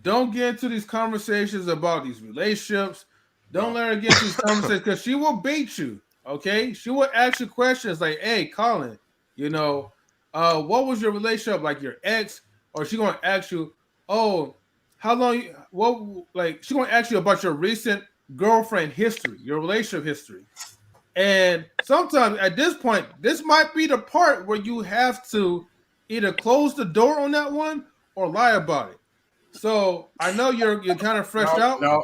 Speaker 1: don't get into these conversations about these relationships. Don't let her get into these conversations because she will bait you. Okay, she will ask you questions like, "Hey, Colin, what was your relationship like? Your ex?" Or she gonna ask you, "Oh, how long? She gonna ask you about your recent girlfriend history, your relationship history." And sometimes at this point, this might be the part where you have to either close the door on that one or lie about it. So I know you're kind of fresh out.
Speaker 6: No.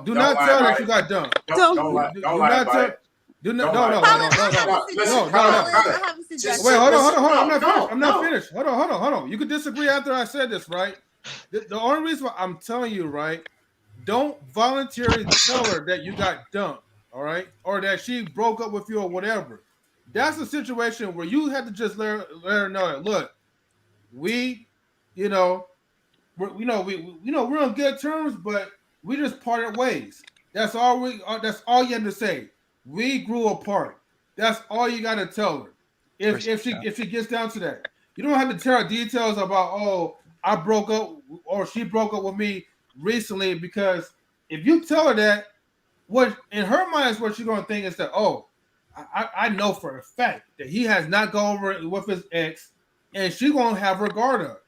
Speaker 1: Do not tell that you got dumped.
Speaker 6: Don't lie about it.
Speaker 1: No.
Speaker 6: Wait,
Speaker 1: hold on. I'm not finished. Hold on. You can disagree after I said this, right? The only reason why I'm telling you, right? Don't voluntarily tell her that you got dumped, all right? Or that she broke up with you or whatever. That's a situation where you have to just let her know that, look, we're on good terms, but we just parted ways. That's all you have to say. We grew apart. That's all you got to tell her. If she gets down to that, you don't have to tell her details about I broke up or she broke up with me recently, because if you tell her that, what in her mind is what she's gonna think is that I know for a fact that he has not gone over it with his ex, and she's gonna have her guard up.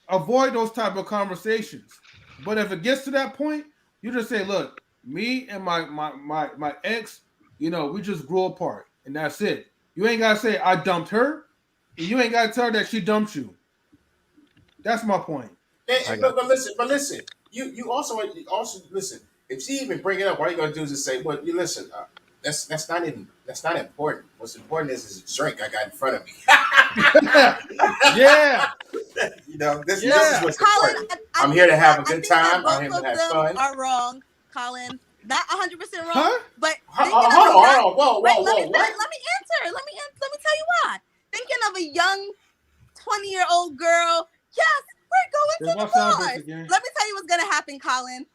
Speaker 1: Avoid those type of conversations. But if it gets to that point, you just say, look, me and my ex, we just grew apart, and that's it. You ain't gotta say I dumped her, and you ain't gotta tell her that she dumped you. That's my point.
Speaker 6: But listen. You also listen. If she even bring it up, all you gotta do is just say, "Well, you listen. That's not important. What's important is the drink I got in front of me."
Speaker 1: Yeah.
Speaker 6: This is what's important. I'm here to have a good time. I'm here to have fun.
Speaker 10: Are wrong, Colin. Not 100% wrong,
Speaker 1: huh?
Speaker 10: but
Speaker 6: hold on. Whoa.
Speaker 10: Let me answer. Let me tell you why. Thinking of a young 20-year-old girl. Yes, we're going to the bars. Let me tell you what's gonna happen, Colin.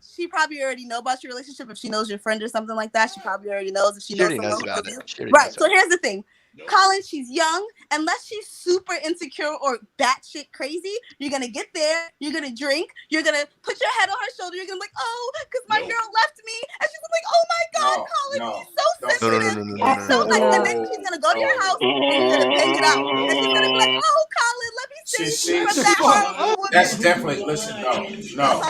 Speaker 10: She probably already know about your relationship. If she knows your friend or something like that, she probably already knows. If she knows about it. Right. So here's the thing. Colin, she's young. Unless she's super insecure or batshit crazy, you're gonna get there. You're gonna drink. You're gonna put your head on her shoulder. You're gonna be like, "Oh, because my girl left me," and she's like, "Oh my God, Colin, he's so sensitive." So and then she's gonna go to your house and you're gonna bang it out, and she's gonna be like, "Oh, Colin, let me save you from that horrible woman."
Speaker 6: That's definitely no.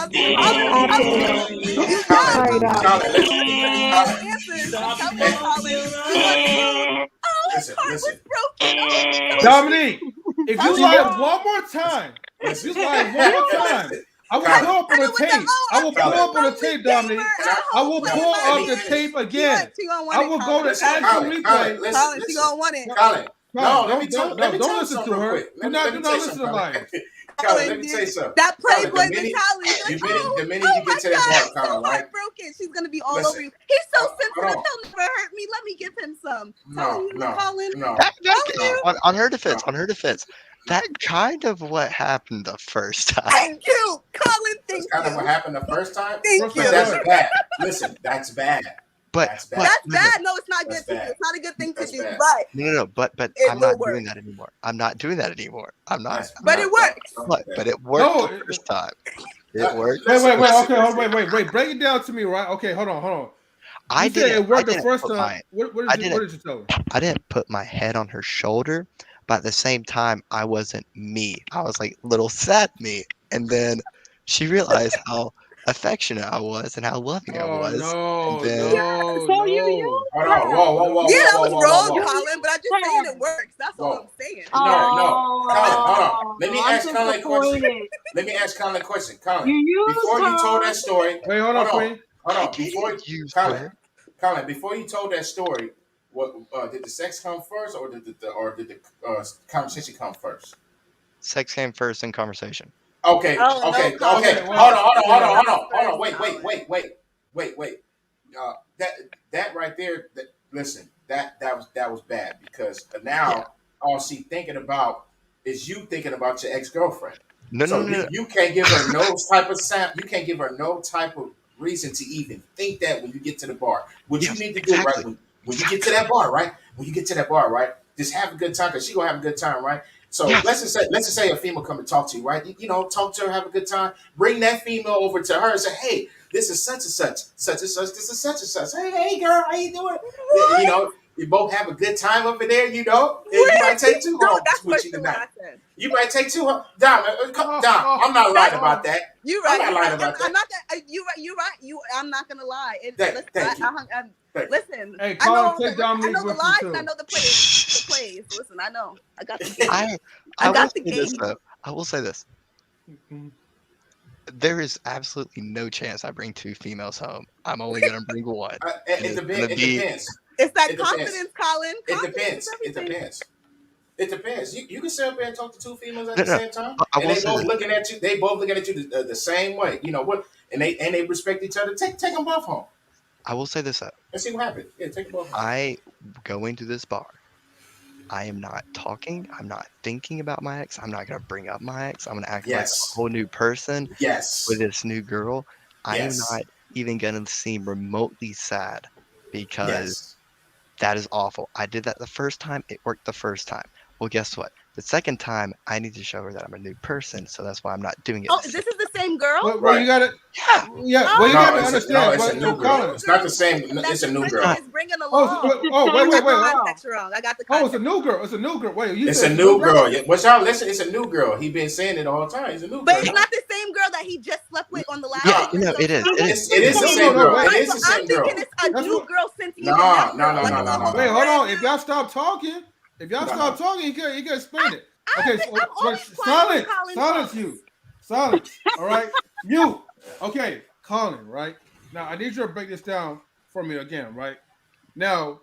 Speaker 10: Listen.
Speaker 1: Dominique, if you lie one more time, I will pull up on the tape. I will pull up on the tape, Dominique. I will pull up the tape again. I will go to actual replay.
Speaker 10: Colin, she gonna want it.
Speaker 1: Colin,
Speaker 6: let me tell you
Speaker 1: listen
Speaker 6: something
Speaker 1: to
Speaker 6: real
Speaker 1: her.
Speaker 6: quick.
Speaker 1: Do not listen to liars.
Speaker 6: Colin, let me tell you something.
Speaker 10: That
Speaker 6: Colin,
Speaker 10: playboy mentality. She's like,
Speaker 6: the minute you get to that bar, Colin, right?
Speaker 10: Heartbroken. She's gonna be all
Speaker 6: Listen,
Speaker 10: over you. He's so
Speaker 6: hold
Speaker 10: sensitive.
Speaker 6: on.
Speaker 10: He'll never hurt me. Let me give him some.
Speaker 6: No,
Speaker 10: Colin.
Speaker 12: On her defense, that kind of what happened the first time.
Speaker 10: Thank you, Colin.
Speaker 6: That's kind of what happened the first time.
Speaker 10: Thank
Speaker 6: But
Speaker 10: you.
Speaker 6: that's bad. Listen, that's bad.
Speaker 12: But
Speaker 6: that's bad.
Speaker 10: That's bad. No, it's not good to do. It's not a good thing to do. But
Speaker 12: no. But
Speaker 10: it
Speaker 12: I'm not
Speaker 10: will
Speaker 12: doing that anymore. I'm not doing that anymore. I'm not.
Speaker 10: But it works.
Speaker 12: But it worked the first time. It worked.
Speaker 1: Wait. Okay, wait. Break it down to me, right? Okay, hold on.
Speaker 12: I
Speaker 1: said it worked the first
Speaker 12: put
Speaker 1: time. What did you tell her?
Speaker 12: I didn't put my head on her shoulder, but at the same time, I wasn't me. I was like little sad me, and then she realized how affectionate I was and how loving I was.
Speaker 1: No.
Speaker 11: So you used
Speaker 6: Hold on, whoa.
Speaker 10: Yeah, that was wrong,
Speaker 6: whoa.
Speaker 10: Colin. But I'm just saying it works. That's all I'm saying.
Speaker 6: No. Colin, hold on. Let me ask Colin a question.
Speaker 11: disappointed.
Speaker 6: Let me ask Colin a question. Colin,
Speaker 11: You used
Speaker 6: before you told
Speaker 11: her.
Speaker 6: that story.
Speaker 1: Wait, hold on, Queen.
Speaker 6: Hold on. Before Colin, before you told that story, what did the sex come first, or did the conversation come first?
Speaker 12: Sex came first in conversation.
Speaker 6: Okay.
Speaker 10: Oh, no,
Speaker 6: Okay.
Speaker 10: Colin.
Speaker 6: Hold on. Wait. That right there. Listen, that was bad, because now all she thinking about is you thinking about your ex-girlfriend. No. You can't give her no type of You can't give her no type of reason to even think that when you get to the bar. What you need to do, right? When you get to that bar, right? When you get to that bar, right? Just have a good time, because she gonna have a good time, right? So let's just say a female come and talk to you, right? You know, talk to her, have a good time. Bring that female over to her and say, "Hey, this is such and such. This is such and such. Hey, girl, how you doing?" You know, you both have a good time over there. You know, and you might take two home with you tonight. You might take two home. Dom, I'm not lying about that.
Speaker 10: You're right.
Speaker 6: I'm not lying about that.
Speaker 10: I'm not. You're right. I'm not gonna lie.
Speaker 6: Thank you.
Speaker 10: Listen,
Speaker 1: Hey,
Speaker 10: I
Speaker 1: Colin,
Speaker 10: know
Speaker 1: take
Speaker 10: the
Speaker 1: Dominique
Speaker 10: lies
Speaker 1: with you,
Speaker 10: and
Speaker 1: too.
Speaker 10: I know the plays. Listen, I know. I got the game.
Speaker 12: I
Speaker 10: got the
Speaker 12: will say this,
Speaker 10: game.
Speaker 12: though. I will say this. There is absolutely no chance I bring two females home. I'm only gonna bring one.
Speaker 6: It depends.
Speaker 10: It's that confidence, Colin.
Speaker 6: It depends. You can sit up there and talk to two females at the same time, and they both looking at you. They both looking at you the same way. You know what? And they respect each other. Take them both home.
Speaker 12: I will say this, though.
Speaker 6: Let's see what happens. Yeah, take them both home.
Speaker 12: I go into this bar. I am not talking. I'm not thinking about my ex. I'm not gonna bring up my ex. I'm gonna act like a whole new person. With this new girl. I am not even gonna seem remotely sad, because that is awful. I did that the first time. It worked the first time. Well, guess what? The second time, I need to show her that I'm a new person, so that's why I'm not doing it.
Speaker 10: Oh, this is the same girl?
Speaker 1: Well, you got it. Yeah. Well, you got to understand.
Speaker 6: It's a new girl. It's not the same. It's a new girl.
Speaker 10: Is bringing along.
Speaker 1: Wait.
Speaker 10: Context wrong. I got the context.
Speaker 1: It's a new girl. Wait,
Speaker 6: it's a new girl. But y'all listen. It's a new girl. He been saying it all the time. It's a new girl.
Speaker 10: But it's not the same girl that he just slept with on the last.
Speaker 12: No, it is.
Speaker 6: It is the same girl. It is the same girl.
Speaker 10: I'm thinking it's a new girl since he
Speaker 6: No.
Speaker 1: Wait, hold on. If y'all stop talking, you can explain it. Okay, silence you. Silence. All right, mute. Okay, Colin. Right now, I need you to break this down for me again. Right now,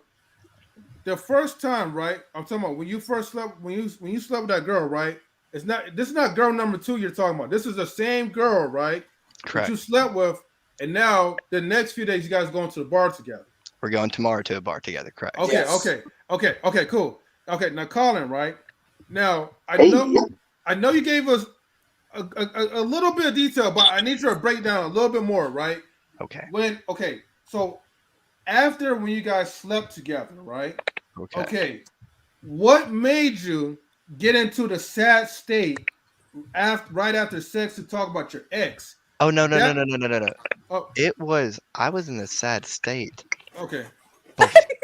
Speaker 1: the first time, right? I'm talking about when you first slept. When you slept with that girl, right? This is not girl number 2 you're talking about. This is the same girl, right?
Speaker 12: Correct.
Speaker 1: That you slept with, and now the next few days you guys going to the bar together.
Speaker 12: We're going tomorrow to a bar together. Correct.
Speaker 1: Okay, cool. Okay, now Colin, right? Now I know you gave us a little bit of detail, but I need you to break down a little bit more, right?
Speaker 12: Okay.
Speaker 1: So after when you guys slept together, right?
Speaker 12: Okay.
Speaker 1: What made you get into the sad state right after sex to talk about your ex?
Speaker 12: Oh no.
Speaker 1: Oh.
Speaker 12: I was in a sad state.
Speaker 1: Okay.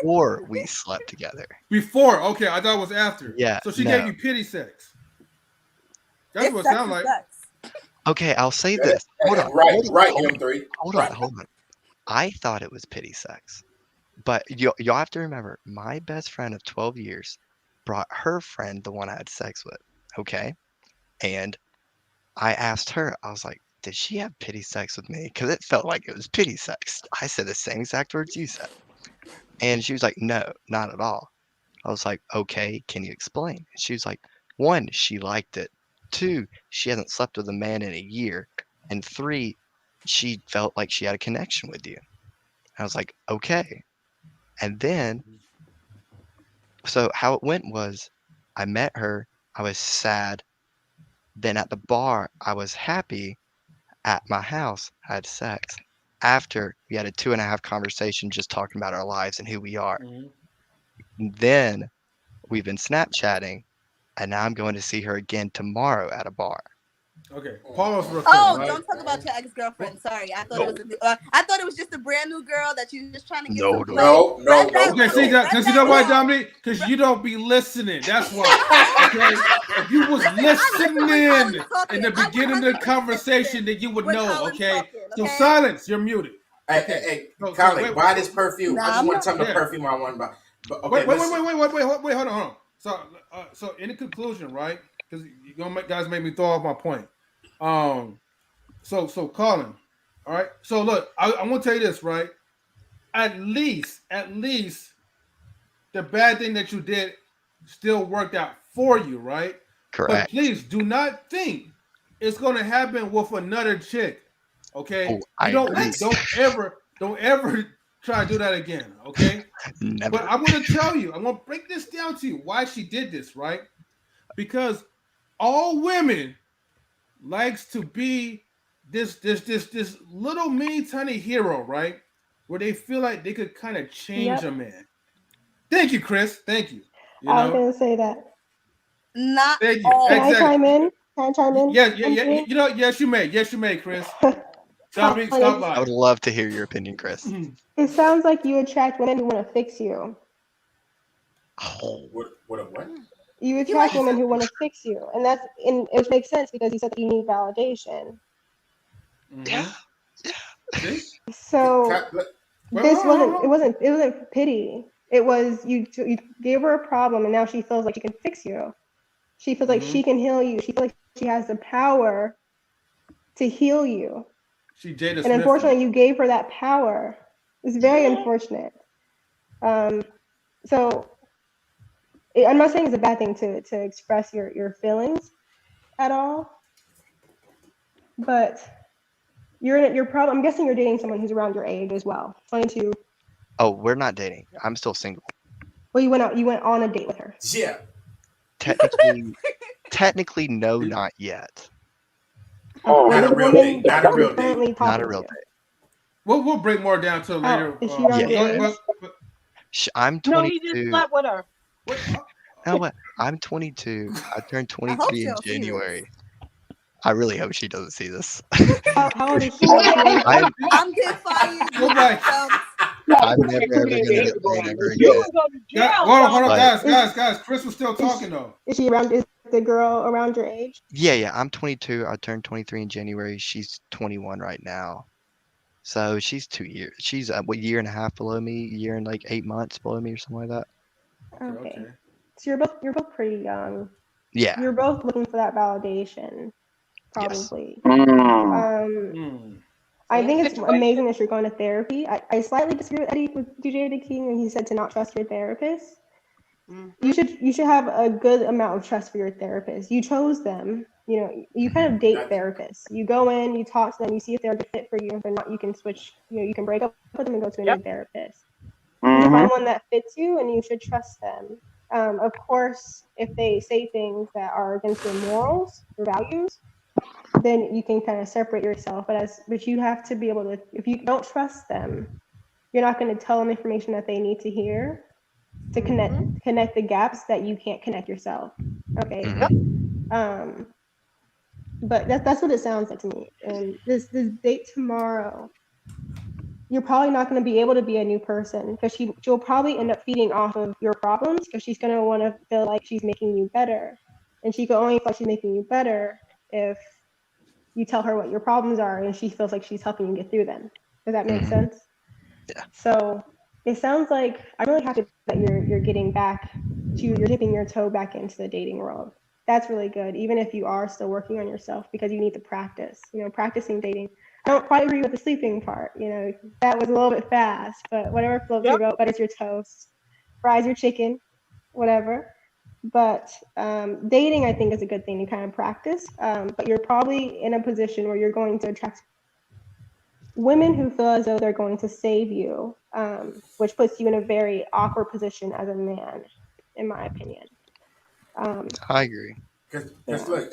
Speaker 12: Before we slept together.
Speaker 1: Before, okay, I thought it was after.
Speaker 12: Yeah.
Speaker 1: So she gave you pity sex. That's what it sounds like.
Speaker 12: Okay, I'll say this. Hold on. Hold on. I thought it was pity sex, but y'all have to remember, my best friend of 12 years brought her friend, the one I had sex with. Okay, and I asked her. I was like, "Did she have pity sex with me?" Because it felt like it was pity sex. I said the same exact words you said. And she was like, "No, not at all." I was like, okay, can you explain? She was like, 1, she liked it. 2, she hasn't slept with a man in a year. And 3, she felt like she had a connection with you. I was like, okay. And then, so how it went was I met her, I was sad. Then at the bar, I was happy. At my house, I had sex. After, we had a 2.5 conversation just talking about our lives and who we are. Then we've been Snapchatting, and now I'm going to see her again tomorrow at a bar.
Speaker 1: Okay, pause real quick.
Speaker 10: Oh,
Speaker 1: right?
Speaker 10: don't talk about your ex-girlfriend. Sorry, I thought it was just a brand new girl that you were just trying to get some play.
Speaker 1: Okay, see that? Because you know why, Dominique? Because you don't be listening. That's why. Okay, if you was listening in the beginning of the conversation, then you would know. Okay, so silence. You're muted.
Speaker 6: Hey, Colin, buy this perfume. I just want to tell them the perfume I want to buy. But okay,
Speaker 1: wait, hold on. So in the conclusion, right? Because you guys make me throw off my point. So Colin, all right. So look, I'm gonna tell you this, right? At least, the bad thing that you did still worked out for you, right?
Speaker 12: Correct.
Speaker 1: But please do not think it's gonna happen with another chick. Okay? Don't ever try to do that again. Okay?
Speaker 12: Never.
Speaker 1: But I'm gonna tell you, I'm gonna break this down to you why she did this, right? Because all women likes to be this little mini tiny hero, right? Where they feel like they could kind of change a man. Thank you, Kris. Thank you.
Speaker 13: I was gonna say that.
Speaker 10: Not
Speaker 1: Thank you.
Speaker 10: all.
Speaker 13: Can I chime in?
Speaker 1: Yeah. You know, yes, you may, Kris. Dominique, stop lying.
Speaker 12: I would love to hear your opinion, Kris.
Speaker 13: It sounds like you attract women who want to fix you.
Speaker 6: What?
Speaker 13: You attract women who want to fix you, and it makes sense because you said that you need validation.
Speaker 12: Yeah.
Speaker 13: So it wasn't pity. It was you gave her a problem, and now she feels like she can fix you. She feels like she can heal you. She feels like she has the power to heal you. And unfortunately, you gave her that power. It's very unfortunate. So I'm not saying it's a bad thing to express your feelings at all, but you're probably, I'm guessing you're dating someone who's around your age as well, 22.
Speaker 12: Oh, we're not dating. I'm still single.
Speaker 13: Well, you went on a date with her.
Speaker 6: Yeah.
Speaker 12: Technically, no, not yet.
Speaker 6: Not a real date. Not a real date.
Speaker 12: Not a real date.
Speaker 1: We'll break more down to later.
Speaker 13: Is she around your age?
Speaker 12: I'm 22.
Speaker 11: No, he just slept with her.
Speaker 12: No, what? I'm 22. I turned 23 in January. I really hope she doesn't see this.
Speaker 13: How old is she?
Speaker 10: I'm getting fired.
Speaker 1: Go back.
Speaker 12: I'm never ever gonna get laid ever again.
Speaker 1: Hold on, guys. Kris was still talking though.
Speaker 13: Is the girl around your age?
Speaker 12: Yeah. I'm 22. I turned 23 in January. She's 21 right now. So she's 2 years. She's a year and a half below me, a year and like 8 months below me or something like that.
Speaker 13: Okay. So you're both pretty young.
Speaker 12: Yeah.
Speaker 13: You're both looking for that validation, probably.
Speaker 12: Yes.
Speaker 13: I think it's amazing that you're going to therapy. I slightly disagree with Eddie with DJ the King when he said to not trust your therapist. You should have a good amount of trust for your therapist. You chose them. You know, you kind of date therapists. You go in, you talk to them, you see if they're a good fit for you. If they're not, you can switch. You know, you can break up with them and go to a new therapist. You find one that fits you, and you should trust them. Of course, if they say things that are against your morals or values, then you can kind of separate yourself. But you have to be able to. If you don't trust them, you're not going to tell them information that they need to hear to connect the gaps that you can't connect yourself. Okay. But that's what it sounds like to me. And this date tomorrow, you're probably not going to be able to be a new person because she'll probably end up feeding off of your problems because she's going to want to feel like she's making you better. And she can only feel like she's making you better if you tell her what your problems are and she feels like she's helping you get through them. Does that make sense?
Speaker 12: Yeah.
Speaker 13: So it sounds like I'm really happy that you're getting back to, you're dipping your toe back into the dating world. That's really good, even if you are still working on yourself because you need to practice, practicing dating. I don't quite agree with the sleeping part, that was a little bit fast, but whatever floats your boat, butters your toast, fries your chicken, whatever. But dating, I think, is a good thing to kind of practice. But you're probably in a position where you're going to attract women who feel as though they're going to save you, which puts you in a very awkward position as a man, in my opinion.
Speaker 12: I agree.
Speaker 6: Because
Speaker 13: Yeah.
Speaker 6: look,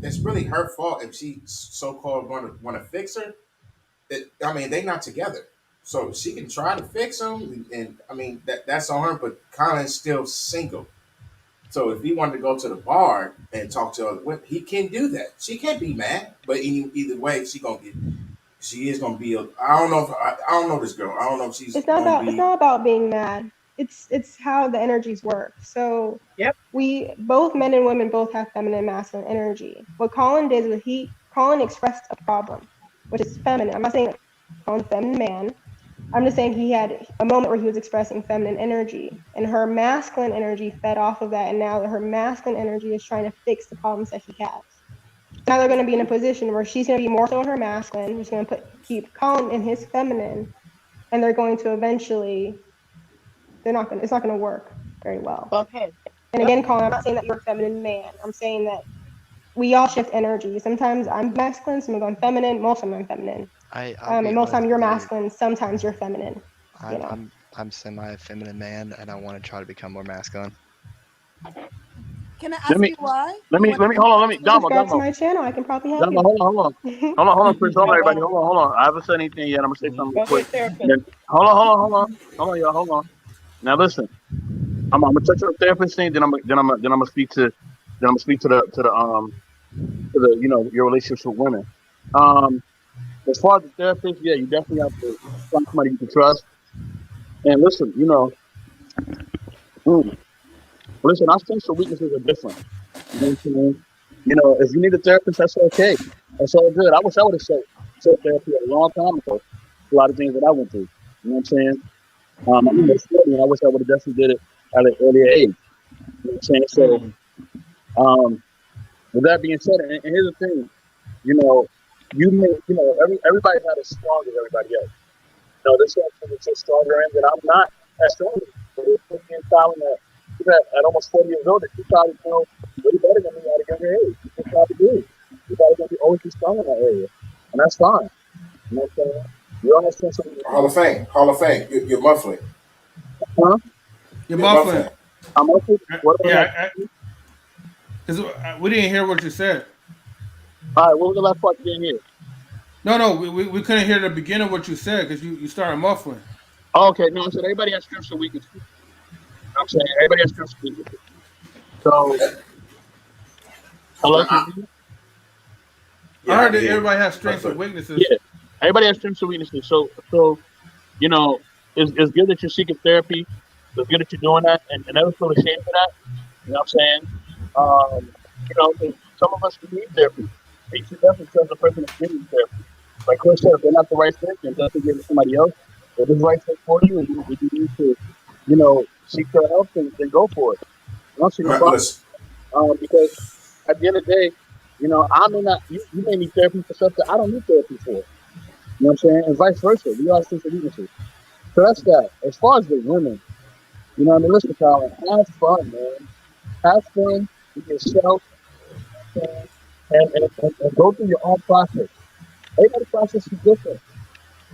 Speaker 6: it's really her fault if she so called want to fix her. I mean, they not together, so she can try to fix him, and I mean that's on her. But Colin's still single, so if he wanted to go to the bar and talk to other women, he can do that. She can't be mad, but either way, she is gonna be. I don't know. I don't know this girl. I don't know if she's
Speaker 13: It's not
Speaker 6: gonna
Speaker 13: about it's
Speaker 6: be.
Speaker 13: not about being mad. It's how the energies work. So
Speaker 2: Yep.
Speaker 13: we both men and women both have feminine and masculine energy. What Colin did was Colin expressed a problem, which is feminine. I'm not saying that Colin's a feminine man. I'm just saying he had a moment where he was expressing feminine energy, and her masculine energy fed off of that, and now her masculine energy is trying to fix the problems that he has. Now they're going to be in a position where she's going to be more so in her masculine, who's going to keep Colin in his feminine, and they're going to eventually, it's not going to work very well.
Speaker 11: Bump heads.
Speaker 13: And again, Colin, I'm not saying that you're a feminine man. I'm saying that we all shift energy. Sometimes I'm masculine, sometimes I'm feminine, most of them I'm feminine.
Speaker 12: I'll
Speaker 13: And
Speaker 12: be
Speaker 13: most of the time
Speaker 12: honest
Speaker 13: you're
Speaker 12: with you.
Speaker 13: masculine, sometimes you're feminine. You know.
Speaker 12: I'm semi-feminine man, and I want to try to become more masculine.
Speaker 10: Can I
Speaker 5: Let
Speaker 10: ask
Speaker 5: me
Speaker 10: you why?
Speaker 5: let
Speaker 10: You
Speaker 5: me
Speaker 10: want
Speaker 5: let me
Speaker 10: to
Speaker 5: hold on. Let me
Speaker 13: Subscribe to
Speaker 5: Damo.
Speaker 13: my channel. I can probably help
Speaker 5: Damo,
Speaker 13: you.
Speaker 5: hold on, Chris. Hold on, everybody. Hold on. I haven't said anything yet. I'm gonna say something real
Speaker 11: Go
Speaker 5: quick.
Speaker 11: get therapist.
Speaker 5: Then, y'all. Hold on. Now listen. I'm gonna touch on the therapist thing. Then I'm gonna speak to your relationships with women. Um, as far as the therapist, yeah, you definitely have to find somebody you can trust. And listen, mm, listen, our strengths and weaknesses are different. You know what I'm saying? If you need a therapist, that's okay. That's all good. I wish I would have sought therapy a long time ago. A lot of things that I went through. You know what I'm saying? I'm almost 40, and I wish I would have definitely did it at an earlier age. You know what I'm saying? So, with that being said, and here's the thing, everybody's not as strong as everybody else. This one is just stronger in that I'm not as strong. So it's being silent at almost 40 years old, that you probably way better than me at a younger age. You just probably do. You're probably going to be always be strong in that area. And that's fine. You know what I'm saying? You understand something.
Speaker 6: Hall of Fame. Hall of Fame. You're muffling.
Speaker 5: Huh?
Speaker 1: You're muffling.
Speaker 5: I'm muffling. What
Speaker 1: Yeah, because we didn't hear what you said.
Speaker 5: All right, what was the last part you didn't hear?
Speaker 1: No, we couldn't hear the beginning of what you said because you started muffling.
Speaker 5: Oh, okay, no, I said everybody has strengths and weaknesses. I'm saying everybody has strengths and weaknesses. So, hello?
Speaker 1: I heard that everybody has strengths and weaknesses.
Speaker 5: Yeah, everybody has strengths and weaknesses. So it's good that you're seeking therapy. It's good that you're doing that, and never feel ashamed for that. You know what I'm saying? 'Cause some of us need therapy. We should definitely trust the person that's giving you therapy. Like Chris said, if they're not the right fit, then definitely give it to somebody else. If it's the right fit for you, and you need to, seek their help, then go for it. I don't see no problem. Because at the end of the day, I may not, you may need therapy for stuff that I don't need therapy for. You know what I'm saying? And vice versa. We all have weaknesses. So that's that. As far as the women, listen, Colin, have fun, man. Have fun with yourself and go through your own process. Everybody's process is different.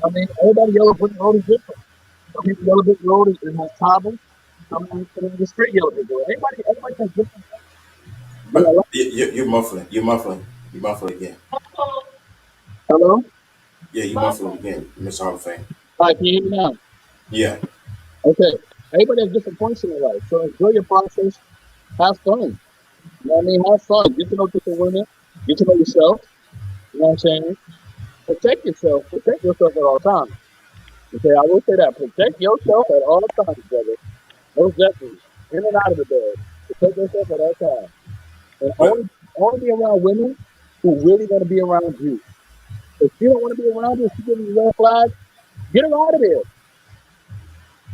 Speaker 5: I mean, everybody yellow brick road is different. Some people yellow brick road is has problems. Some people the straight yellow brick road. Everybody has different.
Speaker 6: But you're muffling. You're muffling. You muffle again.
Speaker 5: Hello?
Speaker 6: Yeah, you muffling again, Miss Hall of Fame.
Speaker 5: All right, can you hear me now?
Speaker 6: Yeah.
Speaker 5: Okay. Everybody has different points in their life. So enjoy your process. Have fun. You know what I mean? Have fun. Get to know different women. Get to know yourself. You know what I'm saying? Protect yourself. Protect yourself at all times. Okay, I will say that. Protect yourself at all times, brother. Most definitely. In and out of the bed. Protect yourself at all times. And only be around women who really want to be around you. If you don't want to be around you, if you give me red flag, get her out of there.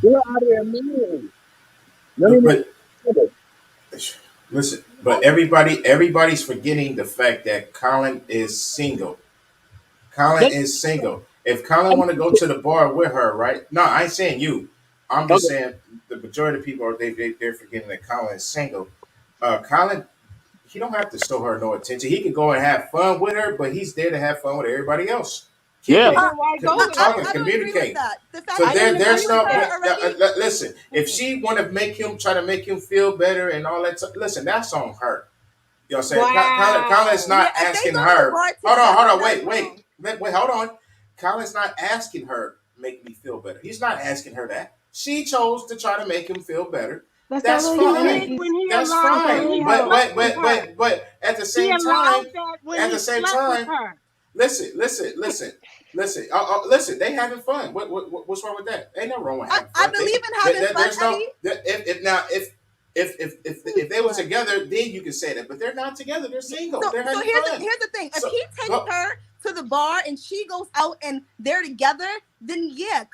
Speaker 5: Get her out of there immediately.
Speaker 6: Listen, but everybody's forgetting the fact that Colin is single. Colin is single. If Colin want to go to the bar with her, right? No, I ain't saying you. I'm just saying the majority of people they're forgetting that Colin is single. Colin, he don't have to show her no attention. He can go and have fun with her, but he's there to have fun with everybody else.
Speaker 5: Yeah.
Speaker 6: Talking, communicate. So there's no. Listen, if she want to try to make him feel better and all that, listen, that's on her. You know what I'm saying?
Speaker 11: Wow.
Speaker 6: Colin's not asking her. Hold on, wait, hold on. Colin's not asking her make me feel better. He's not asking her that. She chose to try to make him feel better. That's fine. That's fine. But at the same time, listen. Listen. They having fun. What's wrong with that? Ain't no wrong with having fun.
Speaker 10: I believe in having fun.
Speaker 6: If they were together, then you can say that. But they're not together. They're single. They're having fun.
Speaker 10: Here's the thing. If he takes her to the bar and she goes out and they're together, then yeah,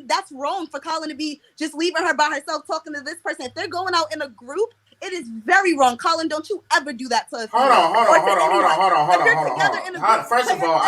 Speaker 10: that's wrong for Colin to be just leaving her by herself talking to this person. If they're going out in a group, it is very wrong. Colin, don't you ever do that to a
Speaker 6: Hold on. First of all,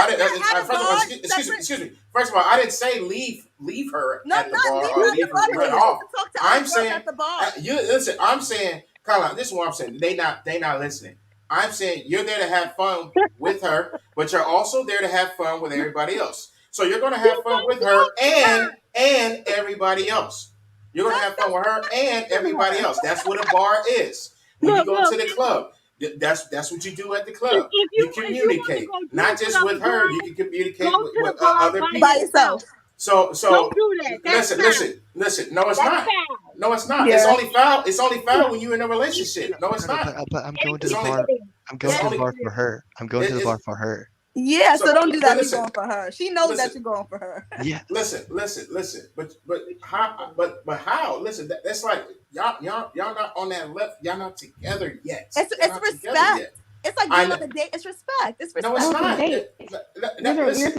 Speaker 6: excuse me. First of all, I didn't say leave her at the bar or leave her run off. I'm saying
Speaker 10: at the bar.
Speaker 6: Listen. I'm saying, Colin, this is what I'm saying. They not listening. I'm saying you're there to have fun with her, but you're also there to have fun with everybody else. So you're going to have fun with her and everybody else. You're going to have fun with her and everybody else. That's what a bar is. When you go to the club, that's what you do at the club. You communicate, not just with her. You can communicate with other people.
Speaker 10: By yourself.
Speaker 6: So
Speaker 11: don't do that.
Speaker 6: Listen. No, it's not. No, it's not. Yeah. It's only foul when you're in a relationship. No, it's not.
Speaker 12: But I'm going to the bar. I'm going to the bar for her. I'm going to the bar for her.
Speaker 10: Yeah, so don't do that. You're going for her. She knows that you're going for her.
Speaker 12: Yeah.
Speaker 6: Listen. But how? Listen, that's like y'all not on that left. Y'all not together yet.
Speaker 10: It's respect. It's like being on a date. It's respect. It's respect.
Speaker 6: No, it's not.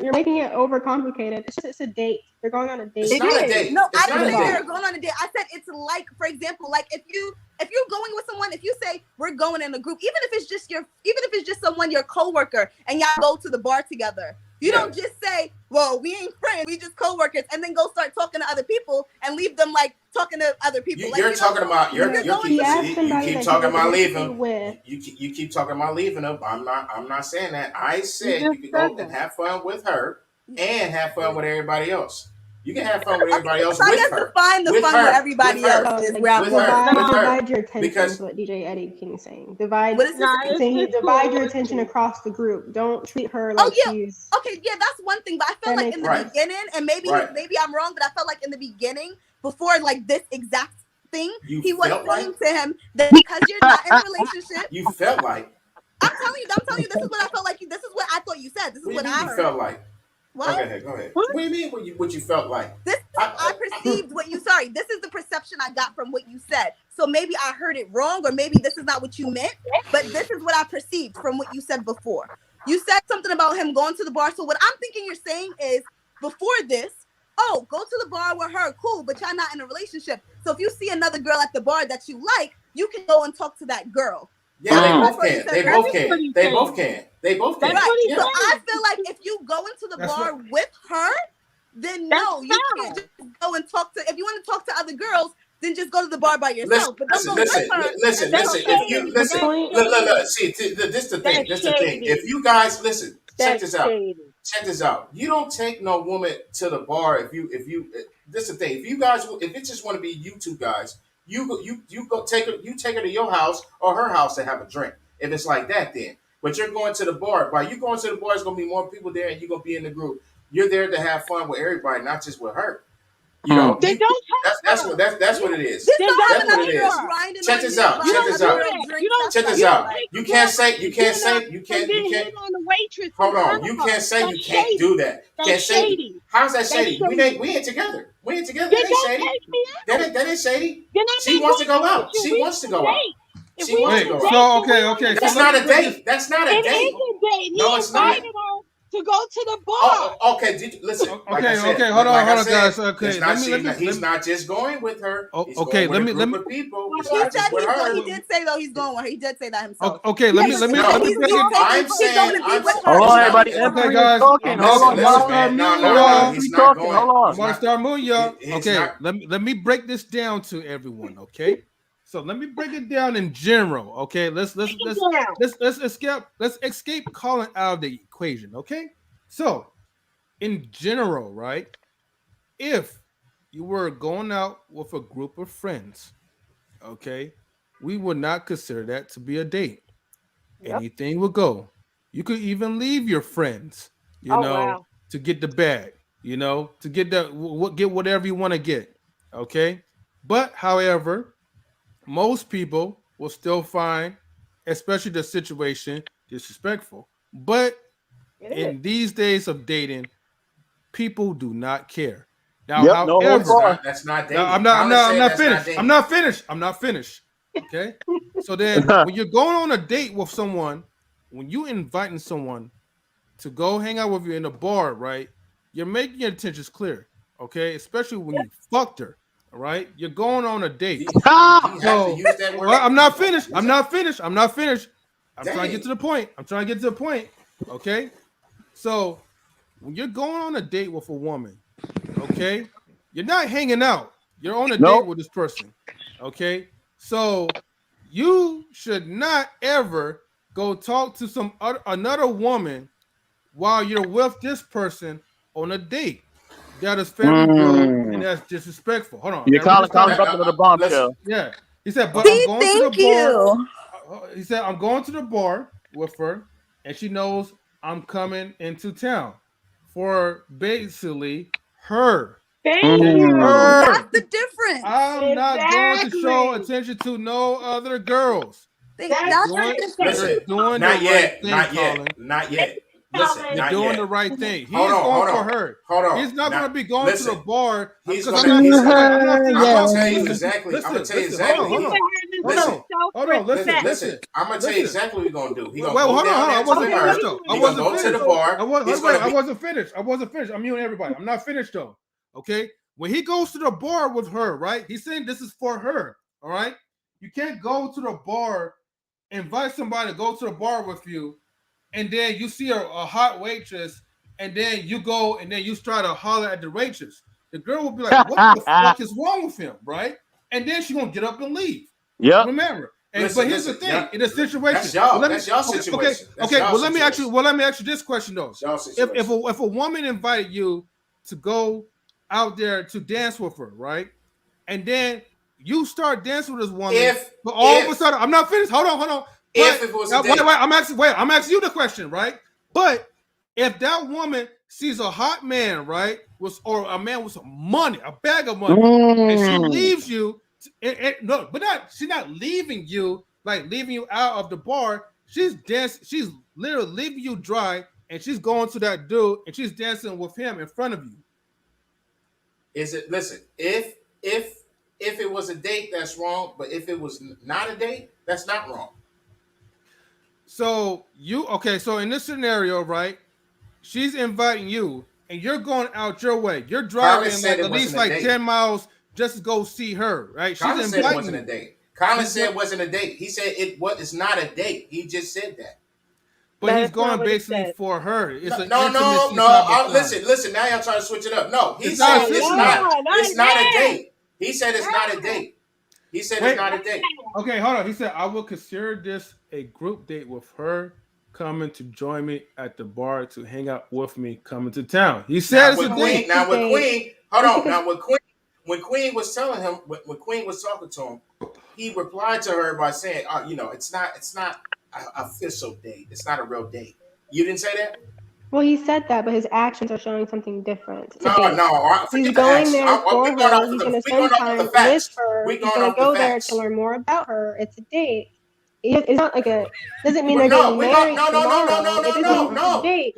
Speaker 13: You're making it overcomplicated. It's a date. They're going on a date.
Speaker 6: It's not a date.
Speaker 10: No, I didn't say they're going on a date. I said it's like, for example, like if you're going with someone, if you say we're going in a group, even if it's just someone, your coworker, and y'all go to the bar together. You don't just say, well, we ain't friends, we just coworkers, and then go start talking to other people and leave them like talking to other people.
Speaker 6: You keep talking about leaving. You keep talking about leaving them. I'm not saying that. I said you can go and have fun with her and have fun with everybody else. You can have fun with everybody else with her.
Speaker 10: Define the fun with everybody else.
Speaker 13: Divide your attention. Because what DJ Eddie King is saying. Divide your attention across the group. Don't treat her like she's.
Speaker 10: Okay, yeah, that's one thing. But I felt like in the beginning, and maybe I'm wrong, but I felt like in the beginning, before like this exact thing, he was saying to him that because you're not in a relationship,
Speaker 6: you felt like.
Speaker 10: I'm telling you, this is what I felt like. This is what I thought you said. This is what I heard.
Speaker 6: Felt like. What? Okay, go ahead. What do you mean what you felt like?
Speaker 10: I perceived what you, this is the perception I got from what you said. So maybe I heard it wrong, or maybe this is not what you meant, but this is what I perceived from what you said before. You said something about him going to the bar. So what I'm thinking you're saying is before this, go to the bar with her, cool, but y'all not in a relationship. So if you see another girl at the bar that you like, you can go and talk to that girl.
Speaker 6: Yeah, they both can.
Speaker 10: Right. Yeah. So I feel like if you go into the bar with her, then no, you can't just go and talk to. If you want to talk to other girls, then just go to the bar by yourself.
Speaker 6: Listen. If you look. See, this the thing. If you guys listen, check this out. You don't take no woman to the bar if you. This is the thing. If it just want to be you two guys. You go take her to your house or her house to have a drink. If it's like that, then. But you're going to the bar. By you going to the bar, there's gonna be more people there, and you're gonna be in the group. You're there to have fun with everybody, not just with her. You know, that's what it is. That's what it is. Check this out. You can't. Hold on. You can't say you can't do that. Can't say. How's that shady? We ain't together. That ain't shady. That ain't shady. She wants to go out. She wants to go out.
Speaker 1: So okay.
Speaker 6: That's not a date. That's not a date. No, it's not.
Speaker 11: to go to the bar.
Speaker 6: Oh, okay. Listen. Like I said,
Speaker 1: hold on, guys. Okay,
Speaker 6: he's not just going with her. He's
Speaker 1: okay,
Speaker 6: going with a group of people. It's
Speaker 10: He
Speaker 6: not
Speaker 10: said
Speaker 6: just with her.
Speaker 10: he did say though he's going with her. He did say that himself.
Speaker 1: Okay, let me.
Speaker 6: I'm saying.
Speaker 14: Hold on, everybody.
Speaker 1: Okay, guys.
Speaker 14: Talking. Hold on,
Speaker 6: no. He's not going.
Speaker 14: Hold on.
Speaker 1: I'm going to start moving, y'all. Okay, let me break this down to everyone. Okay, so let me break it down in general. Okay, let's escape calling out of the equation. Okay, so in general, right? If you were going out with a group of friends, okay, we would not consider that to be a date. Yep. Anything will go. You could even leave your friends, to get the bag, to get get whatever you want to get. Okay. But however, most people will still find, especially the situation, disrespectful. But in these days of dating, people do not care. Now, however,
Speaker 6: that's not dating.
Speaker 1: I'm not finished. I'm not finished. Okay. So then when you're going on a date with someone, when you inviting someone to go hang out with you in a bar, right? You're making your intentions clear. Okay. Especially when you fucked her. All right. You're going on a date. I'm not finished. I'm trying to get to the point. Okay. So when you're going on a date with a woman, okay, you're not hanging out. You're on a date with this person. Okay. So you should not ever go talk to another woman while you're with this person on a date. That is very rude and that's disrespectful. Hold on.
Speaker 14: You're calling back to the bombshell.
Speaker 1: Yeah. He said, but I'm going to the bar. He said, I'm going to the bar with her, and she knows I'm coming into town for basically her.
Speaker 11: Thank you.
Speaker 10: That's the difference.
Speaker 1: I'm not going to show attention to no other girls.
Speaker 10: That's the difference.
Speaker 6: Not yet. Listen,
Speaker 1: you're doing the right thing. He's
Speaker 6: going
Speaker 1: for her.
Speaker 6: Hold on.
Speaker 1: He's not going to be going to the bar.
Speaker 6: I'm going to tell you exactly.
Speaker 1: Hold on.
Speaker 6: Listen. I'm going to tell you exactly what he's going to do. He's going
Speaker 1: to go down
Speaker 6: I wasn't finished though. He's going to go to the bar.
Speaker 1: I wasn't finished. I'm muting everybody. I'm not finished though. Okay. When he goes to the bar with her, right? He's saying this is for her. All right. You can't go to the bar, invite somebody to go to the bar with you, and then you see a hot waitress, and then you go and then you try to holler at the waitress. The girl will be like, "What the fuck is wrong with him?" Right? And then she's gonna get up and leave.
Speaker 14: Yeah.
Speaker 1: Remember. But here's the thing: in a situation,
Speaker 6: that's y'all situation.
Speaker 1: Okay. Well, let me ask you this question though. If a woman invited you to go out there to dance with her, right? And then you start dancing with this woman, but all of a sudden, I'm not finished. Hold on.
Speaker 6: If it was a date.
Speaker 1: I'm asking you the question, right? But if that woman sees a hot man, right, or a man with some money, a bag of money, and she leaves you, she's not leaving you, like leaving you out of the bar. She's literally leaving you dry, and she's going to that dude, and she's dancing with him in front of you.
Speaker 6: Listen, if it was a date, that's wrong. But if it was not a date, that's not wrong.
Speaker 1: So so in this scenario, right? She's inviting you, and you're going out your way. You're driving at least 10 miles just to go see her, right?
Speaker 6: Colin said it wasn't a date. Colin said it wasn't a date. He said it's not a date. He just said that.
Speaker 1: But he's going basically for her. It's
Speaker 6: no. Listen. Now y'all trying to switch it up. No, he said it's not a date. He said it's not a date. It's not a date.
Speaker 1: Okay, hold on. He said, I will consider this a group date with her coming to join me at the bar to hang out with me coming to town. He said it's a date.
Speaker 6: Now with Queen, hold on. Now with Queen, when Queen was telling him, when Queen was talking to him, he replied to her by saying, it's not an official date. It's not a real date. You didn't say that?
Speaker 13: Well, he said that, but his actions are showing something different.
Speaker 6: No.
Speaker 13: He's going there for her. He's going to spend time with her. He's going to go there to learn more about her. It's a date. It's not like doesn't mean they're getting married tomorrow.
Speaker 6: No. You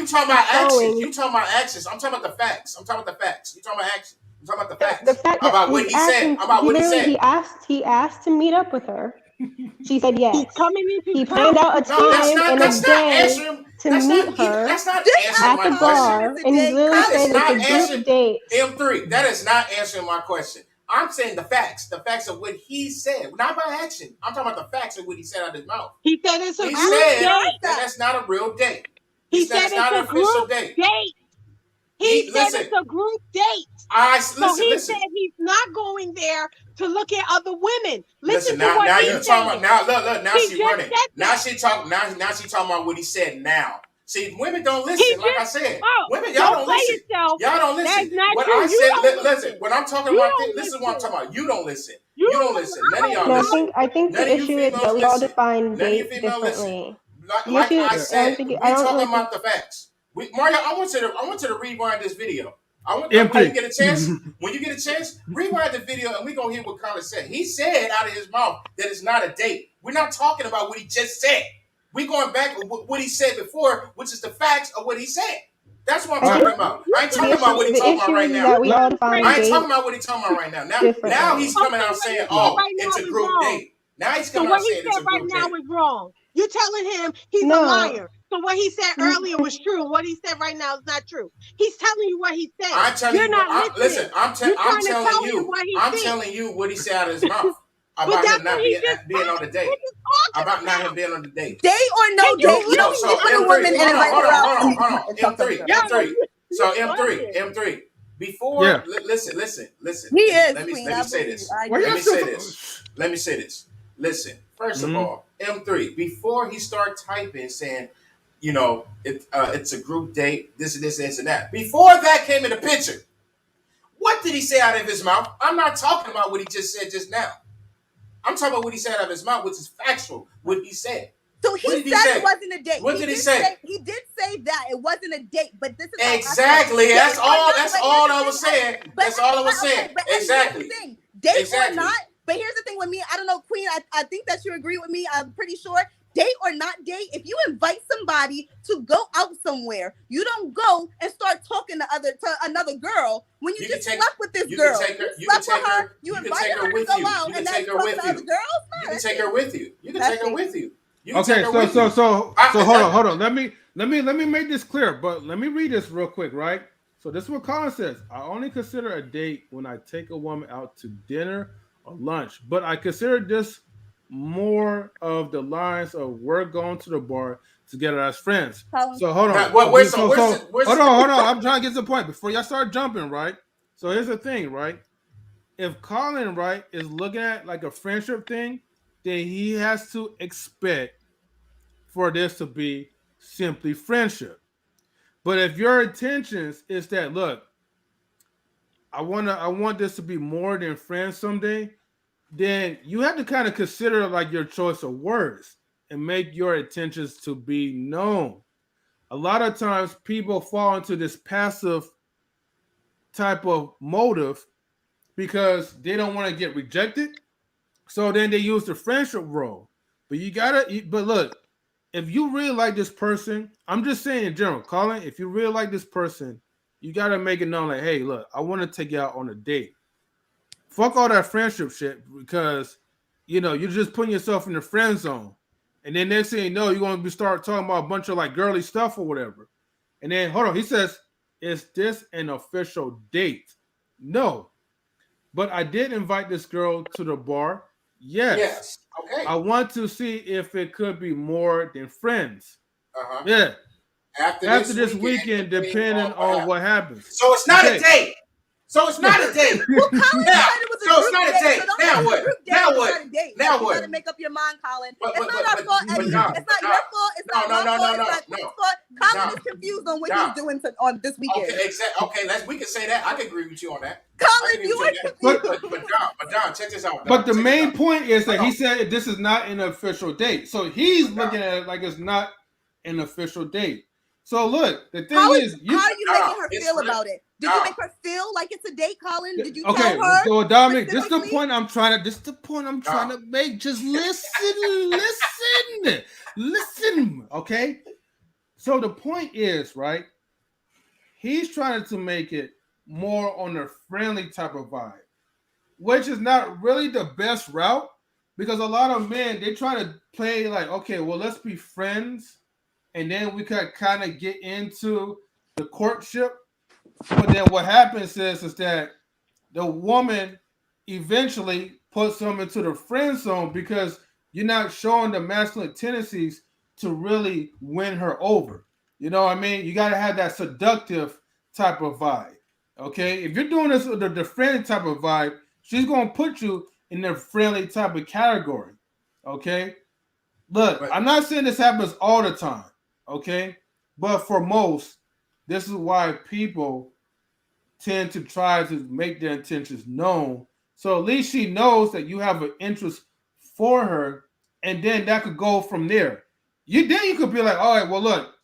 Speaker 6: talking about actions. You talking about actions. I'm talking about the facts. You talking about actions. I'm talking about the facts.
Speaker 13: The fact
Speaker 6: about what he said. About what he said.
Speaker 13: He asked to meet up with her. She said yes.
Speaker 11: He's coming into
Speaker 13: He planned out a time and a day. to
Speaker 6: That's
Speaker 13: meet
Speaker 6: not
Speaker 13: her
Speaker 6: that's not
Speaker 10: This
Speaker 6: answering
Speaker 13: at
Speaker 6: my
Speaker 13: the
Speaker 6: question.
Speaker 13: bar, and he's literally
Speaker 6: That is
Speaker 13: saying
Speaker 6: not
Speaker 13: it's a
Speaker 6: answering
Speaker 13: group date.
Speaker 6: M3. That is not answering my question. I'm saying the facts of what he said, not by action. I'm talking about the facts of what he said out of his mouth.
Speaker 11: He said it's a
Speaker 6: He
Speaker 11: group
Speaker 6: said
Speaker 11: date.
Speaker 6: that that's not a real date.
Speaker 11: He
Speaker 6: said
Speaker 11: said
Speaker 6: it's
Speaker 11: it's
Speaker 6: not
Speaker 11: a
Speaker 6: an official
Speaker 11: group
Speaker 6: date.
Speaker 11: date. He said
Speaker 6: Listen,
Speaker 11: it's a group date. So he said he's not going there to look at other women. Listen to what
Speaker 6: now
Speaker 11: he
Speaker 6: you
Speaker 11: said.
Speaker 6: talking about look now
Speaker 11: He
Speaker 6: she
Speaker 11: just
Speaker 6: running.
Speaker 11: said
Speaker 6: Now
Speaker 11: that.
Speaker 6: she talking about what he said now. See, women don't listen. Like I said, women y'all don't
Speaker 11: play
Speaker 6: listen.
Speaker 11: yourself.
Speaker 6: Y'all don't listen.
Speaker 11: That's not
Speaker 6: What
Speaker 11: true.
Speaker 6: I
Speaker 11: You
Speaker 6: said,
Speaker 11: don't
Speaker 6: listen. When I'm talking
Speaker 11: You
Speaker 6: about
Speaker 11: don't
Speaker 6: this is what I'm talking about. You don't listen.
Speaker 11: You
Speaker 6: You don't listen. None of y'all
Speaker 13: No,
Speaker 6: listen.
Speaker 13: I think
Speaker 6: None
Speaker 13: the
Speaker 6: of you
Speaker 13: issue is
Speaker 6: females
Speaker 13: that we all
Speaker 6: listen.
Speaker 13: define
Speaker 6: None of you
Speaker 13: date
Speaker 6: females listen.
Speaker 13: differently. The
Speaker 6: Like
Speaker 13: issue,
Speaker 6: I
Speaker 13: I
Speaker 6: said,
Speaker 13: don't
Speaker 6: we
Speaker 13: really
Speaker 6: talking
Speaker 13: think.
Speaker 6: about the facts. Mario, I want you to rewind this video. When
Speaker 1: M3.
Speaker 6: you get a chance, rewind the video and we're gonna hear what Colin said. He said out of his mouth that it's not a date. We're not talking about what he just said. We're going back to what he said before, which is the facts of what he said. That's what I'm talking about. I ain't talking about what he's talking about right now.
Speaker 13: That we all define
Speaker 6: I ain't
Speaker 13: date
Speaker 6: talking about what he's talking about right now. Now
Speaker 13: differently.
Speaker 6: he's coming out saying, "Oh, it's a group date." Now he's coming out saying it's a
Speaker 11: right
Speaker 6: group
Speaker 11: now
Speaker 6: date.
Speaker 11: is wrong. You're telling him he's a liar. So what he said earlier was true. What he said right now is not true. He's telling you what he said.
Speaker 6: I'm telling
Speaker 11: You're
Speaker 6: you.
Speaker 11: not listening.
Speaker 6: Listen, I'm telling you what he said out of his mouth about him not being on the date. About not him being on the date.
Speaker 10: Date or no date, you don't meet any woman and invite her out.
Speaker 6: Hold on. M3. Before, listen.
Speaker 10: He is.
Speaker 6: Let me
Speaker 10: Queen,
Speaker 6: say this.
Speaker 10: I
Speaker 6: Let me say this. Listen. First of all, M3. Before he start typing saying, it's a group date. This, and that. Before that came in the picture, what did he say out of his mouth? I'm not talking about what he just said just now. I'm talking about what he said out of his mouth, which is factual. What he said.
Speaker 10: So he said it wasn't a date.
Speaker 6: What did he say?
Speaker 10: He did say that it wasn't a date, but this is
Speaker 6: exactly. That's all I was saying. That's all I was saying. Exactly.
Speaker 10: Here's the thing. Date or not, but here's the thing with me. I don't know, Queen. I think that you agree with me. I'm pretty sure. Date or not date, if you invite somebody to go out somewhere, you don't go and start talking to another girl when you just slept with this girl. You slept with her. You invited her to go out, and now you talk to other girls.
Speaker 6: You can take her with you. You can take her with you.
Speaker 1: Okay, so hold on. Let me make this clear, but let me read this real quick, right? So this is what Colin says. I only consider a date when I take a woman out to dinner or lunch, but I consider this more of the lines of we're going to the bar together as friends. So hold on. Hold on. I'm trying to get to the point before y'all start jumping, right? So here's the thing, right? If Colin, right, is looking at like a friendship thing, then he has to expect for this to be simply friendship. But if your intentions is that, look, I want this to be more than friends someday, then you have to kind of consider like your choice of words and make your intentions to be known. A lot of times people fall into this passive type of motive because they don't want to get rejected. So then they use the friendship role. But look, if you really like this person, I'm just saying in general, Colin, if you really like this person, you got to make it known like, hey, look, I want to take you out on a date. Fuck all that friendship shit because, you're just putting yourself in the friend zone. And then next thing you know, you're going to start talking about a bunch of like girly stuff or whatever. And then, hold on, he says, is this an official date? No. But I did invite this girl to the bar. Yes.
Speaker 6: Okay.
Speaker 1: I want to see if it could be more than friends.
Speaker 6: Uh-huh.
Speaker 1: Yeah.
Speaker 6: After
Speaker 1: this weekend, depending on what happens.
Speaker 6: So it's not a date. So it's not a date.
Speaker 10: Well, Colin said it was a group date.
Speaker 6: So now what? Now what? Now
Speaker 10: You
Speaker 6: what?
Speaker 10: got to make up your mind, Colin.
Speaker 6: But
Speaker 10: It's not our fault, Eddie. It's not your fault. It's not my fault. It's not Quinn's fault. Colin is confused on what he's doing on this weekend.
Speaker 6: Okay, exactly. Okay, we can say that. I can agree with you on that.
Speaker 10: Colin, you are confused.
Speaker 6: But John, check this out.
Speaker 1: But the main point is that he said this is not an official date. So he's looking at it like it's not an official date. So look, the thing is,
Speaker 10: how are you making her feel about it? Did you make her feel like it's a date, Colin? Did you tell her?
Speaker 1: So Dominic, this is the point I'm trying to make. Just listen. Okay. So the point is, right? He's trying to make it more on a friendly type of vibe, which is not really the best route because a lot of men they try to play like, okay, well, let's be friends, and then we could kind of get into the courtship. But then what happens is that the woman eventually puts them into the friend zone because you're not showing the masculine tendencies to really win her over. You know what I mean? You got to have that seductive type of vibe. Okay, if you're doing this with the friendly type of vibe, she's gonna put you in the friendly type of category. Okay, look, I'm not saying this happens all the time. Okay, but for most, this is why people tend to try to make their intentions known. So at least she knows that you have an interest for her, and then that could go from there. You could be like, all right, well, look,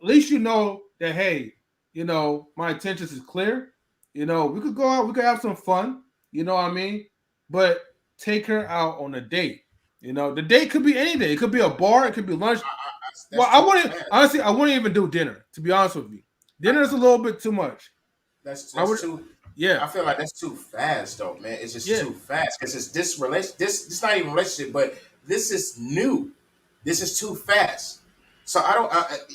Speaker 1: at least you know that, hey, my intentions is clear. We could go out, we could have some fun. You know what I mean? But take her out on a date. The date could be any day. It could be a bar. It could be lunch. Well, I wouldn't honestly. I wouldn't even do dinner. To be honest with you, dinner is a little bit too much.
Speaker 6: That's too.
Speaker 1: Yeah,
Speaker 6: I feel like that's too fast, though, man. It's just too fast because it's this relation. This not even relationship, but this is new. This is too fast. So I don't.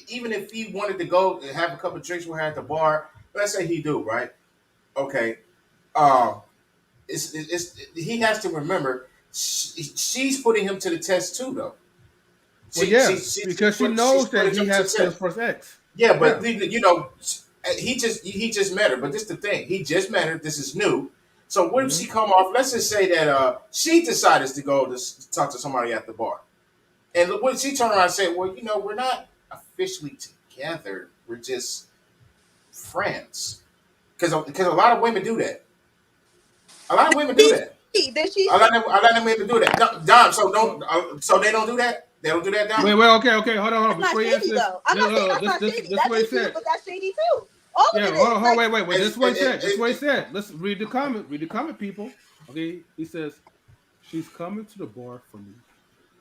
Speaker 6: Even if he wanted to go and have a couple of drinks with her at the bar, let's say he do, right? Okay. He has to remember she's putting him to the test too, though.
Speaker 1: Because she knows that he has feelings for his ex.
Speaker 6: Yeah, but he just met her. But this is the thing. He just met her. This is new. So what if she come off? Let's just say that she decided to go to talk to somebody at the bar, and what she turned around and said, "Well, we're not officially together. We're just friends." Because a lot of women do that. A lot of women do that. A lot of women do that. Dom, so they don't do that. They don't do that, Dom.
Speaker 1: Wait, okay. Hold on.
Speaker 10: That's not shady, though. I'm not saying that's not shady. That's shady, but that's shady too. All of it is.
Speaker 1: Hold on, wait. This is what he said. This is what he said. Let's read the comment. Read the comment, people. Okay, he says, "She's coming to the bar for me,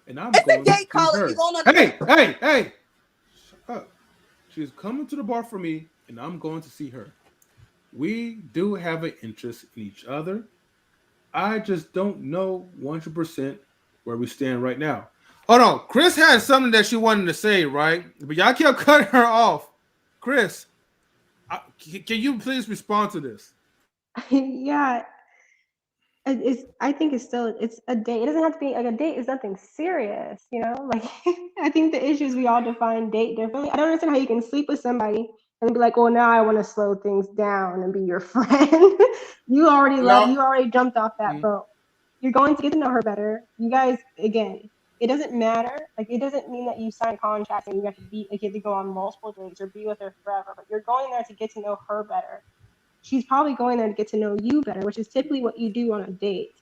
Speaker 1: and I'm going to see her." Hey! Shut up. She's coming to the bar for me, and I'm going to see her. We do have an interest in each other. I just don't know 100% where we stand right now. Hold on. Kris had something that she wanted to say, right? But y'all kept cutting her off. Kris, can you please respond to this?
Speaker 13: Yeah. I think it's a date. It doesn't have to be like a date is nothing serious, Like I think the issue is we all define date differently. I don't understand how you can sleep with somebody and be like, well, now I want to slow things down and be your friend. You already jumped off that boat. You're going to get to know her better. You guys, again, it doesn't matter. Like, it doesn't mean that you sign contracts and you have to go on multiple dates or be with her forever. But you're going there to get to know her better. She's probably going there to get to know you better, which is typically what you do on a date.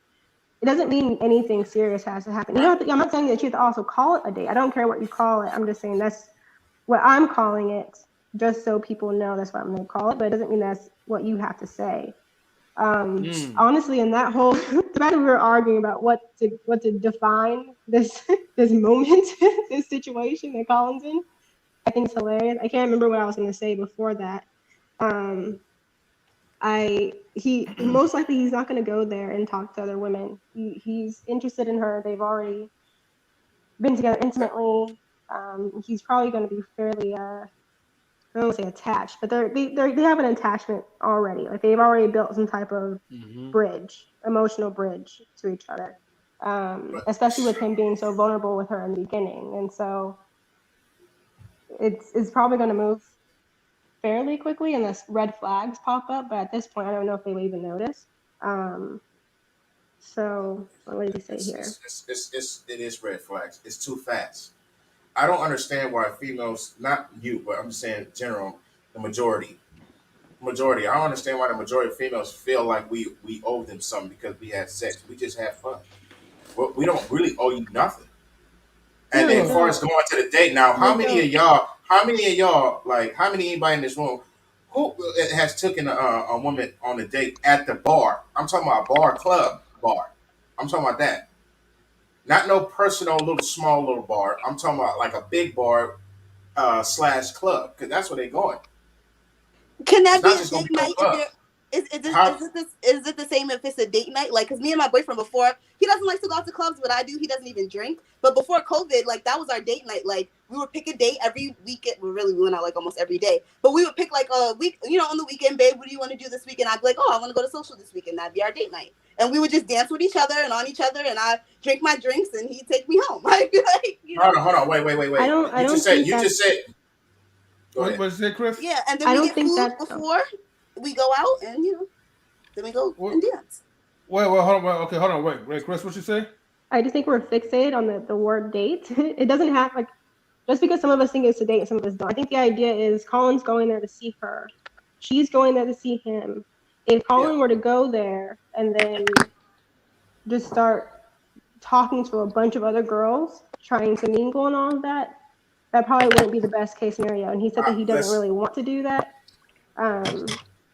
Speaker 13: It doesn't mean anything serious has to happen. I'm not saying that you have to also call it a date. I don't care what you call it. I'm just saying that's what I'm calling it, just so people know that's what I'm going to call it. But it doesn't mean that's what you have to say. Honestly, in that whole the fact that we were arguing about what to define this moment, this situation that Colin's in, I think it's hilarious. I can't remember what I was going to say before that. He most likely he's not going to go there and talk to other women. He's interested in her. They've already been together intimately. He's probably going to be fairly I don't want to say attached, but they have an attachment already. Like they've already built some type of emotional bridge to each other. Especially with him being so vulnerable with her in the beginning, and so it's probably going to move fairly quickly unless red flags pop up. But at this point, I don't know if they'll even notice. So what did he say here?
Speaker 6: It is red flags. It's too fast. I don't understand why females, not you, but I'm just saying in general, the majority. I don't understand why the majority of females feel like we owe them something because we had sex. We just had fun. Well, we don't really owe you nothing. And then as far as going to the date, now, how many of y'all, like, how many anybody in this room who has taken a woman on a date at the bar? I'm talking about club bar. I'm talking about that. Not no personal little small little bar. I'm talking about like a big bar / club because that's where they're going.
Speaker 10: Can that be a date night? Is it the same if it's a date night? Like, because me and my boyfriend before, he doesn't like to go out to clubs, but I do. He doesn't even drink. But before COVID, like, that was our date night. Like, we would pick a date every weekend. We went out like almost every day. But we would pick like a week, on the weekend, babe, what do you want to do this weekend? I'd be like, oh, I want to go to social this weekend. That'd be our date night. And we would just dance with each other and on each other, and I drink my drinks, and he'd take me home. I'd be like,
Speaker 6: Hold on, wait. You just said.
Speaker 1: What did you say, Kris?
Speaker 10: Yeah, and then we get food before we go out, and then we go and dance.
Speaker 1: Wait, hold on, wait, Kris, what you say?
Speaker 13: I just think we're fixated on the word date. It doesn't have like just because some of us think it's a date and some of us don't. I think the idea is Colin's going there to see her. She's going there to see him. If Colin were to go there and then just start talking to a bunch of other girls, trying to mingle and all of that, that probably wouldn't be the best case scenario. And he said that he doesn't really want to do that. I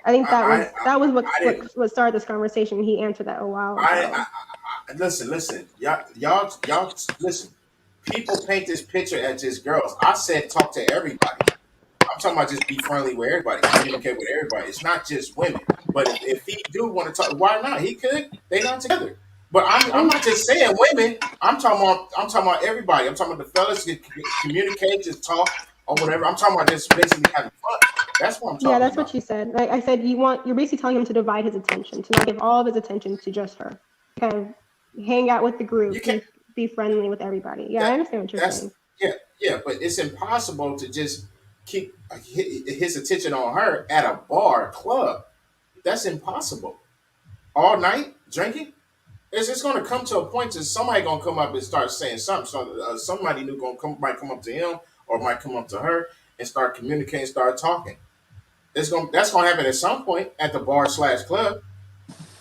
Speaker 13: think that was what started this conversation. He answered that a while ago.
Speaker 6: Listen, y'all listen. People paint this picture as just girls. I said talk to everybody. I'm talking about just be friendly with everybody, communicate with everybody. It's not just women. But if he do want to talk, why not? He could. They not together. But I'm not just saying women. I'm talking about everybody. I'm talking about the fellas can communicate, just talk or whatever. I'm talking about just basically having fun. That's what I'm talking about.
Speaker 13: Yeah, that's what you said. Like I said, you're basically telling him to divide his attention, to not give all of his attention to just her. Kind of hang out with the group, be friendly with everybody. Yeah, I understand what you're saying.
Speaker 6: Yeah, but it's impossible to just keep his attention on her at a bar, club. That's impossible. All night drinking. It's just going to come to a point that somebody going to come up and start saying something. So somebody new might come up to him or might come up to her and start communicating, start talking. That's going to happen at some point at the bar / club.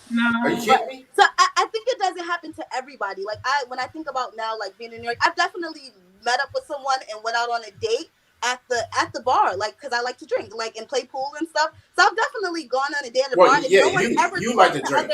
Speaker 10: No.
Speaker 6: Are you kidding me?
Speaker 10: So I think it doesn't happen to everybody. Like when I think about now, like being in New York, I've definitely met up with someone and went out on a date at the bar, like because I like to drink, like and play pool and stuff. So I've definitely gone on a date at a bar. And no one's ever
Speaker 6: you like to drink.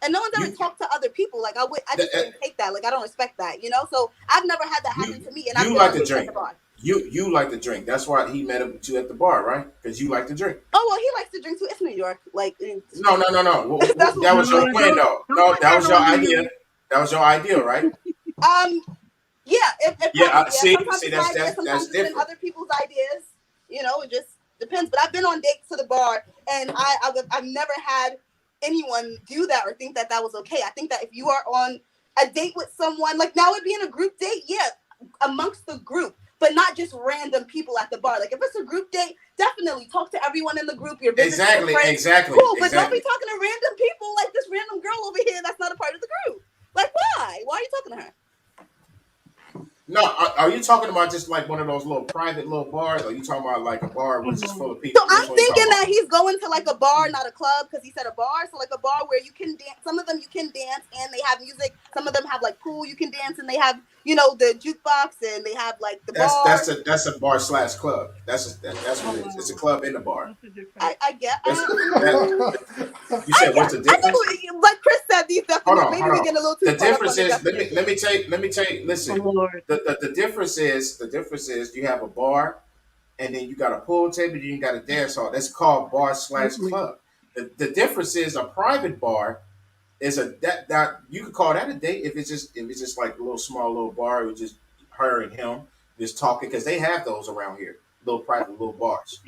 Speaker 10: And no one's ever talked to other people. Like I just wouldn't take that. Like I don't respect that, So I've never had that happen to me. And I've
Speaker 6: like to drink. You like to drink. That's why he met up with you at the bar, right? Because you like to drink.
Speaker 10: Oh well, he likes to drink too. It's New York. Like
Speaker 6: no. That was your plan, though. No, that was your idea. That was your idea, right?
Speaker 10: Yeah.
Speaker 6: See,
Speaker 10: that's different. Other people's ideas, it just depends. But I've been on dates to the bar, and I've never had anyone do that or think that was okay. I think that if you are on a date with someone, like now it'd be in a group date, amongst the group, but not just random people at the bar. Like if it's a group date, definitely talk to everyone in the group. Your
Speaker 6: exactly.
Speaker 10: Cool, but don't be talking to random people like this random girl over here that's not a part of the group. Like why? Why are you talking to her?
Speaker 6: No, are you talking about just like one of those little private little bars? Or are you talking about like a bar which is full of people?
Speaker 10: So I'm thinking that he's going to like a bar, not a club, because he said a bar. So like a bar where you can dance. Some of them you can dance and they have music. Some of them have like pool you can dance and they have the jukebox and they have like the bar.
Speaker 6: That's a bar / club. That's what it is. It's a club in the bar.
Speaker 10: I get.
Speaker 6: You said what's the difference?
Speaker 10: I know, like Kris said, these definitely maybe we get a little too.
Speaker 6: The difference is let me tell you. Listen, the difference is you have a bar, and then you got a pool table, and you got a dance hall. That's called bar / club. The difference is a private bar is that you could call that a date if it's just like a small little bar with just her and him just talking, because they have those around here, little private little bars.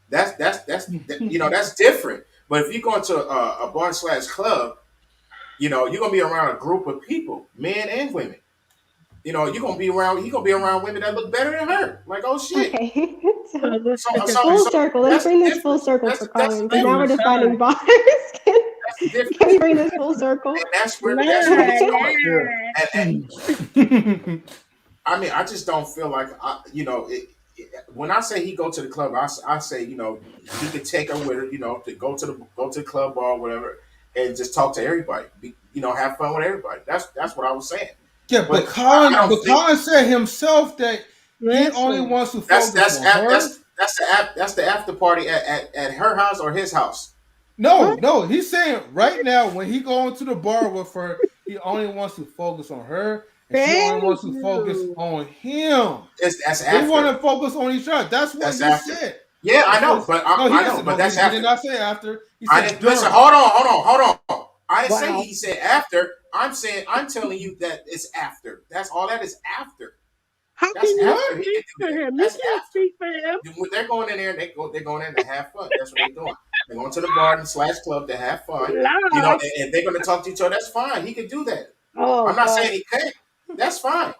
Speaker 6: That's that's different. But if you go into a bar / club, you're gonna be around a group of people, men and women. You're gonna be around. You're gonna be around women that look better than her. Like, oh shit!
Speaker 13: Okay. Full circle. Let's bring this full circle for Colin. Because now we're defining bars. Can we bring this full circle?
Speaker 6: And that's where it's going. And I mean, I just don't feel like when I say he go to the club, I say he could take her with her, to go to the club bar or whatever, and just talk to everybody. Have fun with everybody. That's what I was saying.
Speaker 1: Yeah, but Colin said himself that he only wants to focus on her.
Speaker 6: That's the after party at her house or his house.
Speaker 1: No, he's saying right now when he going to the bar with her, he only wants to focus on her, and she only wants to focus on him.
Speaker 6: That's after.
Speaker 1: They want to focus on each other. That's what he said.
Speaker 6: Yeah, I know, but I know, but that's
Speaker 1: he
Speaker 6: after.
Speaker 1: did not say after. He
Speaker 6: I
Speaker 1: said
Speaker 6: didn't
Speaker 1: during.
Speaker 6: listen. Hold on. I didn't say
Speaker 11: Wow.
Speaker 6: he said after. I'm telling you that it's after. That's all that is after.
Speaker 11: How
Speaker 6: That's
Speaker 11: can you
Speaker 6: after he
Speaker 11: speak
Speaker 6: can
Speaker 11: for
Speaker 6: do that.
Speaker 11: him? You
Speaker 6: That's
Speaker 11: can't
Speaker 6: after.
Speaker 11: speak for him.
Speaker 6: When they're going in there, they're going in to have fun. That's what they're doing. They're going to the bar and slash club to have fun. You know,
Speaker 11: Love.
Speaker 6: and they're going to talk to each other. That's fine. He can do that.
Speaker 11: Oh
Speaker 6: I'm not
Speaker 11: God.
Speaker 6: saying he can't. That's fine.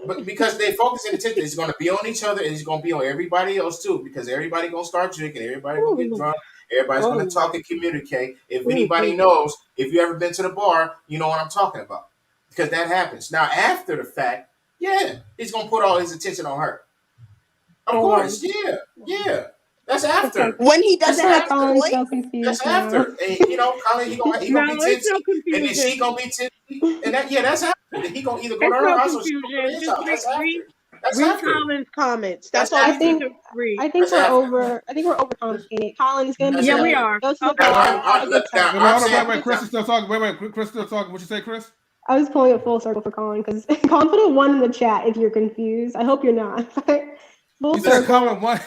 Speaker 6: But because they focus in attention, he's going to be on each other and he's going to be on everybody else too. Because everybody going to start drinking, everybody going to get drunk, everybody's going to talk and communicate. If anybody knows, if you ever been to the bar, you know what I'm talking about. Because that happens. Now after the fact, yeah, he's going to put all his attention on her. Of course, yeah. That's after.
Speaker 10: When he
Speaker 13: I
Speaker 10: doesn't
Speaker 13: feel like
Speaker 10: have
Speaker 13: Colin's
Speaker 10: toys.
Speaker 13: so confused
Speaker 6: That's
Speaker 13: now.
Speaker 6: after. And you know, Colin, he gonna
Speaker 11: No,
Speaker 6: be
Speaker 11: it's
Speaker 6: tipsy,
Speaker 11: no
Speaker 6: and then she
Speaker 11: confusion.
Speaker 6: gonna be tipsy, and that's after. He gonna either go to
Speaker 11: It's
Speaker 6: her
Speaker 11: no
Speaker 6: house or she gonna go to
Speaker 11: confusion.
Speaker 6: his
Speaker 11: Just
Speaker 6: house. That's after. That's
Speaker 11: read
Speaker 6: after.
Speaker 11: Colin's comments.
Speaker 6: That's
Speaker 11: That's all
Speaker 13: I
Speaker 11: you need
Speaker 13: think
Speaker 11: to read.
Speaker 13: I think
Speaker 6: That's
Speaker 13: we're
Speaker 6: after.
Speaker 13: overcomplicating. Colin, it's gonna be
Speaker 6: That's
Speaker 11: Yeah, we
Speaker 13: good.
Speaker 6: after.
Speaker 11: are.
Speaker 13: Go to the
Speaker 11: Okay.
Speaker 6: Now,
Speaker 13: bar, have a good
Speaker 6: now
Speaker 13: time.
Speaker 1: Wait,
Speaker 6: I'm
Speaker 1: hold on,
Speaker 6: saying.
Speaker 1: wait. Chris is still talking. Wait. Chris is still talking. What you say, Chris?
Speaker 13: I was pulling it full circle for Colin because Colin put a 1 in the chat if you're confused. I hope you're not. Full
Speaker 1: You said
Speaker 13: circle.
Speaker 1: comment one.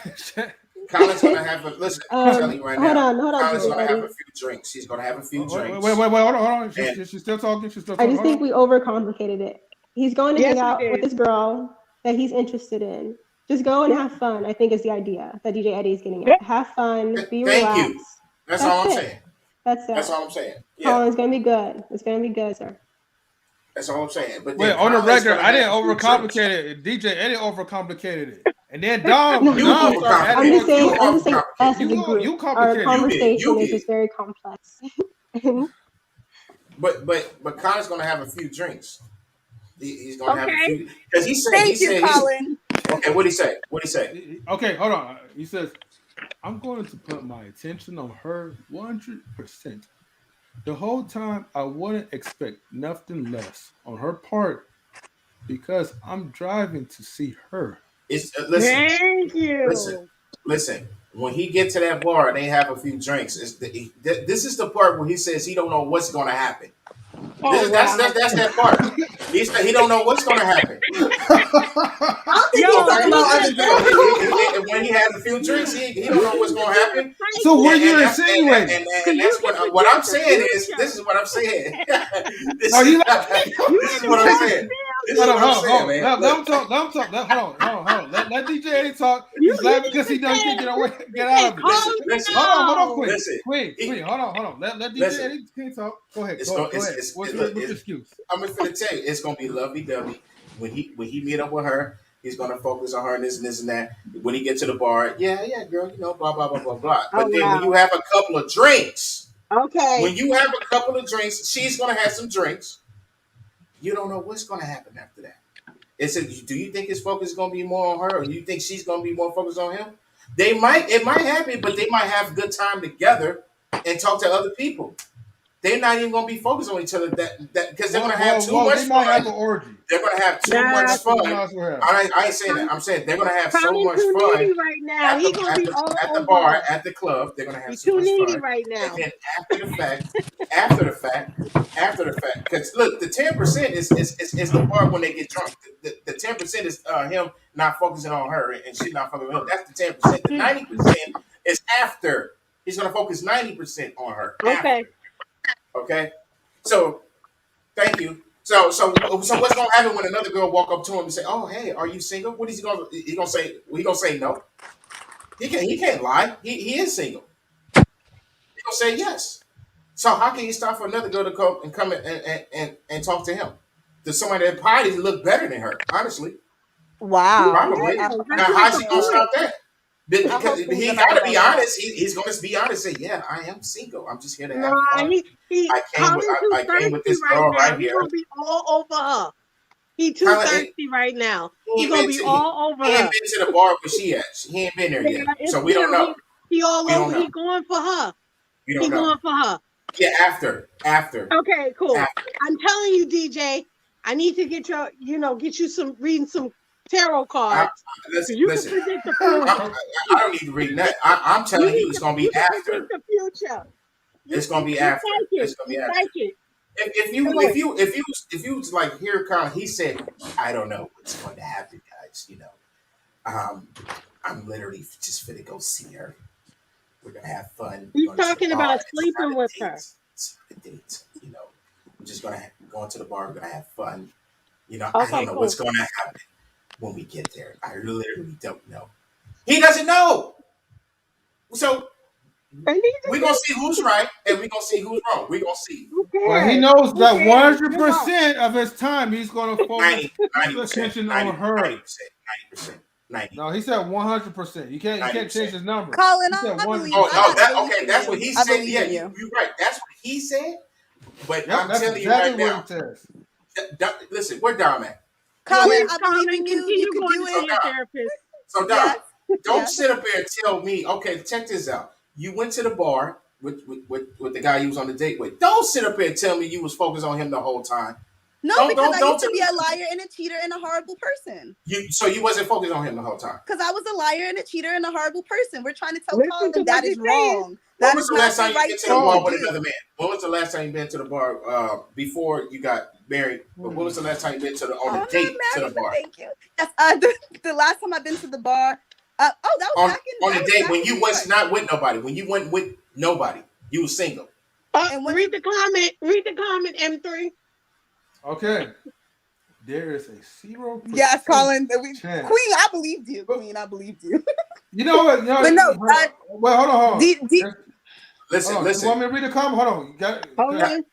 Speaker 6: Colin's gonna have a listen. I'm telling you right
Speaker 13: Hold
Speaker 6: now.
Speaker 13: on,
Speaker 6: Colin's
Speaker 13: DJ
Speaker 6: gonna have
Speaker 13: Eddie.
Speaker 6: a few drinks. He's gonna have a few
Speaker 1: Wait,
Speaker 6: drinks.
Speaker 1: hold on.
Speaker 6: And
Speaker 1: She's still talking. She's still
Speaker 13: I
Speaker 1: talking.
Speaker 13: just think we overcomplicated it. He's going to
Speaker 11: Yes,
Speaker 13: hang
Speaker 11: we
Speaker 13: out with
Speaker 11: did.
Speaker 13: this girl that he's interested in. Just go and have fun, I think is the idea that DJ Eddie is getting at. Have fun, be
Speaker 6: thank you.
Speaker 13: relaxed.
Speaker 6: That's all I'm
Speaker 13: it.
Speaker 6: saying.
Speaker 13: That's it.
Speaker 6: That's all I'm saying. Yeah,
Speaker 13: Colin, it's gonna be good. It's gonna be good, sir.
Speaker 6: that's all I'm saying. But
Speaker 1: Wait,
Speaker 6: then
Speaker 1: on the
Speaker 6: Colin's
Speaker 1: record,
Speaker 6: gonna
Speaker 1: I
Speaker 6: have
Speaker 1: didn't
Speaker 6: a few drinks.
Speaker 1: overcomplicate it. DJ Eddie overcomplicated it, and then Dom
Speaker 6: You
Speaker 1: started adding
Speaker 13: I'm just
Speaker 1: more
Speaker 13: saying,
Speaker 1: cues.
Speaker 13: us as a
Speaker 1: You
Speaker 13: group, our
Speaker 1: complicated.
Speaker 13: conversation
Speaker 6: You
Speaker 13: is just
Speaker 6: did.
Speaker 13: very complex.
Speaker 6: But Colin's gonna have a few drinks. He's gonna have a
Speaker 11: Okay.
Speaker 6: few because he said
Speaker 10: Thank you, Colin.
Speaker 6: okay. What he say?
Speaker 1: Okay, hold on. He says, "I'm going to put my attention on her 100%. The whole time, I wouldn't expect nothing less on her part because I'm driving to see her."
Speaker 6: It's listen.
Speaker 11: Thank you.
Speaker 6: Listen. When he get to that bar and they have a few drinks, this is the part where he says he don't know what's gonna happen.
Speaker 11: Oh,
Speaker 6: That's
Speaker 11: wow.
Speaker 6: that part. He don't know what's gonna happen.
Speaker 10: I don't think he's
Speaker 11: Yo,
Speaker 10: talking about other girls.
Speaker 6: And when he has a few drinks, he don't know what's gonna happen.
Speaker 1: So what
Speaker 6: And
Speaker 1: you
Speaker 6: that's
Speaker 1: insinuating?
Speaker 6: and that's what I'm saying is this is what I'm saying. This
Speaker 1: Are
Speaker 6: is
Speaker 1: you
Speaker 6: what I'm saying. This is what I'm saying, man.
Speaker 1: Let him talk. Hold on. Let DJ Eddie talk.
Speaker 11: You
Speaker 1: He's laughing because he knows he can't get out of it.
Speaker 6: Listen.
Speaker 1: Hold on, Queen.
Speaker 6: Listen.
Speaker 1: Queen, hold on. Let DJ
Speaker 6: Listen.
Speaker 1: Eddie talk. Go ahead.
Speaker 6: It's
Speaker 1: Go
Speaker 6: gonna-
Speaker 1: ahead.
Speaker 6: it's-
Speaker 1: What's
Speaker 6: it's-
Speaker 1: your excuse?
Speaker 6: I'm just gonna tell you, it's gonna be lovey dovey. When he meet up with her, he's gonna focus on her and this and that. When he get to the bar, yeah, girl, you know, blah blah blah blah blah. But
Speaker 11: Oh,
Speaker 6: then when
Speaker 11: wow.
Speaker 6: you have a couple of drinks,
Speaker 11: Okay.
Speaker 6: when you have a couple of drinks, she's gonna have some drinks. You don't know what's gonna happen after that. Do you think his focus is gonna be more on her, or do you think she's gonna be more focused on him? It might happen, but they might have a good time together and talk to other people. They're not even gonna be focused on each other that because they're gonna have too much
Speaker 1: They might have an
Speaker 6: fun.
Speaker 1: orgy.
Speaker 6: They're gonna have too
Speaker 11: Nah,
Speaker 6: much fun.
Speaker 1: Might as well have.
Speaker 6: I ain't saying that. I'm saying they're gonna have so
Speaker 11: Colin's
Speaker 6: much
Speaker 11: too
Speaker 6: fun
Speaker 11: needy right now. He gonna be all
Speaker 6: at the
Speaker 11: over
Speaker 6: bar,
Speaker 11: her.
Speaker 6: at the club. They're gonna have
Speaker 11: He's
Speaker 6: so
Speaker 11: too
Speaker 6: much
Speaker 11: needy
Speaker 6: fun.
Speaker 11: right now.
Speaker 6: And then after the fact, because look, the 10% is the part when they get drunk. The 10% is him not focusing on her and she not focusing on him. That's the 10%. The 90% is after. He's gonna focus 90% on her.
Speaker 11: Okay.
Speaker 6: Okay. So thank you. So what's gonna happen when another girl walk up to him and say, "Oh, hey, are you single?" What is he gonna? He gonna say? He gonna say no. He can't lie. He is single. He gonna say yes. So how can he stop for another girl to come and talk to him? To somebody that probably look better than her, honestly.
Speaker 10: Wow.
Speaker 6: Probably.
Speaker 11: Yeah,
Speaker 6: Now
Speaker 11: that's
Speaker 6: how's
Speaker 11: the
Speaker 6: he gonna
Speaker 11: point.
Speaker 6: stop that? Because
Speaker 10: hope he's
Speaker 6: he
Speaker 10: gonna
Speaker 6: gotta
Speaker 10: have
Speaker 6: be
Speaker 10: a-
Speaker 6: honest. He's gonna be honest. Say, yeah, I am single. I'm just here to have
Speaker 11: Nah,
Speaker 6: fun.
Speaker 11: he
Speaker 6: I came with
Speaker 11: thirsty
Speaker 6: this
Speaker 11: right
Speaker 6: girl
Speaker 11: now.
Speaker 6: right
Speaker 11: He
Speaker 6: here.
Speaker 11: gonna be all over her. He too
Speaker 6: Colin,
Speaker 11: thirsty right now.
Speaker 6: He
Speaker 11: He
Speaker 6: ain't
Speaker 11: gonna
Speaker 6: been
Speaker 11: be
Speaker 6: to
Speaker 11: all over
Speaker 6: he ain't
Speaker 11: her.
Speaker 6: been to the bar where she at. He ain't been there
Speaker 11: Yeah,
Speaker 6: yet.
Speaker 11: it's
Speaker 6: So we don't
Speaker 11: still
Speaker 6: know.
Speaker 11: he all
Speaker 6: We don't
Speaker 11: over.
Speaker 6: know.
Speaker 11: He going for her.
Speaker 6: We
Speaker 11: He
Speaker 6: don't know.
Speaker 11: going for her.
Speaker 6: Yeah, after.
Speaker 11: Okay, cool.
Speaker 6: After.
Speaker 11: I'm telling you, DJ, I need to get you some reading some tarot cards.
Speaker 6: Listen,
Speaker 11: You
Speaker 6: listen.
Speaker 11: can predict the
Speaker 6: I
Speaker 11: future.
Speaker 6: don't need to read that. I'm telling you, it's gonna be
Speaker 11: You can
Speaker 6: after.
Speaker 11: predict the future.
Speaker 6: It's gonna be
Speaker 11: You
Speaker 6: after.
Speaker 11: like
Speaker 6: It's
Speaker 11: it.
Speaker 6: gonna be
Speaker 11: You
Speaker 6: after.
Speaker 11: like it.
Speaker 6: If you like hear Colin, he said, I don't know what's going to happen, guys. You know, I'm literally just finna go see her. We're gonna have fun.
Speaker 11: He's talking about sleeping with her.
Speaker 6: It's not a date, you know. We're just gonna go into the bar. We're gonna have fun. You know,
Speaker 11: Okay,
Speaker 6: I don't know
Speaker 11: cool.
Speaker 6: what's gonna happen when we get there. I literally don't know. He doesn't know. So we're gonna see who's right and we're gonna see who's wrong. We're gonna see.
Speaker 1: Well, he knows that 100% of his time he's going to focus
Speaker 6: 90%,
Speaker 1: attention on her.
Speaker 6: 90%. 90.
Speaker 1: No, he said 100%. You can't change his number.
Speaker 10: Colin,
Speaker 1: He said
Speaker 10: I
Speaker 1: 100%.
Speaker 10: believe.
Speaker 6: Okay, that's what he
Speaker 10: I
Speaker 6: said.
Speaker 10: believe
Speaker 6: Yeah,
Speaker 10: in you.
Speaker 6: you're right. That's what he said. But
Speaker 1: Yep,
Speaker 6: I'm
Speaker 1: that's
Speaker 6: telling
Speaker 1: exactly
Speaker 6: you right
Speaker 1: what it says.
Speaker 6: now. Listen, where Dom at?
Speaker 10: Colin, I believe in you. You can do
Speaker 11: See
Speaker 10: it.
Speaker 11: a therapist.
Speaker 6: So Dom, don't
Speaker 10: Yes.
Speaker 6: sit up there and tell me. Okay, check this out. You went to the bar with the guy you was on the date with. Don't sit up there and tell me you was focused on him the whole time.
Speaker 10: No, because I used to be a liar and a cheater and a horrible person.
Speaker 6: So you wasn't focused on him the whole time.
Speaker 10: Because I was a liar and a cheater and a horrible person. We're trying to tell
Speaker 11: Listen
Speaker 10: Colin
Speaker 11: to
Speaker 10: that
Speaker 11: what
Speaker 10: is
Speaker 11: he's saying.
Speaker 10: wrong.
Speaker 6: When
Speaker 10: That
Speaker 6: was
Speaker 10: is
Speaker 6: the
Speaker 10: not
Speaker 6: last
Speaker 10: the
Speaker 6: time you
Speaker 10: right
Speaker 6: been to
Speaker 10: thing
Speaker 6: the bar
Speaker 10: to
Speaker 6: with
Speaker 10: do.
Speaker 6: another man? When was the last time you been to the bar before you got married? When was the last time you been to on a date to the bar?
Speaker 10: Thank you. Yes, the last time I've been to the bar. That was back in
Speaker 6: on a date when you was not with nobody. When you went with nobody, you was single.
Speaker 11: Read the comment. Read the comment, M3.
Speaker 1: Okay. There is a 0%.
Speaker 10: Yes, Colin.
Speaker 1: chance.
Speaker 10: Queen, I believed you. Queen, I believed you.
Speaker 1: You know what?
Speaker 10: But no,
Speaker 1: well, hold on.
Speaker 6: Listen.
Speaker 1: You want me to read the comment? Hold on.
Speaker 11: Hold on.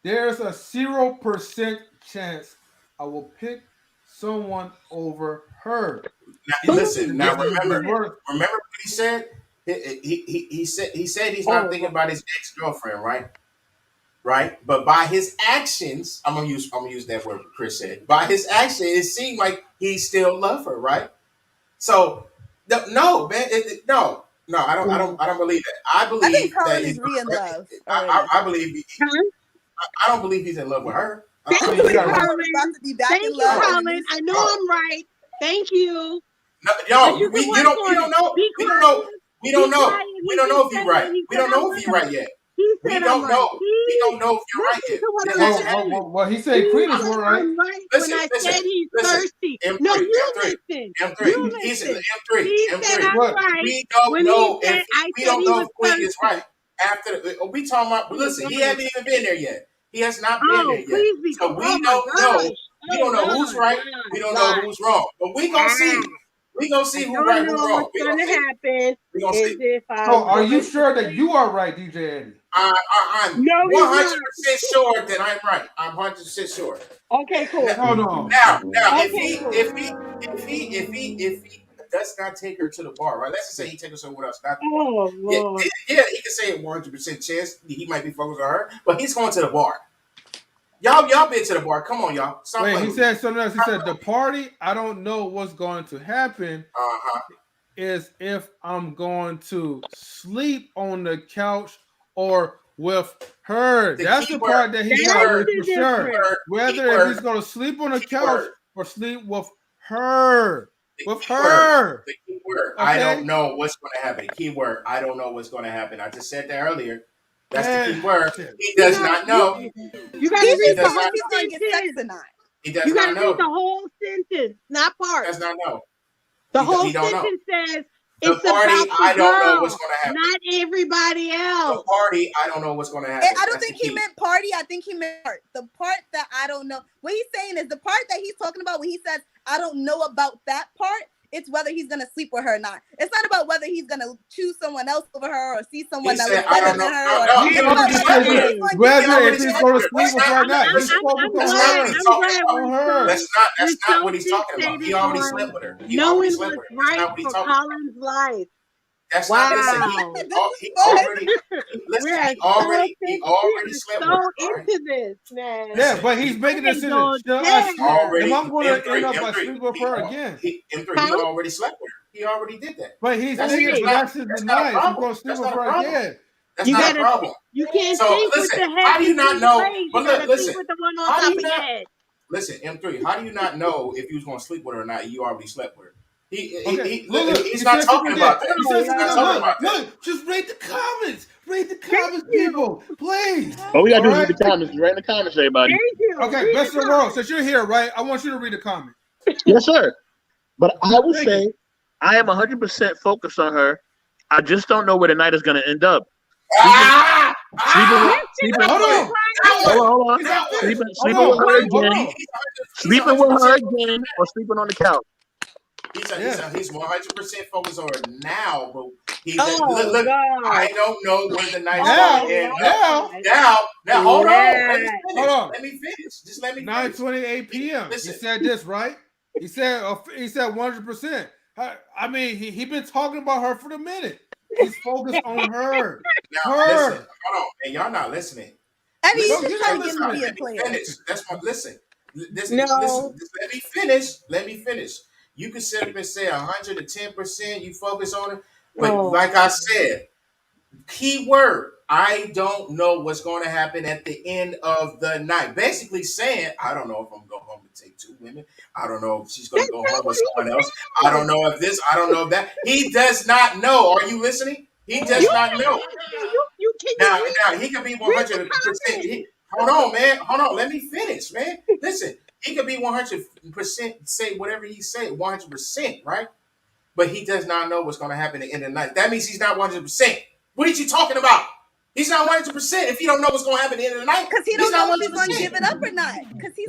Speaker 1: There's a 0% chance I will pick someone over her.
Speaker 6: Now, listen. Now remember what he said. He said he's not thinking about his ex-girlfriend, right? Right, but by his actions, I'm gonna use that word Kris said. By his action, it seemed like he still loved her, right? So, no, man, no, I don't believe that. I believe
Speaker 10: Colin
Speaker 6: that
Speaker 10: is in love.
Speaker 6: I believe. I don't believe he's in love with her.
Speaker 11: Thank you, Colin. Thank you, Colin. I know I'm right. Thank you.
Speaker 6: No, you don't know. We don't know. We don't know if you're right. We don't know if you're right yet. We don't know. We don't know if you're right yet.
Speaker 1: Well, he said Queen is more right.
Speaker 6: Listen,
Speaker 11: when I said he's thirsty.
Speaker 6: M3,
Speaker 11: No, you
Speaker 6: M3,
Speaker 11: listen.
Speaker 6: M3.
Speaker 11: You
Speaker 6: He said
Speaker 11: listen.
Speaker 6: M3.
Speaker 11: He
Speaker 6: M3.
Speaker 11: said I'm right.
Speaker 6: We don't
Speaker 11: when
Speaker 6: know
Speaker 11: he said,
Speaker 6: if Queen is right. After we talking about. Listen, he hasn't even been there yet. He has not been there yet. So we don't know. We don't know who's right. We don't know who's wrong. But we gonna see. We gonna see who's right, who's wrong.
Speaker 11: What's gonna happen is if I.
Speaker 1: So, are you sure that you are right, DJ Eddie?
Speaker 6: I'm 100% sure that I'm right. I'm 100% sure.
Speaker 11: Okay, cool.
Speaker 1: Hold on.
Speaker 6: Now,
Speaker 11: okay,
Speaker 6: if he does not take her to the bar, right? Let's just say he takes her somewhere else.
Speaker 11: Lord.
Speaker 6: Yeah, he can say a 100% chance he might be focused on her, but he's going to the bar. Y'all been to the bar. Come on, y'all.
Speaker 1: Wait, he said something else. He said the party, I don't know what's going to happen. Is if I'm going to sleep on the couch or with her. That's the part that he's not really for sure. Whether if he's going to sleep on the couch or sleep with her. With her.
Speaker 6: The key word.
Speaker 1: Okay?
Speaker 6: I don't know what's going to happen. Key word. I don't know what's going to happen. I just said that earlier. That's the key word. He does not know.
Speaker 11: You got to read the whole
Speaker 10: he's going to get sex tonight.
Speaker 6: He does
Speaker 11: You got
Speaker 6: not
Speaker 11: to
Speaker 6: know.
Speaker 11: read the whole sentence, not part.
Speaker 6: He does not know.
Speaker 11: The whole sentence says
Speaker 6: the
Speaker 11: it's
Speaker 6: party,
Speaker 11: about the
Speaker 6: I don't know
Speaker 11: girl,
Speaker 6: what's going to happen.
Speaker 11: not everybody else.
Speaker 6: The party, I don't know what's going to happen.
Speaker 10: I don't think he meant party. I think he meant part. The part that I don't know. What he's saying is the part that he's talking about when he says, I don't know about that part. It's whether he's going to sleep with her or not. It's not about whether he's going to choose someone else over her or see someone that looks better than her.
Speaker 1: Whether if he's going to sleep with her or not. He's
Speaker 6: That's not what he's talking about. He already slept with her.
Speaker 11: No one was right for Colin's life.
Speaker 6: That's not listen. He already slept with her.
Speaker 11: Into this, man.
Speaker 1: Yeah, but he's making a decision. Am I going to end up by sleeping with her again?
Speaker 6: He already slept with her. He already did that.
Speaker 1: But he's thinking, that's his denial. He's going to sleep with her again.
Speaker 6: That's not a problem.
Speaker 11: You can't
Speaker 6: so
Speaker 11: think
Speaker 6: listen,
Speaker 11: with the head.
Speaker 6: How do you not know?
Speaker 11: But
Speaker 6: Look, listen.
Speaker 11: with the one on
Speaker 6: How
Speaker 11: top
Speaker 6: do you
Speaker 11: of your
Speaker 6: not?
Speaker 11: head.
Speaker 6: Listen, M3. How do you not know if you was going to sleep with her or not? You already slept with her.
Speaker 1: He's
Speaker 6: not talking about that. He's not talking about that.
Speaker 1: Look, just read the comments. Read the comments, people, please.
Speaker 5: All we gotta do is read the comments. Write in the comments, everybody.
Speaker 1: Okay, best in the world. Since you're here, right? I want you to read the comment.
Speaker 5: Yes, sir. But I would say
Speaker 14: I am 100% focused on her. I just don't know where the night is going to end up. Sleeping. Hold on. Sleeping with her again. Sleeping with her again, or sleeping on the couch.
Speaker 6: He's 100% focused on her now, but look, I don't know when the night's going to end up. Now, hold on. Let me finish. Just let me finish.
Speaker 1: 9:28 p.m. He said this, right? He said 100%. I mean, he been talking about her for the minute. He's focused on her.
Speaker 6: Now, listen, hold on, and y'all not listening.
Speaker 10: I mean,
Speaker 6: Listen,
Speaker 10: you just trying to get me to be a
Speaker 6: let me
Speaker 10: player.
Speaker 6: finish. That's my listen. Listen, let me finish. Let me finish. You can sit up and say 110% you focus on it, but like I said, key word, I don't know what's going to happen at the end of the night. Basically saying, I don't know if I'm going to go home and take 2 women. I don't know if she's going to go home with someone else. I don't know if this, I don't know if that. He does not know. Are you listening? He does not know. Now, he could be 100%. Hold on, man. Hold on. Let me finish, man. Listen, he could be 100% say whatever he say, 100%, right? But he does not know what's going to happen at the end of the night. That means he's not 100%. What are you talking about? He's not 100% if he don't know what's going to happen at the end of the night.
Speaker 10: Because he don't know if he's going to give it up or not. Because he's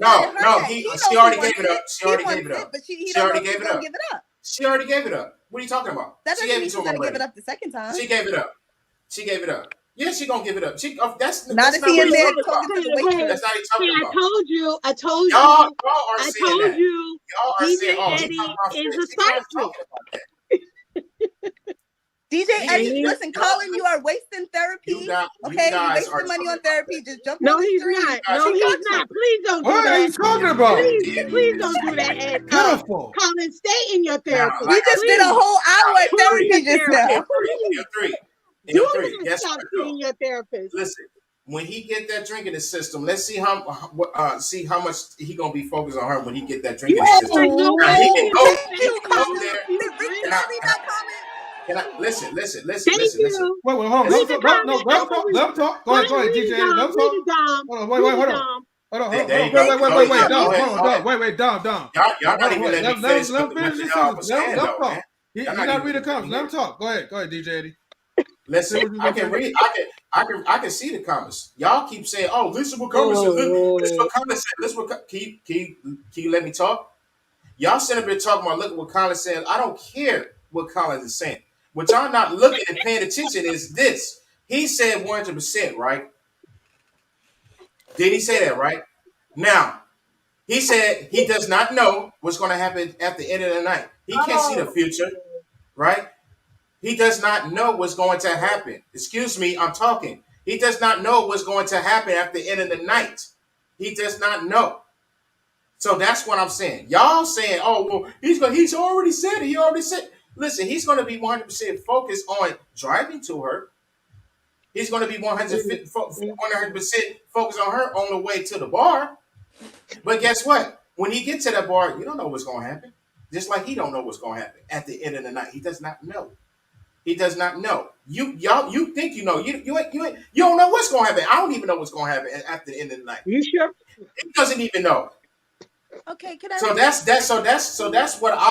Speaker 6: she already gave it up. She already gave it up.
Speaker 10: But he don't know if he's going to give it up.
Speaker 6: She already gave it up. What are you talking about?
Speaker 10: That doesn't mean she's going to give it up the second time.
Speaker 6: She gave it up. She gave it up. Yeah, she gonna give it up. That's
Speaker 10: not
Speaker 6: if
Speaker 10: he in there
Speaker 6: talking about. That's not he talking about.
Speaker 11: I told you.
Speaker 6: Y'all are saying that. Y'all are
Speaker 11: DJ
Speaker 6: saying,
Speaker 11: Eddie is a psychic.
Speaker 10: DJ Eddie, listen, Colin, you are wasting therapy. You're wasting money on therapy. Just jump on the street.
Speaker 11: No, he's not. Please don't do that.
Speaker 1: What are you talking about?
Speaker 11: Please don't do that, Ed. Colin, stay in your therapy.
Speaker 10: We just did a whole hour of therapy just now.
Speaker 11: You gotta stop seeing your therapist.
Speaker 6: Listen, when he get that drink in the system, let's see how much he gonna be focused on her when he get that drink in the system. Now, he can go there. Can I listen?
Speaker 1: Wait, hold on. Let him talk. Go ahead, DJ. Let him talk. Hold on, wait, Dom.
Speaker 6: Y'all not even letting me finish.
Speaker 1: Let him finish this sentence. Let him talk. He's not reading the comments. Let him talk. Go ahead, DJ Eddie.
Speaker 6: Listen, I can read. I can see the comments. Y'all keep saying, "Oh, listen what comments. Listen what comments said. Listen what can you let me talk?" Y'all sitting up here talking about look at what Colin said. I don't care what Colin is saying. What y'all not looking and paying attention is this. He said 100%, right? Did he say that right? Now, he said he does not know what's going to happen at the end of the night. He can't see the future, right? He does not know what's going to happen. Excuse me, I'm talking. He does not know what's going to happen at the end of the night. He does not know. So that's what I'm saying. Y'all saying, oh, well, he's already said it. He already said. Listen, he's going to be 100% focused on driving to her. He's going to be 100% focused on her on the way to the bar. But guess what? When he gets to that bar, you don't know what's going to happen. Just like he don't know what's going to happen at the end of the night. He does not know. He does not know. You think you know. You don't know what's going to happen. I don't even know what's going to happen at the end of the night.
Speaker 11: You sure?
Speaker 6: He doesn't even know.
Speaker 10: Okay, can I?
Speaker 6: So that's what my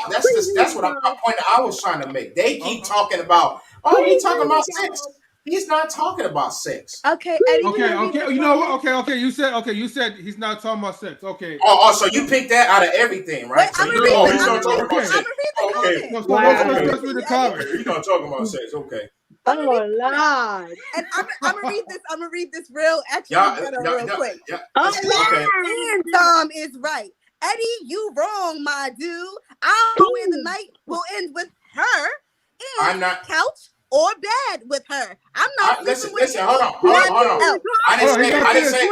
Speaker 6: point I was trying to make. They keep talking about. Oh, he's talking about sex. He's not talking about sex.
Speaker 10: Okay, Eddie.
Speaker 1: Okay. You know what? Okay. You said he's not talking about sex. Okay.
Speaker 6: Oh, so you picked that out of everything, right?
Speaker 10: Wait,
Speaker 6: so
Speaker 10: I'm gonna
Speaker 6: talking about sex.
Speaker 10: Okay.
Speaker 1: Let's read the comment.
Speaker 6: You're not talking about sex. Okay.
Speaker 11: Oh Lord.
Speaker 10: And I'm gonna read this. I'm gonna read this real quick.
Speaker 6: Okay.
Speaker 10: And Tom is right. Eddie, you wrong, my dude. I don't know when the night will end with her. And
Speaker 6: I'm not
Speaker 10: couch or bed with her. I'm not.
Speaker 6: Listen. Hold on. I didn't say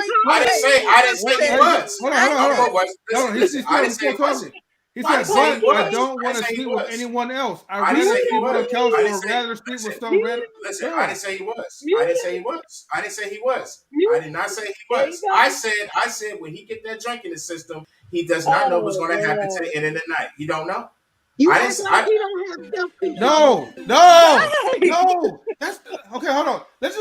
Speaker 6: he was.
Speaker 1: Hold on. He's still talking. He said, but I don't want to sleep with anyone else. I rather sleep on the couch or rather sleep with some random.
Speaker 6: Listen, I didn't say he was. I didn't say he was. I did not say he was. I said when he get that drink in the system, he does not know what's going to happen to the end of the night. He don't know.
Speaker 11: You
Speaker 6: I
Speaker 11: act
Speaker 6: didn't.
Speaker 11: like he don't have self-control.
Speaker 1: No. That's okay. Hold on. Let's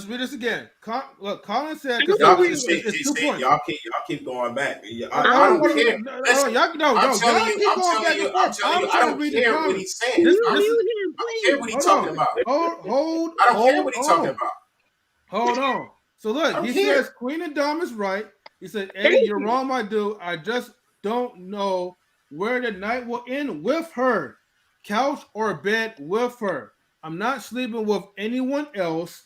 Speaker 1: read this again. Colin said because it's 2 points.
Speaker 6: Y'all keep going back.
Speaker 1: I
Speaker 6: don't care.
Speaker 1: No, y'all
Speaker 6: I'm telling
Speaker 1: keep
Speaker 6: you.
Speaker 1: going back and forth.
Speaker 6: I don't care what he's saying. I don't care what he's talking about.
Speaker 1: Hold.
Speaker 6: I don't care what he's talking about.
Speaker 1: Hold on. So look, he says Queen and Dom is right. He said, Eddie, you're wrong, my dude. I just don't know where the night will end with her. Couch or bed with her. I'm not sleeping with anyone else,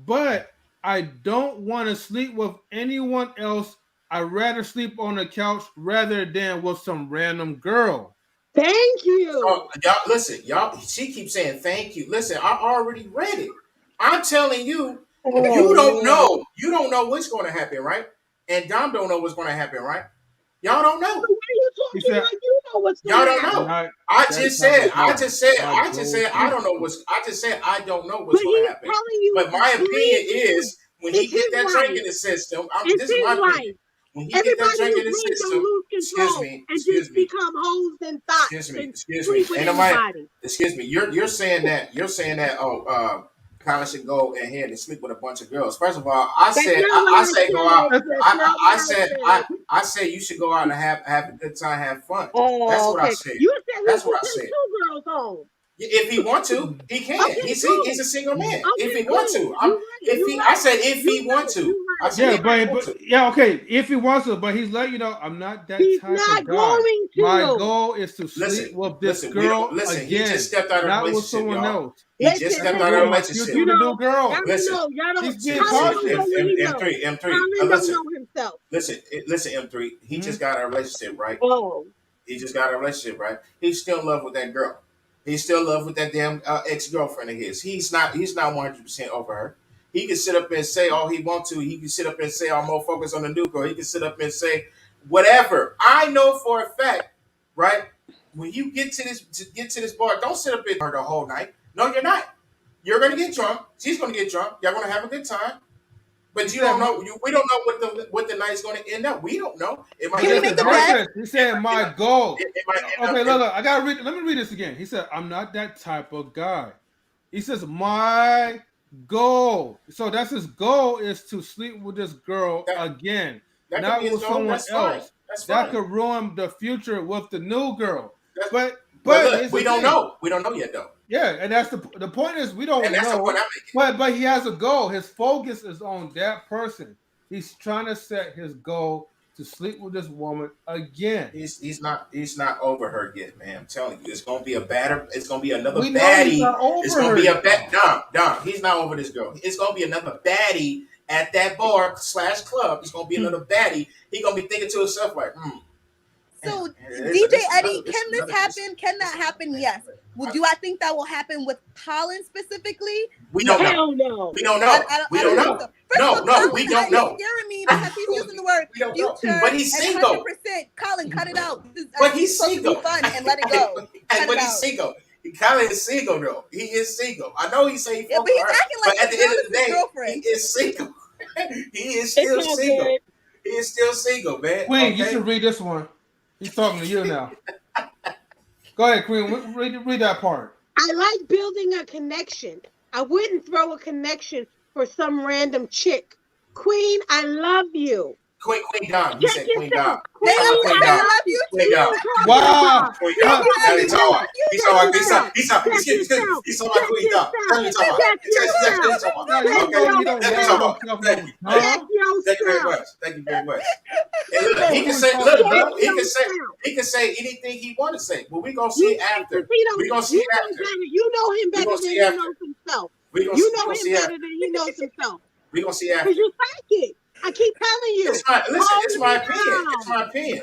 Speaker 1: but I don't want to sleep with anyone else. I'd rather sleep on the couch rather than with some random girl.
Speaker 11: Thank you.
Speaker 6: So, y'all, listen, she keeps saying thank you. Listen, I already read it. I'm telling you, you don't know. You don't know what's going to happen, right? And Dom don't know what's going to happen, right? Y'all don't know.
Speaker 11: Why are you talking like you know what's going
Speaker 6: Y'all
Speaker 11: on?
Speaker 6: don't know. I just said I don't know what's. I just said I don't know what's going to happen. But my opinion is when he get that drink in the system, this is my opinion. When he get that drink in the system, excuse me,
Speaker 11: become hoes and thoughts.
Speaker 6: Excuse me. Excuse me. You're saying that. Colin should go ahead and sleep with a bunch of girls. First of all, I said go out. I said you should go out and have a good time, have fun. That's what I said.
Speaker 11: You said
Speaker 6: that's what I said.
Speaker 11: 2 girls home.
Speaker 6: If he want to, he can.
Speaker 11: Okay,
Speaker 6: he's a single man.
Speaker 11: Okay,
Speaker 6: if he want to, I said if he want to. I said
Speaker 1: okay. If he wants to, but he's letting you know I'm not that type of guy.
Speaker 11: Going to.
Speaker 1: My goal is to sleep with this girl again,
Speaker 6: he just stepped out of
Speaker 1: not
Speaker 6: a
Speaker 1: with
Speaker 6: relationship,
Speaker 1: someone
Speaker 6: y'all.
Speaker 1: else.
Speaker 6: He just stepped out of a relationship.
Speaker 1: You know, girl.
Speaker 6: Listen,
Speaker 1: he's being cautious.
Speaker 6: M3. Listen, M3. He just got a relationship, right?
Speaker 11: Oh.
Speaker 6: He just got a relationship, right? He's still in love with that girl. He's still in love with that damn ex-girlfriend of his. He's not 100% over her. He can sit up and say all he wants to. He can sit up and say I'm more focused on the new girl. He can sit up and say whatever. I know for a fact, right? When you get to this bar, don't sit up in her the whole night. No, you're not. You're gonna get drunk. She's gonna get drunk. Y'all gonna have a good time. But you don't know. We don't know what the night's going to end up. We don't know.
Speaker 1: He said my goal. Okay, look. I gotta read. Let me read this again. He said I'm not that type of guy. He says my goal. So that's his goal is to sleep with this girl again, not with someone else. That could ruin the future with the new girl. But
Speaker 6: look, we don't know. We don't know yet though.
Speaker 1: Yeah, and that's the point is we don't know. But he has a goal. His focus is on that person. He's trying to set his goal to sleep with this woman again.
Speaker 6: He's not over her yet, man. I'm telling you, it's gonna be a batter. It's gonna be another baddie. It's gonna be a Dom. He's not over this girl. It's gonna be another baddie at that bar / club. It's gonna be another baddie. He's gonna be thinking to himself like,
Speaker 10: So, DJ Eddie, can this happen? Can that happen? Yes. Well, do I think that will happen with Colin specifically?
Speaker 6: We don't know. We don't know. We don't know. No, we don't know.
Speaker 10: He's scaring me because he's using the word future.
Speaker 6: But he's single.
Speaker 10: 100%. Colin, cut it out.
Speaker 6: But he's single.
Speaker 10: To be fun and let it go.
Speaker 6: But he's single. Colin is single though. He is single. I know he say
Speaker 10: but he's acting like
Speaker 6: but at the end of the day, he is single. He is still single. Good. He is still single, man.
Speaker 1: Queen, you should read this one. He's talking to you now. Go ahead, Queen. Read that part.
Speaker 11: I like building a connection. I wouldn't throw a connection for some random chick. Queen, I love you.
Speaker 6: Queen Dom. You said Queen Dom.
Speaker 10: I love you too.
Speaker 1: Wow.
Speaker 6: Queen Dom. He's talking about Queen Dom. Tell me Thank you very much. He can say anything he want to say, but we gonna see after. We gonna see after.
Speaker 11: You know him better than he knows himself. You know him better than he knows himself.
Speaker 6: We gonna see after.
Speaker 11: Because you psychic. I keep telling you.
Speaker 6: It's my opinion. It's my opinion.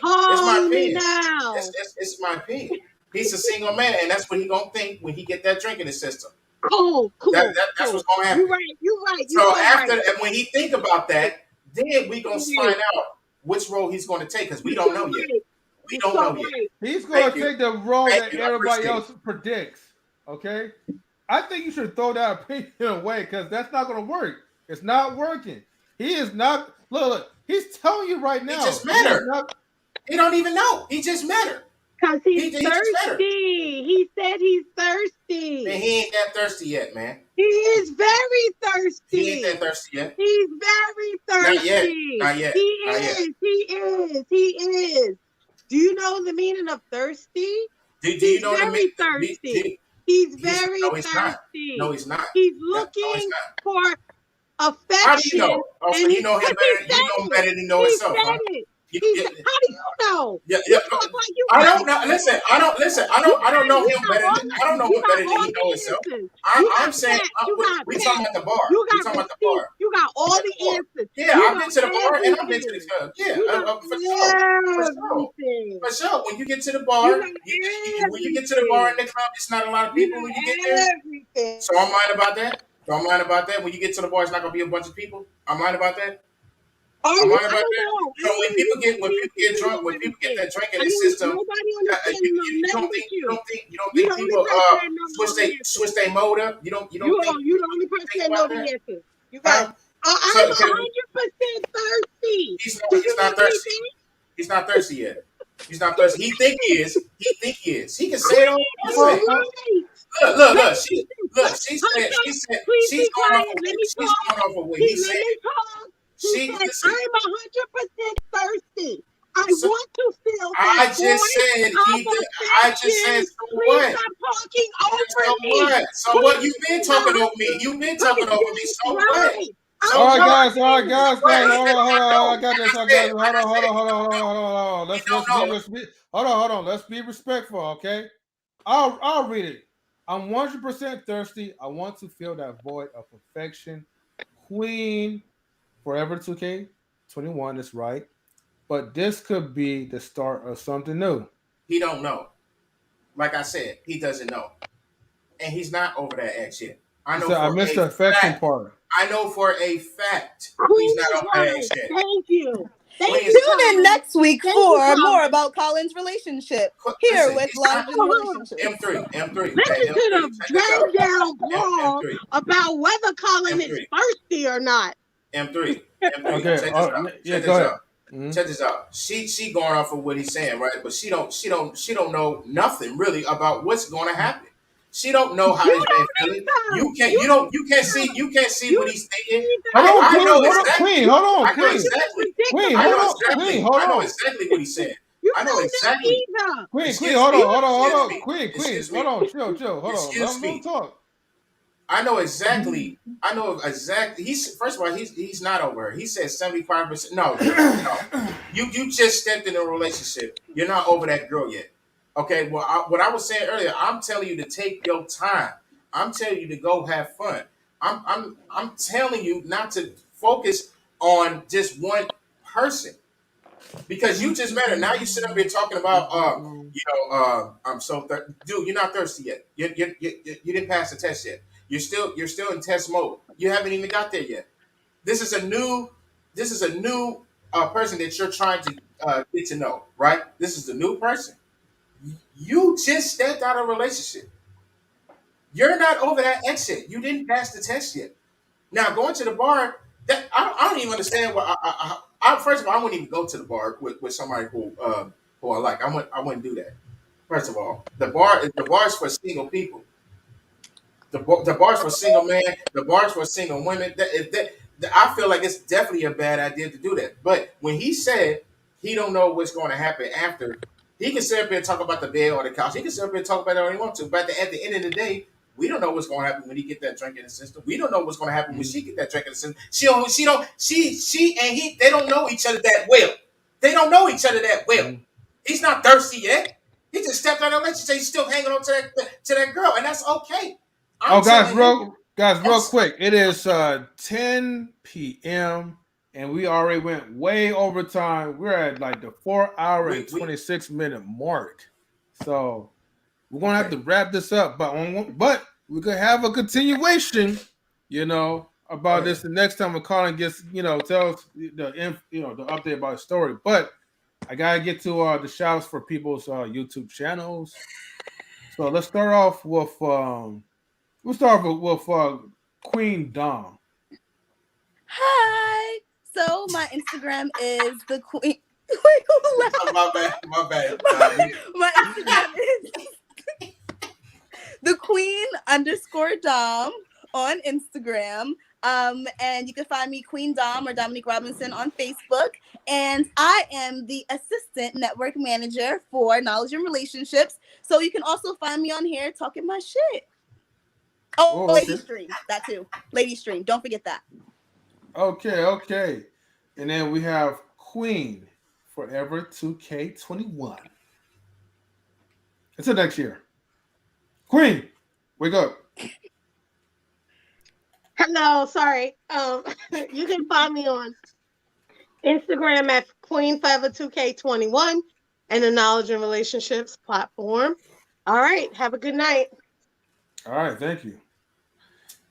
Speaker 6: It's my opinion. He's a single man, and that's what he gonna think when he get that drink in his system.
Speaker 11: Cool.
Speaker 6: That's what's gonna happen.
Speaker 11: You're right.
Speaker 6: So and when he think about that, then we gonna find out which role he's gonna take because we don't know yet. We don't know yet.
Speaker 1: He's gonna take the role that everybody else predicts. Okay, I think you should throw that opinion away because that's not gonna work. It's not working. He is not. Look. He's telling you right now.
Speaker 6: He just met her. He don't even know. He just met her.
Speaker 11: Because he's
Speaker 6: He just better.
Speaker 11: thirsty. He said he's thirsty.
Speaker 6: And he ain't that thirsty yet, man.
Speaker 11: He is very thirsty.
Speaker 6: He ain't that thirsty yet.
Speaker 11: He's very thirsty.
Speaker 6: Not yet.
Speaker 11: He
Speaker 6: Not yet.
Speaker 11: is. He is. He is. Do you know the meaning of thirsty?
Speaker 6: Do you know the meaning?
Speaker 11: Thirsty. He's very thirsty.
Speaker 6: No, he's not.
Speaker 11: He's looking for affection.
Speaker 6: How do you know? Oh, so you know him better. You know him better than he know himself. Huh?
Speaker 11: How do you know?
Speaker 6: Yeah.
Speaker 11: I
Speaker 6: don't know. Listen. I don't know him better. I don't know him better than he knows himself. I'm saying we talking about the bar. We talking about the bar.
Speaker 11: You got all the answers.
Speaker 6: Yeah, I've been to the bar and I've been to the club. Yeah, for sure. When you get to the bar, when you get to the bar in the club, it's not a lot of people when you get there. So I'm lying about that. When you get to the bar, it's not gonna be a bunch of people. I'm lying about that. I'm lying about that. So when people get drunk, when people get that drink in the system, you don't think people switch their mode up. You don't think
Speaker 11: you're the only person that know the answer. You got. I'm 100% thirsty.
Speaker 6: He's not thirsty. He's not thirsty yet. He's not thirsty. He think he is. He can say it on. Look. She said she's going off of what he said.
Speaker 11: She said, I'm 100% thirsty. I want to feel
Speaker 6: I
Speaker 11: that
Speaker 6: just said so what?
Speaker 11: Stop talking over me.
Speaker 6: So what? You've been talking over me. So what?
Speaker 1: All right, guys. Hold on. I got this. Hold on. Let's be respectful, okay? I'll read it. I'm 100% thirsty. I want to fill that void of perfection. Queen, Forever 2K21 is right. But this could be the start of something new.
Speaker 6: He don't know. Like I said, he doesn't know. And he's not over that ex yet.
Speaker 1: I missed the affection part.
Speaker 6: I know for a fact he's not over that ex yet.
Speaker 11: Thank you.
Speaker 10: Tune in next week for more about Colin's relationship here with Lodge's relationship.
Speaker 6: M3.
Speaker 11: Listen to the drag down brawl about whether Colin is thirsty or not.
Speaker 6: M3.
Speaker 1: Okay.
Speaker 6: Check this out. She going off of what he's saying, right? But she don't know nothing really about what's going to happen. She don't know how this man feeling. You can't see what he's thinking. I know exactly.
Speaker 1: Hold on.
Speaker 6: I know exactly what he's saying. I know exactly.
Speaker 1: Queen, hold on. Queen, hold on. Chill. Hold on. Let him talk.
Speaker 6: I know exactly. He's first of all, he's not over her. He said 75%. No. You just stepped in a relationship. You're not over that girl yet. Okay. Well, what I was saying earlier, I'm telling you to take your time. I'm telling you to go have fun. I'm telling you not to focus on just one person. Because you just met her. Now you sit up here talking about, I'm so thirsty. Dude, you're not thirsty yet. You didn't pass the test yet. You're still in test mode. You haven't even got there yet. This is a new person that you're trying to get to know, right? This is a new person. You just stepped out of a relationship. You're not over that exit. You didn't pass the test yet. Now going to the bar, I don't even understand what. First of all, I wouldn't even go to the bar with somebody who I like. I wouldn't do that. First of all, the bar is for single people. The bar's for single men. The bar's for single women. I feel like it's definitely a bad idea to do that. But when he said he don't know what's going to happen after, he can sit up here and talk about the bed or the couch. He can sit up here and talk about it all he wants to. But at the end of the day, we don't know what's going to happen when he get that drink in the system. We don't know what's going to happen when she get that drink in the system. She and he, they don't know each other that well. He's not thirsty yet. He just stepped out of the relationship. He's still hanging on to that girl, and that's okay.
Speaker 1: Guys, real quick. It is 10 p.m. and we already went way over time. We're at like the 4 hour and 26 minute mark. So we're gonna have to wrap this up, but we could have a continuation, about this the next time when Colin gets, tells the update about his story. But I gotta get to the shouts for people's YouTube channels. So let's start off with Queen Dom.
Speaker 10: Hi. So my Instagram is the Queen.
Speaker 6: My bad.
Speaker 10: My Instagram is the Queen_Dom on Instagram. And you can find me Queen Dom or Dominique Robinson on Facebook. And I am the assistant network manager for Knowledge and Relationships. So you can also find me on here talking my shit. Oh, Lady Stream, that too. Lady Stream, don't forget that.
Speaker 1: Okay. And then we have Queen Forever 2K21. Until next year. Queen, wake up.
Speaker 4: Hello, sorry. You can find me on Instagram at Queen4ever2K21 and the Knowledge and Relationships platform. All right, have a good night.
Speaker 1: All right, thank you.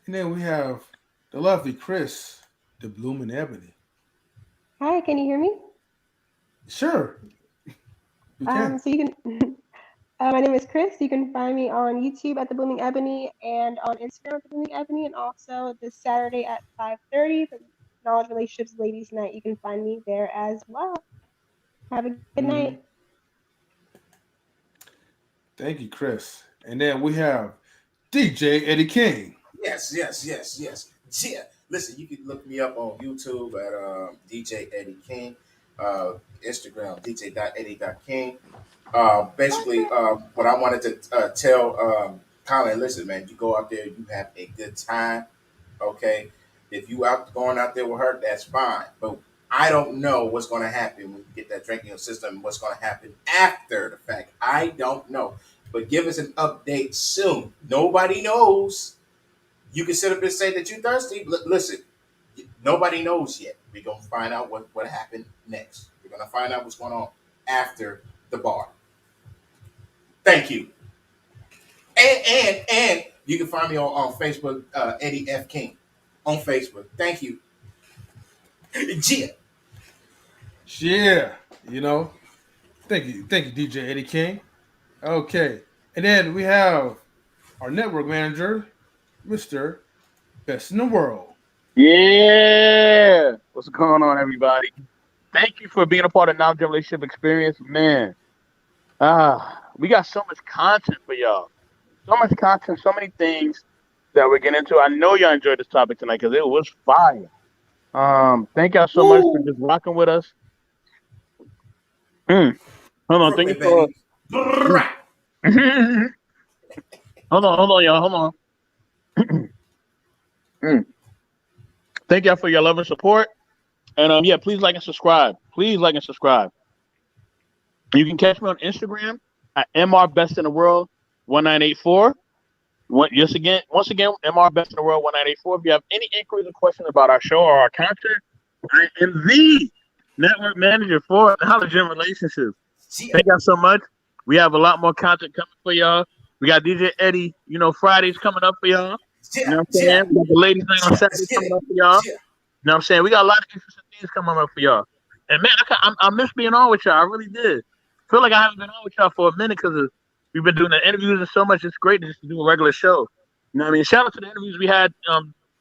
Speaker 1: And then we have the lovely Kris, the Blooming Ebony.
Speaker 13: Hi, can you hear me?
Speaker 1: Sure. You can.
Speaker 13: So you can. My name is Kris. You can find me on YouTube at The Blooming Ebony and on Instagram at The Blooming Ebony, and also this Saturday at 5:30 for Knowledge Relationships Ladies Night. You can find me there as well. Have a good night.
Speaker 1: Thank you, Kris. And then we have DJ Eddie King.
Speaker 6: Yes. Yeah. Listen, you can look me up on YouTube at DJ Eddie King, Instagram DJ.Eddie.King. Basically, what I wanted to tell Colin, listen, man, you go out there, you have a good time, okay? If you going out there with her, that's fine. But I don't know what's going to happen when you get that drinking system, what's going to happen after the fact. I don't know. But give us an update soon. Nobody knows. You can sit up and say that you're thirsty. Listen, nobody knows yet. We're going to find out what happened next. We're going to find out what's going on after the bar. Thank you. And you can find me on Facebook, Eddie F. King on Facebook. Thank you.
Speaker 1: Yeah. Thank you, DJ Eddie King. Okay. And then we have our network manager, Mr. Best in the World.
Speaker 14: Yeah. What's going on, everybody? Thank you for being a part of Knowledge and Relationship Experience. Man, we got so much content for y'all. So much content, so many things that we're getting into. I know y'all enjoyed this topic tonight because it was fire. Thank y'all so much for just rocking with us. Hold on, thank you for. Hold on, y'all. Hold on. Thank y'all for your love and support. And yeah, please like and subscribe. Please like and subscribe. You can catch me on Instagram at MR Best in the World 1984. Once again, MR Best in the World 1984. If you have any inquiries or questions about our show or our content, I am the network manager for Knowledge and Relationships. Thank y'all so much. We have a lot more content coming for y'all. We got DJ Eddie, Fridays coming up for y'all. You know what I'm saying? We got the ladies' night on Saturday coming up for y'all. You know what I'm saying? We got a lot of interesting things coming up for y'all. And man, I miss being on with y'all. I really did. Feel like I haven't been on with y'all for a minute because we've been doing the interviews and so much. It's great just to do a regular show. You know what I mean? Shout out to the interviews we had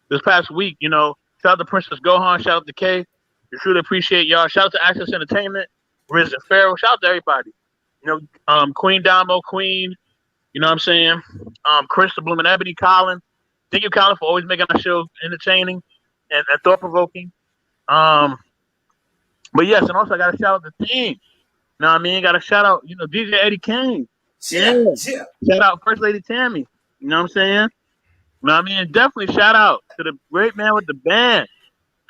Speaker 14: this past week. Shout out to Princess Gohan. Shout out to Kay. We truly appreciate y'all. Shout out to Access Entertainment, Riz and Pharaoh. Shout out to everybody. Queen Damo, Queen. You know what I'm saying? Kris, the Blooming Ebony, Colin. Thank you, Colin, for always making our show entertaining and thought-provoking. But yes, and also I got to shout out the team. You know what I mean? Got to shout out, DJ Eddie King. Yeah. Shout out First Lady Tammy. You know what I'm saying? You know what I mean? Definitely shout out to the great man with the band,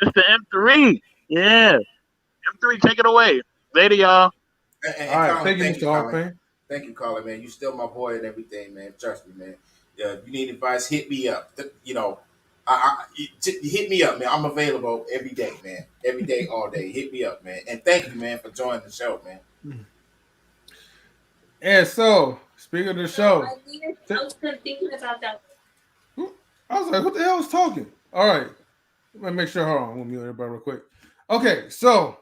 Speaker 14: Mr. M3. Yeah. M3, take it away. Later, y'all.
Speaker 6: And
Speaker 1: All right,
Speaker 6: Colin,
Speaker 1: thank you, Mr. Hawkman.
Speaker 6: Thank you, Colin, man. You still my boy and everything, man. Trust me, man. If you need advice, hit me up. Hit me up, man. I'm available every day, man. Every day, all day. Hit me up, man. And thank you, man, for joining the show, man.
Speaker 1: And so, speaking of the show,
Speaker 15: I was thinking about that.
Speaker 1: I was like, "What the hell is talking?" All right, let me make sure. Hold on, I'm gonna mute everybody real quick. Okay, so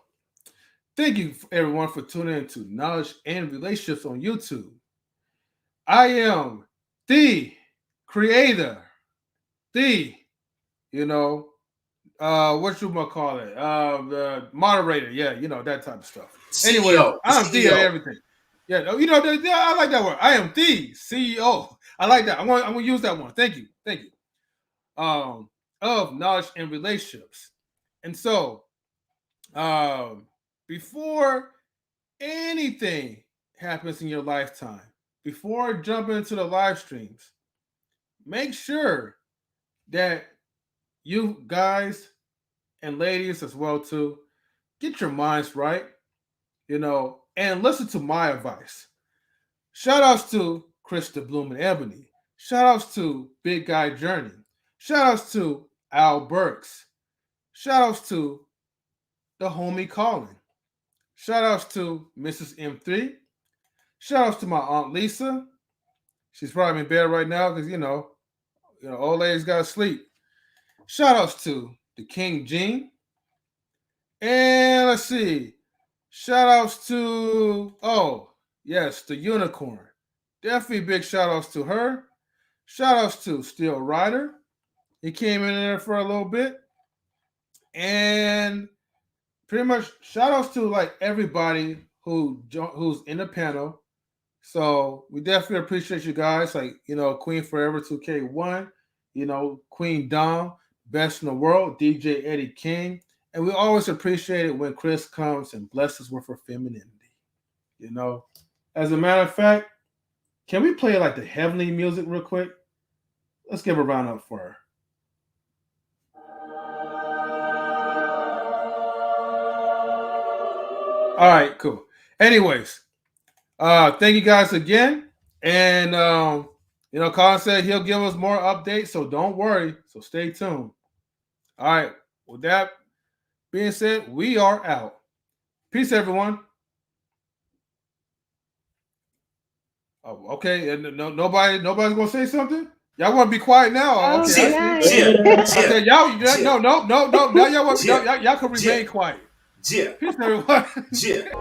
Speaker 1: thank you everyone for tuning in to Knowledge and Relationships on YouTube. I am the creator, what you gonna call it? The moderator, yeah, you know, that type of stuff.
Speaker 6: CEO,
Speaker 1: Anyway, I am the
Speaker 6: CEO.
Speaker 1: everything. Yeah, you know, I like that word. I am the CEO. I like that. I'm gonna use that one. Thank you. Of knowledge and relationships. And so, before anything happens in your lifetime, before jumping into the live streams, make sure that you guys and ladies as well too, get your minds right, you know, and listen to my advice. Shout outs to Kris the Bloom and Ebony. Shout outs to Big Guy Journey. Shout outs to Al Burks. Shout outs to the homie Colin. Shout outs to Mrs. M3. Shout outs to my Aunt Lisa. She's probably in bed right now because you know, old lady's gotta sleep. Shout outs to the King Gene. And let's see. Shout outs to, oh, yes, the Unicorn. Definitely big shout outs to her. Shout outs to Steel Rider. He came in there for a little bit. And pretty much shout outs to like everybody who's in the panel. So we definitely appreciate you guys. Like, you know, Queen Forever 2K1, you know, Queen Dom, Best in the World, DJ Eddie King. And we always appreciate it when Kris comes and blesses us with her femininity. You know, as a matter of fact, can we play like the heavenly music real quick? Let's give a round up for her. All right, cool. Anyways, thank you guys again. And, you know, Colin said he'll give us more updates, so don't worry. So stay tuned. All right, with that being said, we are out. Peace, everyone. Oh, okay. And nobody's gonna say something. Y'all want to be quiet now? Okay. Okay. Y'all. No. Now y'all can remain quiet. Peace, everyone.
Speaker 16: DJ.